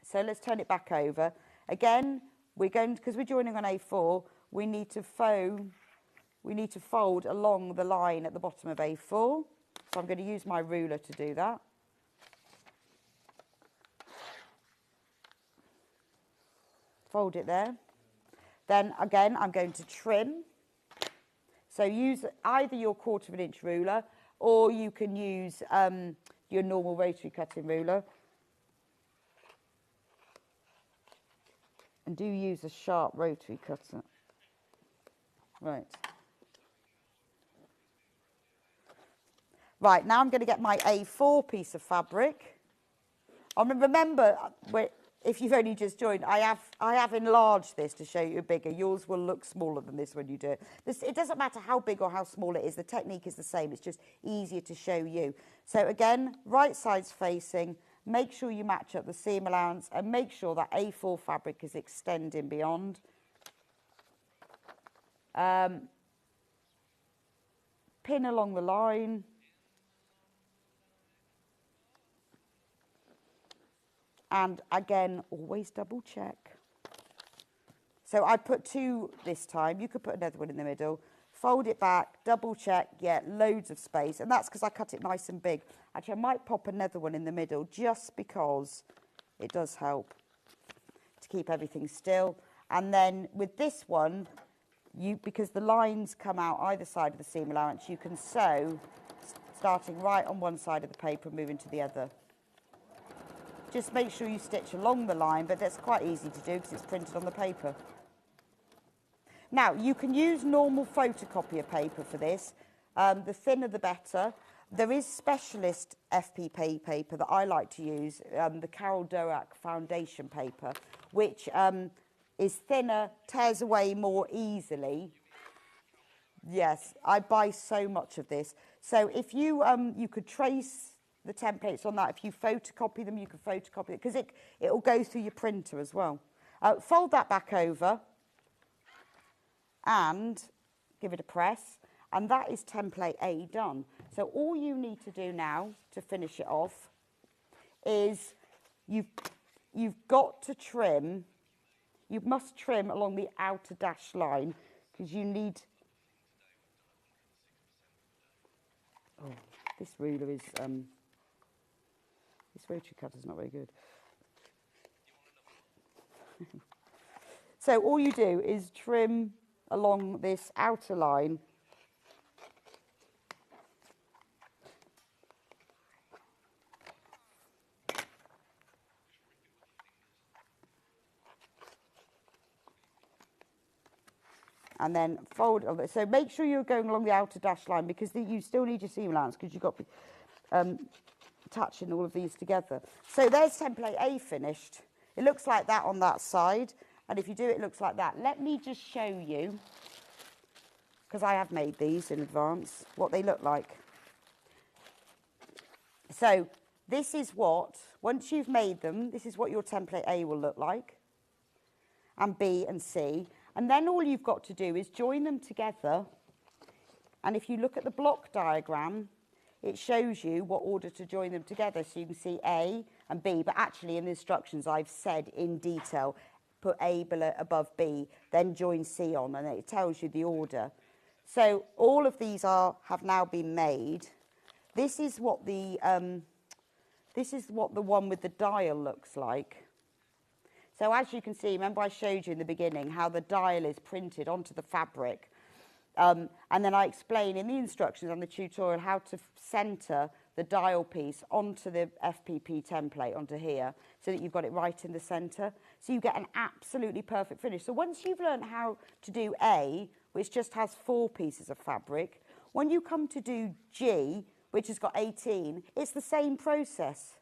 So let's turn it back over. Again, we're going, because we're joining on A4, we need to fold along the line at the bottom of A4. So I'm going to use my ruler to do that. Fold it there. Then again, I'm going to trim. So use either your 1/4 of an inch ruler, or you can use your normal rotary cutting ruler. And do use a sharp rotary cutter. Right. Right, now I'm going to get my A4 piece of fabric. Remember, if you've only just joined, I have enlarged this to show you bigger. Yours will look smaller than this when you do it. It doesn't matter how big or how small it is. The technique is the same. It's just easier to show you. So again, right sides facing. Make sure you match up the seam allowance and make sure that A4 fabric is extending beyond. Pin along the line. And again, always double check. So I put 2 this time. You could put another one in the middle. Fold it back, double check, yeah, loads of space. And that's because I cut it nice and big. Actually, I might pop another one in the middle just because it does help to keep everything still. And then with this one, because the lines come out either side of the seam allowance, you can sew starting right on one side of the paper and moving to the other. Just make sure you stitch along the line, but that's quite easy to do because it's printed on the paper. Now, you can use normal photocopier paper for this. The thinner the better. There is specialist FPP paper that I like to use, the Carol Doak foundation paper, which is thinner, tears away more easily. Yes, I buy so much of this. So if you could trace the templates on that. If you photocopy them, you can photocopy it, because it will go through your printer as well. Fold that back over and give it a press. And that is template A done. So all you need to do now to finish it off is you've got to trim. You must trim along the outer dash line, because you need... Oh, this ruler is... This rotary cutter's not very good. So all you do is trim along this outer line. and then fold over. So make sure you're going along the outer dash line, because you still need your seam allowance, because you've got touching all of these together. So there's template A finished. It looks like that on that side, and if you do it, it looks like that. Let me just show you, because I have made these in advance, what they look like. So this is what, once you've made them, this is what your template A will look like, and B and C. And then all you've got to do is join them together. And if you look at the block diagram, it shows you what order to join them together. So you can see A and B, but actually in the instructions I've said in detail, put A below, above B, then join C on, and it tells you the order. So all of these have now been made. This is what the one with the dial looks like. So as you can see, remember I showed you in the beginning how the dial is printed onto the fabric. And then I explain in the instructions on the tutorial how to centre the dial piece onto the FPP template, onto here, so that you've got it right in the centre. So you get an absolutely perfect finish. So once you've learned how to do A, which just has 4 pieces of fabric, when you come to do G, which has got 18, it's the same process.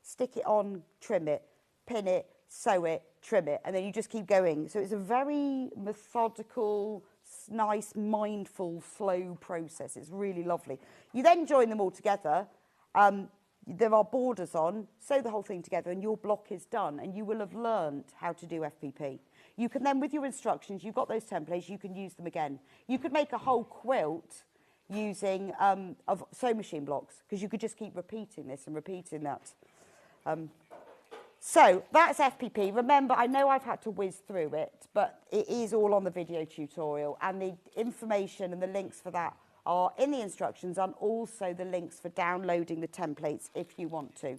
Stick it on, trim it, pin it, sew it, trim it, and then you just keep going. So it's a very methodical, nice, mindful, slow process. It's really lovely. You then join them all together. There are borders on, sew the whole thing together, and your block is done, and you will have learned how to do FPP. You can then, with your instructions, you've got those templates, you can use them again. You could make a whole quilt using of sewing machine blocks, because you could just keep repeating this and repeating that. So that's FPP. Remember, I know I've had to whiz through it, but it is all on the video tutorial, and the information and the links for that are in the instructions, and also the links for downloading the templates if you want to.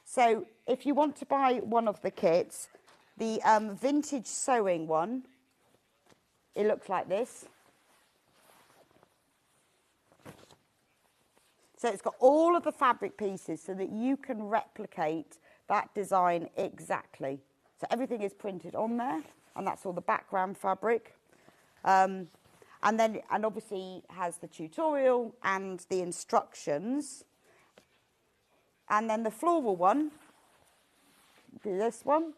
So if you want to buy one of the kits, the vintage sewing one, it looks like this. So it's got all of the fabric pieces so that you can replicate that design exactly. So everything is printed on there, and that's all the background fabric. And obviously has the tutorial and the instructions. And then the floral one, this one.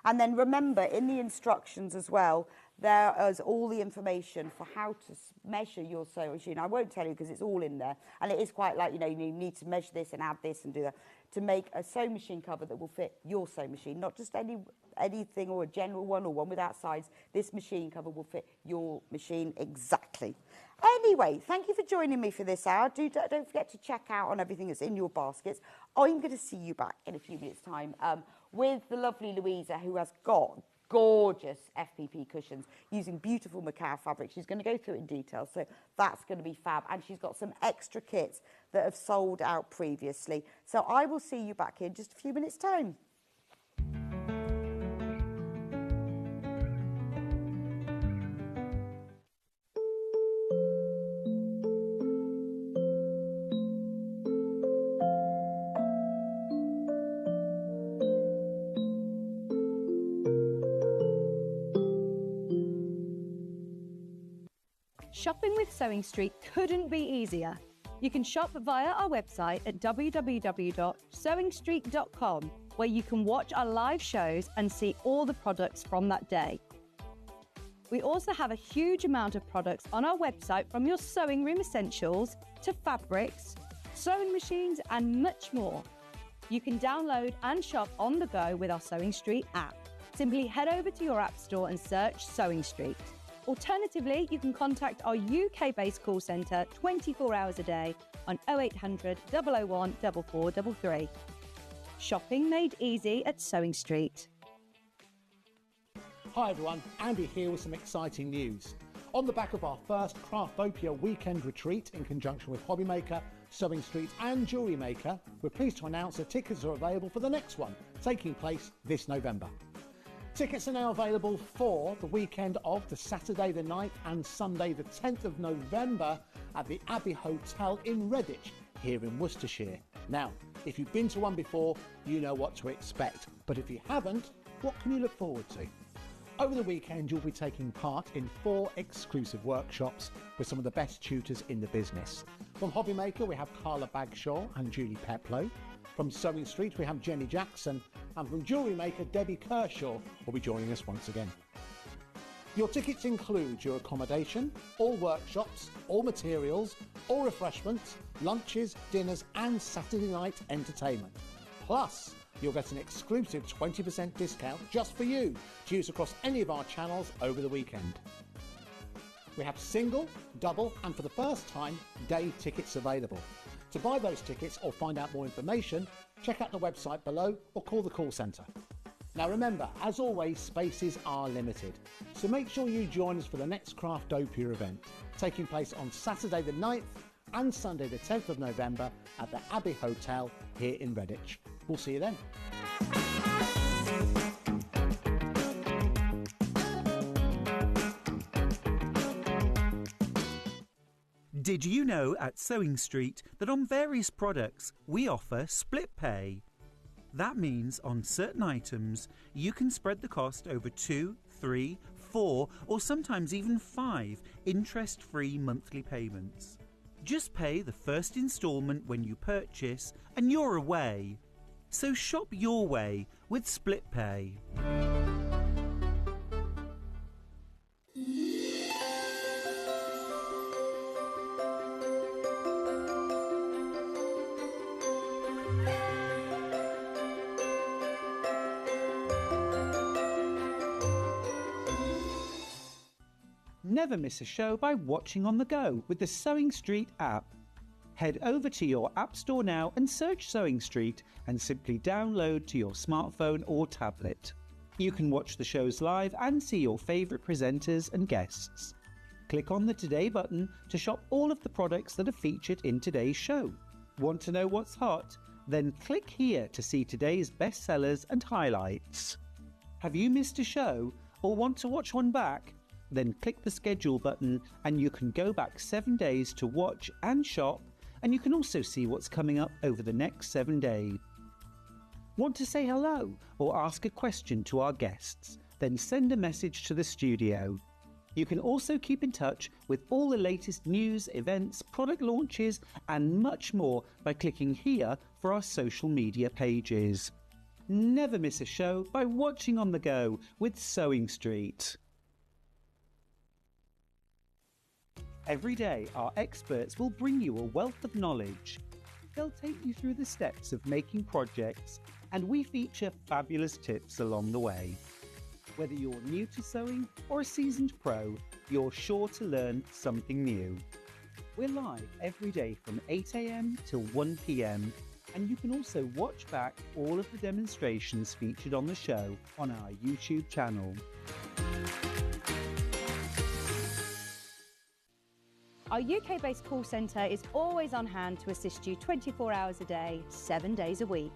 And then remember, in the instructions as well, there is all the information for how to measure your sewing machine. I won't tell you because it's all in there. And it is quite like, you know, you need to measure this and add this and do that to make a sewing machine cover that will fit your sewing machine, not just anything or a general one or one without sides. This machine cover will fit your machine exactly. Anyway, thank you for joining me for this hour. Don't forget to check out on everything that's in your baskets. I'm going to see you back in a few minutes' time with the lovely Louisa, who has got gorgeous FPP cushions using beautiful Macao fabric. She's going to go through it in detail, so that's going to be fab. And she's got some extra kits that have sold out previously. So I will see you back in just a few minutes' time. Shopping with Sewing Street couldn't be easier. You can shop via our website at www.sewingstreet.com, where you can watch our live shows and see all the products from that day. We also have a huge amount of products on our website, from your sewing room essentials to fabrics, sewing machines and much more. You can download and shop on the go with our Sewing Street app. Simply head over to your app store and search Sewing Street. Alternatively, you can contact our UK-based call centre 24 hours a day on 0800 001 4433. Shopping made easy at Sewing Street. Hi everyone, Andy here with some exciting news. On the back of our first Craftopia weekend retreat in conjunction with Hobbymaker, Sewing Street and Jewellery Maker, we're pleased to announce that tickets are available for the next one, taking place this November. Tickets are now available for the weekend of the Saturday the 9th and Sunday the 10th of November at the Abbey Hotel in Redditch, here in Worcestershire. Now, if you've been to one before, you know what to expect. But if you haven't, what can you look forward to? Over the weekend, you'll be taking part in 4 exclusive workshops with some of the best tutors in the business. From Hobby Maker, we have Carla Bagshaw and Julie Peplow. From Sewing Street, we have Jenny Jackson. And from Jewellery Maker, Debbie Kershaw will be joining us once again. Your tickets include your accommodation, all workshops, all materials, all refreshments, lunches, dinners and Saturday night entertainment. Plus, you'll get an exclusive 20% discount just for you to use across any of our channels over the weekend. We have single, double and for the first time, day tickets available. To buy those tickets or find out more information, check out the website below or call the call centre. Now remember, as always, spaces are limited, so make sure you join us for the next Craftopia event, taking place on Saturday the 9th and Sunday the 10th of November at the Abbey Hotel here in Redditch. We'll see you then. Did you know at Sewing Street that on various products we offer split pay? That means on certain items you can spread the cost over 2, 3, 4 or sometimes even 5 interest-free monthly payments. Just pay the first instalment when you purchase and you're away. So shop your way with split pay. Never miss a show by watching on the go with the Sewing Street app. Head over to your App Store now and search Sewing Street and simply download to your smartphone or tablet. You can watch the shows live and see your favourite presenters and guests. Click on the Today button to shop all of the products that are featured in today's show. Want to know what's hot? Then click here to see today's bestsellers and highlights. Have you missed a show or want to watch one back? Then click the schedule button and you can go back 7 days to watch and shop, and you can also see what's coming up over the next 7 days. Want to say hello or ask a question to our guests? Then send a message to the studio. You can also keep in touch with all the latest news, events, product launches and much more by clicking here for our social media pages. Never miss a show by watching on the go with Sewing Street. Every day, our experts will bring you a wealth of knowledge. They'll take you through the steps of making projects, and we feature fabulous tips along the way. Whether you're new to sewing or a seasoned pro, you're sure to learn something new. We're live every day from 8 AM till 1 PM, and you can also watch back all of the demonstrations featured on the show on our YouTube channel. Our UK-based call centre is always on hand to assist you 24 hours a day, 7 days a week.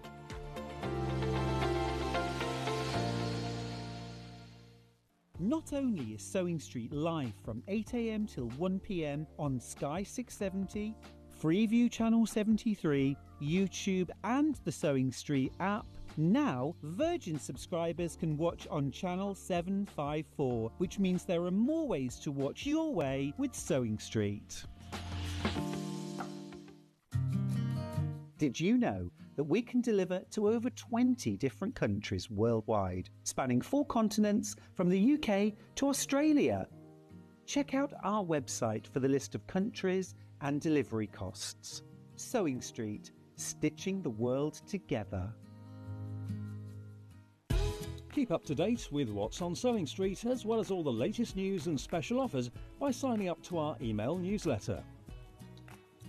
Not only is Sewing Street live from 8 AM till 1 PM on Sky 670, Freeview Channel 73, YouTube and the Sewing Street app, now Virgin subscribers can watch on Channel 754, which means there are more ways to watch your way with Sewing Street. Did you know that we can deliver to over 20 different countries worldwide, spanning 4 continents from the UK to Australia? Check out our website for the list of countries and delivery costs. Sewing Street, stitching the world together. Keep up to date with what's on Sewing Street, as well as all the latest news and special offers by signing up to our email newsletter.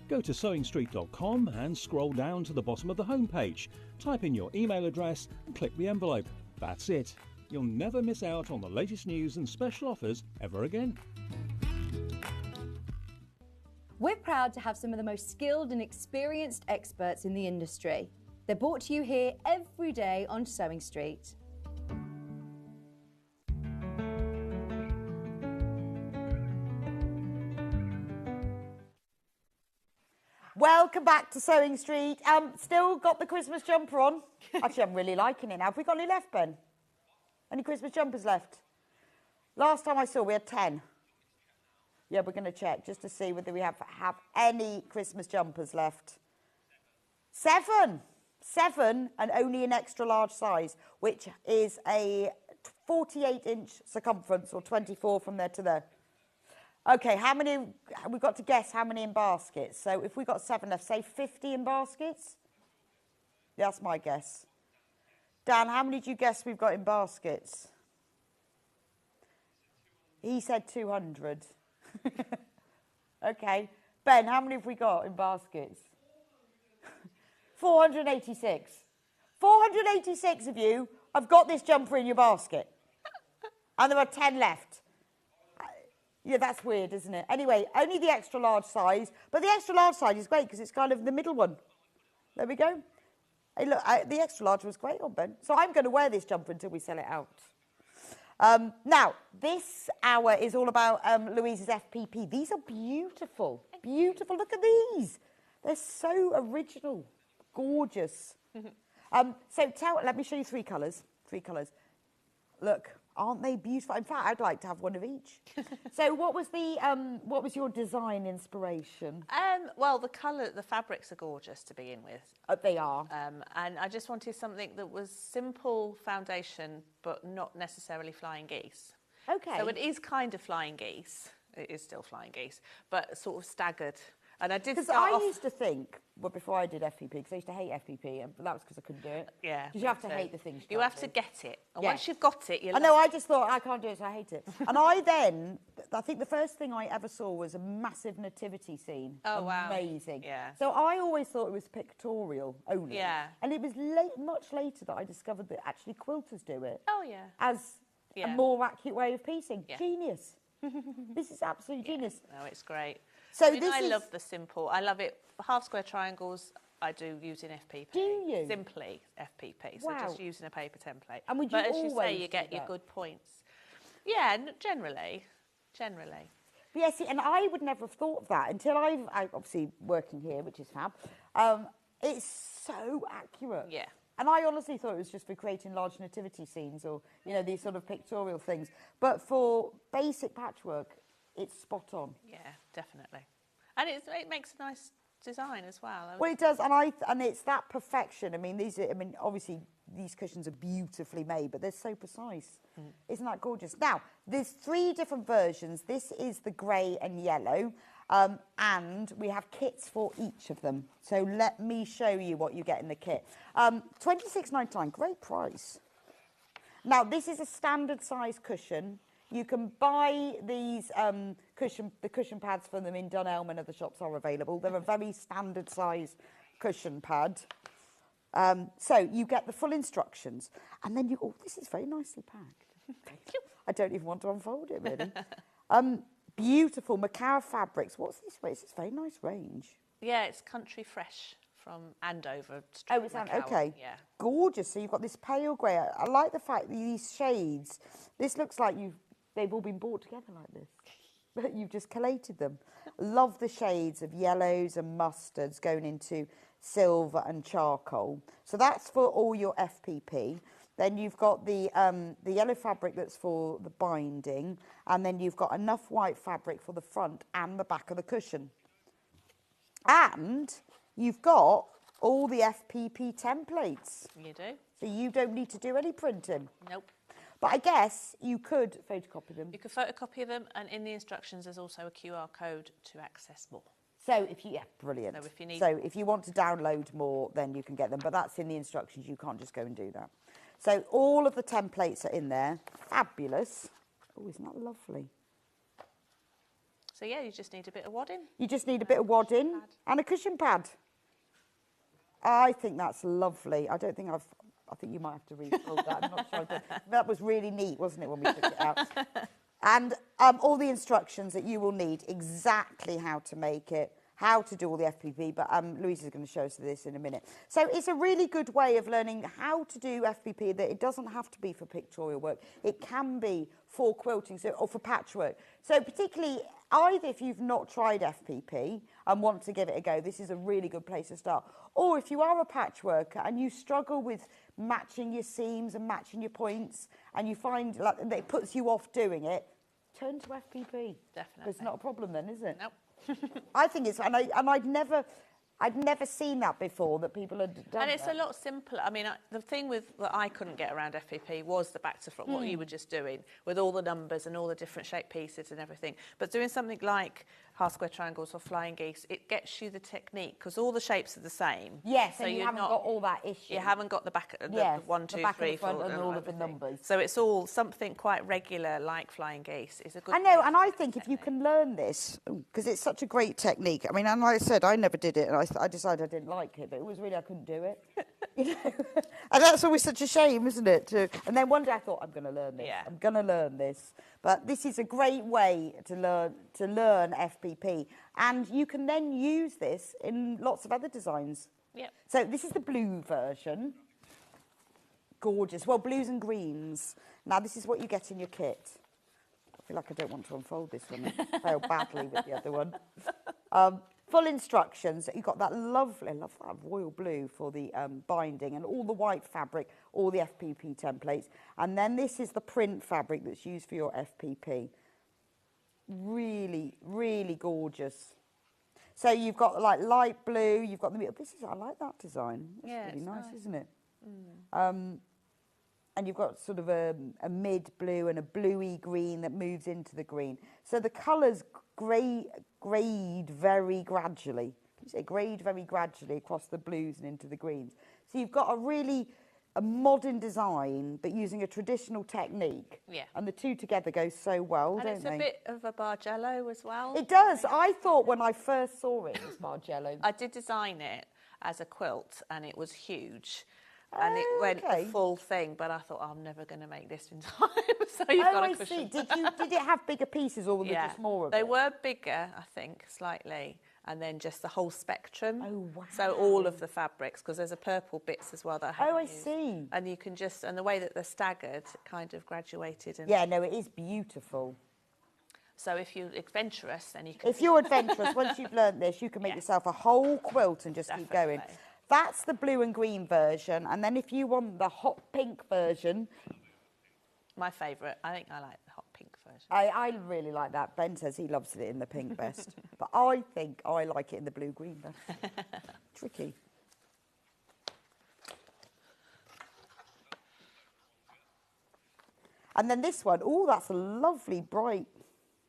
Go to sewingstreet.com and scroll down to the bottom of the homepage. Type in your email address and click the envelope. That's it. You'll never miss out on the latest news and special offers ever again. We're proud to have some of the most skilled and experienced experts in the industry. They're brought to you here every day on Sewing Street. Welcome back to Sewing Street. Still got the Christmas jumper on. Actually, I'm really liking it now. Have we got any left, Ben? Any Christmas jumpers left? Last time I saw, we had 10. Yeah, we're going to check just to see whether we have any Christmas jumpers left. 7. 7 and only an extra large size, which is a 48-inch circumference or 24 from there to there. Okay, how many, we've got to guess how many in baskets. So if we've got 7 left, say 50 in baskets? That's my guess. Dan, how many do you guess we've got in baskets? He said 200. Okay. Ben, how many have we got in baskets? 486. 486 of you have got this jumper in your basket. And there are 10 left. Yeah, that's weird, isn't it? Anyway, only the extra large size. But the extra large size is great because it's kind of the middle one. There we go. Hey, look, the extra large was great on Ben. So I'm going to wear this jumper until we sell it out. Now, this hour is all about Louise's FPP. These are beautiful. Beautiful. Look at these. They're so original. Gorgeous. Let me show you 3 colours. 3 colours. Look, aren't they beautiful? In fact, I'd like to have one of each. So what was your design inspiration? Well, the fabrics are gorgeous to begin with. They are. And I just wanted something that was simple foundation, but not necessarily flying geese. Okay. So it is kind of flying geese. It is still flying geese, but sort of staggered. And I did Because start off... used to think, well, before I did FPP, because I used to hate FPP, and that was because I couldn't do it. Yeah. Because you have to hate the things. You have to get it. And Yeah. once you've got it, you I know, I just thought, I can't do it, so I hate it. And I think the first thing I ever saw was a massive nativity scene. Oh, wow. Amazing. Yeah. So I always thought it was pictorial only. Yeah. And it was much later that I discovered that actually quilters do it. Oh, yeah. As a more accurate way of piecing. Yeah. Genius. This is absolutely genius. No, it's great. So I love the simple. I love it. Half square triangles, I do using FPP. Do you? Simply FPP. So Wow. just using a paper template. And would you but as you say, always you do get your that? good points. Yeah, generally. But yeah, see, and I would never have thought of that until I obviously working here, which is fab. It's so accurate. Yeah. And I honestly thought it was just for creating large nativity scenes or, these sort of pictorial things. But for basic patchwork, it's spot on. Yeah, definitely. And it makes a nice design as well. Well, it does, and it's that perfection. Obviously these cushions are beautifully made, but they're so precise. Isn't that gorgeous? Now, there's 3 different versions. This is the grey and yellow, and we have kits for each of them. So let me show you what you get in the kit. $26.99, great price. Now, this is a standard size cushion. You can buy these cushion pads for them in Dunelm and other shops are available. They're a very standard size cushion pad. So you get the full instructions. And then this is very nicely packed. Thank you. I don't even want to unfold it, really. Beautiful Macara fabrics. What's this? It's a very nice range. Yeah, it's Country Fresh from Andover. Oh, it's okay. Yeah. Gorgeous. So you've got this pale grey. I like the fact that these shades, this looks like they've all been bought together like this. But you've just collated them. Love the shades of yellows and mustards going into silver and charcoal. So that's for all your FPP. Then you've got the yellow fabric that's for the binding. And then you've got enough white fabric for the front and the back of the cushion. And you've got all the FPP templates. You do. So you don't need to do any printing. Nope. But I guess you could photocopy them. You could photocopy them, and in the instructions there's also a QR code to access more. So brilliant. So if you want to download more, then you can get them. But that's in the instructions. You can't just go and do that. So all of the templates are in there. Fabulous. Oh, isn't that lovely? So yeah, you just need a bit of wadding. You just need a bit of wadding and a cushion pad. I think that's lovely. I think you might have to refold that. I'm not sure. That was really neat, wasn't it, when we took it out? And all the instructions that you will need, exactly how to make it, how to do all the FPP, but Louise is going to show us this in a minute. So it's a really good way of learning how to do FPP, that it doesn't have to be for pictorial work. It can be for quilting or for patchwork. So particularly, either if you've not tried FPP and want to give it a go, this is a really good place to start. Or if you are a patchworker and you struggle with matching your seams and matching your points, and you find like that it puts you off doing it, turn to FPP. Definitely. It's not a problem then, is it? Nope. I think it's, and I'd never seen that before, that people had done And it's that. a lot simpler. I mean, the thing that I couldn't get around FPP was the back to front, what you were just doing, with all the numbers and all the different shaped pieces and everything. But doing something like half square triangles or flying geese, it gets you the technique, because all the shapes are the same. Yes, so and you you're haven't not, got all that issue. You haven't got the back, the Yes, 1, the 2, back and 3, the front 4, and all of the everything. numbers. So it's all something quite regular, like flying geese. Is a good. I know, way and to I learn think if you technique. can learn this, because it's such a great technique. I mean, and like I said, I never did it, and I decided I didn't like it, but it was really, I couldn't do it. You know? And that's always such a shame, isn't it? And then one day I thought, I'm going to learn this. Yeah. I'm going to learn this. But this is a great way to learn FPP, and you can then use this in lots of other designs. Yep. So this is the blue version. Gorgeous. Well, blues and greens. Now, this is what you get in your kit. I feel like I don't want to unfold this one. I failed badly with the other one. Full instructions. You've got that lovely, I love that royal blue for the binding, and all the white fabric, all the FPP templates. And then this is the print fabric that's used for your FPP. Really, really gorgeous. So you've got like light blue, you've got the, I like that design. That's really nice, isn't it? And you've got sort of a mid blue and a bluey green that moves into the green. So the colours grade very gradually. Can you say grade very gradually across the blues and into the greens? So you've got a modern design, but using a traditional technique. Yeah. And the two together go so well, And don't it's they? a bit of a Bargello as well. It does. I thought when I first saw it was Margello. I did design it as a quilt, and it was huge. And it went the full thing, but I thought, I'm never going to make this in time. So you've got a cushion. See. Did it have bigger pieces, or were there just more of it? They were bigger, I think, slightly, and then just the whole spectrum. Oh, wow. So all of the fabrics, because there's a purple bits as well that I haven't used. see. And you can just, and the way that they're staggered, kind of graduated. And Yeah, no, it is beautiful. so if you're adventurous, then you can. If you're adventurous, once you've learned this, you can make yourself a whole quilt and just keep going. Definitely. That's the blue and green version. And then if you want the hot pink version... My favourite. I think I like the hot pink version. I really like that. Ben says he loves it in the pink best. But I think I like it in the blue-green best. Tricky. And then this one, oh, that's a lovely, bright,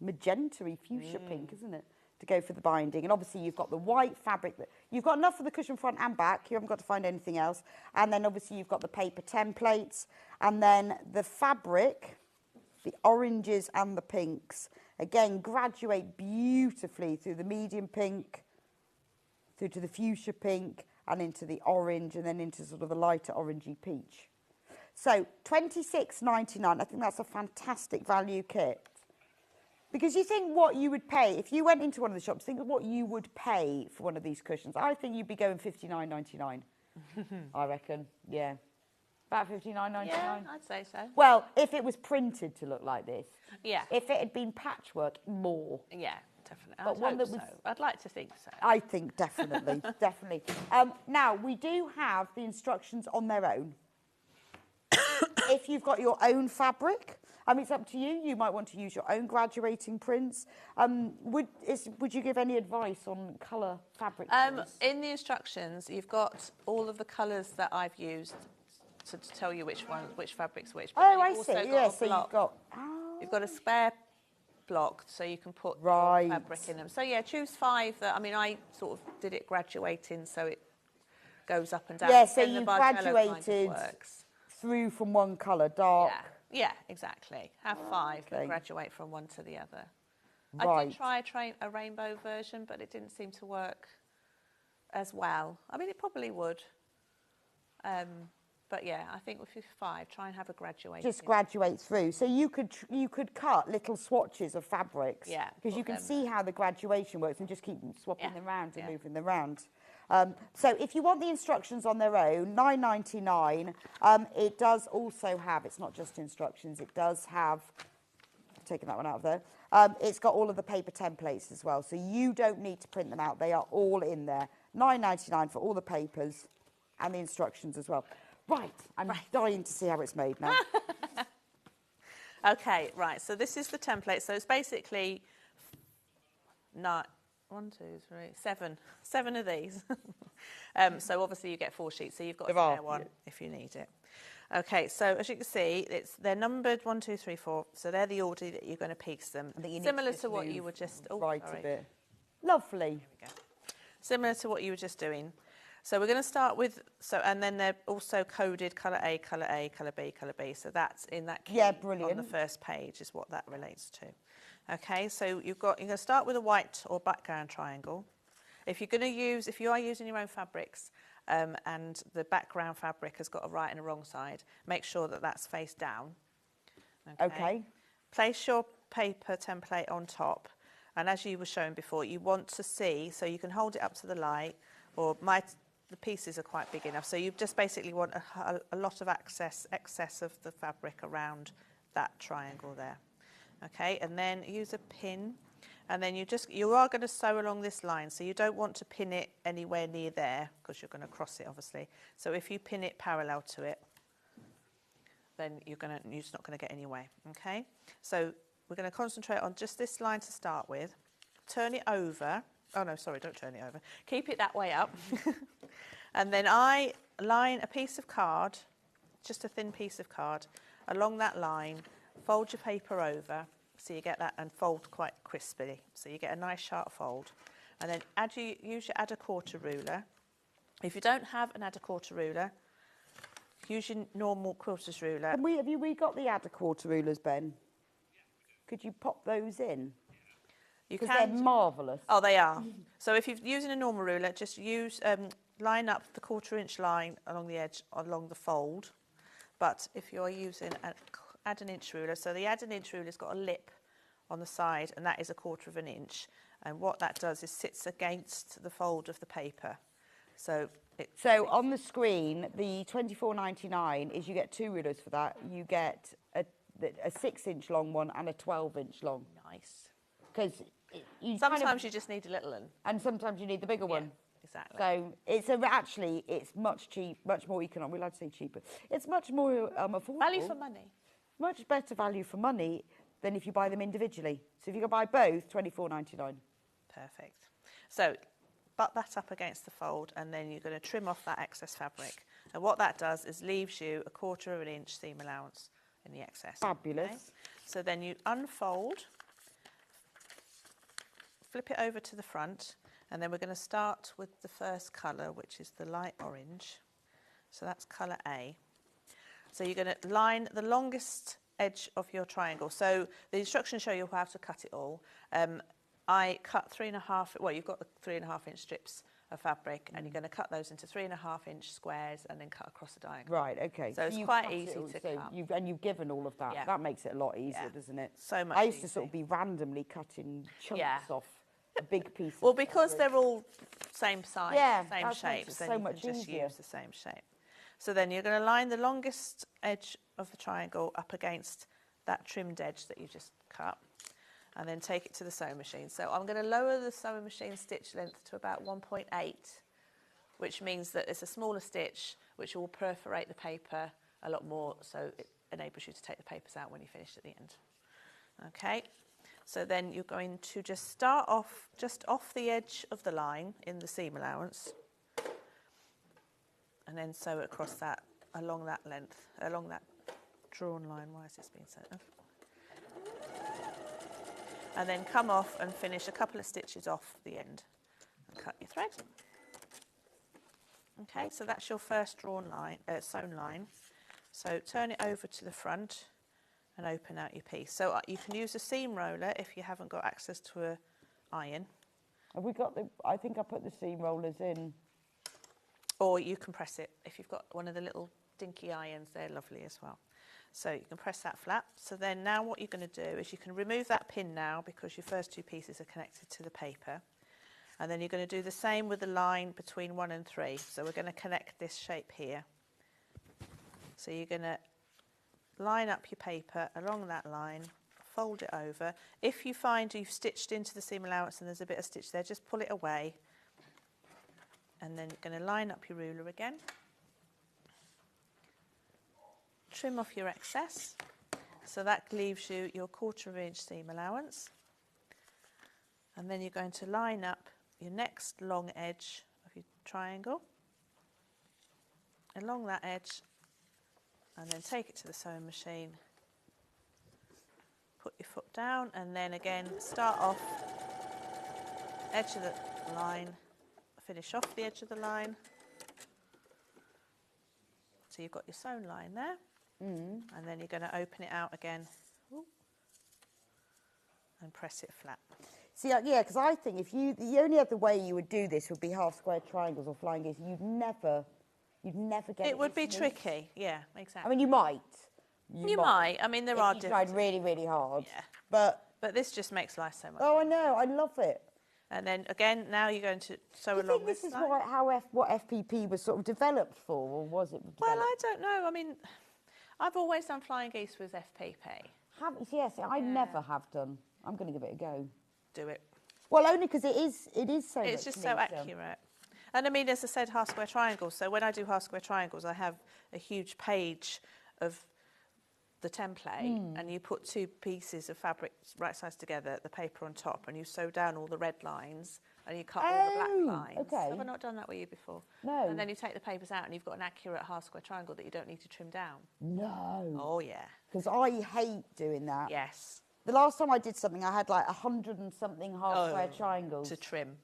magenta-y fuchsia pink, isn't it? To go for the binding. And obviously you've got the white fabric. You've got enough for the cushion front and back. You haven't got to find anything else. And then obviously you've got the paper templates. And then the fabric, the oranges and the pinks, again, graduate beautifully through the medium pink, through to the fuchsia pink, and into the orange, and then into sort of the lighter orangey peach. So $26.99, I think that's a fantastic value kit. Because you think what you would pay, if you went into one of the shops, think of what you would pay for one of these cushions. I think you'd be going $59.99. I reckon, yeah. About $59.99? Yeah, I'd say so. Well, if it was printed to look like this. Yeah. If it had been patchwork, more. Yeah, definitely. But one that was- I'd like to think so. I think definitely, definitely. Now, we do have the instructions on their own. If you've got your own fabric, I mean, it's up to you. You might want to use your own graduating prints. Would you give any advice on colour fabric choice? In the instructions, you've got all of the colours that I've used to tell you which fabric's which. But Oh, then I you've also see. got Yeah, a so block. you've got... Oh. You've got a spare block, so you can put Right. your fabric in them. So yeah, choose 5 that, I mean, I sort of did it graduating, so it goes up and down. Yeah, so Then the you Bargello kind of graduated works. through from one colour, dark. Yeah, exactly. Have 5 that okay. graduate from one to the other. Right. I did try a rainbow version, but it didn't seem to work as well. I mean, it probably would. But But yeah, I think with 5, try and have a graduation. Just graduate through. So you could cut little swatches of fabrics. Yeah, Because you can see how the graduation works and just keep swapping them around and moving them around. So if you want the instructions on their own, £9.99. It does also have, it's not just instructions, it does have, I've taken that one out of there, it's got all of the paper templates as well. So you don't need to print them out. They are all in there. £9.99 for all the papers and the instructions as well. Right, I'm dying to see how it's made now. Okay, right, so this is the template. So it's basically 7 of these. So obviously you get 4 sheets, so you've got a spare one if you need it. Okay, so as you can see, they're numbered 1, 2, 3, 4. So they're the order that you're going to piece them. Similar to what you were just... Oh, right sorry. a bit. Lovely. There we go. Similar to what you were just doing. So we're going to start with, and then they're also coded colour A, colour A, colour B, colour B. So that's in that key brilliant. on the first page is what that relates to. Okay, so you're going to start with a white or background triangle. If you are using your own fabrics and the background fabric has got a right and a wrong side, make sure that that's face down. Okay. Place your paper template on top, and as you were showing before, you want to see, so you can hold it up to the light, or the pieces are quite big enough, so you just basically want a lot of excess of the fabric around that triangle there. Okay, and then use a pin, and then you are going to sew along this line, so you don't want to pin it anywhere near there because you're going to cross it obviously. So if you pin it parallel to it, then you're just not going to get any way. Okay, so we're going to concentrate on just this line to start with. Turn it over. Oh no, sorry, don't turn it over. Keep it that way up. And then I line a piece of card, just a thin piece of card, along that line. Fold your paper over, so you get that, and fold quite crisply. So you get a nice sharp fold. And then use your add a quarter ruler. If you don't have an add a quarter ruler, use your normal quarters ruler. Have we got the add a quarter rulers, Ben? Could you pop those in? Because they're marvellous. Oh, they are. So if you're using a normal ruler, just line up the 1/4 inch line along the edge, along the fold. But if you're using add an inch ruler, so the add an inch ruler's got a lip on the side, and that is 1/4 inch. And what that does is sits against the fold of the paper. So on the screen, the £24.99 is you get 2 rulers for that. You get a 6-inch long one and a 12-inch long. Nice. Because sometimes you just need a little one, and sometimes you need the bigger one. Exactly. So it's much more economical. We'd like to say cheaper. It's much more affordable. Value for money. Much better value for money than if you buy them individually. So if you can buy both, £24.99. Perfect. So butt that up against the fold, and then you're going to trim off that excess fabric. And what that does is leaves you 1/4 inch seam allowance in the excess. Fabulous. Okay? So then you unfold, flip it over to the front, and then we're going to start with the first colour, which is the light orange. So that's colour A. So you're going to line the longest edge of your triangle. So the instructions show you how to cut it all. I cut 3.5, well, you've got the 3.5 inch strips of fabric, and you're going to cut those into 3.5 inch squares and then cut across the diagonal. Right, okay. So it's quite easy to cut. You've given all of that. Yeah. That makes it a lot easier, doesn't it? So much I used to easy. sort of be randomly cutting chunks off a big piece. Well, because they're all same size, same that shapes, makes it then so you much can just easier. use the same shape. So then you're going to line the longest edge of the triangle up against that trimmed edge that you just cut, and then take it to the sewing machine. So I'm going to lower the sewing machine stitch length to about 1.8, which means that it's a smaller stitch which will perforate the paper a lot more, so it enables you to take the papers out when you finish at the end. Okay, so then you're going to just start off just off the edge of the line in the seam allowance, and then sew it across that, along that length, along that drawn line. Why is this being sent off? And then come off and finish a couple of stitches off the end and cut your thread. Okay, so that's your first drawn line, sewn line. So turn it over to the front and open out your piece. So you can use a seam roller if you haven't got access to an iron. Have we got I think I put the seam rollers in. Or you can press it if you've got one of the little stinky irons, they're lovely as well. So you can press that flat. So then now what you're going to do is you can remove that pin now because your first two pieces are connected to the paper. And then you're going to do the same with the line between 1 and 3. So we're going to connect this shape here. So you're going to line up your paper along that line, fold it over. If you find you've stitched into the seam allowance and there's a bit of stitch there, just pull it away. And then you're going to line up your ruler again. Trim off your excess. So that leaves you your 1/4 inch seam allowance. And then you're going to line up your next long edge of your triangle along that edge, and then take it to the sewing machine. Put your foot down, and then again start off edge of the line, finish off the edge of the line. So you've got your sewn line there, and then you're going to open it out again and press it flat. See, yeah, because I think if the only other way you would do this would be half square triangles or flying geese. You'd never get it. It would be smooth. tricky, yeah, exactly. I mean, you might. You might. I mean, there are if you tried different. really, really hard. Yeah. But this just makes life so much. Oh, I know. I love it. And then again, now you're going to sew Do you along think this is line. what FPP was sort of developed for, or was it? Well, I don't know. I mean, I've always done flying geese with FPP. Yes, I never have done. I'm going to give it a go. Do it. Well, only because it is so. It's just so accurate. And I mean, as I said, half square triangles. So when I do half square triangles, I have a huge page of the template, and you put two pieces of fabric right sides together, the paper on top, and you sew down all the red lines, and you cut all the black lines. Okay. Have I not done that with you before? No. And then you take the papers out, and you've got an accurate half square triangle that you don't need to trim down. No. Oh yeah. Because I hate doing that. Yes. The last time I did something, I had like 100 and something half square triangles. To trim.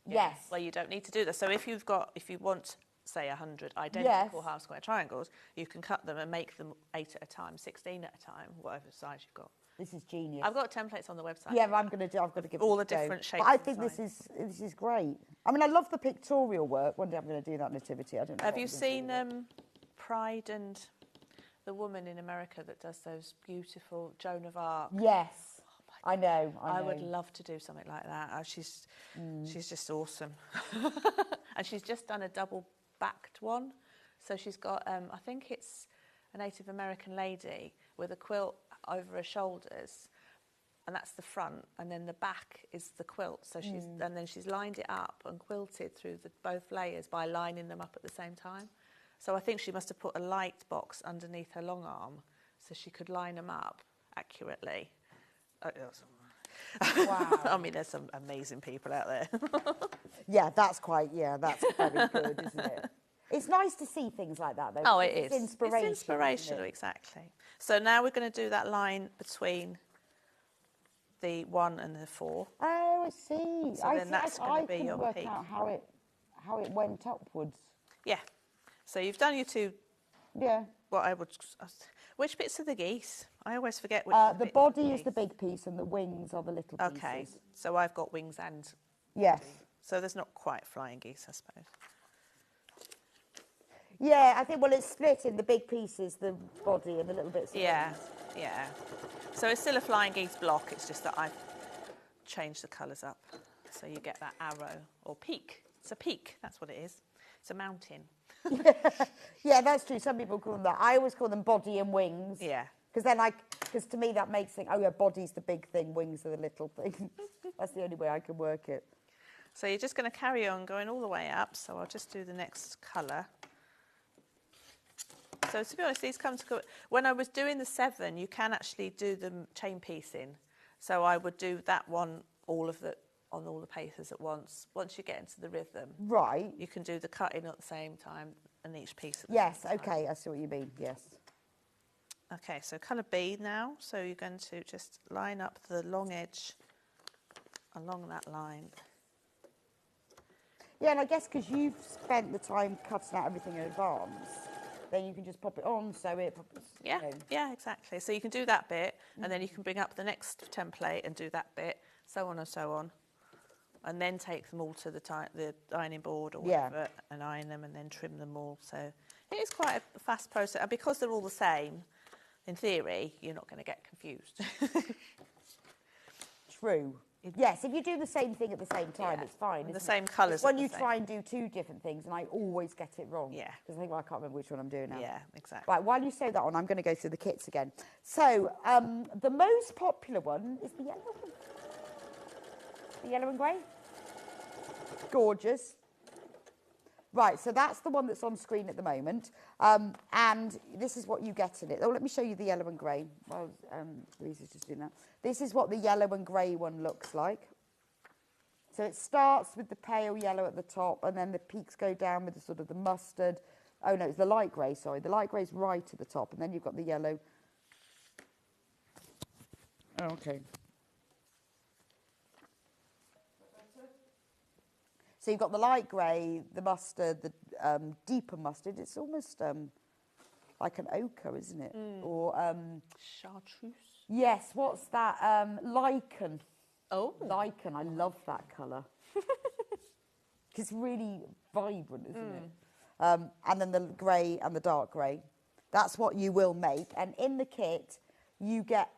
Yes. Well, you don't need to do that. So if you want, say, 100 identical half square triangles, you can cut them and make them 8 at a time, 16 at a time, whatever size you've got. This is genius. I've got templates on the website. Yeah, I've got to give all it the a go. different shapes. But I think this is great. I mean, I love the pictorial work. One day I'm going to do that nativity. I don't know. Have you seen Pride and the woman in America that does those beautiful Joan of Arc? Yes. I know. I would love to do something like that. She's just awesome. And she's just done a double-backed one. So she's got, I think it's a Native American lady with a quilt over her shoulders, and that's the front, and then the back is the quilt. So and then she's lined it up and quilted through both layers by lining them up at the same time. So I think she must have put a light box underneath her long arm so she could line them up accurately. Wow. I mean, there's some amazing people out there. Yeah, that's very good, isn't it? It's nice to see things like that, though. Oh, it is. It's inspirational. It's inspirational, exactly. So now we're going to do that line between the 1 and the 4. Oh, I see. So then that's going to be your work peak. out how it went upwards. Yeah. So you've done your two. Yeah. Which bits are the geese? I always forget which. The body is the big piece, and the wings are the little pieces. Okay. So I've got wings and. Yes. Body. So there's not quite flying geese, I suppose. Yeah, I think, it's split in the big pieces, the body and the little bits. Yeah, yeah. So it's still a flying geese block, it's just that I've changed the colours up. So you get that arrow, or peak. It's a peak, that's what it is. It's a mountain. Yeah, that's true. Some people call them that. I always call them body and wings. Yeah. Because to me that makes it, body's the big thing, wings are the little thing. That's the only way I can work it. So you're just going to carry on going all the way up, so I'll just do the next colour. So to be honest, these come to... When I was doing the 7, you can actually do the chain piecing. So I would do that one, on all the papers at once. Once you get into the rhythm, right, you can do the cutting at the same time and each piece. Yes, okay, I see what you mean. Yes. Okay, so colour B now. So you're going to just line up the long edge along that line. Yeah, and I guess because you've spent the time cutting out everything in advance, then you can just pop it on, sew it. Yeah, exactly. So you can do that bit, and then you can bring up the next template and do that bit, so on and so on, and then take them all to the ironing board or whatever, and iron them, and then trim them all. So It is quite a fast process, and because they're all the same, in theory, you're not going to get confused. True. Yes, if you do the same thing at the same time, Yeah, it's fine. and the isn't same it? colours It's when at the you same- try and do two different things, and I always get it wrong. Yeah. Because I think, well, I can't remember which one I'm doing now. Yeah, exactly. Right, while you sew that on, I'm going to go through the kits again. So, the most popular one is the yellow one. The yellow and grey. Gorgeous. Right, so that's the one that's on screen at the moment. And this is what you get in it. Oh, let me show you the yellow and grey. Well, Louise is just doing that. This is what the yellow and grey one looks like. So it starts with the pale yellow at the top, and then the peaks go down with the sort of the mustard. Oh, no, it's the light grey, sorry. The light grey's right at the top, and then you've got the yellow. Oh, okay. So you've got the light grey, the mustard, the deeper mustard. It's almost like an ochre, isn't it? Or Chartreuse. yes, what's that? Lichen. Oh. Lichen. I love that colour. It's really vibrant, isn't it? And then the grey and the dark grey. That's what you will make. And in the kit, you get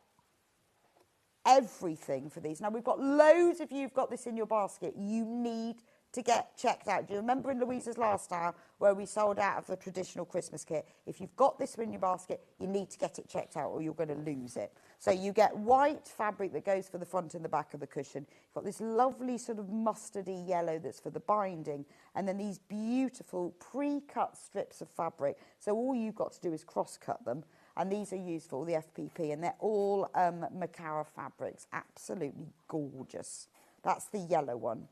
everything for these. Now, we've got loads of you've got this in your basket. You need to get checked out. Do you remember in Louisa's last hour where we sold out of the traditional Christmas kit? If you've got this in your basket, you need to get it checked out or you're going to lose it. So you get white fabric that goes for the front and the back of the cushion. You've got this lovely sort of mustardy yellow that's for the binding, and then these beautiful pre-cut strips of fabric. So all you've got to do is cross-cut them, and these are used for all the FPP, and they're all Macara fabrics. Absolutely gorgeous. That's the yellow one.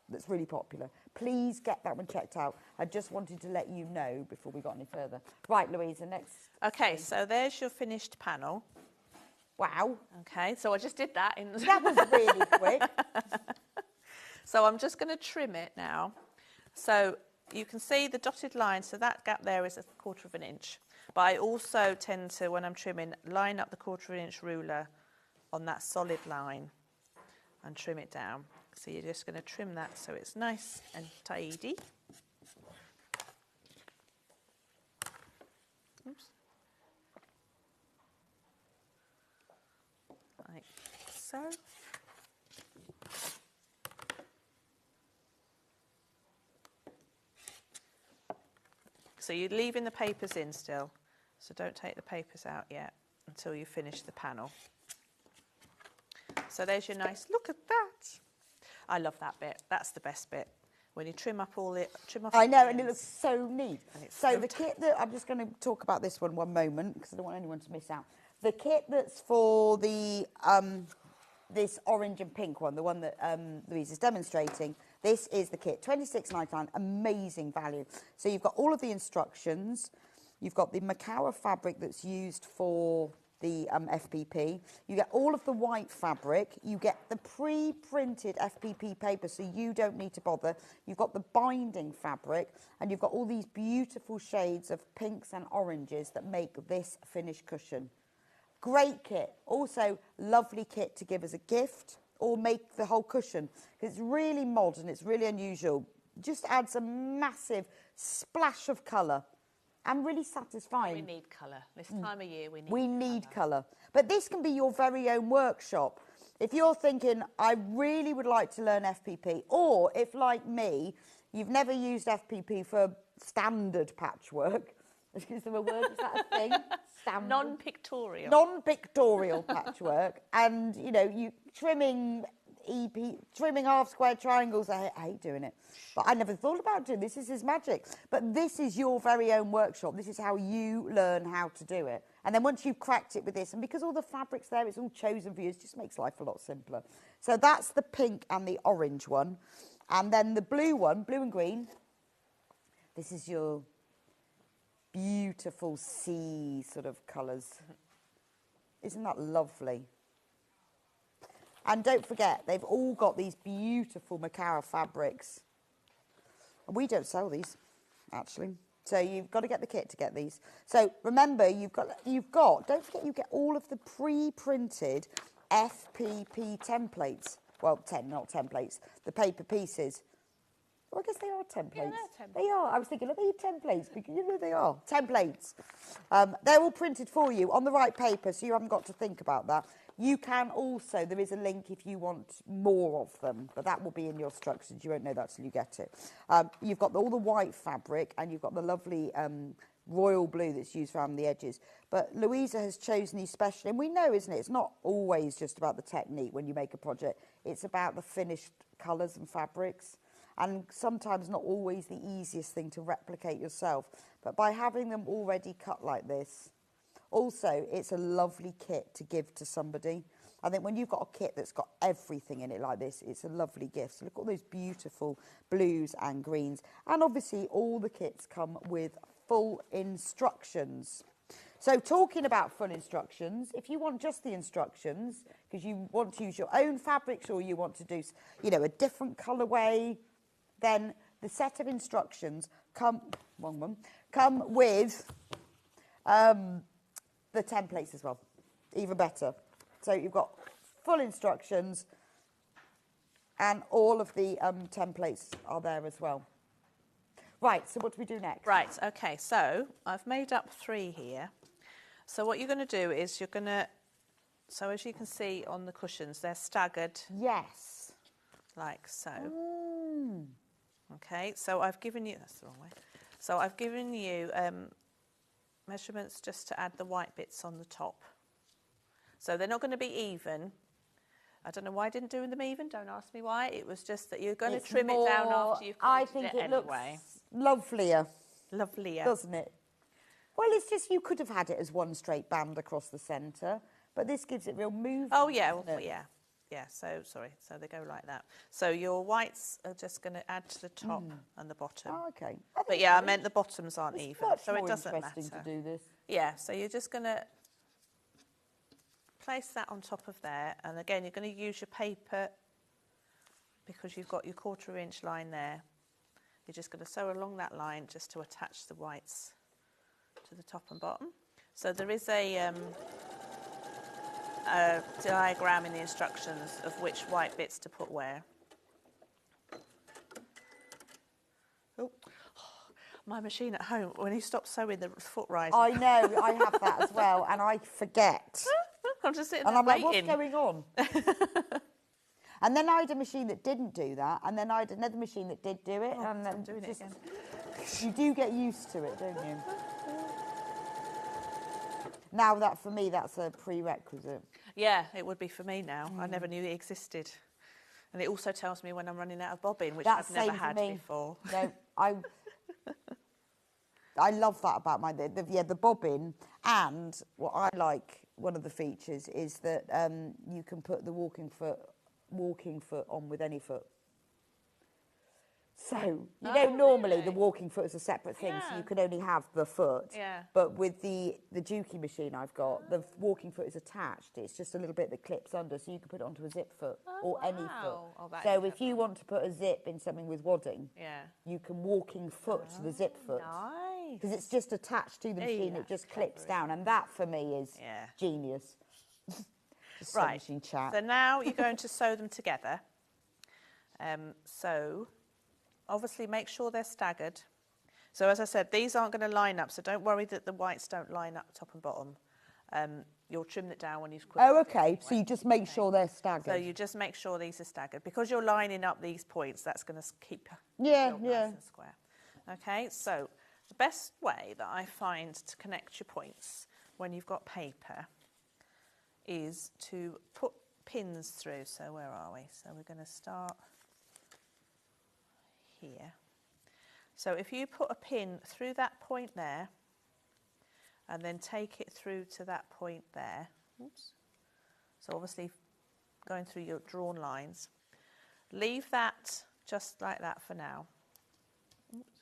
That's really popular. Please get that one checked out. I just wanted to let you know before we got any further. Right, Louisa, next. Okay, so there's your finished panel. Wow. Okay, so I just did that. That was really quick. So I'm just going to trim it now. So you can see the dotted line, so that gap there is 1/4 of an inch. But I also tend to, when I'm trimming, line up the 1/4 of an inch ruler on that solid line and trim it down. So you're just going to trim that so it's nice and tidy. Oops. Like so. So you're leaving the papers in still, so don't take the papers out yet until you finish the panel. So there's your nice, look at that. I love that bit. That's the best bit. When you trim off all it, I know, and it looks so neat. So the so kit that, I'm just going to talk about this one moment, because I don't want anyone to miss out. The kit that's for the, this orange and pink one, the one that Louise is demonstrating, this is the kit, £26.99, amazing value. So you've got all of the instructions, you've got the Macara fabric that's used for the FPP, you get all of the white fabric, you get the pre-printed FPP paper, so you don't need to bother, you've got the binding fabric, and you've got all these beautiful shades of pinks and oranges that make this finished cushion. Great kit. Also, lovely kit to give as a gift or make the whole cushion. It's really modern, it's really unusual. Just adds a massive splash of colour and really satisfying. We need colour. This time of year we need colour. But this can be your very own workshop. If you're thinking, I really would like to learn FPP, or if, like me, you've never used FPP for standard patchwork, is there a word? Is that a thing? Non-pictorial. Non-pictorial patchwork, and you know, you trimming half square triangles. I hate doing it, but I never thought about doing this. This is magic. But this is your very own workshop. This is how you learn how to do it. And then once you've cracked it with this, and because all the fabric's there, it's all chosen for you. It just makes life a lot simpler. So that's the pink and the orange one, and then the blue one, blue and green. This is your beautiful sea sort of colours. Isn't that lovely? And don't forget, they've all got these beautiful Macara fabrics. We don't sell these, actually. So you've got to get the kit to get these. So remember, you've got, don't forget you get all of the pre-printed FPP templates. Well, not templates, the paper pieces. Well, I guess they are templates. Yeah, they're templates. They are. I was thinking, are they templates? Because you know they are. Templates. They're all printed for you on the right paper, so you haven't got to think about that. You can also, there is a link if you want more of them, but that will be in your instructions. You won't know that till you get it. You've got all the white fabric, and you've got the lovely royal blue that's used around the edges. But Louisa has chosen these special, and we know, isn't it? It's not always just about the technique when you make a project. It's about the finished colours and fabrics. And sometimes not always the easiest thing to replicate yourself. But by having them already cut like this, also, it's a lovely kit to give to somebody. I think when you've got a kit that's got everything in it like this, it's a lovely gift. So look at all those beautiful blues and greens. And obviously, all the kits come with full instructions. So talking about full instructions, if you want just the instructions, because you want to use your own fabrics or you want to do, you know, a different colourway, then the set of instructions come with the templates as well, even better. So you've got full instructions and all of the templates are there as well. Right, so what do we do next? Right, okay, so I've made up 3 here. So what you're going to do is you're going to, so as you can see on the cushions, they're staggered. Yes. Like so. Okay, so I've given you, that's the wrong way. So I've given you measurements just to add the white bits on the top. So they're not going to be even. I don't know why I didn't do them even, don't ask me why. It was just that you're going to trim it down after you've coated I think it anyway. Looks lovelier. Lovelier. Doesn't it? Well, it's just you could have had it as one straight band across the centre, but this gives it real movement. Oh, yeah, well, yeah. Yeah, so, sorry, so they go like that. So your whites are just going to add to the top and the bottom. Oh, okay. But yeah, I meant the bottoms aren't It's even, much so it more doesn't interesting matter. to do this. Yeah, so you're just going to place that on top of there, and again, you're going to use your paper because you've got your 1/4 inch line there. You're just going to sew along that line just to attach the whites to the top and bottom. So there is a diagram in the instructions of which white bits to put where. Oh, my machine at home, when you stop sewing, the foot rises. I know, I have that as well, and I forget. I'm just sitting and there I'm like, waiting. what's going on? And then I had a machine that didn't do that, and then I had another machine that did do it, and then I'm doing it again. You do get used to it, don't you? Now that, for me, that's a prerequisite. Yeah, it would be for me now. I never knew it existed. And it also tells me when I'm running out of bobbin, which That's I've never same for had me. before. No, I love that about my the bobbin. And what I like, one of the features is that you can put the walking foot on with any foot. So, you know, normally really? the walking foot is a separate thing, so you can only have the foot. Yeah. But with the Juki machine I've got, the walking foot is attached. It's just a little bit that clips under, so you can put it onto a zip foot or any foot. Oh, that So is if you want to put a zip in something with wadding, you can walking foot the zip foot. Nice. Because it's just attached to the machine, it just clips down. And that, for me, is genius. Right. Machine chat. So now you're going to sew them together. So obviously make sure they're staggered. So as I said, these aren't going to line up, so don't worry that the whites don't line up top and bottom. You'll trim it down when you've quit. Oh, okay. So you just make sure they're staggered. So you just make sure these are staggered. Because you're lining up these points, that's going to keep yeah, nice and square. Okay, so the best way that I find to connect your points when you've got paper is to put pins through. So where are we? So we're going to start here. So if you put a pin through that point there and then take it through to that point there, oops. So obviously going through your drawn lines, leave that just like that for now. Oops.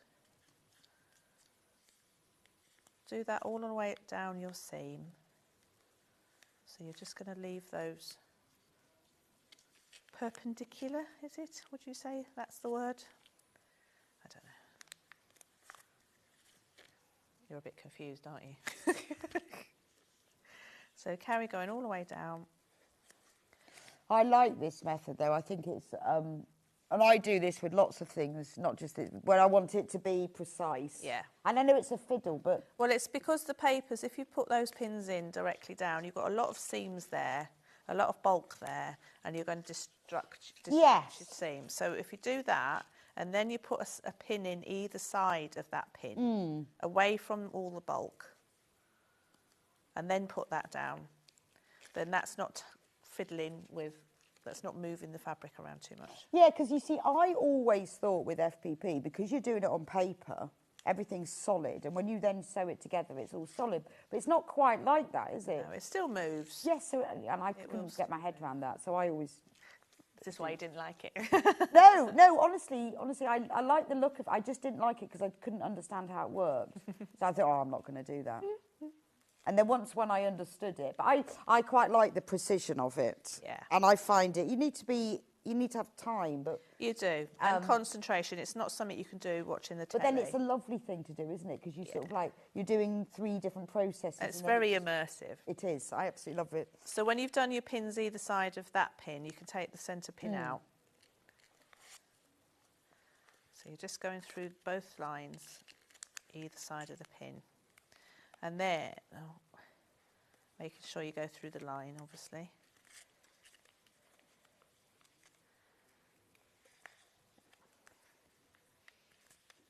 Do that all the way down your seam. So you're just going to leave those perpendicular, is it? Would you say that's the word? I don't know. You're a bit confused, aren't you? So carry going all the way down. I like this method, though. I think it's And I do this with lots of things, not just where I want it to be precise. Yeah. And I know it's a fiddle, but... Well, it's because the papers, if you put those pins in directly down, you've got a lot of seams there, a lot of bulk there, and you're going to destruct your seam. So if you do that, and then you put a pin in either side of that pin, away from all the bulk, and then put that down, then that's not fiddling with... That's not moving the fabric around too much. Yeah, because you see, I always thought with FPP, because you're doing it on paper, everything's solid, and when you then sew it together, it's all solid. But it's not quite like that, is it? No, it still moves. Yes, and I couldn't get my head around that, so I always... This is why you didn't like it. No, honestly, I like the look of it. I just didn't like it because I couldn't understand how it worked. So I thought, oh, I'm not going to do that. And then once when I understood it, but I quite like the precision of it. Yeah. And I find it, you need to have time, but... You do, and concentration. It's not something you can do watching the telly. But then it's a lovely thing to do, isn't it? Because you sort of like, you're doing 3 different processes. It's very immersive. It is. I absolutely love it. So when you've done your pins either side of that pin, you can take the centre pin out. So you're just going through both lines, either side of the pin. And then, making sure you go through the line, obviously.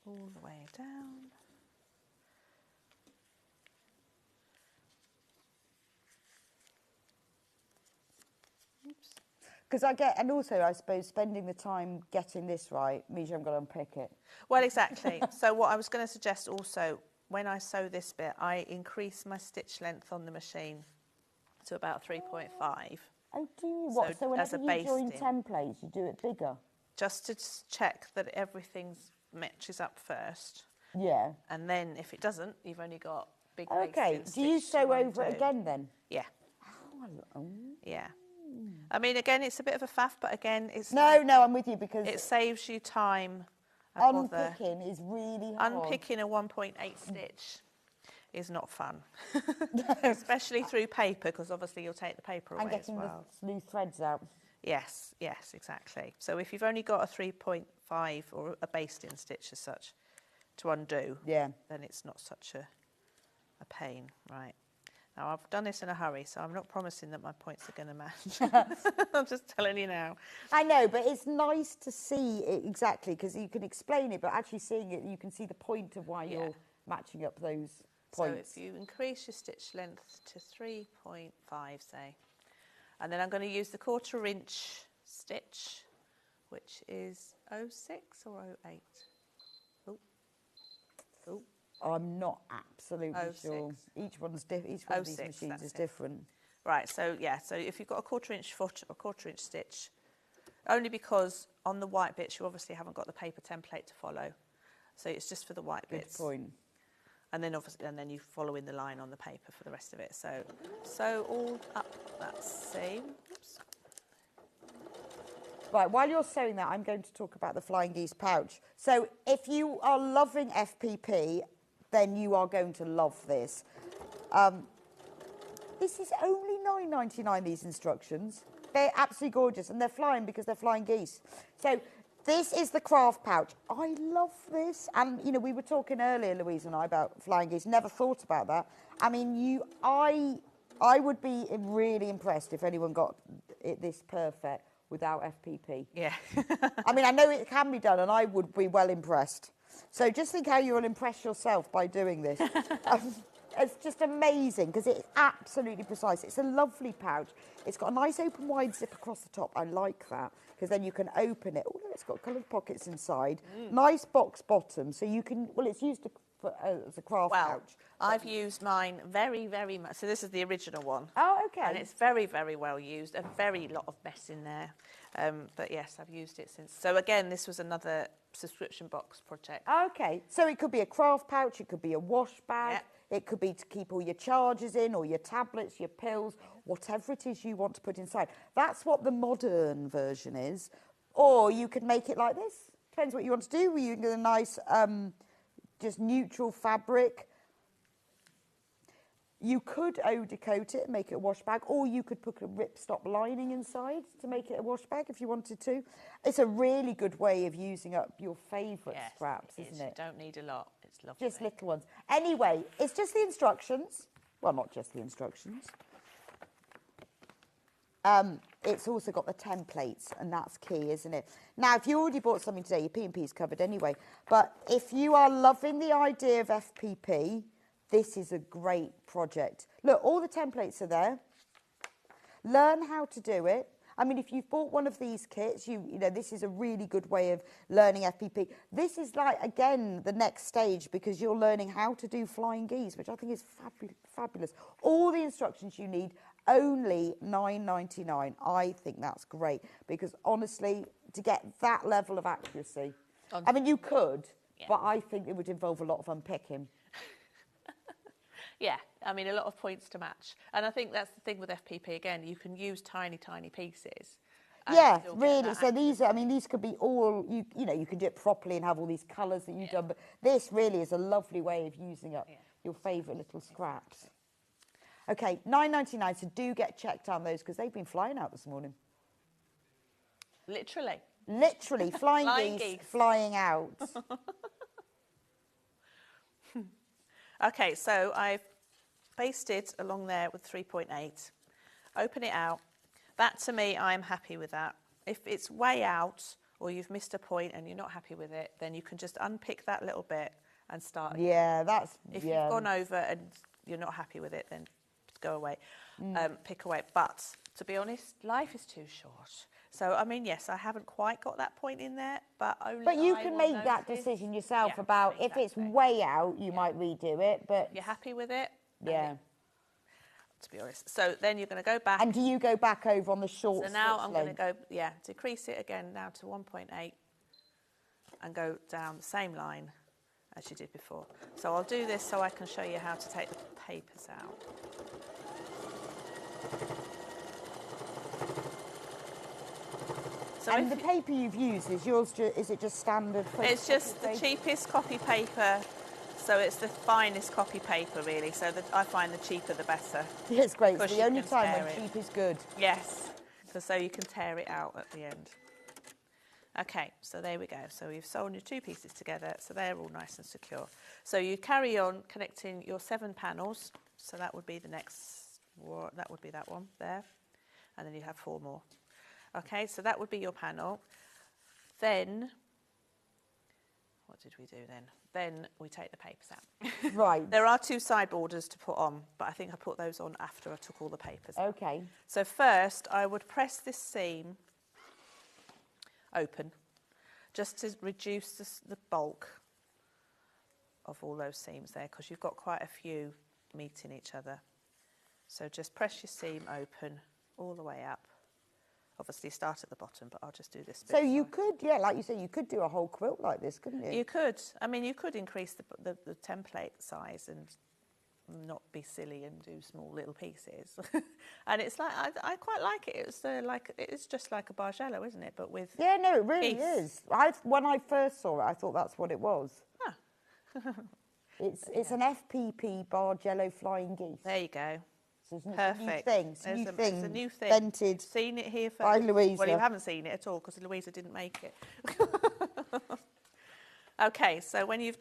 All the way down. Oops. Because and also I suppose spending the time getting this right means you haven't got to unpick it. Well, exactly. So what I was going to suggest also, when I sew this bit, I increase my stitch length on the machine to about 3.5. Oh, do you? What? So whenever you join templates, you do it bigger? Just to check that everything matches up first. Yeah. And then if it doesn't, you've only got big Okay. Do you sew over it again then? Yeah. Oh. Yeah. I mean, again, it's a bit of a faff, but again, it's... No, I'm with you because... It saves you time. Unpicking is really hard. Unpicking a 1.8 stitch is not fun. Especially through paper, because obviously you'll take the paper away as well. And getting the smooth threads out. Yes, exactly. So if you've only got a 3.5 or a basting stitch as such to undo, then it's not such a pain, right? Now, I've done this in a hurry, so I'm not promising that my points are going to match. I'm just telling you now. I know, but it's nice to see it exactly, because you can explain it, but actually seeing it, you can see the point of why you're matching up those points. So if you increase your stitch length to 3.5, say, and then I'm going to use the 1/4 inch stitch, which is 06 or 08? Oh. I'm not absolutely sure. Each one of these machines is different. Right, so so if you've got a 1/4 inch foot or 1/4 inch stitch, only because on the white bits you obviously haven't got the paper template to follow. So it's just for the white bits. Good point. And then then you follow in the line on the paper for the rest of it. So all up that seam. Oops. Right, while you're sewing that, I'm going to talk about the Flying Geese pouch. So if you are loving FPP, then you are going to love this. This is only £9.99, these instructions. They're absolutely gorgeous, and they're flying because they're flying geese. So this is the craft pouch. I love this. And, you know, we were talking earlier, Louise and I, about flying geese. Never thought about that. I mean, I would be really impressed if anyone got it this perfect without FPP. Yeah. I mean, I know it can be done, and I would be well impressed. So just think how you'll impress yourself by doing this. It's just amazing because it's absolutely precise. It's a lovely pouch. It's got a nice open wide zip across the top. I like that because then you can open it. Oh, no, it's got coloured pockets inside. Nice box bottom. So you can, well, it's used as a craft pouch. I've used mine very, very much. So this is the original one. Oh, okay. And it's very, very well used. A very lot of mess in there. But yes, I've used it since. So again, this was another subscription box project. Okay. So it could be a craft pouch. It could be a wash bag. Yep. It could be to keep all your chargers in, or your tablets, your pills, whatever it is you want to put inside. That's what the modern version is. Or you could make it like this. Depends what you want to do. You can get a nice, just neutral fabric. You could decoat it and make it a wash bag, or you could put a ripstop lining inside to make it a wash bag if you wanted to. It's a really good way of using up your favourite scraps, isn't it? You don't need a lot. It's lovely. Just little ones. Anyway, it's just the instructions. Well, not just the instructions. It's also got the templates, and that's key, isn't it? Now, if you already bought something today, your P&P is covered anyway. But if you are loving the idea of FPP, this is a great project. Look, all the templates are there. Learn how to do it. I mean, if you've bought one of these kits, you know, this is a really good way of learning FPP. This is like, again, the next stage, because you're learning how to do flying geese, which I think is fabulous. All the instructions you need, only $9.99. I think that's great, because honestly, to get that level of accuracy, I mean, you could, but I think it would involve a lot of unpicking. Yeah, I mean, a lot of points to match. And I think that's the thing with FPP, again, you can use tiny, tiny pieces. Yeah, really. So these, I mean, these could be all, you know, you can do it properly and have all these colours that you've done. But this really is a lovely way of using up your favourite little scraps. Okay, $9.99, so do get checked on those, because they've been flying out this morning. Literally. Literally, flying geese flying out. Okay, so I've basted along there with 3.8. Open it out. That, to me, I'm happy with that. If it's way out, or you've missed a point and you're not happy with it, then you can just unpick that little bit and start again. Yeah, that's... If you've gone over and you're not happy with it, then go away, pick away. But, to be honest, life is too short. So, I mean, yes, I haven't quite got that point in there, but only But you can make that decision yourself about if it's way out, you might redo it, but... You're happy with it? Yeah. To be honest. So then you're going to go back. And do you go back over on the short So now I'm going to go, decrease it again now to 1.8 and go down the same line as you did before. So I'll do this so I can show you how to take the papers out. So and the paper you've used, is yours, is it just standard? It's just the cheapest copy paper, so it's the finest copy paper really, so I find the cheaper the better. Yeah, it's great, it's the only time when cheap is good. Yes, so you can tear it out at the end. Okay, so there we go. So you've sewn your two pieces together, so they're all nice and secure. So you carry on connecting your 7 panels, so that would be the next, that would be that one there, and then you have 4 more. Okay, so that would be your panel. Then, what did we do then? Then we take the papers out. Right. There are 2 side borders to put on, but I think I put those on after I took all the papers out. Okay. So first, I would press this seam open, just to reduce the bulk of all those seams there, because you've got quite a few meeting each other. So just press your seam open all the way up. Obviously start at the bottom, but I'll just do this bit. So you could, like you say, you could do a whole quilt like this, couldn't you? You could. I mean, you could increase the template size and not be silly and do small little pieces. And it's like, I quite like it. It's just like a bargello, isn't it? But with no, it really is. When I first saw it, I thought that's what it was. Ah. It's an FPP bargello flying geese. There you go. So it's Perfect. It's a new thing. It's a new thing. Invented. You've seen it here first. By Louisa. Well, you haven't seen it at all because Louisa didn't make it. Okay, so when you've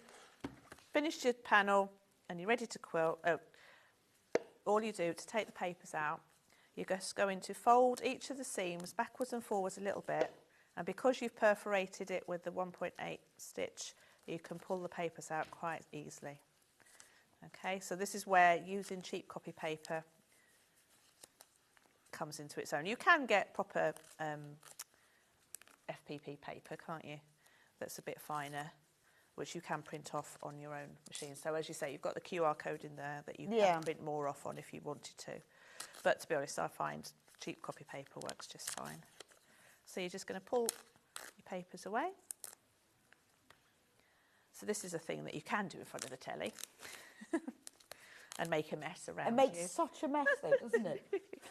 finished your panel and you're ready to quilt, all you do to take the papers out, you're just going to fold each of the seams backwards and forwards a little bit, and because you've perforated it with the 1.8 stitch, you can pull the papers out quite easily. Okay, so this is where using cheap copy paper comes into its own. You can get proper FPP paper, can't you? That's a bit finer, which you can print off on your own machine. So as you say, you've got the QR code in there that you can print more off on if you wanted to. But to be honest, I find cheap copy paper works just fine. So you're just going to pull your papers away. So this is a thing that you can do in front of the telly and make a mess around. It makes such a mess, though, doesn't it?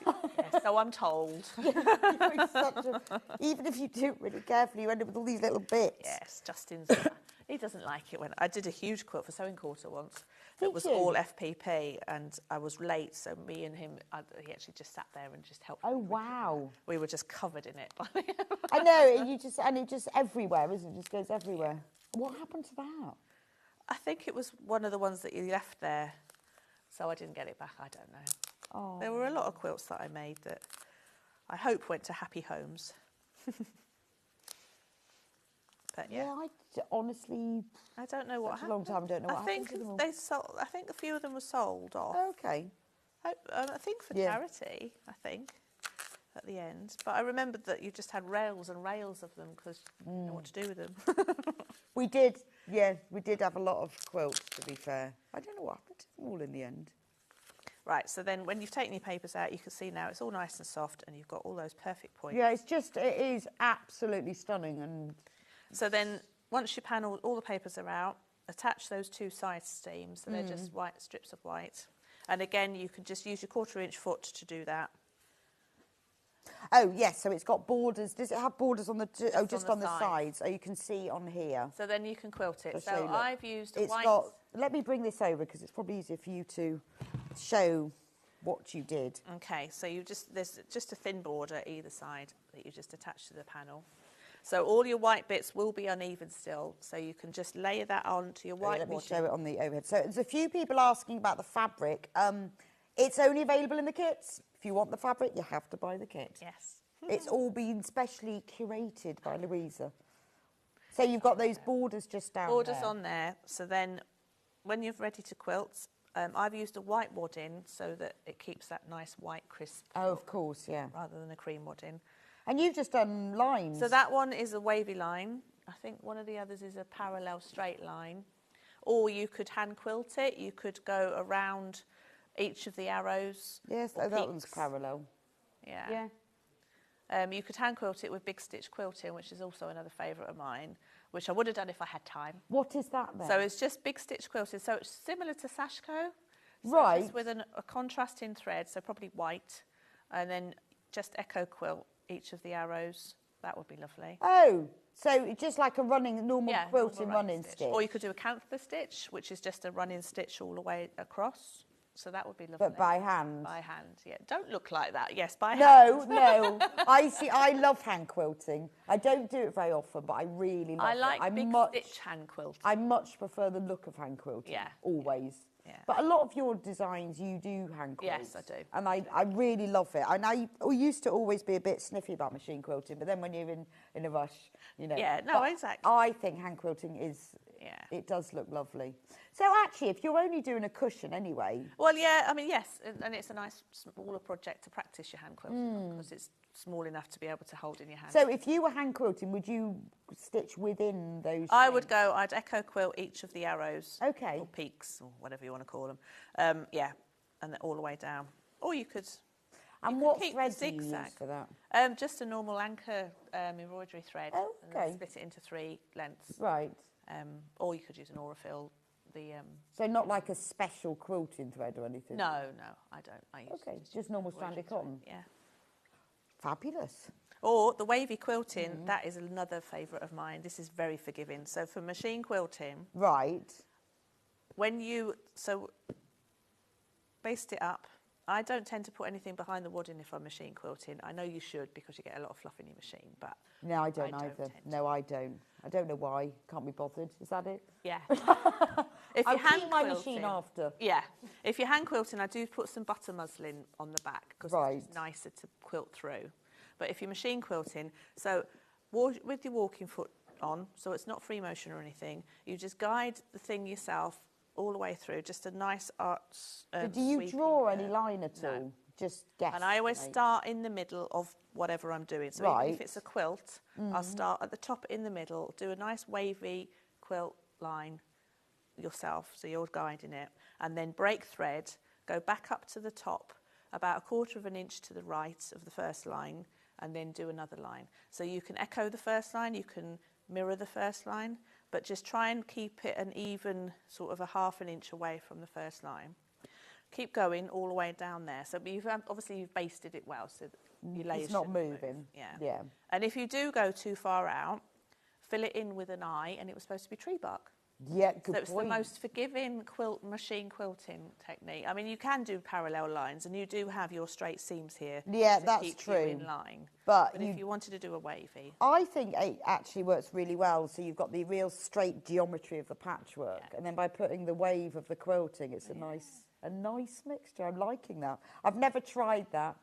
Yes, so I'm told. Even if you do it really carefully, you end up with all these little bits. Yes, He doesn't like it when I did a huge quilt for Sewing Quarter once. Did It was you? all FPP, and I was late, so me and him, he actually just sat there and just helped. Oh me. wow! We were just covered in it. I know it just everywhere, isn't it? Just goes everywhere. What happened to that? I think it was one of the ones that you left there, so I didn't get it back. I don't know. Oh. There were a lot of quilts that I made that I hope went to happy homes. But yeah, Honestly, I don't know what such a happened. long time. I don't know what I think happened to them all. they sold. I think a few of them were sold off. Okay. I think for Yeah. charity. I think at the end. But I remembered that you just had rails and rails of them because you didn't know what to do with them. We did, yeah, we did have a lot of quilts, to be fair. I don't know what happened to them all in the end. Right, so then when you've taken your papers out, you can see now it's all nice and soft and you've got all those perfect points. Yeah, it is absolutely stunning. And so then once you panel, all the papers are out, attach those two side seams. So they're just white strips of white. And again, you can just use your 1/4 inch foot to do that. oh yes, so it's got borders. Does it have borders on the? Just on the on the sides. Oh, you can see on here. So then you can quilt it. I'll show So you, look. I've used a It's white. got. Let me bring this over because it's probably easier for you to show what you did. Okay, so there's just a thin border either side that you just attach to the panel. So all your white bits will be uneven still, so you can just layer that onto your white Let me wadding. show it on the overhead. So there's a few people asking about the fabric. It's only available in the kits. If you want the fabric, you have to buy the kit. Yes. It's all been specially curated by Louisa. So you've got those borders just down Borders there. on there, so then when you're ready to quilt, I've used a white wadding so that it keeps that nice white crisp Oh, of course, yeah. rather than a cream wadding. And you've just done lines. So that one is a wavy line. I think one of the others is a parallel straight line. Or you could hand quilt it. You could go around each of the arrows. Yes, or that one's peaks. parallel. Yeah. You could hand quilt it with big stitch quilting, which is also another favourite of mine, which I would have done if I had time. What is that then? So it's just big stitch quilting. So it's similar to Sashko. So Right. Just with a contrasting thread, so probably white, and then just echo quilt each of the arrows. That would be lovely. Oh, so it's just like a normal Yeah, quilting normal running stitch. Or you could do a canther stitch, which is just a running stitch all the way across. So that would be lovely. But by hand. By hand, yeah. Don't look like that. Yes, by No, hand. no. I love hand quilting. I don't do it very often, but I really love I it. like big stitch hand quilting. I much prefer the look of hand quilting. Yeah. Always. Yeah. But a lot of your designs, you do hand quilt. Yes, I do. And I really love it. And I used to always be a bit sniffy about machine quilting, but then when you're in a rush, you know. Yeah, no, But exactly. I think hand quilting it does look lovely. So actually, if you're only doing a cushion anyway. Well, yeah, I mean, yes, and it's a nice smaller project to practice your hand quilting because it's small enough to be able to hold in your hand. So if you were hand quilting, would you stitch within those? I'd echo quilt each of the arrows. Okay. Or peaks, or whatever you want to call them. Yeah, and then all the way down. Or you could. And you what could keep thread the do you use zigzag. for that? Just a normal anchor embroidery thread. Oh, And then okay. split it into 3 lengths. Right. Or you could use an Aurifil. So not like a special quilting thread or anything? No, I don't. I use just normal stranded cotton? Yeah. Fabulous. Or the wavy quilting, that is another favourite of mine. This is very forgiving. So for machine quilting, Right. when you baste it up, I don't tend to put anything behind the wadding if I'm machine quilting. I know you should because you get a lot of fluff in your machine, but No, I don't I don't either. tend No, I don't. I don't know why. Can't be bothered. Is that it? yeah. If I'll you're hand clean my quilting, machine after. Yeah. If you're hand quilting, I do put some butter muslin on the back because Right. it's nicer to quilt through. But if you're machine quilting, so with your walking foot on, so it's not free motion or anything, you just guide the thing yourself all the way through, just a nice arch. So do you sweeping draw any curve. line at No. all? Just guess. And I always like- start in the middle of whatever I'm doing. So even Right. if it's a quilt, I'll start at the top in the middle, do a nice wavy quilt line yourself, so you're guiding it, and then break thread, go back up to the top, about 1/4 of an inch to the right of the first line, and then do another line. So you can echo the first line, you can mirror the first line, but just try and keep it an even sort of a 1/2 an inch away from the first line. Keep going all the way down there. So obviously you've basted it well, so that your layers It's not shouldn't move. moving. Yeah. Yeah. And if you do go too far out, fill it in with an eye, and it was supposed to be tree bark. Yeah, good So it's point. the most forgiving machine quilting technique. I mean, you can do parallel lines, and you do have your straight seams here. Yeah, to that's keep true. You in line. But if you wanted to do a wavy, I think it actually works really well. So you've got the real straight geometry of the patchwork, and then by putting the wave of the quilting, it's a nice mixture. I'm liking that. I've never tried that.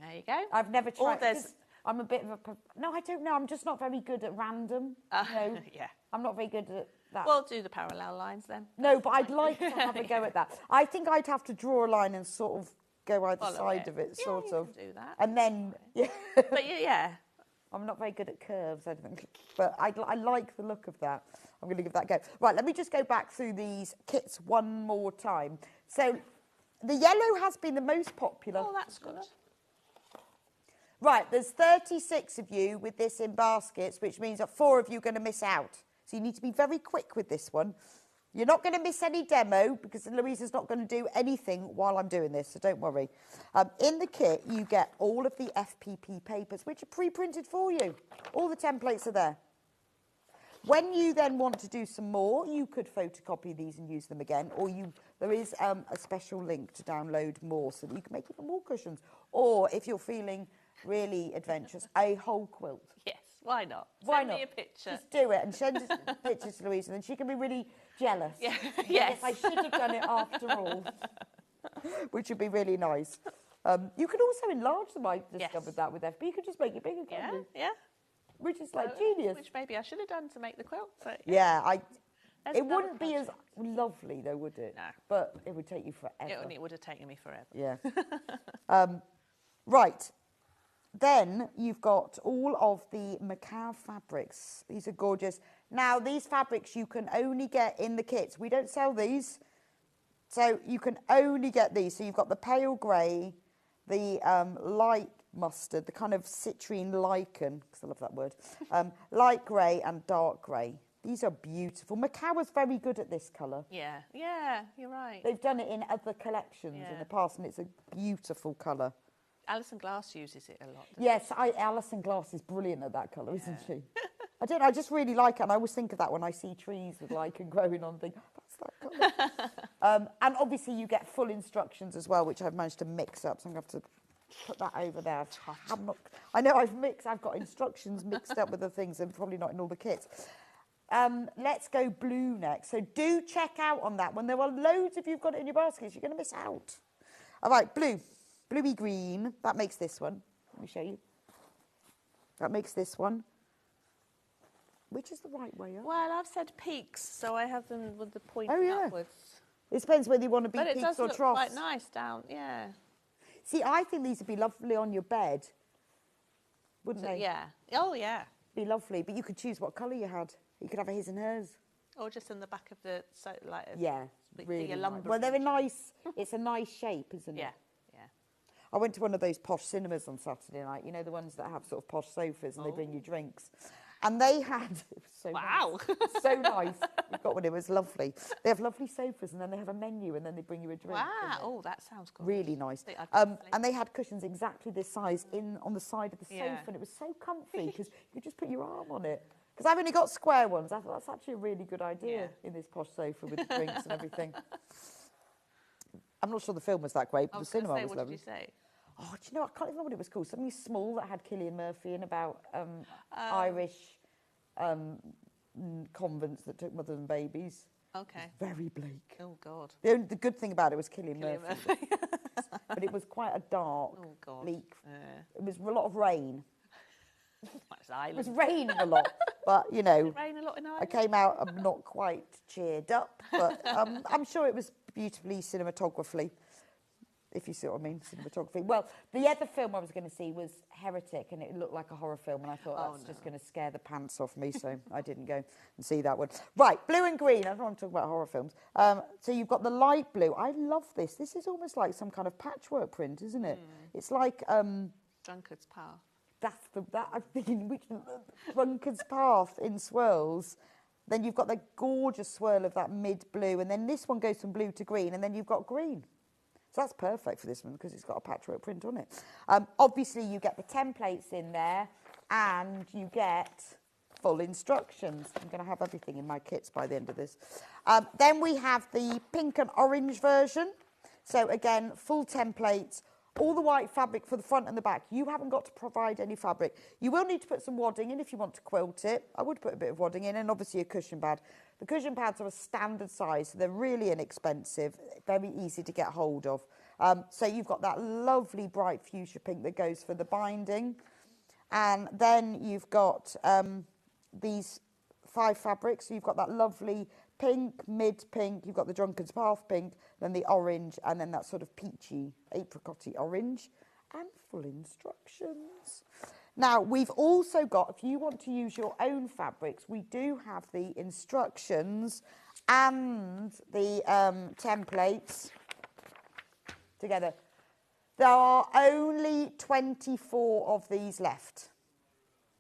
There you go. I've never tried. there's- I'm a bit of a no. I don't know. I'm just not very good at random. yeah. I'm not very good at that. We'll do the parallel lines then. No, but I'd like to have a go at that. I think I'd have to draw a line and sort of go either Follow side it. of it, Yeah, sort you of. can do that. And then, yeah. But yeah. I'm not very good at curves, I think. But I like the look of that. I'm going to give that a go. Right, let me just go back through these kits one more time. So the yellow has been the most popular. Oh, that's good. Right, there's 36 of you with this in baskets, which means that 4 of you are going to miss out. So you need to be very quick with this one. You're not going to miss any demo because Louisa's not going to do anything while I'm doing this, so don't worry. In the kit, you get all of the FPP papers, which are pre-printed for you. All the templates are there. When you then want to do some more, you could photocopy these and use them again, or there is a special link to download more so that you can make even more cushions. Or if you're feeling really adventurous, a whole quilt. Yes, why not? Why Send not? me a picture. Just do it and send pictures to Louisa, and then she can be really jealous. Yeah. Yes, Yes. I should have done it after all, which would be really nice. You can also enlarge them. I discovered that with FB. You could just make it bigger, can't you? Yeah. Which is like genius. Which maybe I should have done to make the quilt. But Yeah, There's it another wouldn't be as lovely though, would it? No. But it would take you forever. It would have taken me forever. Yeah. Right. Then you've got all of the Macao fabrics. These are gorgeous. Now, these fabrics you can only get in the kits. We don't sell these. So you can only get these. So you've got the pale grey, the light mustard, the kind of citrine lichen, because I love that word, light grey and dark grey. These are beautiful. Macao was very good at this colour. Yeah, you're right. They've done it in other collections in the past, and it's a beautiful colour. Alison Glass uses it a lot. Yes, Alison Glass is brilliant at that colour, isn't she? I just really like it, and I always think of that when I see trees with lichen growing on things. That's that colour. And obviously you get full instructions as well, which I've managed to mix up, so I'm going to have to put that over there. I know I've got instructions mixed up with the things, and probably not in all the kits. Let's go blue next. So do check out on that one. There are loads if you've got it in your baskets. You're going to miss out. All right, blue. Bluey green. That makes this one. Let me show you. That makes this one. Which is the right way up? Well, I've said peaks, so I have them with the point upwards. It depends whether you want to be But it peaks does or look troughs. quite nice down, yeah. See, I think these would be lovely on your bed. Wouldn't they? Yeah. Oh, yeah. Be lovely, but you could choose what colour you had. You could have a his and hers. Or just in the back of the, Yeah, really the nice. lumber. Well, they're a nice, it's a nice shape, isn't it? Yeah. I went to one of those posh cinemas on Saturday night, you know, the ones that have sort of posh sofas and they bring you drinks. And they had, it was so nice. So nice. We got one, it was lovely. They have lovely sofas and then they have a menu and then they bring you a drink. Wow, oh, that sounds good. Really nice. And they had cushions exactly this size on the side of the sofa, and it was so comfy because you could just put your arm on it. Because I've only got square ones. I thought that's actually a really good idea in this posh sofa with the drinks and everything. I'm not sure the film was that great, but the cinema was lovely. What did you say? Oh, do you know, I can't remember what it was called. Something small that had Cillian Murphy in about Irish convents that took mothers and babies. Okay. Very bleak. Oh, God. The good thing about it was Cillian Murphy. But it was quite a dark, bleak. It was a lot of rain. It was raining a lot, but, you know, Did it rain a lot in Ireland? I came out not quite cheered up, but I'm sure it was beautifully cinematographically. If you see what I mean, cinematography. Well, the other film I was going to see was Heretic, and it looked like a horror film, and I thought that's just going to scare the pants off me, so I didn't go and see that one. Right, blue and green. I don't want to talk about horror films. So you've got the light blue. I love this. This is almost like some kind of patchwork print, isn't it? It's like Drunkard's Path. I'm thinking which Drunkard's Path in swirls. Then you've got the gorgeous swirl of that mid blue, and then this one goes from blue to green, and then you've got green. So that's perfect for this one because it's got a patchwork print on it. Obviously, you get the templates in there and you get full instructions. I'm going to have everything in my kits by the end of this. Then we have the pink and orange version. So again, full templates, all the white fabric for the front and the back. You haven't got to provide any fabric. You will need to put some wadding in if you want to quilt it. I would put a bit of wadding in, and obviously a cushion pad. The cushion pads are a standard size, so they're really inexpensive, very easy to get hold of. So you've got that lovely bright fuchsia pink that goes for the binding. And then you've got these 5 fabrics. So you've got that lovely pink, mid-pink, you've got the Drunken's Path pink, then the orange, and then that sort of peachy, apricot-y orange, and full instructions. Now, we've also got, if you want to use your own fabrics, we do have the instructions and the templates together. There are only 24 of these left.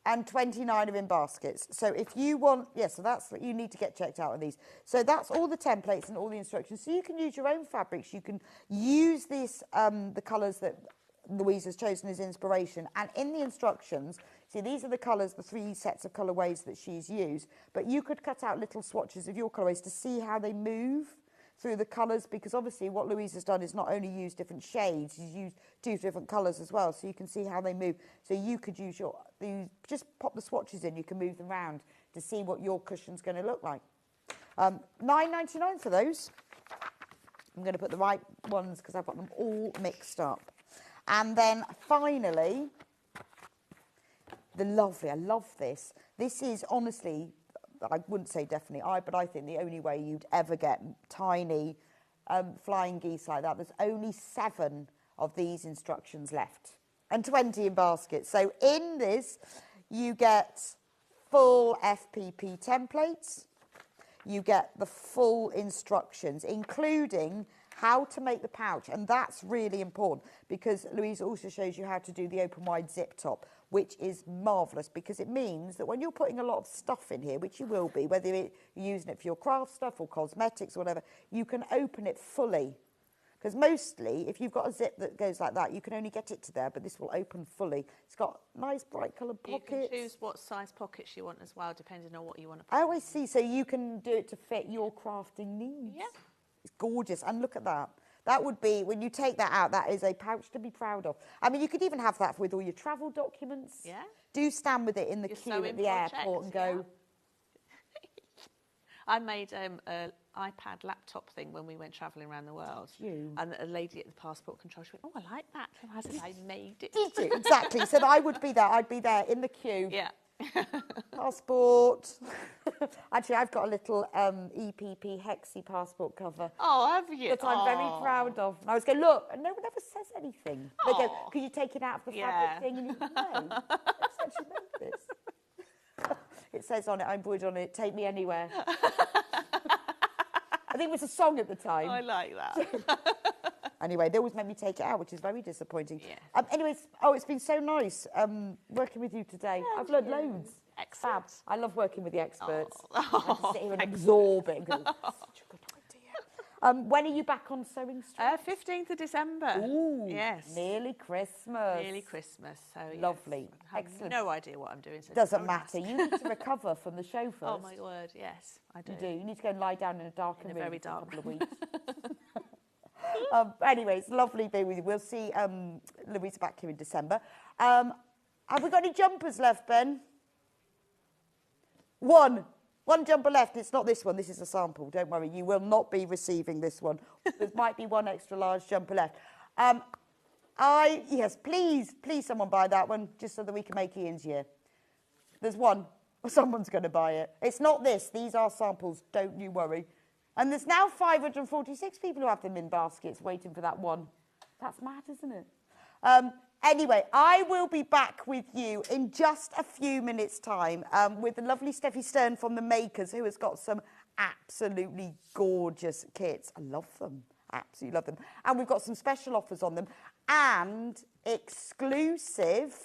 And 29 are in baskets. So if you want, so that's what you need to get checked out on these. So that's all the templates and all the instructions. So you can use your own fabrics. You can use this, the colours that Louise has chosen as inspiration. And in the instructions, see, these are the colours, the 3 sets of colourways that she's used. But you could cut out little swatches of your colourways to see how they move through the colours, because obviously what Louise has done is not only use different shades, she's used 2 different colours as well, so you can see how they move. So you could use just pop the swatches in, you can move them around to see what your cushion's going to look like. $9.99 for those. I'm going to put the right ones because I've got them all mixed up. And then finally, the lovely, I love this. This is honestly, I wouldn't say definitely but I think the only way you'd ever get tiny flying geese like that. There's only 7 of these instructions left and 20 in baskets. So in this, you get full FPP templates. You get the full instructions, including how to make the pouch. And that's really important because Louise also shows you how to do the open wide zip top, which is marvellous because it means that when you're putting a lot of stuff in here, which you will be, whether you're using it for your craft stuff or cosmetics or whatever, you can open it fully. Because mostly, if you've got a zip that goes like that, you can only get it to there, but this will open fully. It's got nice bright coloured pockets. You can choose what size pockets you want as well, depending on what you want to put. Oh, I see. So you can do it to fit your crafting needs. Yeah. It's gorgeous. And look at that. That would be, when you take that out, that is a pouch to be proud of. I mean, you could even have that with all your travel documents. Yeah. Do stand with it in the queue at the airport and go. Yeah. I made an iPad laptop thing when we went travelling around the world. And a lady at the passport control, she went, oh, I like that. And I said, I made it. Did you? Exactly. So I would be there. I'd be there in the queue. Yeah. Passport. Actually, I've got a little EPP Hexi passport cover. Oh, have you? That I'm very proud of. And I was going, look, and no one ever says anything. They go, could you take it out of the fabric thing? And you go, no, I actually made this. It says on it, I'm embroidered on it, take me anywhere. I think it was a song at the time. I like that. Anyway, they always made me take it out, which is very disappointing. Yeah. Anyways, it's been so nice working with you today. I've learned loads. Excellent. Fab. I love working with the experts. I have to sit here and absorb it and go, such a good idea. When are you back on Sewing Street? 15th of December. Ooh, yes. Nearly Christmas. Nearly Christmas. So lovely. I have excellent. No idea what I'm doing. So doesn't matter. You need to recover from the show first. Oh my word, yes, I do. You do. You need to go and lie down in a dark room very for dark a couple of weeks. Anyway, it's lovely being with you. We'll see Louisa back here in December. Have we got any jumpers left, Ben? One jumper left. It's not this one. This is a sample. Don't worry. You will not be receiving this one. There might be one extra large jumper left. Yes, please someone buy that one just so that we can make Ian's year. There's one. Someone's going to buy it. It's not this. These are samples. Don't you worry. And there's now 546 people who have them in baskets waiting for that one. That's mad, isn't it? Anyway, I will be back with you in just a few minutes' time with the lovely Steffi Stern from The Makers, who has got some absolutely gorgeous kits. I love them. Absolutely love them. And we've got some special offers on them. And exclusive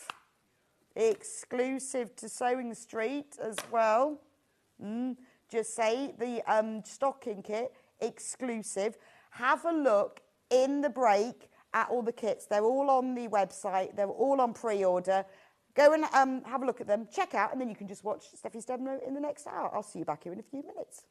to Sewing Street as well. Just say the stocking kit, exclusive. Have a look in the break at all the kits. They're all on the website. They're all on pre-order. Go and have a look at them, check out, and then you can just watch Steffi's demo in the next hour. I'll see you back here in a few minutes.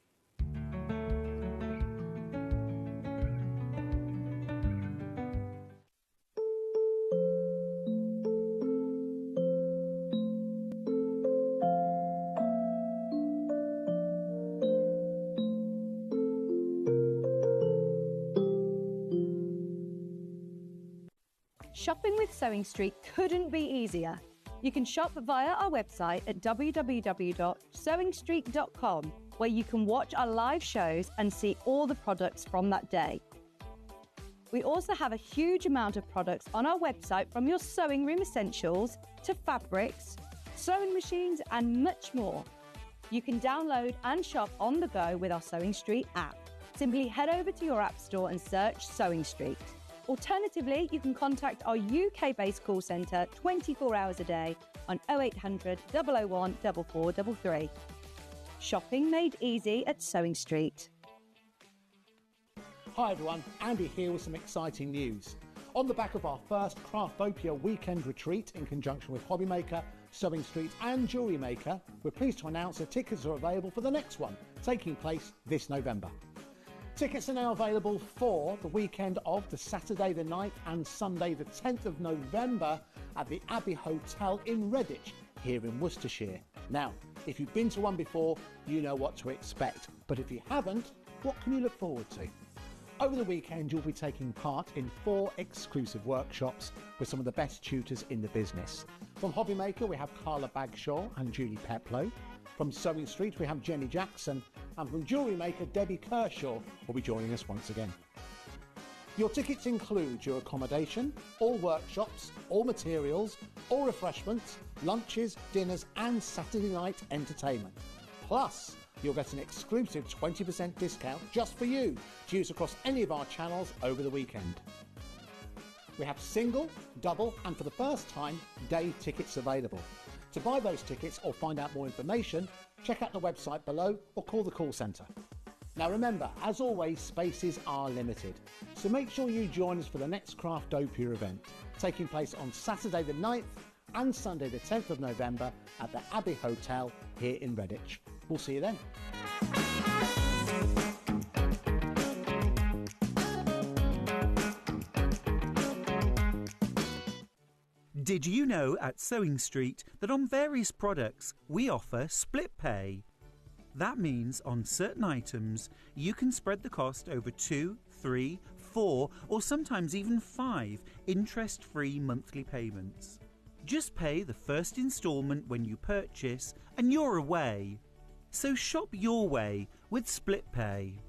Shopping with Sewing Street couldn't be easier. You can shop via our website at www.sewingstreet.com, where you can watch our live shows and see all the products from that day. We also have a huge amount of products on our website, from your sewing room essentials to fabrics, sewing machines and much more. You can download and shop on the go with our Sewing Street app. Simply head over to your app store and search Sewing Street. Alternatively, you can contact our UK-based call centre 24 hours a day on 0800 001 4433. Shopping made easy at Sewing Street. Hi everyone, Andy here with some exciting news. On the back of our first Craftopia weekend retreat in conjunction with Hobbymaker, Sewing Street and Jewellery Maker, we're pleased to announce that tickets are available for the next one, taking place this November. Tickets are now available for the weekend of the Saturday the 9th and Sunday the 10th of November at the Abbey Hotel in Redditch, here in Worcestershire. Now, if you've been to one before, you know what to expect. But if you haven't, what can you look forward to? Over the weekend, you'll be taking part in 4 exclusive workshops with some of the best tutors in the business. From Hobbymaker, we have Carla Bagshaw and Julie Peplow. From Sewing Street, we have Jenny Jackson. And from Jewellery Maker, Debbie Kershaw will be joining us once again. Your tickets include your accommodation, all workshops, all materials, all refreshments, lunches, dinners and Saturday night entertainment. Plus, you'll get an exclusive 20% discount just for you to use across any of our channels over the weekend. We have single, double and for the first time, day tickets available. To buy those tickets or find out more information, check out the website below or call the call centre. Now remember, as always, spaces are limited, so make sure you join us for the next Craftopia event, taking place on Saturday the 9th and Sunday the 10th of November at the Abbey Hotel here in Redditch. We'll see you then. Did you know at Sewing Street that on various products we offer split pay? That means on certain items you can spread the cost over 2, 3, 4 or sometimes even 5 interest-free monthly payments. Just pay the first instalment when you purchase and you're away. So shop your way with split pay.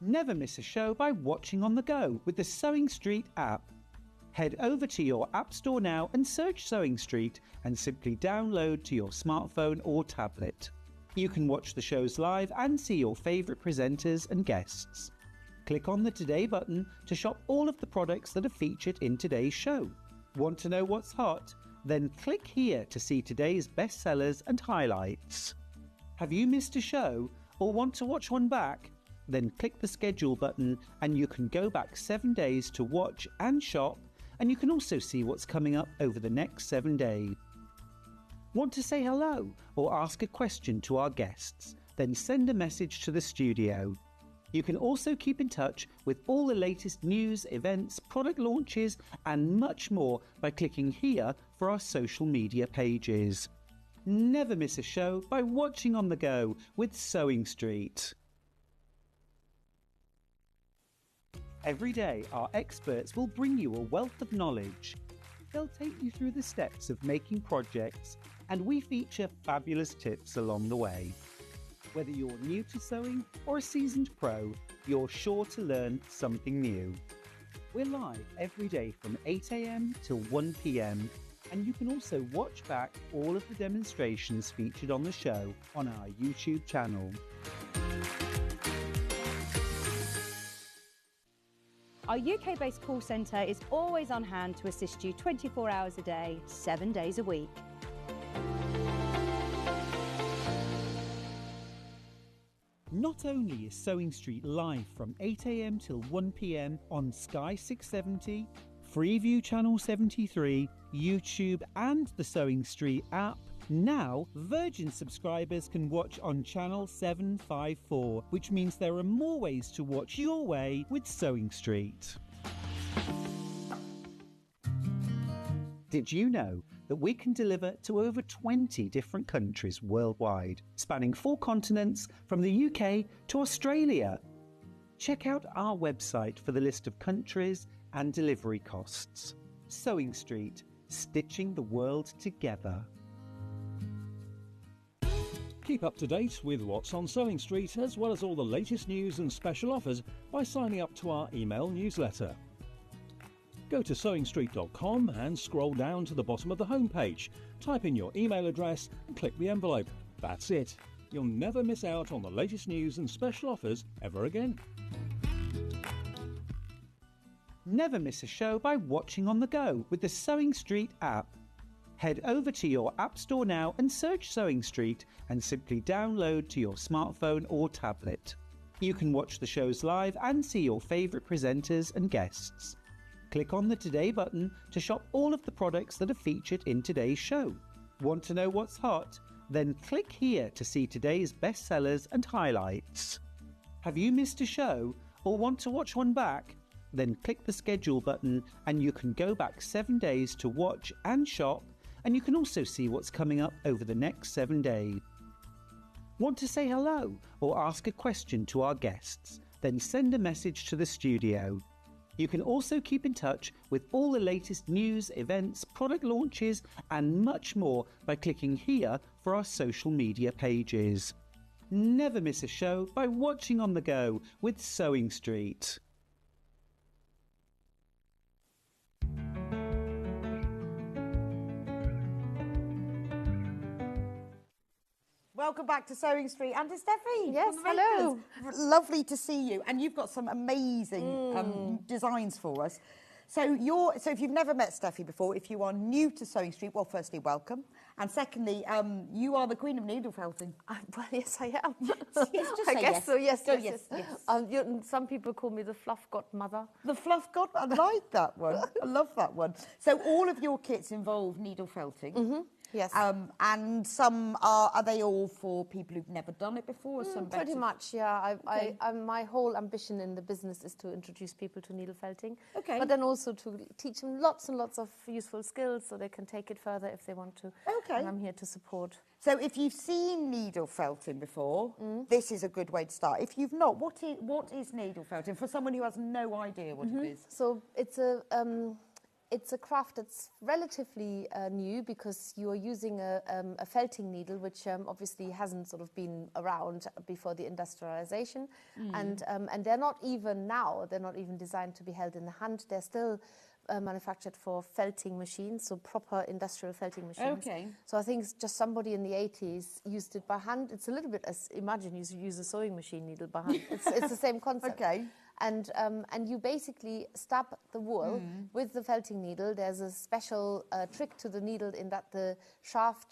Never miss a show by watching on the go with the Sewing Street app. Head over to your app store now and search Sewing Street and simply download to your smartphone or tablet. You can watch the shows live and see your favourite presenters and guests. Click on the Today button to shop all of the products that are featured in today's show. Want to know what's hot? Then click here to see today's bestsellers and highlights. Have you missed a show or want to watch one back? Then click the schedule button and you can go back 7 days to watch and shop, and you can also see what's coming up over the next 7 days. Want to say hello or ask a question to our guests? Then send a message to the studio. You can also keep in touch with all the latest news, events, product launches and much more by clicking here for our social media pages. Never miss a show by watching on the go with Sewing Street. Every day, our experts will bring you a wealth of knowledge. They'll take you through the steps of making projects, and we feature fabulous tips along the way. Whether you're new to sewing or a seasoned pro, you're sure to learn something new. We're live every day from 8 AM till 1 PM, and you can also watch back all of the demonstrations featured on the show on our YouTube channel. Our UK-based call centre is always on hand to assist you 24 hours a day, 7 days a week. Not only is Sewing Street live from 8 a.m. till 1 p.m. on Sky 670, Freeview Channel 73, YouTube and the Sewing Street app, now Virgin subscribers can watch on Channel 754, which means there are more ways to watch your way with Sewing Street. Did you know that we can deliver to over 20 different countries worldwide, spanning 4 continents from the UK to Australia? Check out our website for the list of countries and delivery costs. Sewing Street, stitching the world together. Keep up to date with what's on Sewing Street, as well as all the latest news and special offers by signing up to our email newsletter. Go to sewingstreet.com and scroll down to the bottom of the homepage. Type in your email address and click the envelope. That's it. You'll never miss out on the latest news and special offers ever again. Never miss a show by watching on the go with the Sewing Street app. Head over to your App Store now and search Sewing Street and simply download to your smartphone or tablet. You can watch the shows live and see your favourite presenters and guests. Click on the Today button to shop all of the products that are featured in today's show. Want to know what's hot? Then click here to see today's bestsellers and highlights. Have you missed a show or want to watch one back? Then click the schedule button and you can go back 7 days to watch and shop, and you can also see what's coming up over the next 7 days. Want to say hello or ask a question to our guests? Then send a message to the studio. You can also keep in touch with all the latest news, events, product launches and much more by clicking here for our social media pages. Never miss a show by watching on the go with Sewing Street. Welcome back to Sewing Street. And to Steffi. Yes, from the hello. Makers. Lovely to see you. And you've got some amazing designs for us. So if you've never met Steffi before, if you are new to Sewing Street, well, firstly, welcome. And secondly, you are the queen of needle felting. Well, yes, I am. I guess so, yes. Some people call me the fluff godmother. The fluff god, I like that one. I love that one. So all of your kits involve needle felting. Mm-hmm. Yes. And some are they all for people who've never done it before? Or some Pretty better? much, yeah. Okay. My whole ambition in the business is to introduce people to needle felting. Okay. But then also to teach them lots and lots of useful skills so they can take it further if they want to. Okay. And I'm here to support. So if you've seen needle felting before, this is a good way to start. If you've not, what is needle felting for someone who has no idea what it is? So it's a craft that's relatively new because you are using a felting needle, which obviously hasn't sort of been around before the industrialization. And they're not even now, they're not even designed to be held in the hand. They're still manufactured for felting machines, so proper industrial felting machines. Okay. So I think it's just somebody in the 80s used it by hand. It's a little bit as, imagine you use a sewing machine needle by hand. It's the same concept. Okay. And you basically stab the wool with the felting needle. There's a special trick to the needle in that the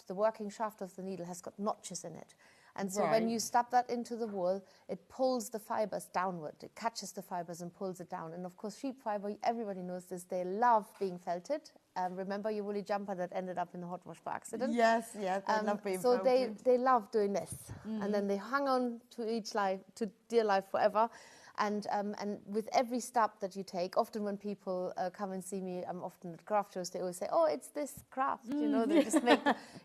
working shaft of the needle has got notches in it. And so when you stab that into the wool, it pulls the fibers downward. It catches the fibers and pulls it down. And of course, sheep fiber, everybody knows this, they love being felted. Remember your woolly jumper that ended up in the hot wash by accident? Yes, they love being so felted. they love doing this. And then they hang on to dear life forever. And with every stab that you take, often when people come and see me, I'm often at craft shows, they always say, "Oh, it's this craft." You know, they just make.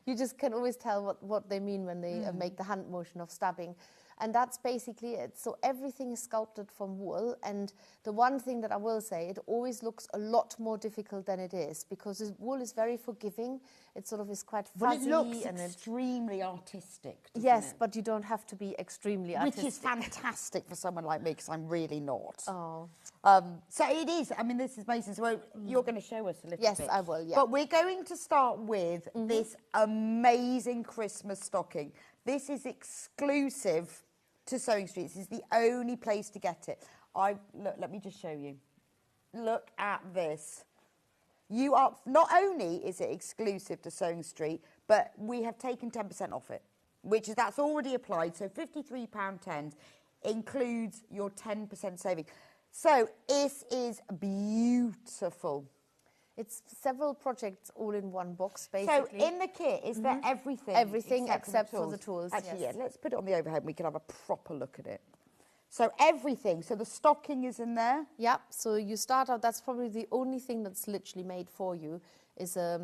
You just can always tell what they mean when they make the hand motion of stabbing. And that's basically it. So everything is sculpted from wool. And the one thing that I will say, it always looks a lot more difficult than it is because wool is very forgiving. It sort of is quite fuzzy. Well, it looks extremely artistic, yes, it? But you don't have to be extremely artistic. Which is fantastic for someone like me because I'm really not. Oh. So it is. I mean, this is amazing. So you're going to show us a little bit. Yes, I will, yeah. But we're going to start with this amazing Christmas stocking. This is exclusive to Sewing Street. This is the only place to get it. Look, let me just show you. look at this. You are, not only is it exclusive to Sewing Street, but we have taken 10% off it, which is, that's already applied. So £53.10 includes your 10% saving. So this is beautiful. It's several projects all in one box, basically. So in the kit, is there everything? Everything except for the tools, Actually, yes. yeah, let's put it on the overhead and we can have a proper look at it. So everything, so the stocking is in there? Yeah, so you start out, that's probably the only thing that's literally made for you, is a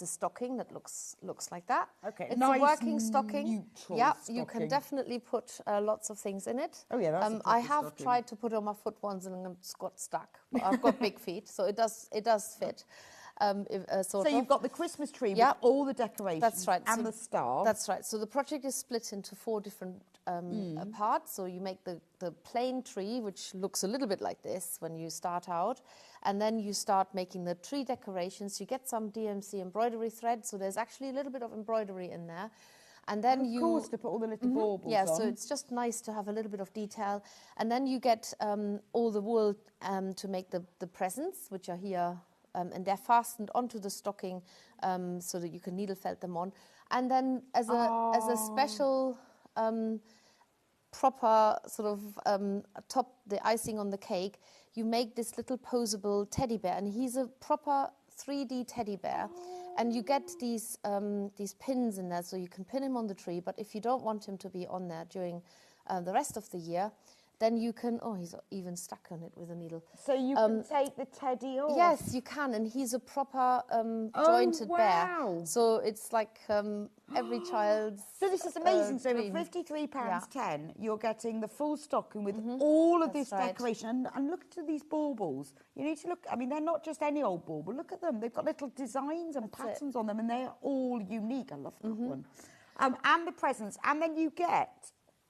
stocking that looks like that. Okay, it's nice, a working stocking. neutral Yeah, stocking. you can definitely put lots of things in it. Oh yeah, that's a I proper have stocking. tried to put it on my foot once and it's got stuck. I've got big feet, so it does fit. So you've got the Christmas tree with Yep. all the decorations, That's right. and So the star. That's right. So the project is split into 4 different parts. So you make the plain tree, which looks a little bit like this when you start out. And then you start making the tree decorations. You get some DMC embroidery thread. So there's actually a little bit of embroidery in there. And then of course, to put all the little baubles yeah, on. so it's just nice to have a little bit of detail. And then you get all the wool to make the presents, which are here. And they're fastened onto the stocking so that you can needle felt them on. And then as a special proper sort of top, the icing on the cake, you make this little posable teddy bear. And he's a proper 3D teddy bear. And you get these pins in there so you can pin him on the tree. But if you don't want him to be on there during the rest of the year, then you can, oh, he's even stuck on it with a needle. So you can take the teddy off? Yes, you can, and he's a proper jointed bear. So it's like every child's So this is amazing. So dream. for £53.10, you're getting the full stocking with all of this decoration. And look to these baubles. You need to look, I mean, they're not just any old bauble. Look at them. They've got little designs and patterns on them, and they're all unique. I love that one. And the presents. And then you get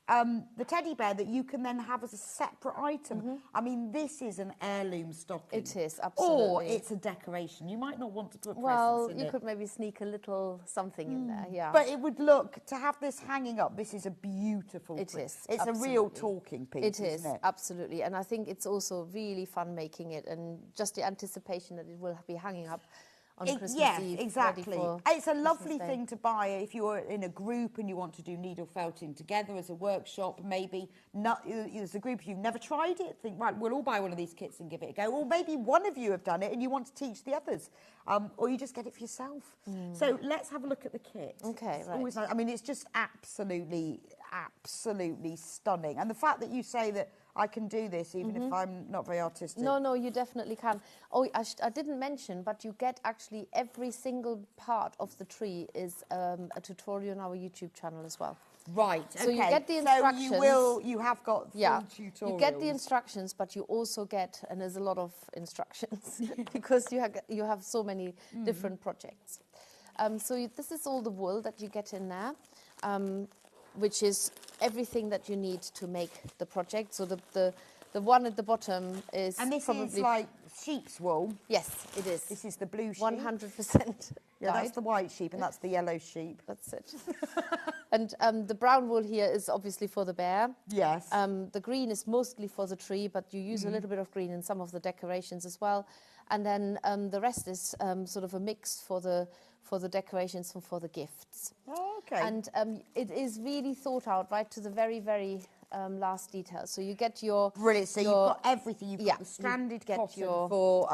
the teddy bear that you can then have as a separate item. I mean, this is an heirloom stocking. It is, absolutely. Or it's a decoration. You might not want to put presents Well, in you it. could maybe sneak a little something in there, yeah. But it would look, to have this hanging up, this is a beautiful It print. is, It's absolutely. a real talking piece, It is, isn't it? absolutely. And I think it's also really fun making it, and just the anticipation that it will be hanging up on Christmas yes, Eve. exactly. Ready for It's a lovely Christmas Day. thing to buy if you're in a group and you want to do needle felting together as a workshop. Maybe as a group, you've never tried it, think, right, we'll all buy one of these kits and give it a go. Or maybe one of you have done it and you want to teach the others. Or you just get it for yourself. So let's have a look at the kit. Okay, It's right. always nice. I mean, it's just absolutely stunning. And the fact that you say that I can do this even if I'm not very artistic. No, you definitely can. Oh, I didn't mention, but you get actually every single part of the tree is a tutorial on our YouTube channel as well. Right, So you get the instructions. So you have got full tutorials. You get the instructions, but you also get, and there's a lot of instructions because you have so many different projects. This is all the wool that you get in there. Which is everything that you need to make the project. So the one at the bottom is and this probably is like sheep's wool. Yes, it is. This is the blue sheep. 100%. Yeah, that's the white sheep, and that's the yellow sheep. That's it. And the brown wool here is obviously for the bear. Yes. The green is mostly for the tree, but you use a little bit of green in some of the decorations as well. And then the rest is sort of a mix for the decorations and for the gifts. Oh, okay. And it is really thought out right to the very, very last detail. So you get your... Brilliant. So you've got everything. You've got the stranded cotton for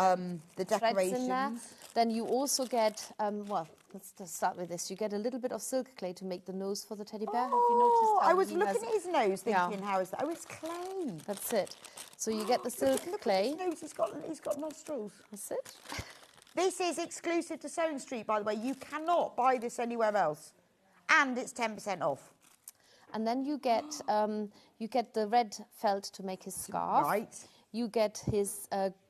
the decorations. In there. Then you also get, well, let's just start with this. You get a little bit of silk clay to make the nose for the teddy bear. Have you noticed how I was he looking has- at his nose thinking, how is that? Oh, it's clay. That's it. So you get the silk Look clay. at his nose. He's got nostrils. That's it. This is exclusive to Sewing Street, by the way. You cannot buy this anywhere else. And it's 10% off. And then you get the red felt to make his scarf. Right. You get his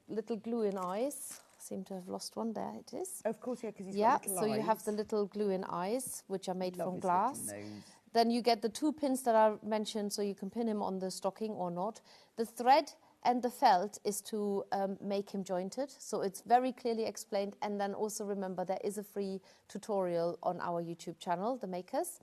little glue-in eyes. Seem to have lost one. There it is. Of course, yeah, because he's got little so you have eyes. the little glue-in eyes, which are made Love from his glass. little nose. Then you get the 2 pins that I mentioned, so you can pin him on the stocking or not. The thread and the felt is to make him jointed, so it's very clearly explained. And then also remember, there is a free tutorial on our YouTube channel, The Makers.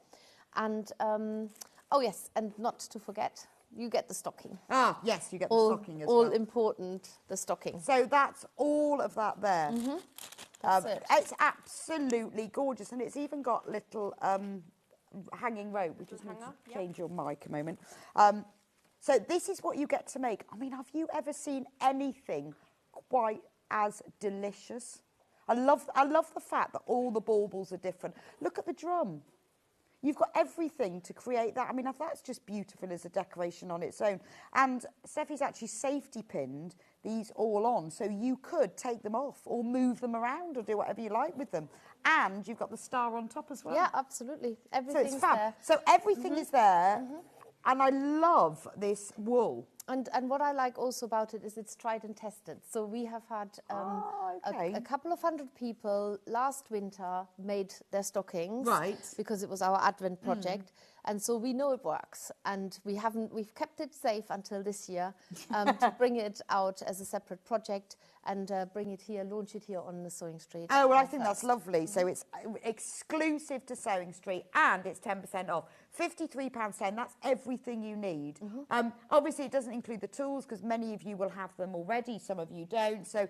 And, oh yes, and not to forget, you get the stocking. Ah, yes, you get the stocking as all well. important, the stocking. So that's all of that there. That's it. It's absolutely gorgeous, and it's even got little hanging rope. We just need to change your mic a moment. So this is what you get to make. I mean, have you ever seen anything quite as delicious? I love the fact that all the baubles are different. Look at the drum. You've got everything to create that. I mean, that's just beautiful as a decoration on its own. And Steffi's actually safety pinned these all on, so you could take them off or move them around or do whatever you like with them. And you've got the star on top as well. Yeah, absolutely. Everything's so it's fab. there. So everything is there. And I love this wool. And what I like also about it is it's tried and tested. So we have had a couple of hundred people last winter made their stockings, right? Because it was our Advent project, and so we know it works. And we've kept it safe until this year to bring it out as a separate project and bring it here, launch it here on the Sewing Street. Oh well, I think that's lovely. So it's exclusive to Sewing Street, and it's 10% off. £53.10. That's everything you need. Obviously, it doesn't include the tools because many of you will have them already. Some of you don't. So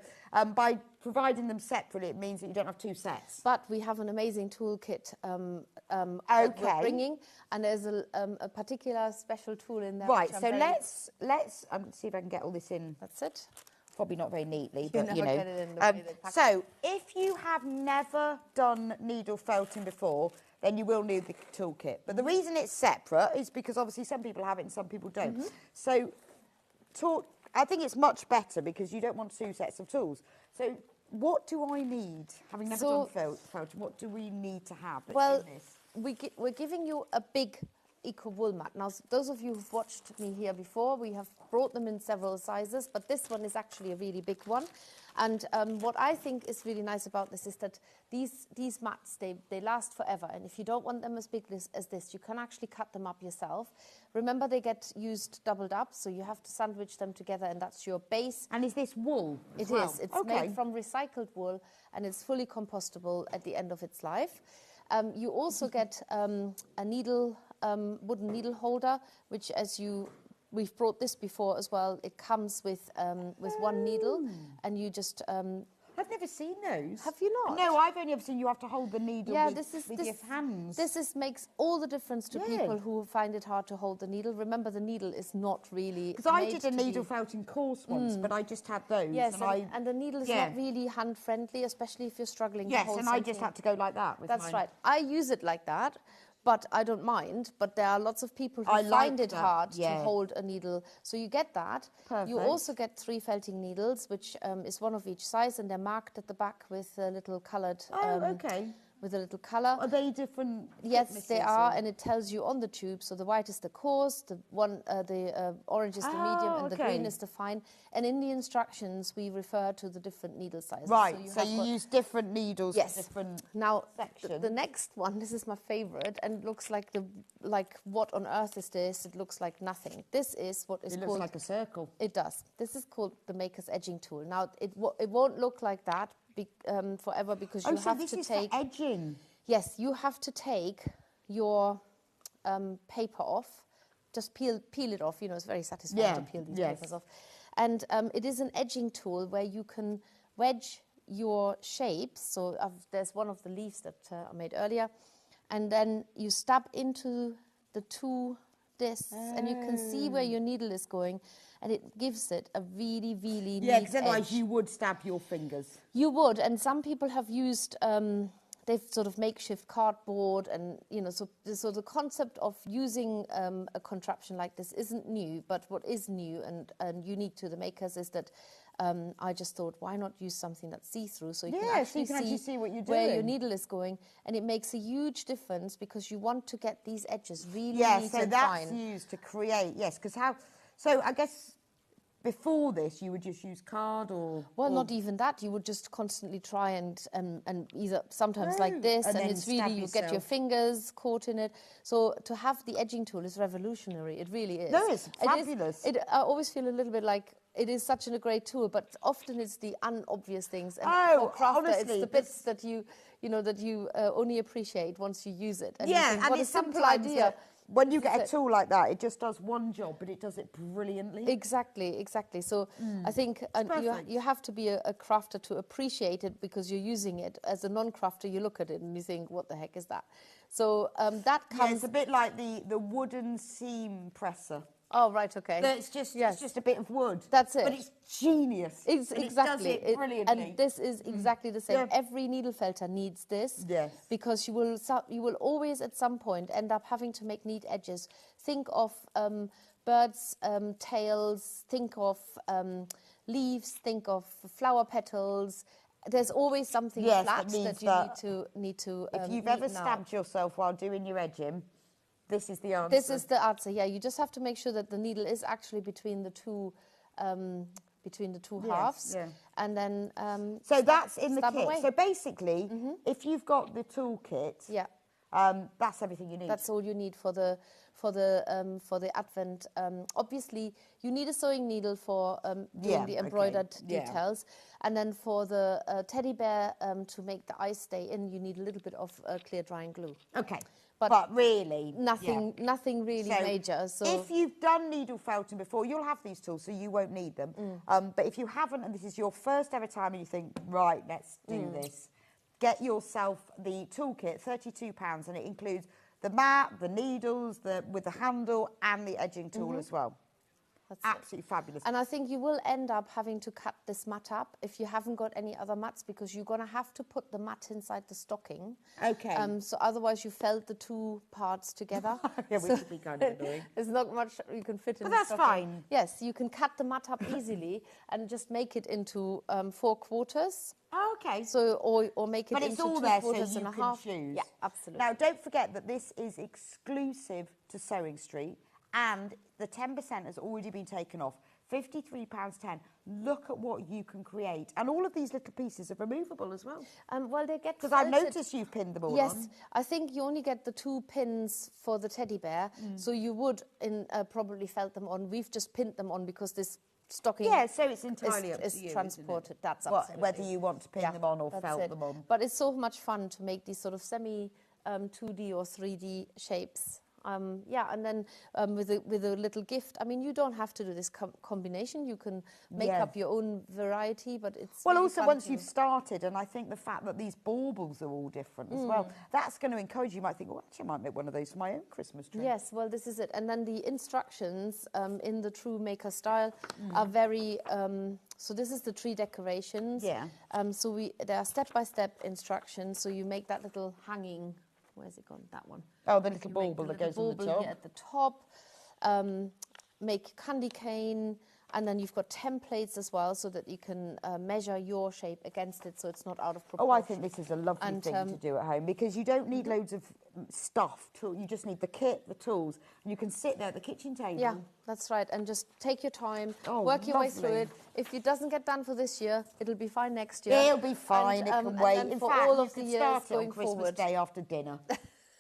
by providing them separately, it means that you don't have two sets. But we have an amazing toolkit that we're bringing, and there's a particular special tool in there. Right. So let's see if I can get all this in. That's it. Probably not very neatly, You but you never know. get it in the way they pack So if you have never done needle felting before, then you will need the toolkit. But the reason it's separate is because obviously some people have it and some people don't. So I think it's much better because you don't want two sets of tools. So what do I need? Having never done felting, what do we need to have? Well, we're giving you a big eco wool mat. Now, those of you who've watched me here before, we have brought them in several sizes, but this one is actually a really big one. And what I think is really nice about this is that these mats, they last forever. And if you don't want them as big as this, you can actually cut them up yourself. Remember, they get used doubled up, so you have to sandwich them together, and that's your base. And is this wool? It is. It's made from recycled wool, and it's fully compostable at the end of its life. You also get a needle, wooden needle holder, which we've brought this before as well. It comes with one needle, and you just... I've never seen those. Have you not? No, I've only ever seen you have to hold the needle with your hands. This makes all the difference to people who find it hard to hold the needle. Remember, the needle is not really... Because I did a needle felting course once, but I just had those. Yes, and the needle is not really hand-friendly, especially if you're struggling to hold something. Yes, and I just had to go like that with That's right. I use it like that. But I don't mind. But there are lots of people who find it hard to hold a needle. So you get that. Perfect. You also get 3 felting needles, which is one of each size, and they're marked at the back with a little coloured... with a little colour. Are they different? Yes, they are, and it tells you on the tube. So the white is the coarse, the orange is the medium, and the green is the fine. And in the instructions, we refer to the different needle sizes. Right. So you use different needles for different sections. The next one, this is my favourite, and it looks like what on earth is this? It looks like nothing. This is what is called. It looks like a circle. It does. This is called the Maker's Edging Tool. Now it won't look like that forever because you have to take edging. Yes, you have to take your paper off. Just peel it off. You know, it's very satisfying to peel these papers off. And it is an edging tool where you can wedge your shapes. So there's one of the leaves that I made earlier, and then you stab into the 2 discs, and you can see where your needle is going. And it gives it a really, really neat because otherwise edge. you would stab your fingers. You would, and some people have used, they've sort of makeshift cardboard, and, you know, so the concept of using a contraption like this isn't new, but what is new and unique to the makers is that I just thought, why not use something that's see-through, so you can actually see what you're where doing. your needle is going, and it makes a huge difference because you want to get these edges really neat so and that's fine. used to create, because so I guess before this you would just use card or... Well, not even that. You would just constantly try and either sometimes like this, and it's really, you get your fingers caught in it. So to have the edging tool is revolutionary. It really is. No, it's fabulous. I always feel a little bit like it is such a great tool, but often it's the unobvious things. And for crafter, honestly, it's the bits that you only appreciate once you use it. And Yeah, you think, and what it's a simple sometimes idea. when you get a tool like that, it just does one job, but it does it brilliantly. Exactly. So I think you have to be a crafter to appreciate it, because you're using it. As a non-crafter, you look at it and you think, what the heck is that? So that comes... Yeah, it's a bit like the wooden seam presser. Oh, right, okay. It's just a bit of wood. That's it. But it's genius. It's exactly. It does it brilliantly. And this is exactly the same. Yeah. Every needle felter needs this. Yes. Because you will always at some point end up having to make neat edges. Think of birds' tails, think of leaves, think of flower petals. There's always something flat that you need to if you've ever stabbed yourself while doing your edging, this is the answer. This is the answer. Yeah, you just have to make sure that the needle is actually between the two halves, and then so that's in the kit. Away. So basically, if you've got the toolkit, that's everything you need. That's all you need for the Advent. Obviously, you need a sewing needle for doing the embroidered details, and then for the teddy bear to make the eyes stay in, you need a little bit of clear drying glue. Okay. But really, nothing really major. So if you've done needle felting before, you'll have these tools, so you won't need them. But if you haven't, and this is your first ever time, and you think, right, let's do this, get yourself the toolkit, £32, and it includes the mat, the needles, with the handle, and the edging tool as well. That's absolutely fabulous. And I think you will end up having to cut this mat up if you haven't got any other mats, because you're going to have to put the mat inside the stocking. Okay. So otherwise you felt the two parts together. Which would be kind of annoying. There's not much you can fit in But the that's stocking. fine. Yes, you can cut the mat up easily and just make it into 4 quarters. Oh, okay. So, or make it but into it's all 2 there, quarters so you and a can half. choose. Yeah, absolutely. Now, don't forget that this is exclusive to Sewing Street, and the 10% has already been taken off. £53.10. Look at what you can create. And all of these little pieces are removable as well. Well, they get... Because I've noticed you've pinned them all on. Yes, I think you only get the 2 pins for the teddy bear, so you would probably felt them on. We've just pinned them on because this stocking... Yeah, so it's entirely up to you, transported. Isn't it? That's absolutely... Whether you want to pin them on or felt them on. But it's so much fun to make these sort of semi 2D or 3D shapes. And then with a little gift. I mean, you don't have to do this combination. You can make up your own variety, but it's... Well, really also, fun once you've started, and I think the fact that these baubles are all different as well, that's going to encourage you. You might think, well, actually, I might make one of those for my own Christmas tree. Yes, well, this is it. And then the instructions in the true maker style are very... so this is the tree decorations. Yeah. So there are step-by-step instructions. So you make that little hanging... Where's it gone? That one. Oh, the little bauble that goes on the top. Here at the top. Make candy cane, and then you've got templates as well, so that you can measure your shape against it, so it's not out of proportion. Oh, I think this is a lovely thing to do at home, because you don't need loads of stuff. You just need the kit, the tools, and you can sit there at the kitchen table. Yeah, that's right, and just take your time, Oh, work your way through lovely. it. If it doesn't get done for this year, it'll be fine next year. It'll be fine. It can wait. And In for fact, all you of the can years start it going on Christmas forward. Day after dinner.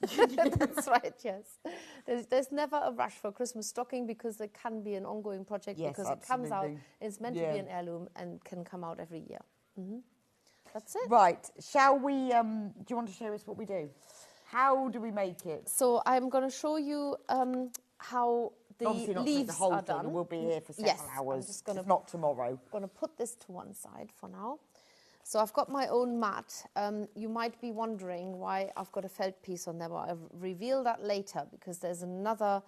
That's right, yes. There's never a rush for Christmas stocking, because it can be an ongoing project, Yes, because it comes out, absolutely. it's meant to be an heirloom and can come out every year. That's it. Right, shall we, do you want to show us what we do? How do we make it? So I'm going to show you how the Obviously not to make leaves the whole are thing, done. and we'll be here for several hours, I'm just gonna, if not tomorrow. Going to put this to one side for now. So I've got my own mat. You might be wondering why I've got a felt piece on there, but I'll reveal that later, because there's another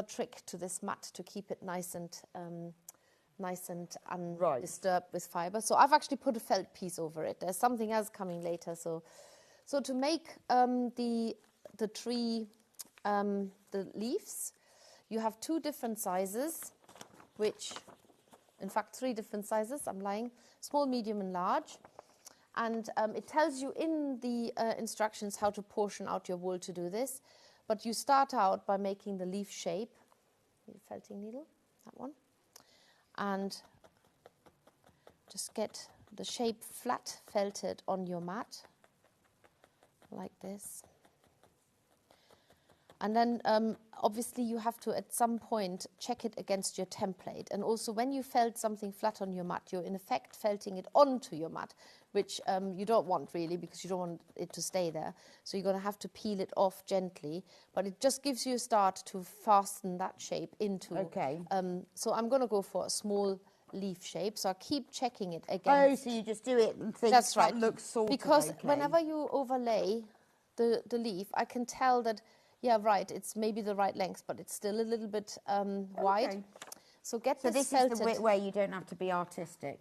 trick to this mat to keep it nice and undisturbed with fibre. So I've actually put a felt piece over it. There's something else coming later. So to make the tree, the leaves, you have 2 different sizes, which, in fact, 3 different sizes. I'm lying. Small, medium, and large. And it tells you in the instructions how to portion out your wool to do this. But you start out by making the leaf shape. The felting needle, that one. And just get the shape flat felted on your mat, like this. And then obviously you have to at some point check it against your template. And also when you felt something flat on your mat, you're in effect felting it onto your mat, which you don't want really, because you don't want it to stay there. So you're going to have to peel it off gently, but it just gives you a start to fasten that shape into. Okay. So I'm going to go for a small leaf shape, so I keep checking it against. Oh, so you just do it and think That's right. that looks sort because of okay. whenever you overlay the leaf, I can tell that, yeah, right, it's maybe the right length, but it's still a little bit wide. So get so this is felted. the way you don't have to be artistic.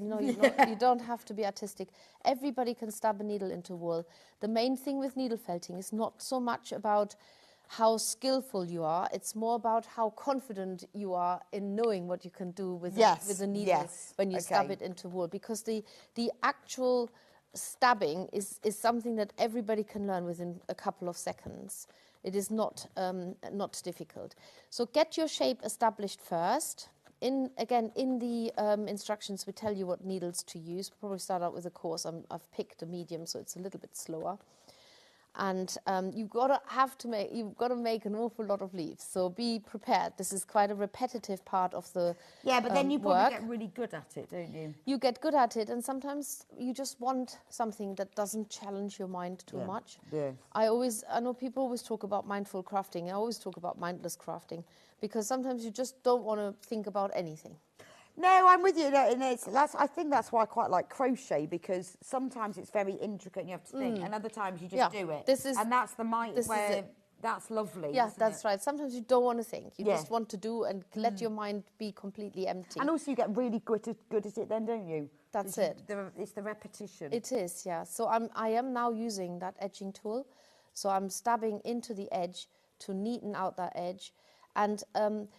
No, you don't have to be artistic. Everybody can stab a needle into wool. The main thing with needle felting is not so much about how skillful you are, it's more about how confident you are in knowing what you can do with a needle when you stab it into wool. Because the actual stabbing is something that everybody can learn within a couple of seconds. It is not difficult. So get your shape established first. In the instructions we tell you what needles to use. We'll probably start out with a coarse. I've picked a medium, so it's a little bit slower. And you've got to make an awful lot of leaves. So be prepared. This is quite a repetitive part of the but then you probably work. get really good at it, don't you? You get good at it, and sometimes you just want something that doesn't challenge your mind too much. Yeah. I know people always talk about mindful crafting. I always talk about mindless crafting, because sometimes you just don't want to think about anything. No, I'm with you. And I think that's why I quite like crochet, because sometimes it's very intricate and you have to think, and other times you just do it. And that's the that's lovely. Yeah, that's right. Sometimes you don't want to think. You just want to do and let your mind be completely empty. And also you get really good at it then, don't you? That's it. It's the repetition. It is, yeah. So I am now using that edging tool. So I'm stabbing into the edge to neaten out that edge. And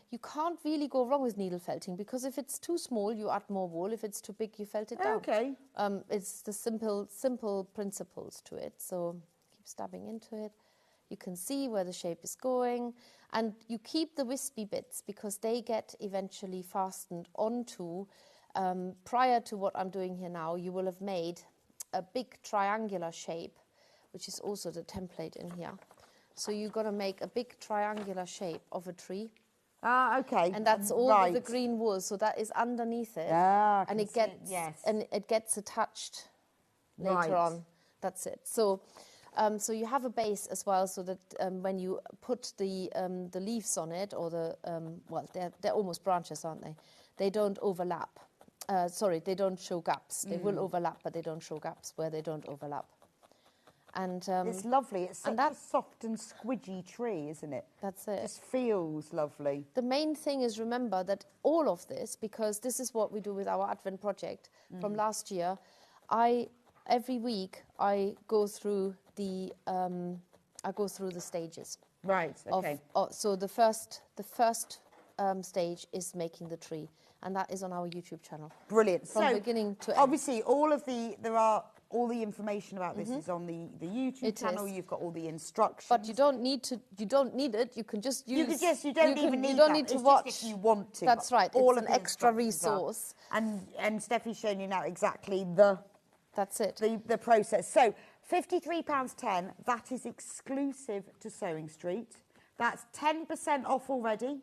you can't really go wrong with needle felting, because if it's too small, you add more wool. If it's too big, you felt it down. Okay. It's the simple principles to it. So keep stabbing into it. You can see where the shape is going. And you keep the wispy bits, because they get eventually fastened onto. Prior to what I'm doing here now, you will have made a big triangular shape, which is also the template in here. So you're going to make a big triangular shape of a tree. Ah, okay. And that's all the green wool, so that is underneath it. Ah, and it gets attached later on. That's it. So so you have a base as well, so that when you put the leaves on it, or they're almost branches, aren't they? They don't overlap. They don't show gaps. They will overlap, but they don't show gaps where they don't overlap. And it's lovely. It's such a soft and squidgy tree, isn't it? That's it. It just feels lovely. The main thing is, remember that all of this, because this is what we do with our Advent project from last year, every week I go through the stages. Right. Okay. So the first stage is making the tree, and that is on our YouTube channel. Brilliant. From beginning to end. Obviously, all the information about this is on the YouTube channel. You've got all the instructions. But you don't need it. You can just use. You don't even need that. You don't need to watch. Just if you want to. That's right. All it's an extra resource. And Steffi's shown you now exactly That's it. The process. So £53.10. That is exclusive to Sewing Street. That's 10% off already.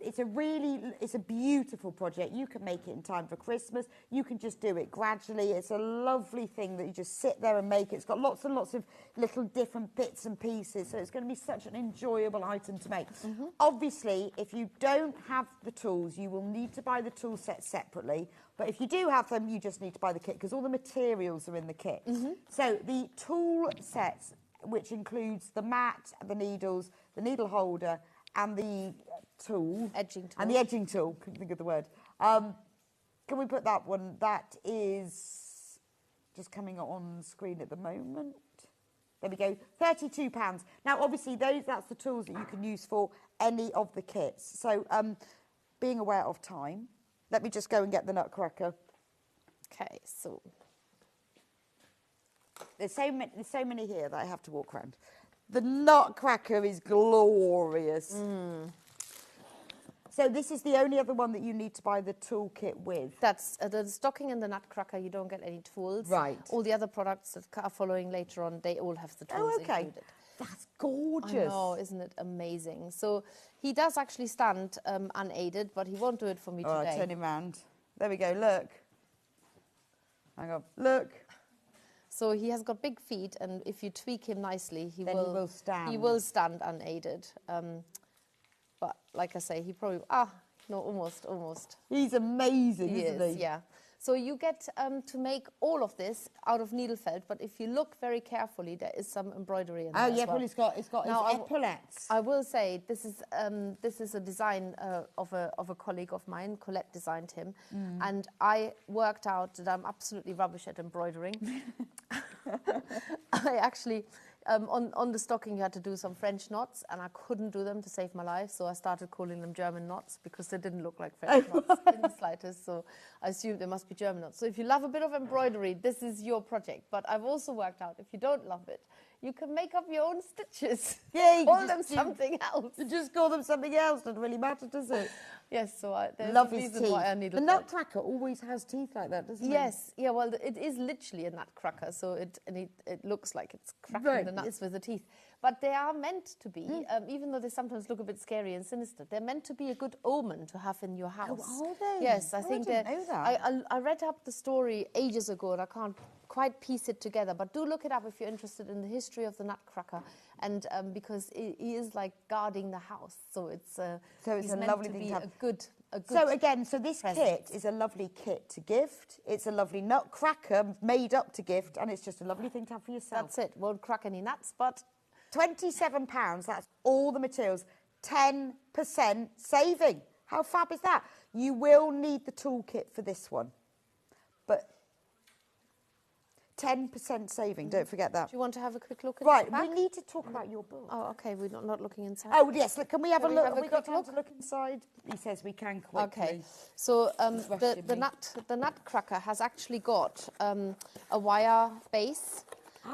It's a beautiful project. You can make it in time for Christmas. You can just do it gradually. It's a lovely thing that you just sit there and make it. It's got lots and lots of little different bits and pieces. So it's going to be such an enjoyable item to make. Obviously, if you don't have the tools, you will need to buy the tool set separately. But if you do have them, you just need to buy the kit, because all the materials are in the kit. So the tool sets, which includes the mat, the needles, the needle holder, and the edging tool. And the edging tool, couldn't think of the word. Can we put that one? That is just coming on screen at the moment. There we go, £32. Now, obviously, that's the tools that you can use for any of the kits. So, being aware of time, let me just go and get the nutcracker. Okay, so there's so many here that I have to walk around. The nutcracker is glorious. So this is the only other one that you need to buy the toolkit with. That's the stocking and the nutcracker. You don't get any tools. Right. All the other products that are following later on, they all have the tools included. That's gorgeous. I know, isn't it amazing? So he does actually stand unaided, but he won't do it for me All today. right, turn him round. There we go, look. Hang on, look. So he has got big feet, and if you tweak him nicely, he Then will he will stand. He will stand unaided. But like I say, he probably almost. He's amazing, He isn't is, he? yeah. So you get to make all of this out of needle felt, but if you look very carefully, there is some embroidery in there. Oh as yeah, well. well it's got Now, his epaulets. I will say this is a design of a colleague of mine. Colette designed him, and I worked out that I'm absolutely rubbish at embroidering. I actually. On the stocking, you had to do some French knots, and I couldn't do them to save my life, so I started calling them German knots because they didn't look like French knots in the slightest, so I assumed they must be German knots. So if you love a bit of embroidery, this is your project. But I've also worked out, if you don't love it, you can make up your own stitches. Yeah, you call can them just something else. You just call them something else, doesn't really matter, does it? Yes, so there's Love a his reason teeth. why I need The nutcracker always has teeth like that, doesn't it? Yes, yeah, well, it is literally a nutcracker, so it looks like it's cracking the nuts with the teeth. But they are meant to be, even though they sometimes look a bit scary and sinister, they're meant to be a good omen to have in your house. Oh, are they? Yes, I Oh, think I didn't know that. I read up the story ages ago, and I can't quite piece it together, but do look it up if you're interested in the history of the nutcracker, and because he is like guarding the house, so it's a he's meant lovely to thing be to have. a good. So again, this present. kit is a lovely kit to gift. It's a lovely nutcracker made up to gift, and it's just a lovely thing to have for yourself. That's it. Won't crack any nuts, but £27. That's all the materials. 10% saving. How fab is that? You will need the toolkit for this one, but 10% saving. Don't forget that. do you want to have a quick look at Right, the back? we need to talk about your book. Oh, okay. We're not looking inside. Oh, yes. Look, can we have Shall a we look? have a Have we got quick time to look inside? He says we can quickly. Okay. So rushing the me. nutcracker has actually got a wire base.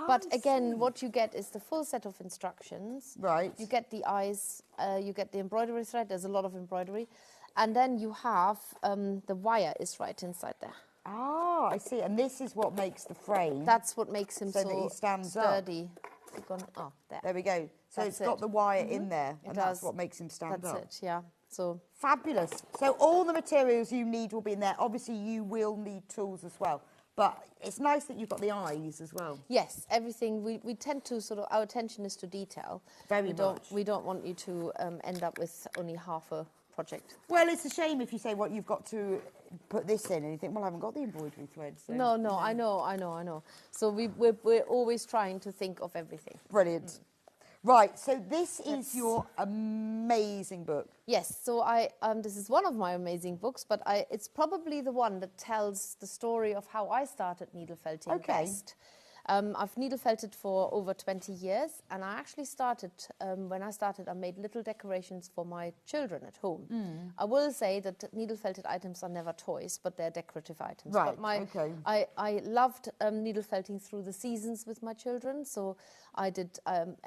But again, what you get is the full set of instructions. Right. You get the eyes, you get the embroidery thread. There's a lot of embroidery. And then you have the wire is right inside there. Ah, I see. And this is what makes the frame. That's what makes him So that he stands sturdy. Oh, there. There we go. So That's it's got it. the wire in there, It and that's does. what makes him stand That's up. it, yeah. So Fabulous. So all the materials you need will be in there. Obviously, you will need tools as well. But it's nice that you've got the eyes as well. yes, everything we tend to sort of our attention is to detail. Very much. We don't want you to end up with only half a project. Well, it's a shame if you say, well, you've got to put this in, and you think, well, I haven't got the embroidery thread. So, No, I know. So we're always trying to think of everything. Brilliant. Right, so this is your amazing book. Yes, so this is one of my amazing books, but it's probably the one that tells the story of how I started needle felting best. I've needle felted for over 20 years, and I actually started, when I started, I made little decorations for my children at home. I will say that needle felted items are never toys, but they're decorative items. Right, But I loved needle felting through the seasons with my children, so I did,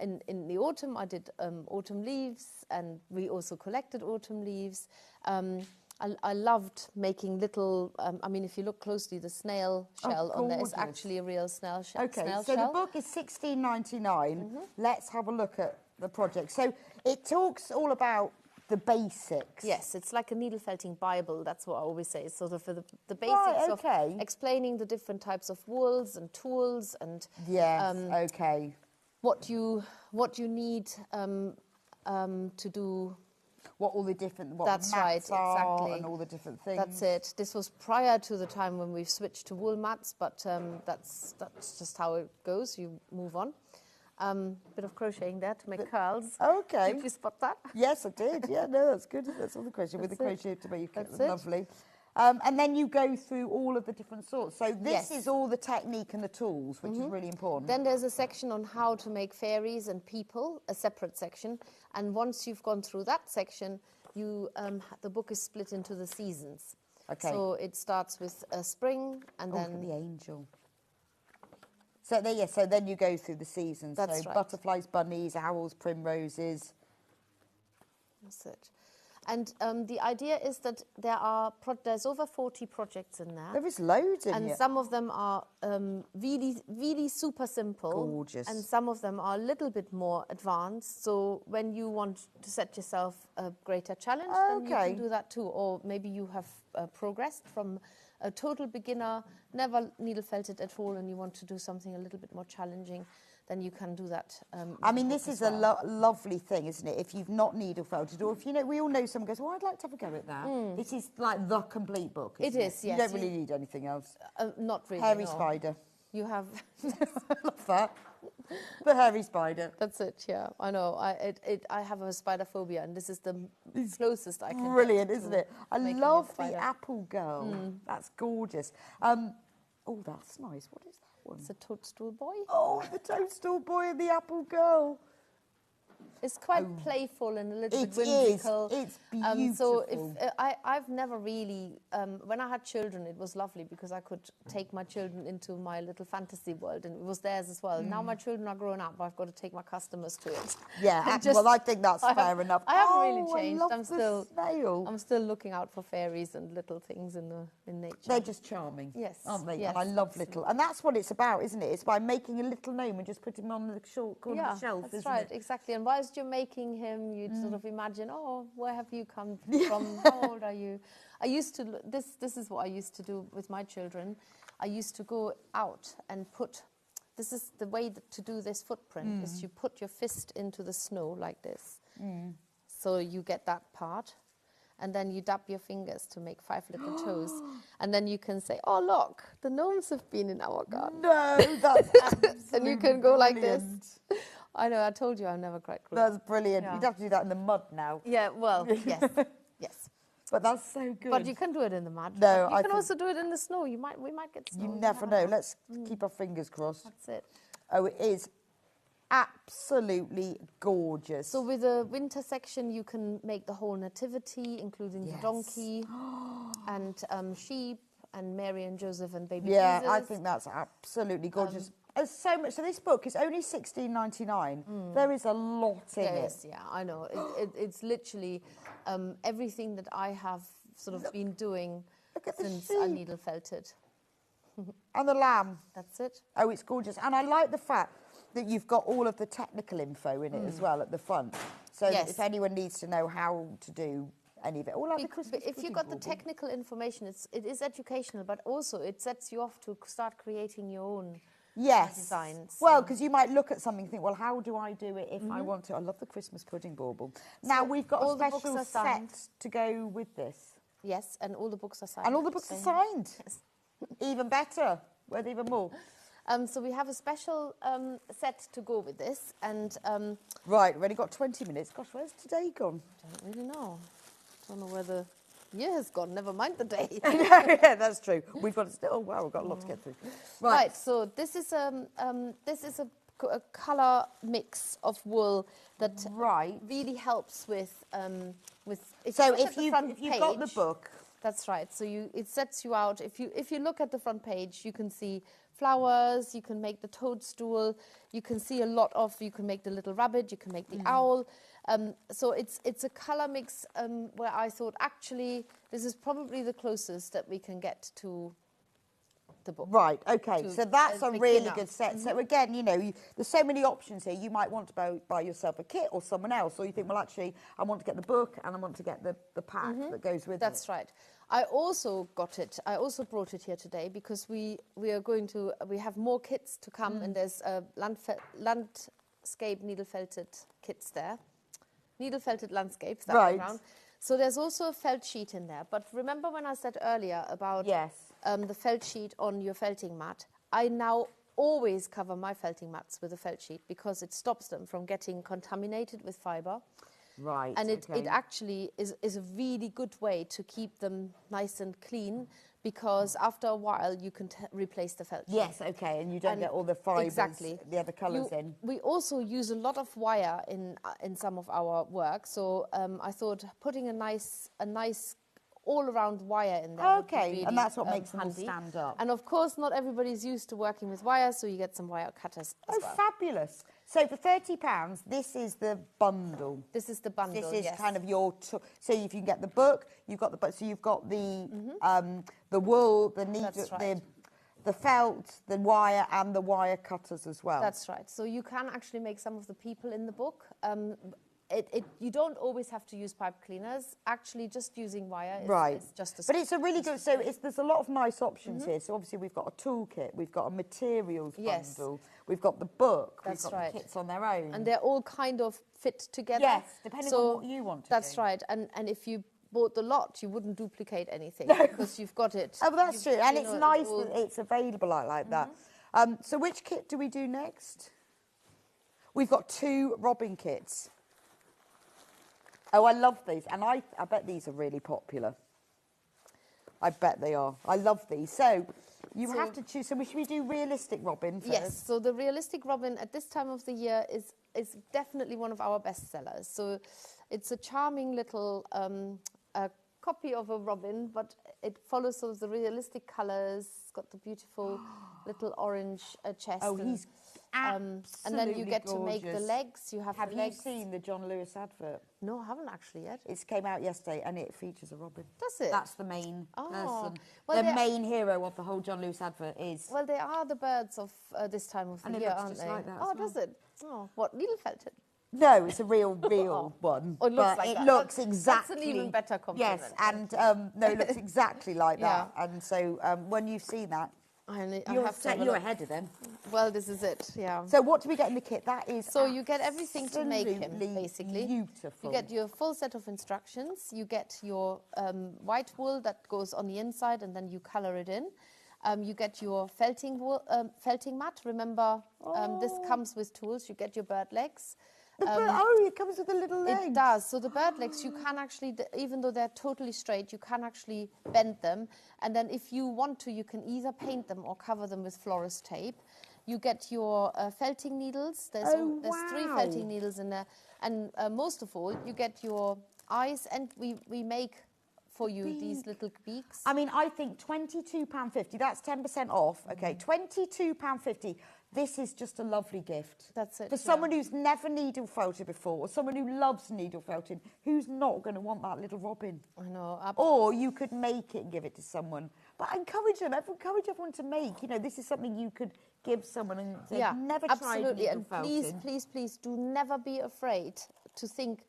in the autumn, I did autumn leaves, and we also collected autumn leaves. I loved making little, I mean, if you look closely, the snail shell on there is actually a real snail shell. Okay, so the book is $16.99. Let's have a look at the project. So it talks all about the basics. Yes, it's like a needle felting Bible, that's what I always say. It's sort of for the basics of explaining the different types of wools and tools and what you need to do. What all the different That's mats right, are exactly. and all the different things. That's it. This was prior to the time when we've switched to wool mats, but that's just how it goes. You move on. Bit of crocheting there to make curls. Okay. Did you spot that? Yes, I did. Yeah, no, that's good. That's all the crochet with the crochet to make it That's it. lovely. And then you go through all of the different sorts. So this is all the technique and the tools, which is really important. Then there's a section on how to make fairies and people, a separate section. And once you've gone through that section, you the book is split into the seasons. Okay. So it starts with spring, and then the angel. So there, so then you go through the seasons. That's so right. butterflies, bunnies, owls, primroses. That's it. And the idea is that there's over 40 projects in there. There is loads in and here. some of them are really, really super simple. Gorgeous. And some of them are a little bit more advanced. So when you want to set yourself a greater challenge, then you can do that too. Or maybe you have progressed from a total beginner, never needle felted at all, and you want to do something a little bit more challenging, then you can do that. I mean, this is a lovely thing, isn't it? If you've not needle felted, or if you know, we all know someone goes, "Oh, I'd like to have a go at that." This is like the complete book. Isn't It is, You yes. don't really need anything else. Not really. Hairy no. spider. You have. I love that. The hairy spider. That's it. Yeah, I know. I have a spider phobia, and this is the closest I can. Brilliant, get isn't to it? I making love a spider. the apple girl. That's gorgeous. Oh, that's nice. What is that one? It's a toadstool boy. Oh, the toadstool boy and the apple girl. It's quite playful and a little bit It whimsical. is. It's beautiful. So if I've never really, when I had children, it was lovely because I could take my children into my little fantasy world, and it was theirs as well. Now my children are grown up, I've got to take my customers to it. Yeah, well, I think that's fair enough. I haven't really changed. I love the snail. I'm still looking out for fairies and little things in nature. They're just charming, yes, aren't they? Yes, and I love little, and that's what it's about, isn't it? It's by making a little gnome and just putting him on the short corner of the shelf, that's isn't right, it? exactly. And whilst you're making him, you'd sort of imagine, oh, where have you come from? How old are you? I used to, this is what I used to do with my children. I used to go out and put, this is the way to do this footprint, is you put your fist into the snow like this. So you get that part. And then you dab your fingers to make 5 little toes. And then you can say, oh, look, the gnomes have been in our garden. No, that's absolutely and you can go like brilliant. this. I know, I told you I'm never quite good. That's brilliant. Yeah. You'd have to do that in the mud now. Yeah, well, yes, yes. But that's so good. But you can do it in the mud. No, you can also do it in the snow. We might get snow. You never know. Let's keep our fingers crossed. That's it. Oh, it is absolutely gorgeous. So with the winter section, you can make the whole nativity, including the donkey and sheep and Mary and Joseph and baby Jesus. I think that's absolutely gorgeous. There's so much. So this book is only $16.99. There is a lot in it. Yes, yeah, I know. It's literally everything that I have sort of been doing since I needle felted. And the lamb. That's it. Oh, it's gorgeous. And I like the fact that you've got all of the technical info in it as well at the front. So that if anyone needs to know how to do any of it, all like But if you've got the technical information, it is educational, but also it sets you off to start creating your own designs. Well, because you might look at something and think, well, how do I do it if I want to? I love the Christmas pudding bauble. Now, we've got a special set to go with this. Yes, and all the books are signed. And all the books are signed. Yes. Even better. Worth even more. So we have a special set to go with this. And right, we've only got 20 minutes. Gosh, where's today gone? I don't really know. Don't know where the year has gone. Never mind the day. Yeah, that's true. We've got to oh wow, we've got a lot to get through. Right. So this is a colour mix of wool that really helps with. So if you've got the book. That's right. So it sets you out. If you look at the front page, you can see flowers. You can make the toadstool. You can see you can make the little rabbit. You can make the owl. So it's a colour mix where I thought actually this is probably the closest that we can get to the book. Right, okay, so that's a really good set. So again, you know, there's so many options here. You might want to buy yourself a kit or someone else, or you think, well, actually, I want to get the book and I want to get the pack that goes with it. That's right. I also brought it here today because we have more kits to come, and there's landscape needle felted kits there. Needle felted landscapes, that background. So there's also a felt sheet in there. But remember when I said earlier about the felt sheet on your felting mat? I now always cover my felting mats with a felt sheet because it stops them from getting contaminated with fibre. Right. And it actually is a really good way to keep them nice and clean, because after a while you can replace the felt sheet. Yes, okay, and you don't get all the fibres, the other colours in. We also use a lot of wire in some of our work, so I thought putting a nice all-around wire in there. Okay, really, and that's what makes them all handy. stand up. And of course, not everybody's used to working with wire, so you get some wire cutters as well. Fabulous. So for £30, this is the bundle. This is the bundle, This is yes. kind of your... So if you get the book, you've got the book. So you've got the wool, the needle, That's right. the felt, the wire, and the wire cutters as well. That's right. So you can actually make some of the people in the book. You don't always have to use pipe cleaners. Actually, just using wire is just as But it's a really good... So there's a lot of nice options here. So obviously we've got a toolkit, we've got a materials bundle, we've got the book, That's we've got right. the kits on their own. And they're all kind of fit together. Yes, depending on what you want to That's do. right. And if you bought the lot, you wouldn't duplicate anything because you've got it. Oh, well, that's true. And it's nice all... that it's available like that. So which kit do we do next? We've got 2 robin kits. Oh, I love these. And I bet these are really popular. I bet they are. I love these. So you have to choose. So should we do realistic robin first? Yes. So the realistic robin at this time of the year is definitely one of our best sellers. So it's a charming little copy of a robin, but it follows sort of the realistic colours. It's got the beautiful little orange chest. Oh, he's and then you get to make the gorgeous. legs. You have Have the you legs. seen the John Lewis advert? No, I haven't actually yet. It came out yesterday and it features a robin. Does it? That's the main person. Well, the main hero of the whole John Lewis advert is... Well, they are the birds of this time of the And it year, looks aren't just they? like that as Oh, well. does it? Oh, what, needle felted? No, it's a real one. Oh, it looks but like it that. looks That's exactly... an even better compliment. Yes, and no, it looks exactly like that. Yeah. And so when you've seen that, you're ahead of them. Well, this is it, yeah. So what do we get in the kit? That is So you get everything to make him, absolutely basically. beautiful. You get your full set of instructions. You get your white wool that goes on the inside, and then you colour it in. You get your felting mat. Remember, this comes with tools. You get your bird legs. it comes with a little leg. It does. So the bird legs, you can actually, even though they're totally straight, you can actually bend them. And then if you want to, you can either paint them or cover them with florist tape. You get your felting needles. There's 3 felting needles in there. And most of all, you get your eyes, and we make for you these little beaks. I mean, I think £22.50, that's 10% off. Okay, £22.50. This is just a lovely gift. That's it. For someone who's never needle felted before, or someone who loves needle felting, who's not going to want that little robin? I know. Or you could make it and give it to someone. But encourage them. Encourage everyone to make. You know, this is something you could give someone and say, never tried needle felting. And please, do never be afraid to think,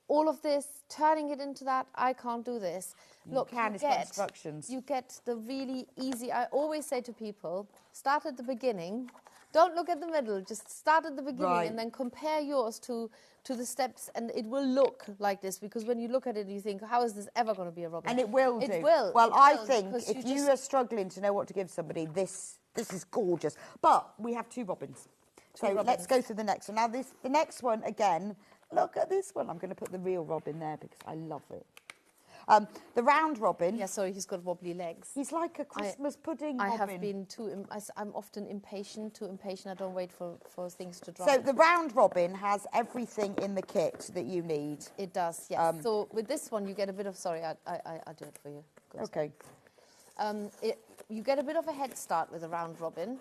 all of this, turning it into that, I can't do this. Look, it's got instructions. You get the really easy, I always say to people, start at the beginning. Don't look at the middle, just start at the beginning and then compare yours to the steps, and it will look like this, because when you look at it, you think, how is this ever going to be a robin? And it will do. It will. Well, I think because if you are struggling to know what to give somebody, this is gorgeous. But we have 2 robins. Let's go through the next one. Now, the next one, again, look at this one. I'm going to put the real robin there because I love it. The round robin. Yeah, sorry, he's got wobbly legs. He's like a Christmas pudding I robin. have been I'm often impatient, too impatient. I don't wait for things to dry. So the round robin has everything in the kit that you need. It does, yes. So with this one, you get a bit of... Sorry, I'll do it for you. Okay. You get a bit of a head start with a round robin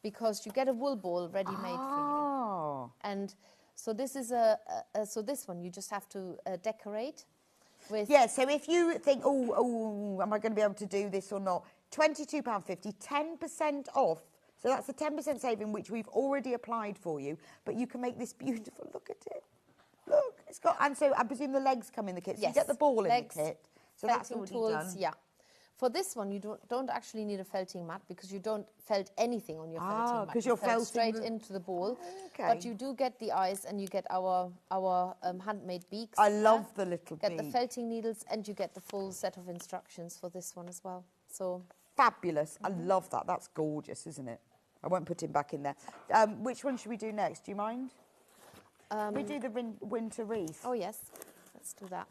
because you get a wool ball ready-made for you. And so this is this one you just have to decorate with. Yeah, so if you think, oh, am I going to be able to do this or not? £22.50, 10% off. So that's a 10% saving, which we've already applied for you. But you can make this beautiful. Look at it. Look, it's got, and so I presume the legs come in the kit. So Yes, you get the ball legs, in the kit. So that's felting already done. Yeah. For this one, you don't actually need a felting mat because you don't felt anything on your felting mat. Because you're felt felting straight into the ball. Okay. But you do get the eyes, and you get our handmade beaks. I love the little Get the beak. felting needles, and you get the full set of instructions for this one as well. So Fabulous. I love that. That's gorgeous, isn't it? I won't put him back in there. Which one should we do next? Do you mind? We do the winter wreath. Oh, yes. Let's do that.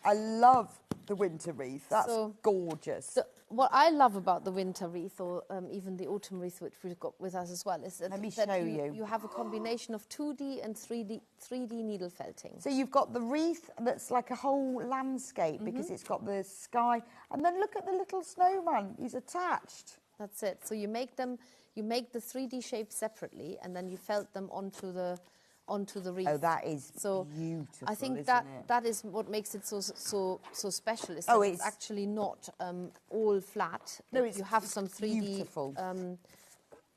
I love the winter wreath. That's gorgeous. What I love about the winter wreath, or even the autumn wreath, which we've got with us as well, is that, you have a combination of 2D and 3D needle felting. So you've got the wreath that's like a whole landscape because it's got the sky. And then look at the little snowman. He's attached. That's it. So you make the 3D shapes separately, and then you felt them onto the onto the wreath. Oh, that is so beautiful, I think isn't it? that is what makes it so special. Is Oh, that it's actually not all flat. No, you have some 3D beautiful.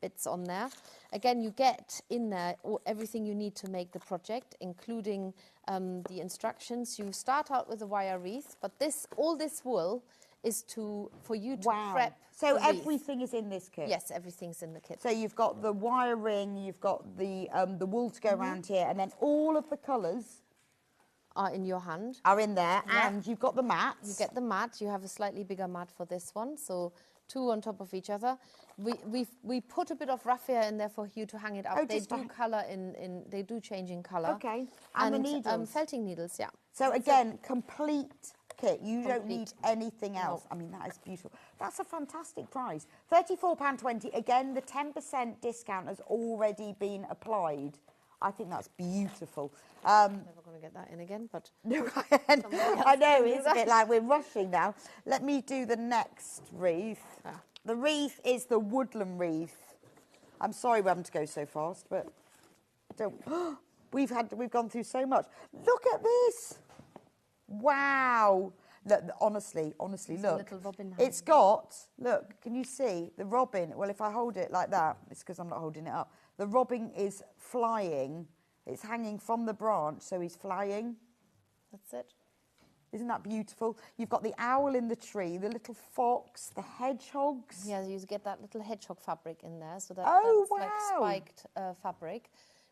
bits on there. Again, you get in there everything you need to make the project, including the instructions. You start out with a wire wreath, but all this wool is for you to prep. So the wreath. everything is in this kit? Yes, everything's in the kit. So you've got the wiring, you've got the wool to go around here, and then all of the colours are in your hand. Are in there, Yeah. and you've got the mats. You get the mat. You have a slightly bigger mat for this one, so 2 on top of each other. We put a bit of raffia in there for you to hang it up. Oh, they just do colour they do change in colour. Okay, and the needles. Felting needles, yeah. So again, complete kit. You don't need Complete. anything else. I mean, that is beautiful. That's a fantastic price. £34.20. Again, the 10% discount has already been applied. I think that's beautiful. Never going to get that in again, but I know, it's a bit like we're rushing now. Let me do the next wreath. The wreath is the woodland wreath. I'm sorry we're having to go so fast, but don't. We've gone through so much. Look at this. Wow. Look, honestly, There's look. a little robin It's got, look, can you see the robin? Well, if I hold it like that, it's because I'm not holding it up. The robin is flying. It's hanging from the branch, so he's flying. That's it. Isn't that beautiful? You've got the owl in the tree, the little fox, the hedgehogs. Yeah, you get that little hedgehog fabric in there, so that's wow. like spiked fabric.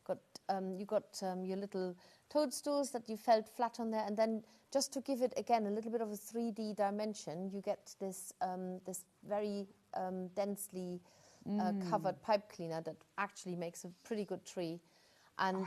You got your little toadstools that you felt flat on there, and then just to give it again a little bit of a 3D dimension, you get this this very densely covered pipe cleaner that actually makes a pretty good tree. And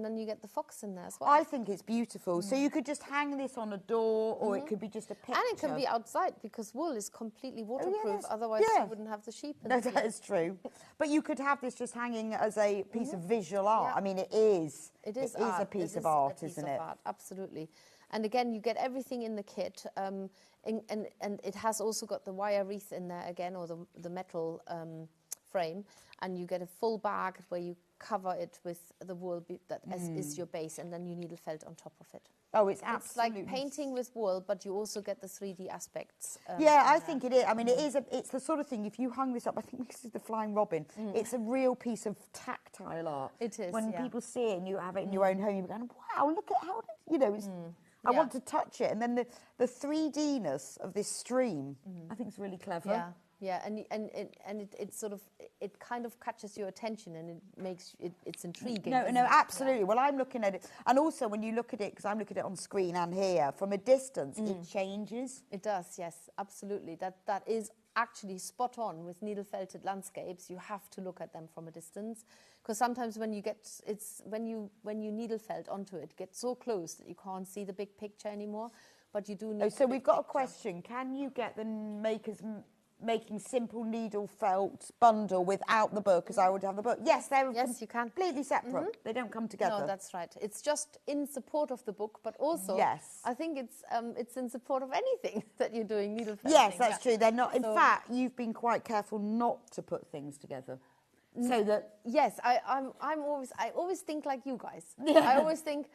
then you get the fox in there as well. I think it's beautiful. So you could just hang this on a door, or it could be just a picture. And it can be outside because wool is completely waterproof. yes. Otherwise, Yeah. you wouldn't have the sheep. In No, the that field. is true. But you could have this just hanging as a piece of visual art. Yeah. I mean, it is. It is a piece of art, isn't it? Art, absolutely. And again, you get everything in the kit, and it has also got the wire wreath in there again, or the metal frame, and you get a full bag where you cover it with the wool that is your base, and then you needle felt on top of it. Oh, it's absolutely. It's like painting with wool, but you also get the 3D aspects. Yeah, I think it is. I mean, it's the sort of thing, if you hung this up, I think this is the flying robin, it's a real piece of tactile art. It is, When yeah. people see it and you have it in your own home, you're going, wow, look at how, it's, I want to touch it. And then the 3D-ness of this stream, I think it's really clever. Yeah. Yeah, and it sort of, it kind of catches your attention, and it makes it's intriguing. No, isn't no, it? absolutely. Well, I'm looking at it, and also when you look at it, because I'm looking at it on screen and here, from a distance, it changes. It does, yes, absolutely. That is actually spot on with needle felted landscapes. You have to look at them from a distance, because sometimes when you needle felt onto it, it gets so close that you can't see the big picture anymore. But you do need. Oh, so we've got a question. Can you get the makers making simple needle felt bundle without the book, because I would have the book? Yes, they're you can. completely separate. They don't come together. No, that's right. It's just in support of the book, but also I think it's in support of anything that you're doing needle felting. Yes, that's true. They're not. In fact, you've been quite careful not to put things together, so that yes, I always think like you guys. I always think,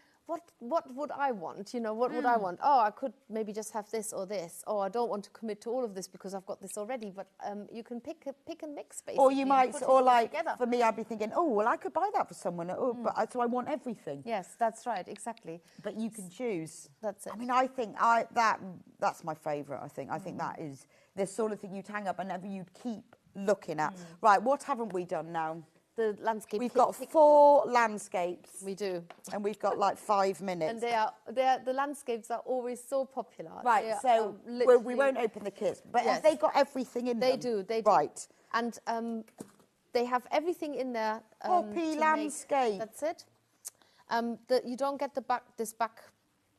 what would I want? What would I want? Oh, I could maybe just have this or this. Oh, I don't want to commit to all of this because I've got this already. But you can pick and mix, basically. Or you might, or like together. for me, I'd be thinking, oh, well, I could buy that for someone. Oh, but so I want everything. Yes, that's right, exactly. But you can choose. That's it. I mean, I think that's my favourite. I think that is the sort of thing you'd hang up and never you'd keep looking at. Right, what haven't we done now? The landscape. We've got 4 landscapes. We do, and we've got like 5 minutes. And the landscapes are always so popular. Right, so we won't open the kits, but have they got everything in them? They do. Right, and they have everything in there. Poppy landscape. That's it. You don't get this back.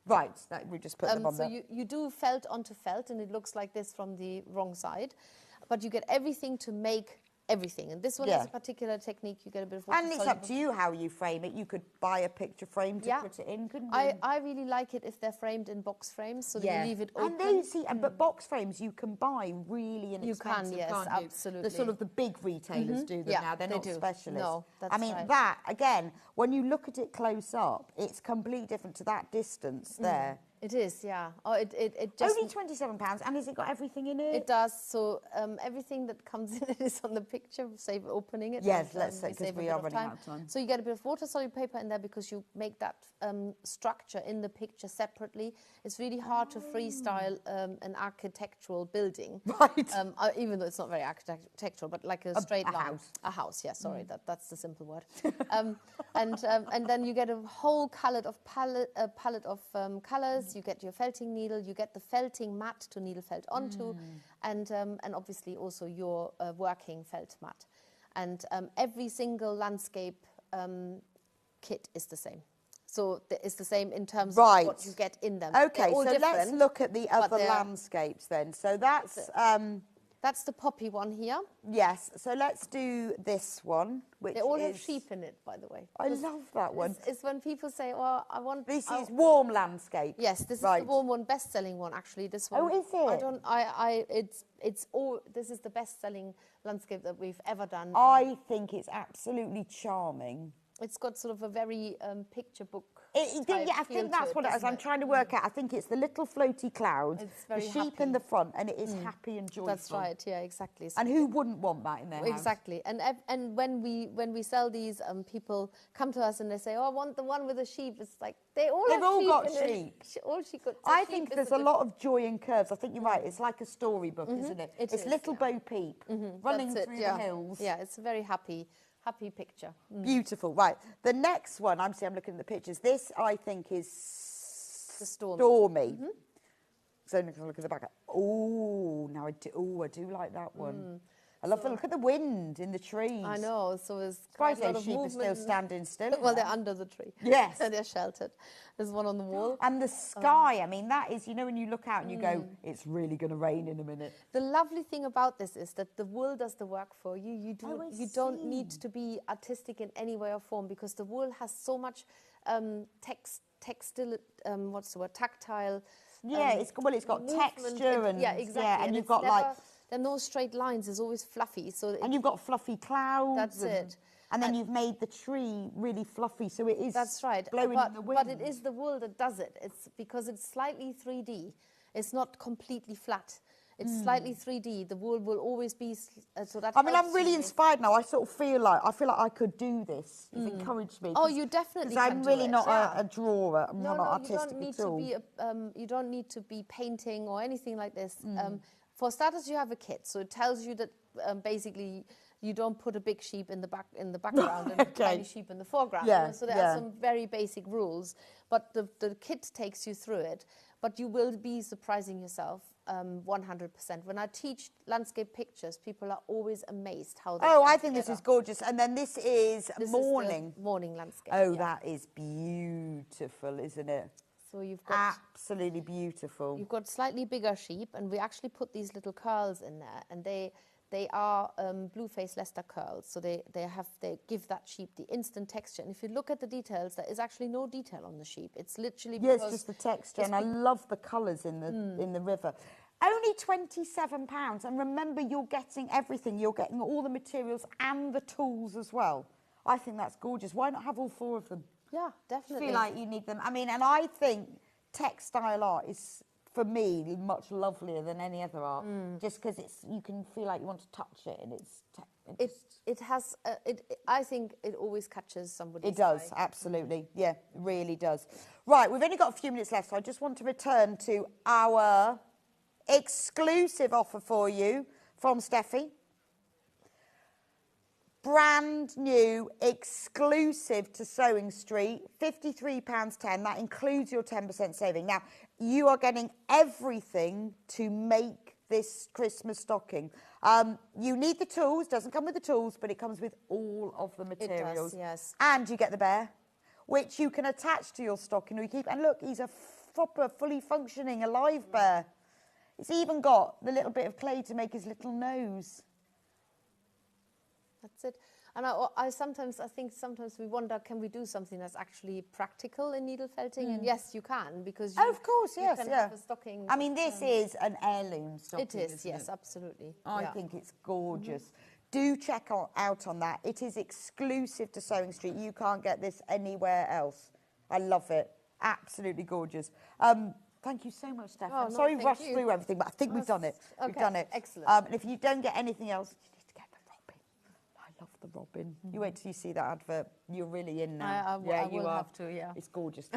Right, we just put them on so there. you do felt onto felt, and it looks like this from the wrong side, but you get everything to make everything. And this one Yeah. has a particular technique. You get a bit of water. And it's up to you how you frame it. You could buy a picture frame to put it in, couldn't you? I really like it if they're framed in box frames, so that you leave it open. And they see, but box frames you can buy really inexpensive, yes, can't you? absolutely. The sort of the big retailers do them now. They're not specialists. No, that's I mean, right. that, again, when you look at it close up, it's completely different to that distance there. It is, yeah. Oh, it just... Only £27, and has it got everything in it? It does. So everything that comes in it is on the picture, save opening it. Yes, and, let's say, because we are running out of time. So you get a bit of water-soluble paper in there because you make that structure in the picture separately. It's really hard to freestyle an architectural building. Right. Even though it's not very architectural, but like a straight line. House. A house, yeah, sorry, that's the simple word. And then you get a whole palette of colours. You get your felting needle, you get the felting mat to needle felt onto, and obviously also your working felt mat. And every single landscape kit is the same. So it's the same in terms of what you get in them. Okay, so let's look at the other landscapes then. So that's the poppy one here. Yes, so let's do this one, which they all have sheep in it, by the way. I love that one. It's when people say, "Oh, I want." This is warm landscape. Yes, this is the warm one, best-selling one. Actually, this one. Oh, is it? It's all. This is the best-selling landscape that we've ever done. I think it's absolutely charming. It's got sort of a very picture book. I think that's what it is. I'm trying to work out. I think it's the little floaty clouds, the sheep in the front, and it is happy and joyful. That's right. Yeah, exactly. So and who wouldn't want that in their house? Exactly. And when we sell these, people come to us and they say, "Oh, I want the one with the sheep." It's like they've all got sheep. All sheep. I think there's a lot of joy in curves. I think you're right. It's like a storybook, isn't it? It's little Bo Peep running through the hills. Yeah, it's a very happy picture. Beautiful. Right. The next one, I'm looking at the pictures. This, I think, is Stormy. So look at the back. Oh, now I do like that one. I love the look at the wind in the trees. I know. So it's quite a lot of movement. Sheep are still standing still. Well, they're under the tree. Yes. So they're sheltered. There's one on the wall. And the sky, I mean, that is, when you look out and you go, it's really going to rain in a minute. The lovely thing about this is that the wool does the work for you. You don't need to be artistic in any way or form because the wool has so much textile, what's the word, tactile. Yeah, it's got texture and exactly. Yeah, and you've got there are no straight lines. It's always fluffy. And you've got fluffy clouds. That's it. And then you've made the tree really fluffy, so it is. That's right. Blowing in the wind. But it is the wool that does it. It's because it's slightly 3D. It's not completely flat. It's slightly 3D. The wool will always be so that. I mean, I'm really inspired now. I sort of feel like I could do this. You've encouraged me. Oh, you definitely can. I'm really not a drawer. I'm not artistic at all. You don't need to be painting or anything like this. For starters, you have a kit, so it tells you that basically you don't put a big sheep in the background and a tiny sheep in the foreground. Yeah, so there are some very basic rules, but the kit takes you through it. But you will be surprising yourself 100%. When I teach landscape pictures, people are always amazed how they I think this is gorgeous. And then this is morning. Is the morning landscape. Oh, that is beautiful, isn't it? So you've got absolutely beautiful. You've got slightly bigger sheep, and we actually put these little curls in there, and they are blue-faced Leicester curls. So they give that sheep the instant texture. And if you look at the details, there is actually no detail on the sheep. It's literally it's just the texture, and I love the colours in the river. Only £27, and remember, you're getting everything. You're getting all the materials and the tools as well. I think that's gorgeous. Why not have all 4 of them? Yeah, definitely. I feel like you need them. I mean, and I think textile art is, for me, much lovelier than any other art. Just because you can feel like you want to touch it, and I think it always catches somebody's It does, eye. Absolutely. Yeah, it really does. Right, we've only got a few minutes left, so I just want to return to our exclusive offer for you from Steffi. Brand new, exclusive to Sewing Street, £53.10. That includes your 10% saving. Now, you are getting everything to make this Christmas stocking. You need the tools. Doesn't come with the tools, but it comes with all of the materials. It does, yes. And you get the bear, which you can attach to your stocking. Or you keep. And look, he's a proper, fully functioning, alive bear. It's even got the little bit of clay to make his little nose. That's it. And I think sometimes we wonder, can we do something that's actually practical in needle felting? And yes, you can, because you, of course, yes, you can yeah. have a stocking. I mean, this is an heirloom stocking. It is, isn't yes, it? absolutely. I think it's gorgeous. Do check out on that. It is exclusive to Sewing Street. You can't get this anywhere else. I love it. Absolutely gorgeous. Thank you so much, Steph. Oh, I'm no, sorry we thank rushed you. through everything, but I think we've done it. We've Okay, done it. excellent. And if you don't get anything else, you need to get the robin. I love the robin. You wait till you see that advert. You're really in now. I will have to, yeah. It's gorgeous.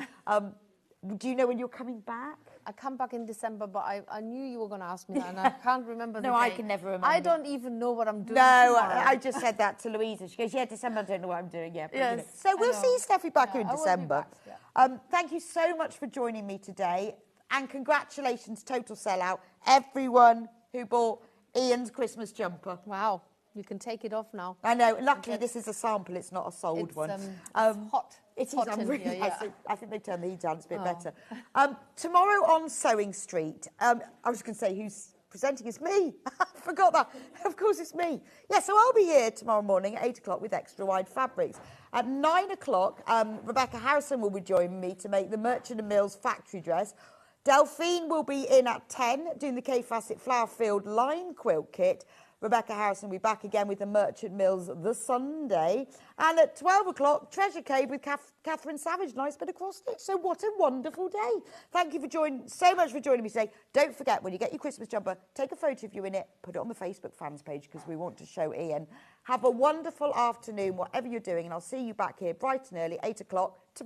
Do you know when you're coming back? I come back in December, but I knew you were going to ask me that, and I can't remember the No, I date. can never remember. I don't even know what I'm doing No, tomorrow. I just said that to Louisa. She goes, yeah, December, I don't know what I'm doing yet. Yes, So we'll I know. see Steffi back Yeah, in I will be December. back, yeah. Thank you so much for joining me today. And congratulations, total sellout, everyone who bought Ian's Christmas jumper. Wow, you can take it off now. I know, luckily this is a sample, it's not a sold one. It's hot. It is. hot I'm in really, here, yeah. I think they turned the heat down. It's a bit better. Tomorrow on Sewing Street, I was going to say who's presenting. It's me. I forgot that. Of course, it's me. Yeah, so I'll be here tomorrow morning at 8 o'clock with Extra Wide Fabrics. At 9 o'clock, Rebecca Harrison will be joining me to make the Merchant & Mills factory dress. Delphine will be in at 10 doing the K Facet Flower Field line quilt kit. Rebecca Harrison will be back again with the Merchant Mills the Sunday. And at 12 o'clock, Treasure Cave with Catherine Savage. Nice bit of cross stitch. So what a wonderful day. Thank you so much for joining me today. Don't forget, when you get your Christmas jumper, take a photo of you in it, put it on the Facebook fans page because we want to show Ian. Have a wonderful afternoon, whatever you're doing, and I'll see you back here bright and early, 8 o'clock tomorrow.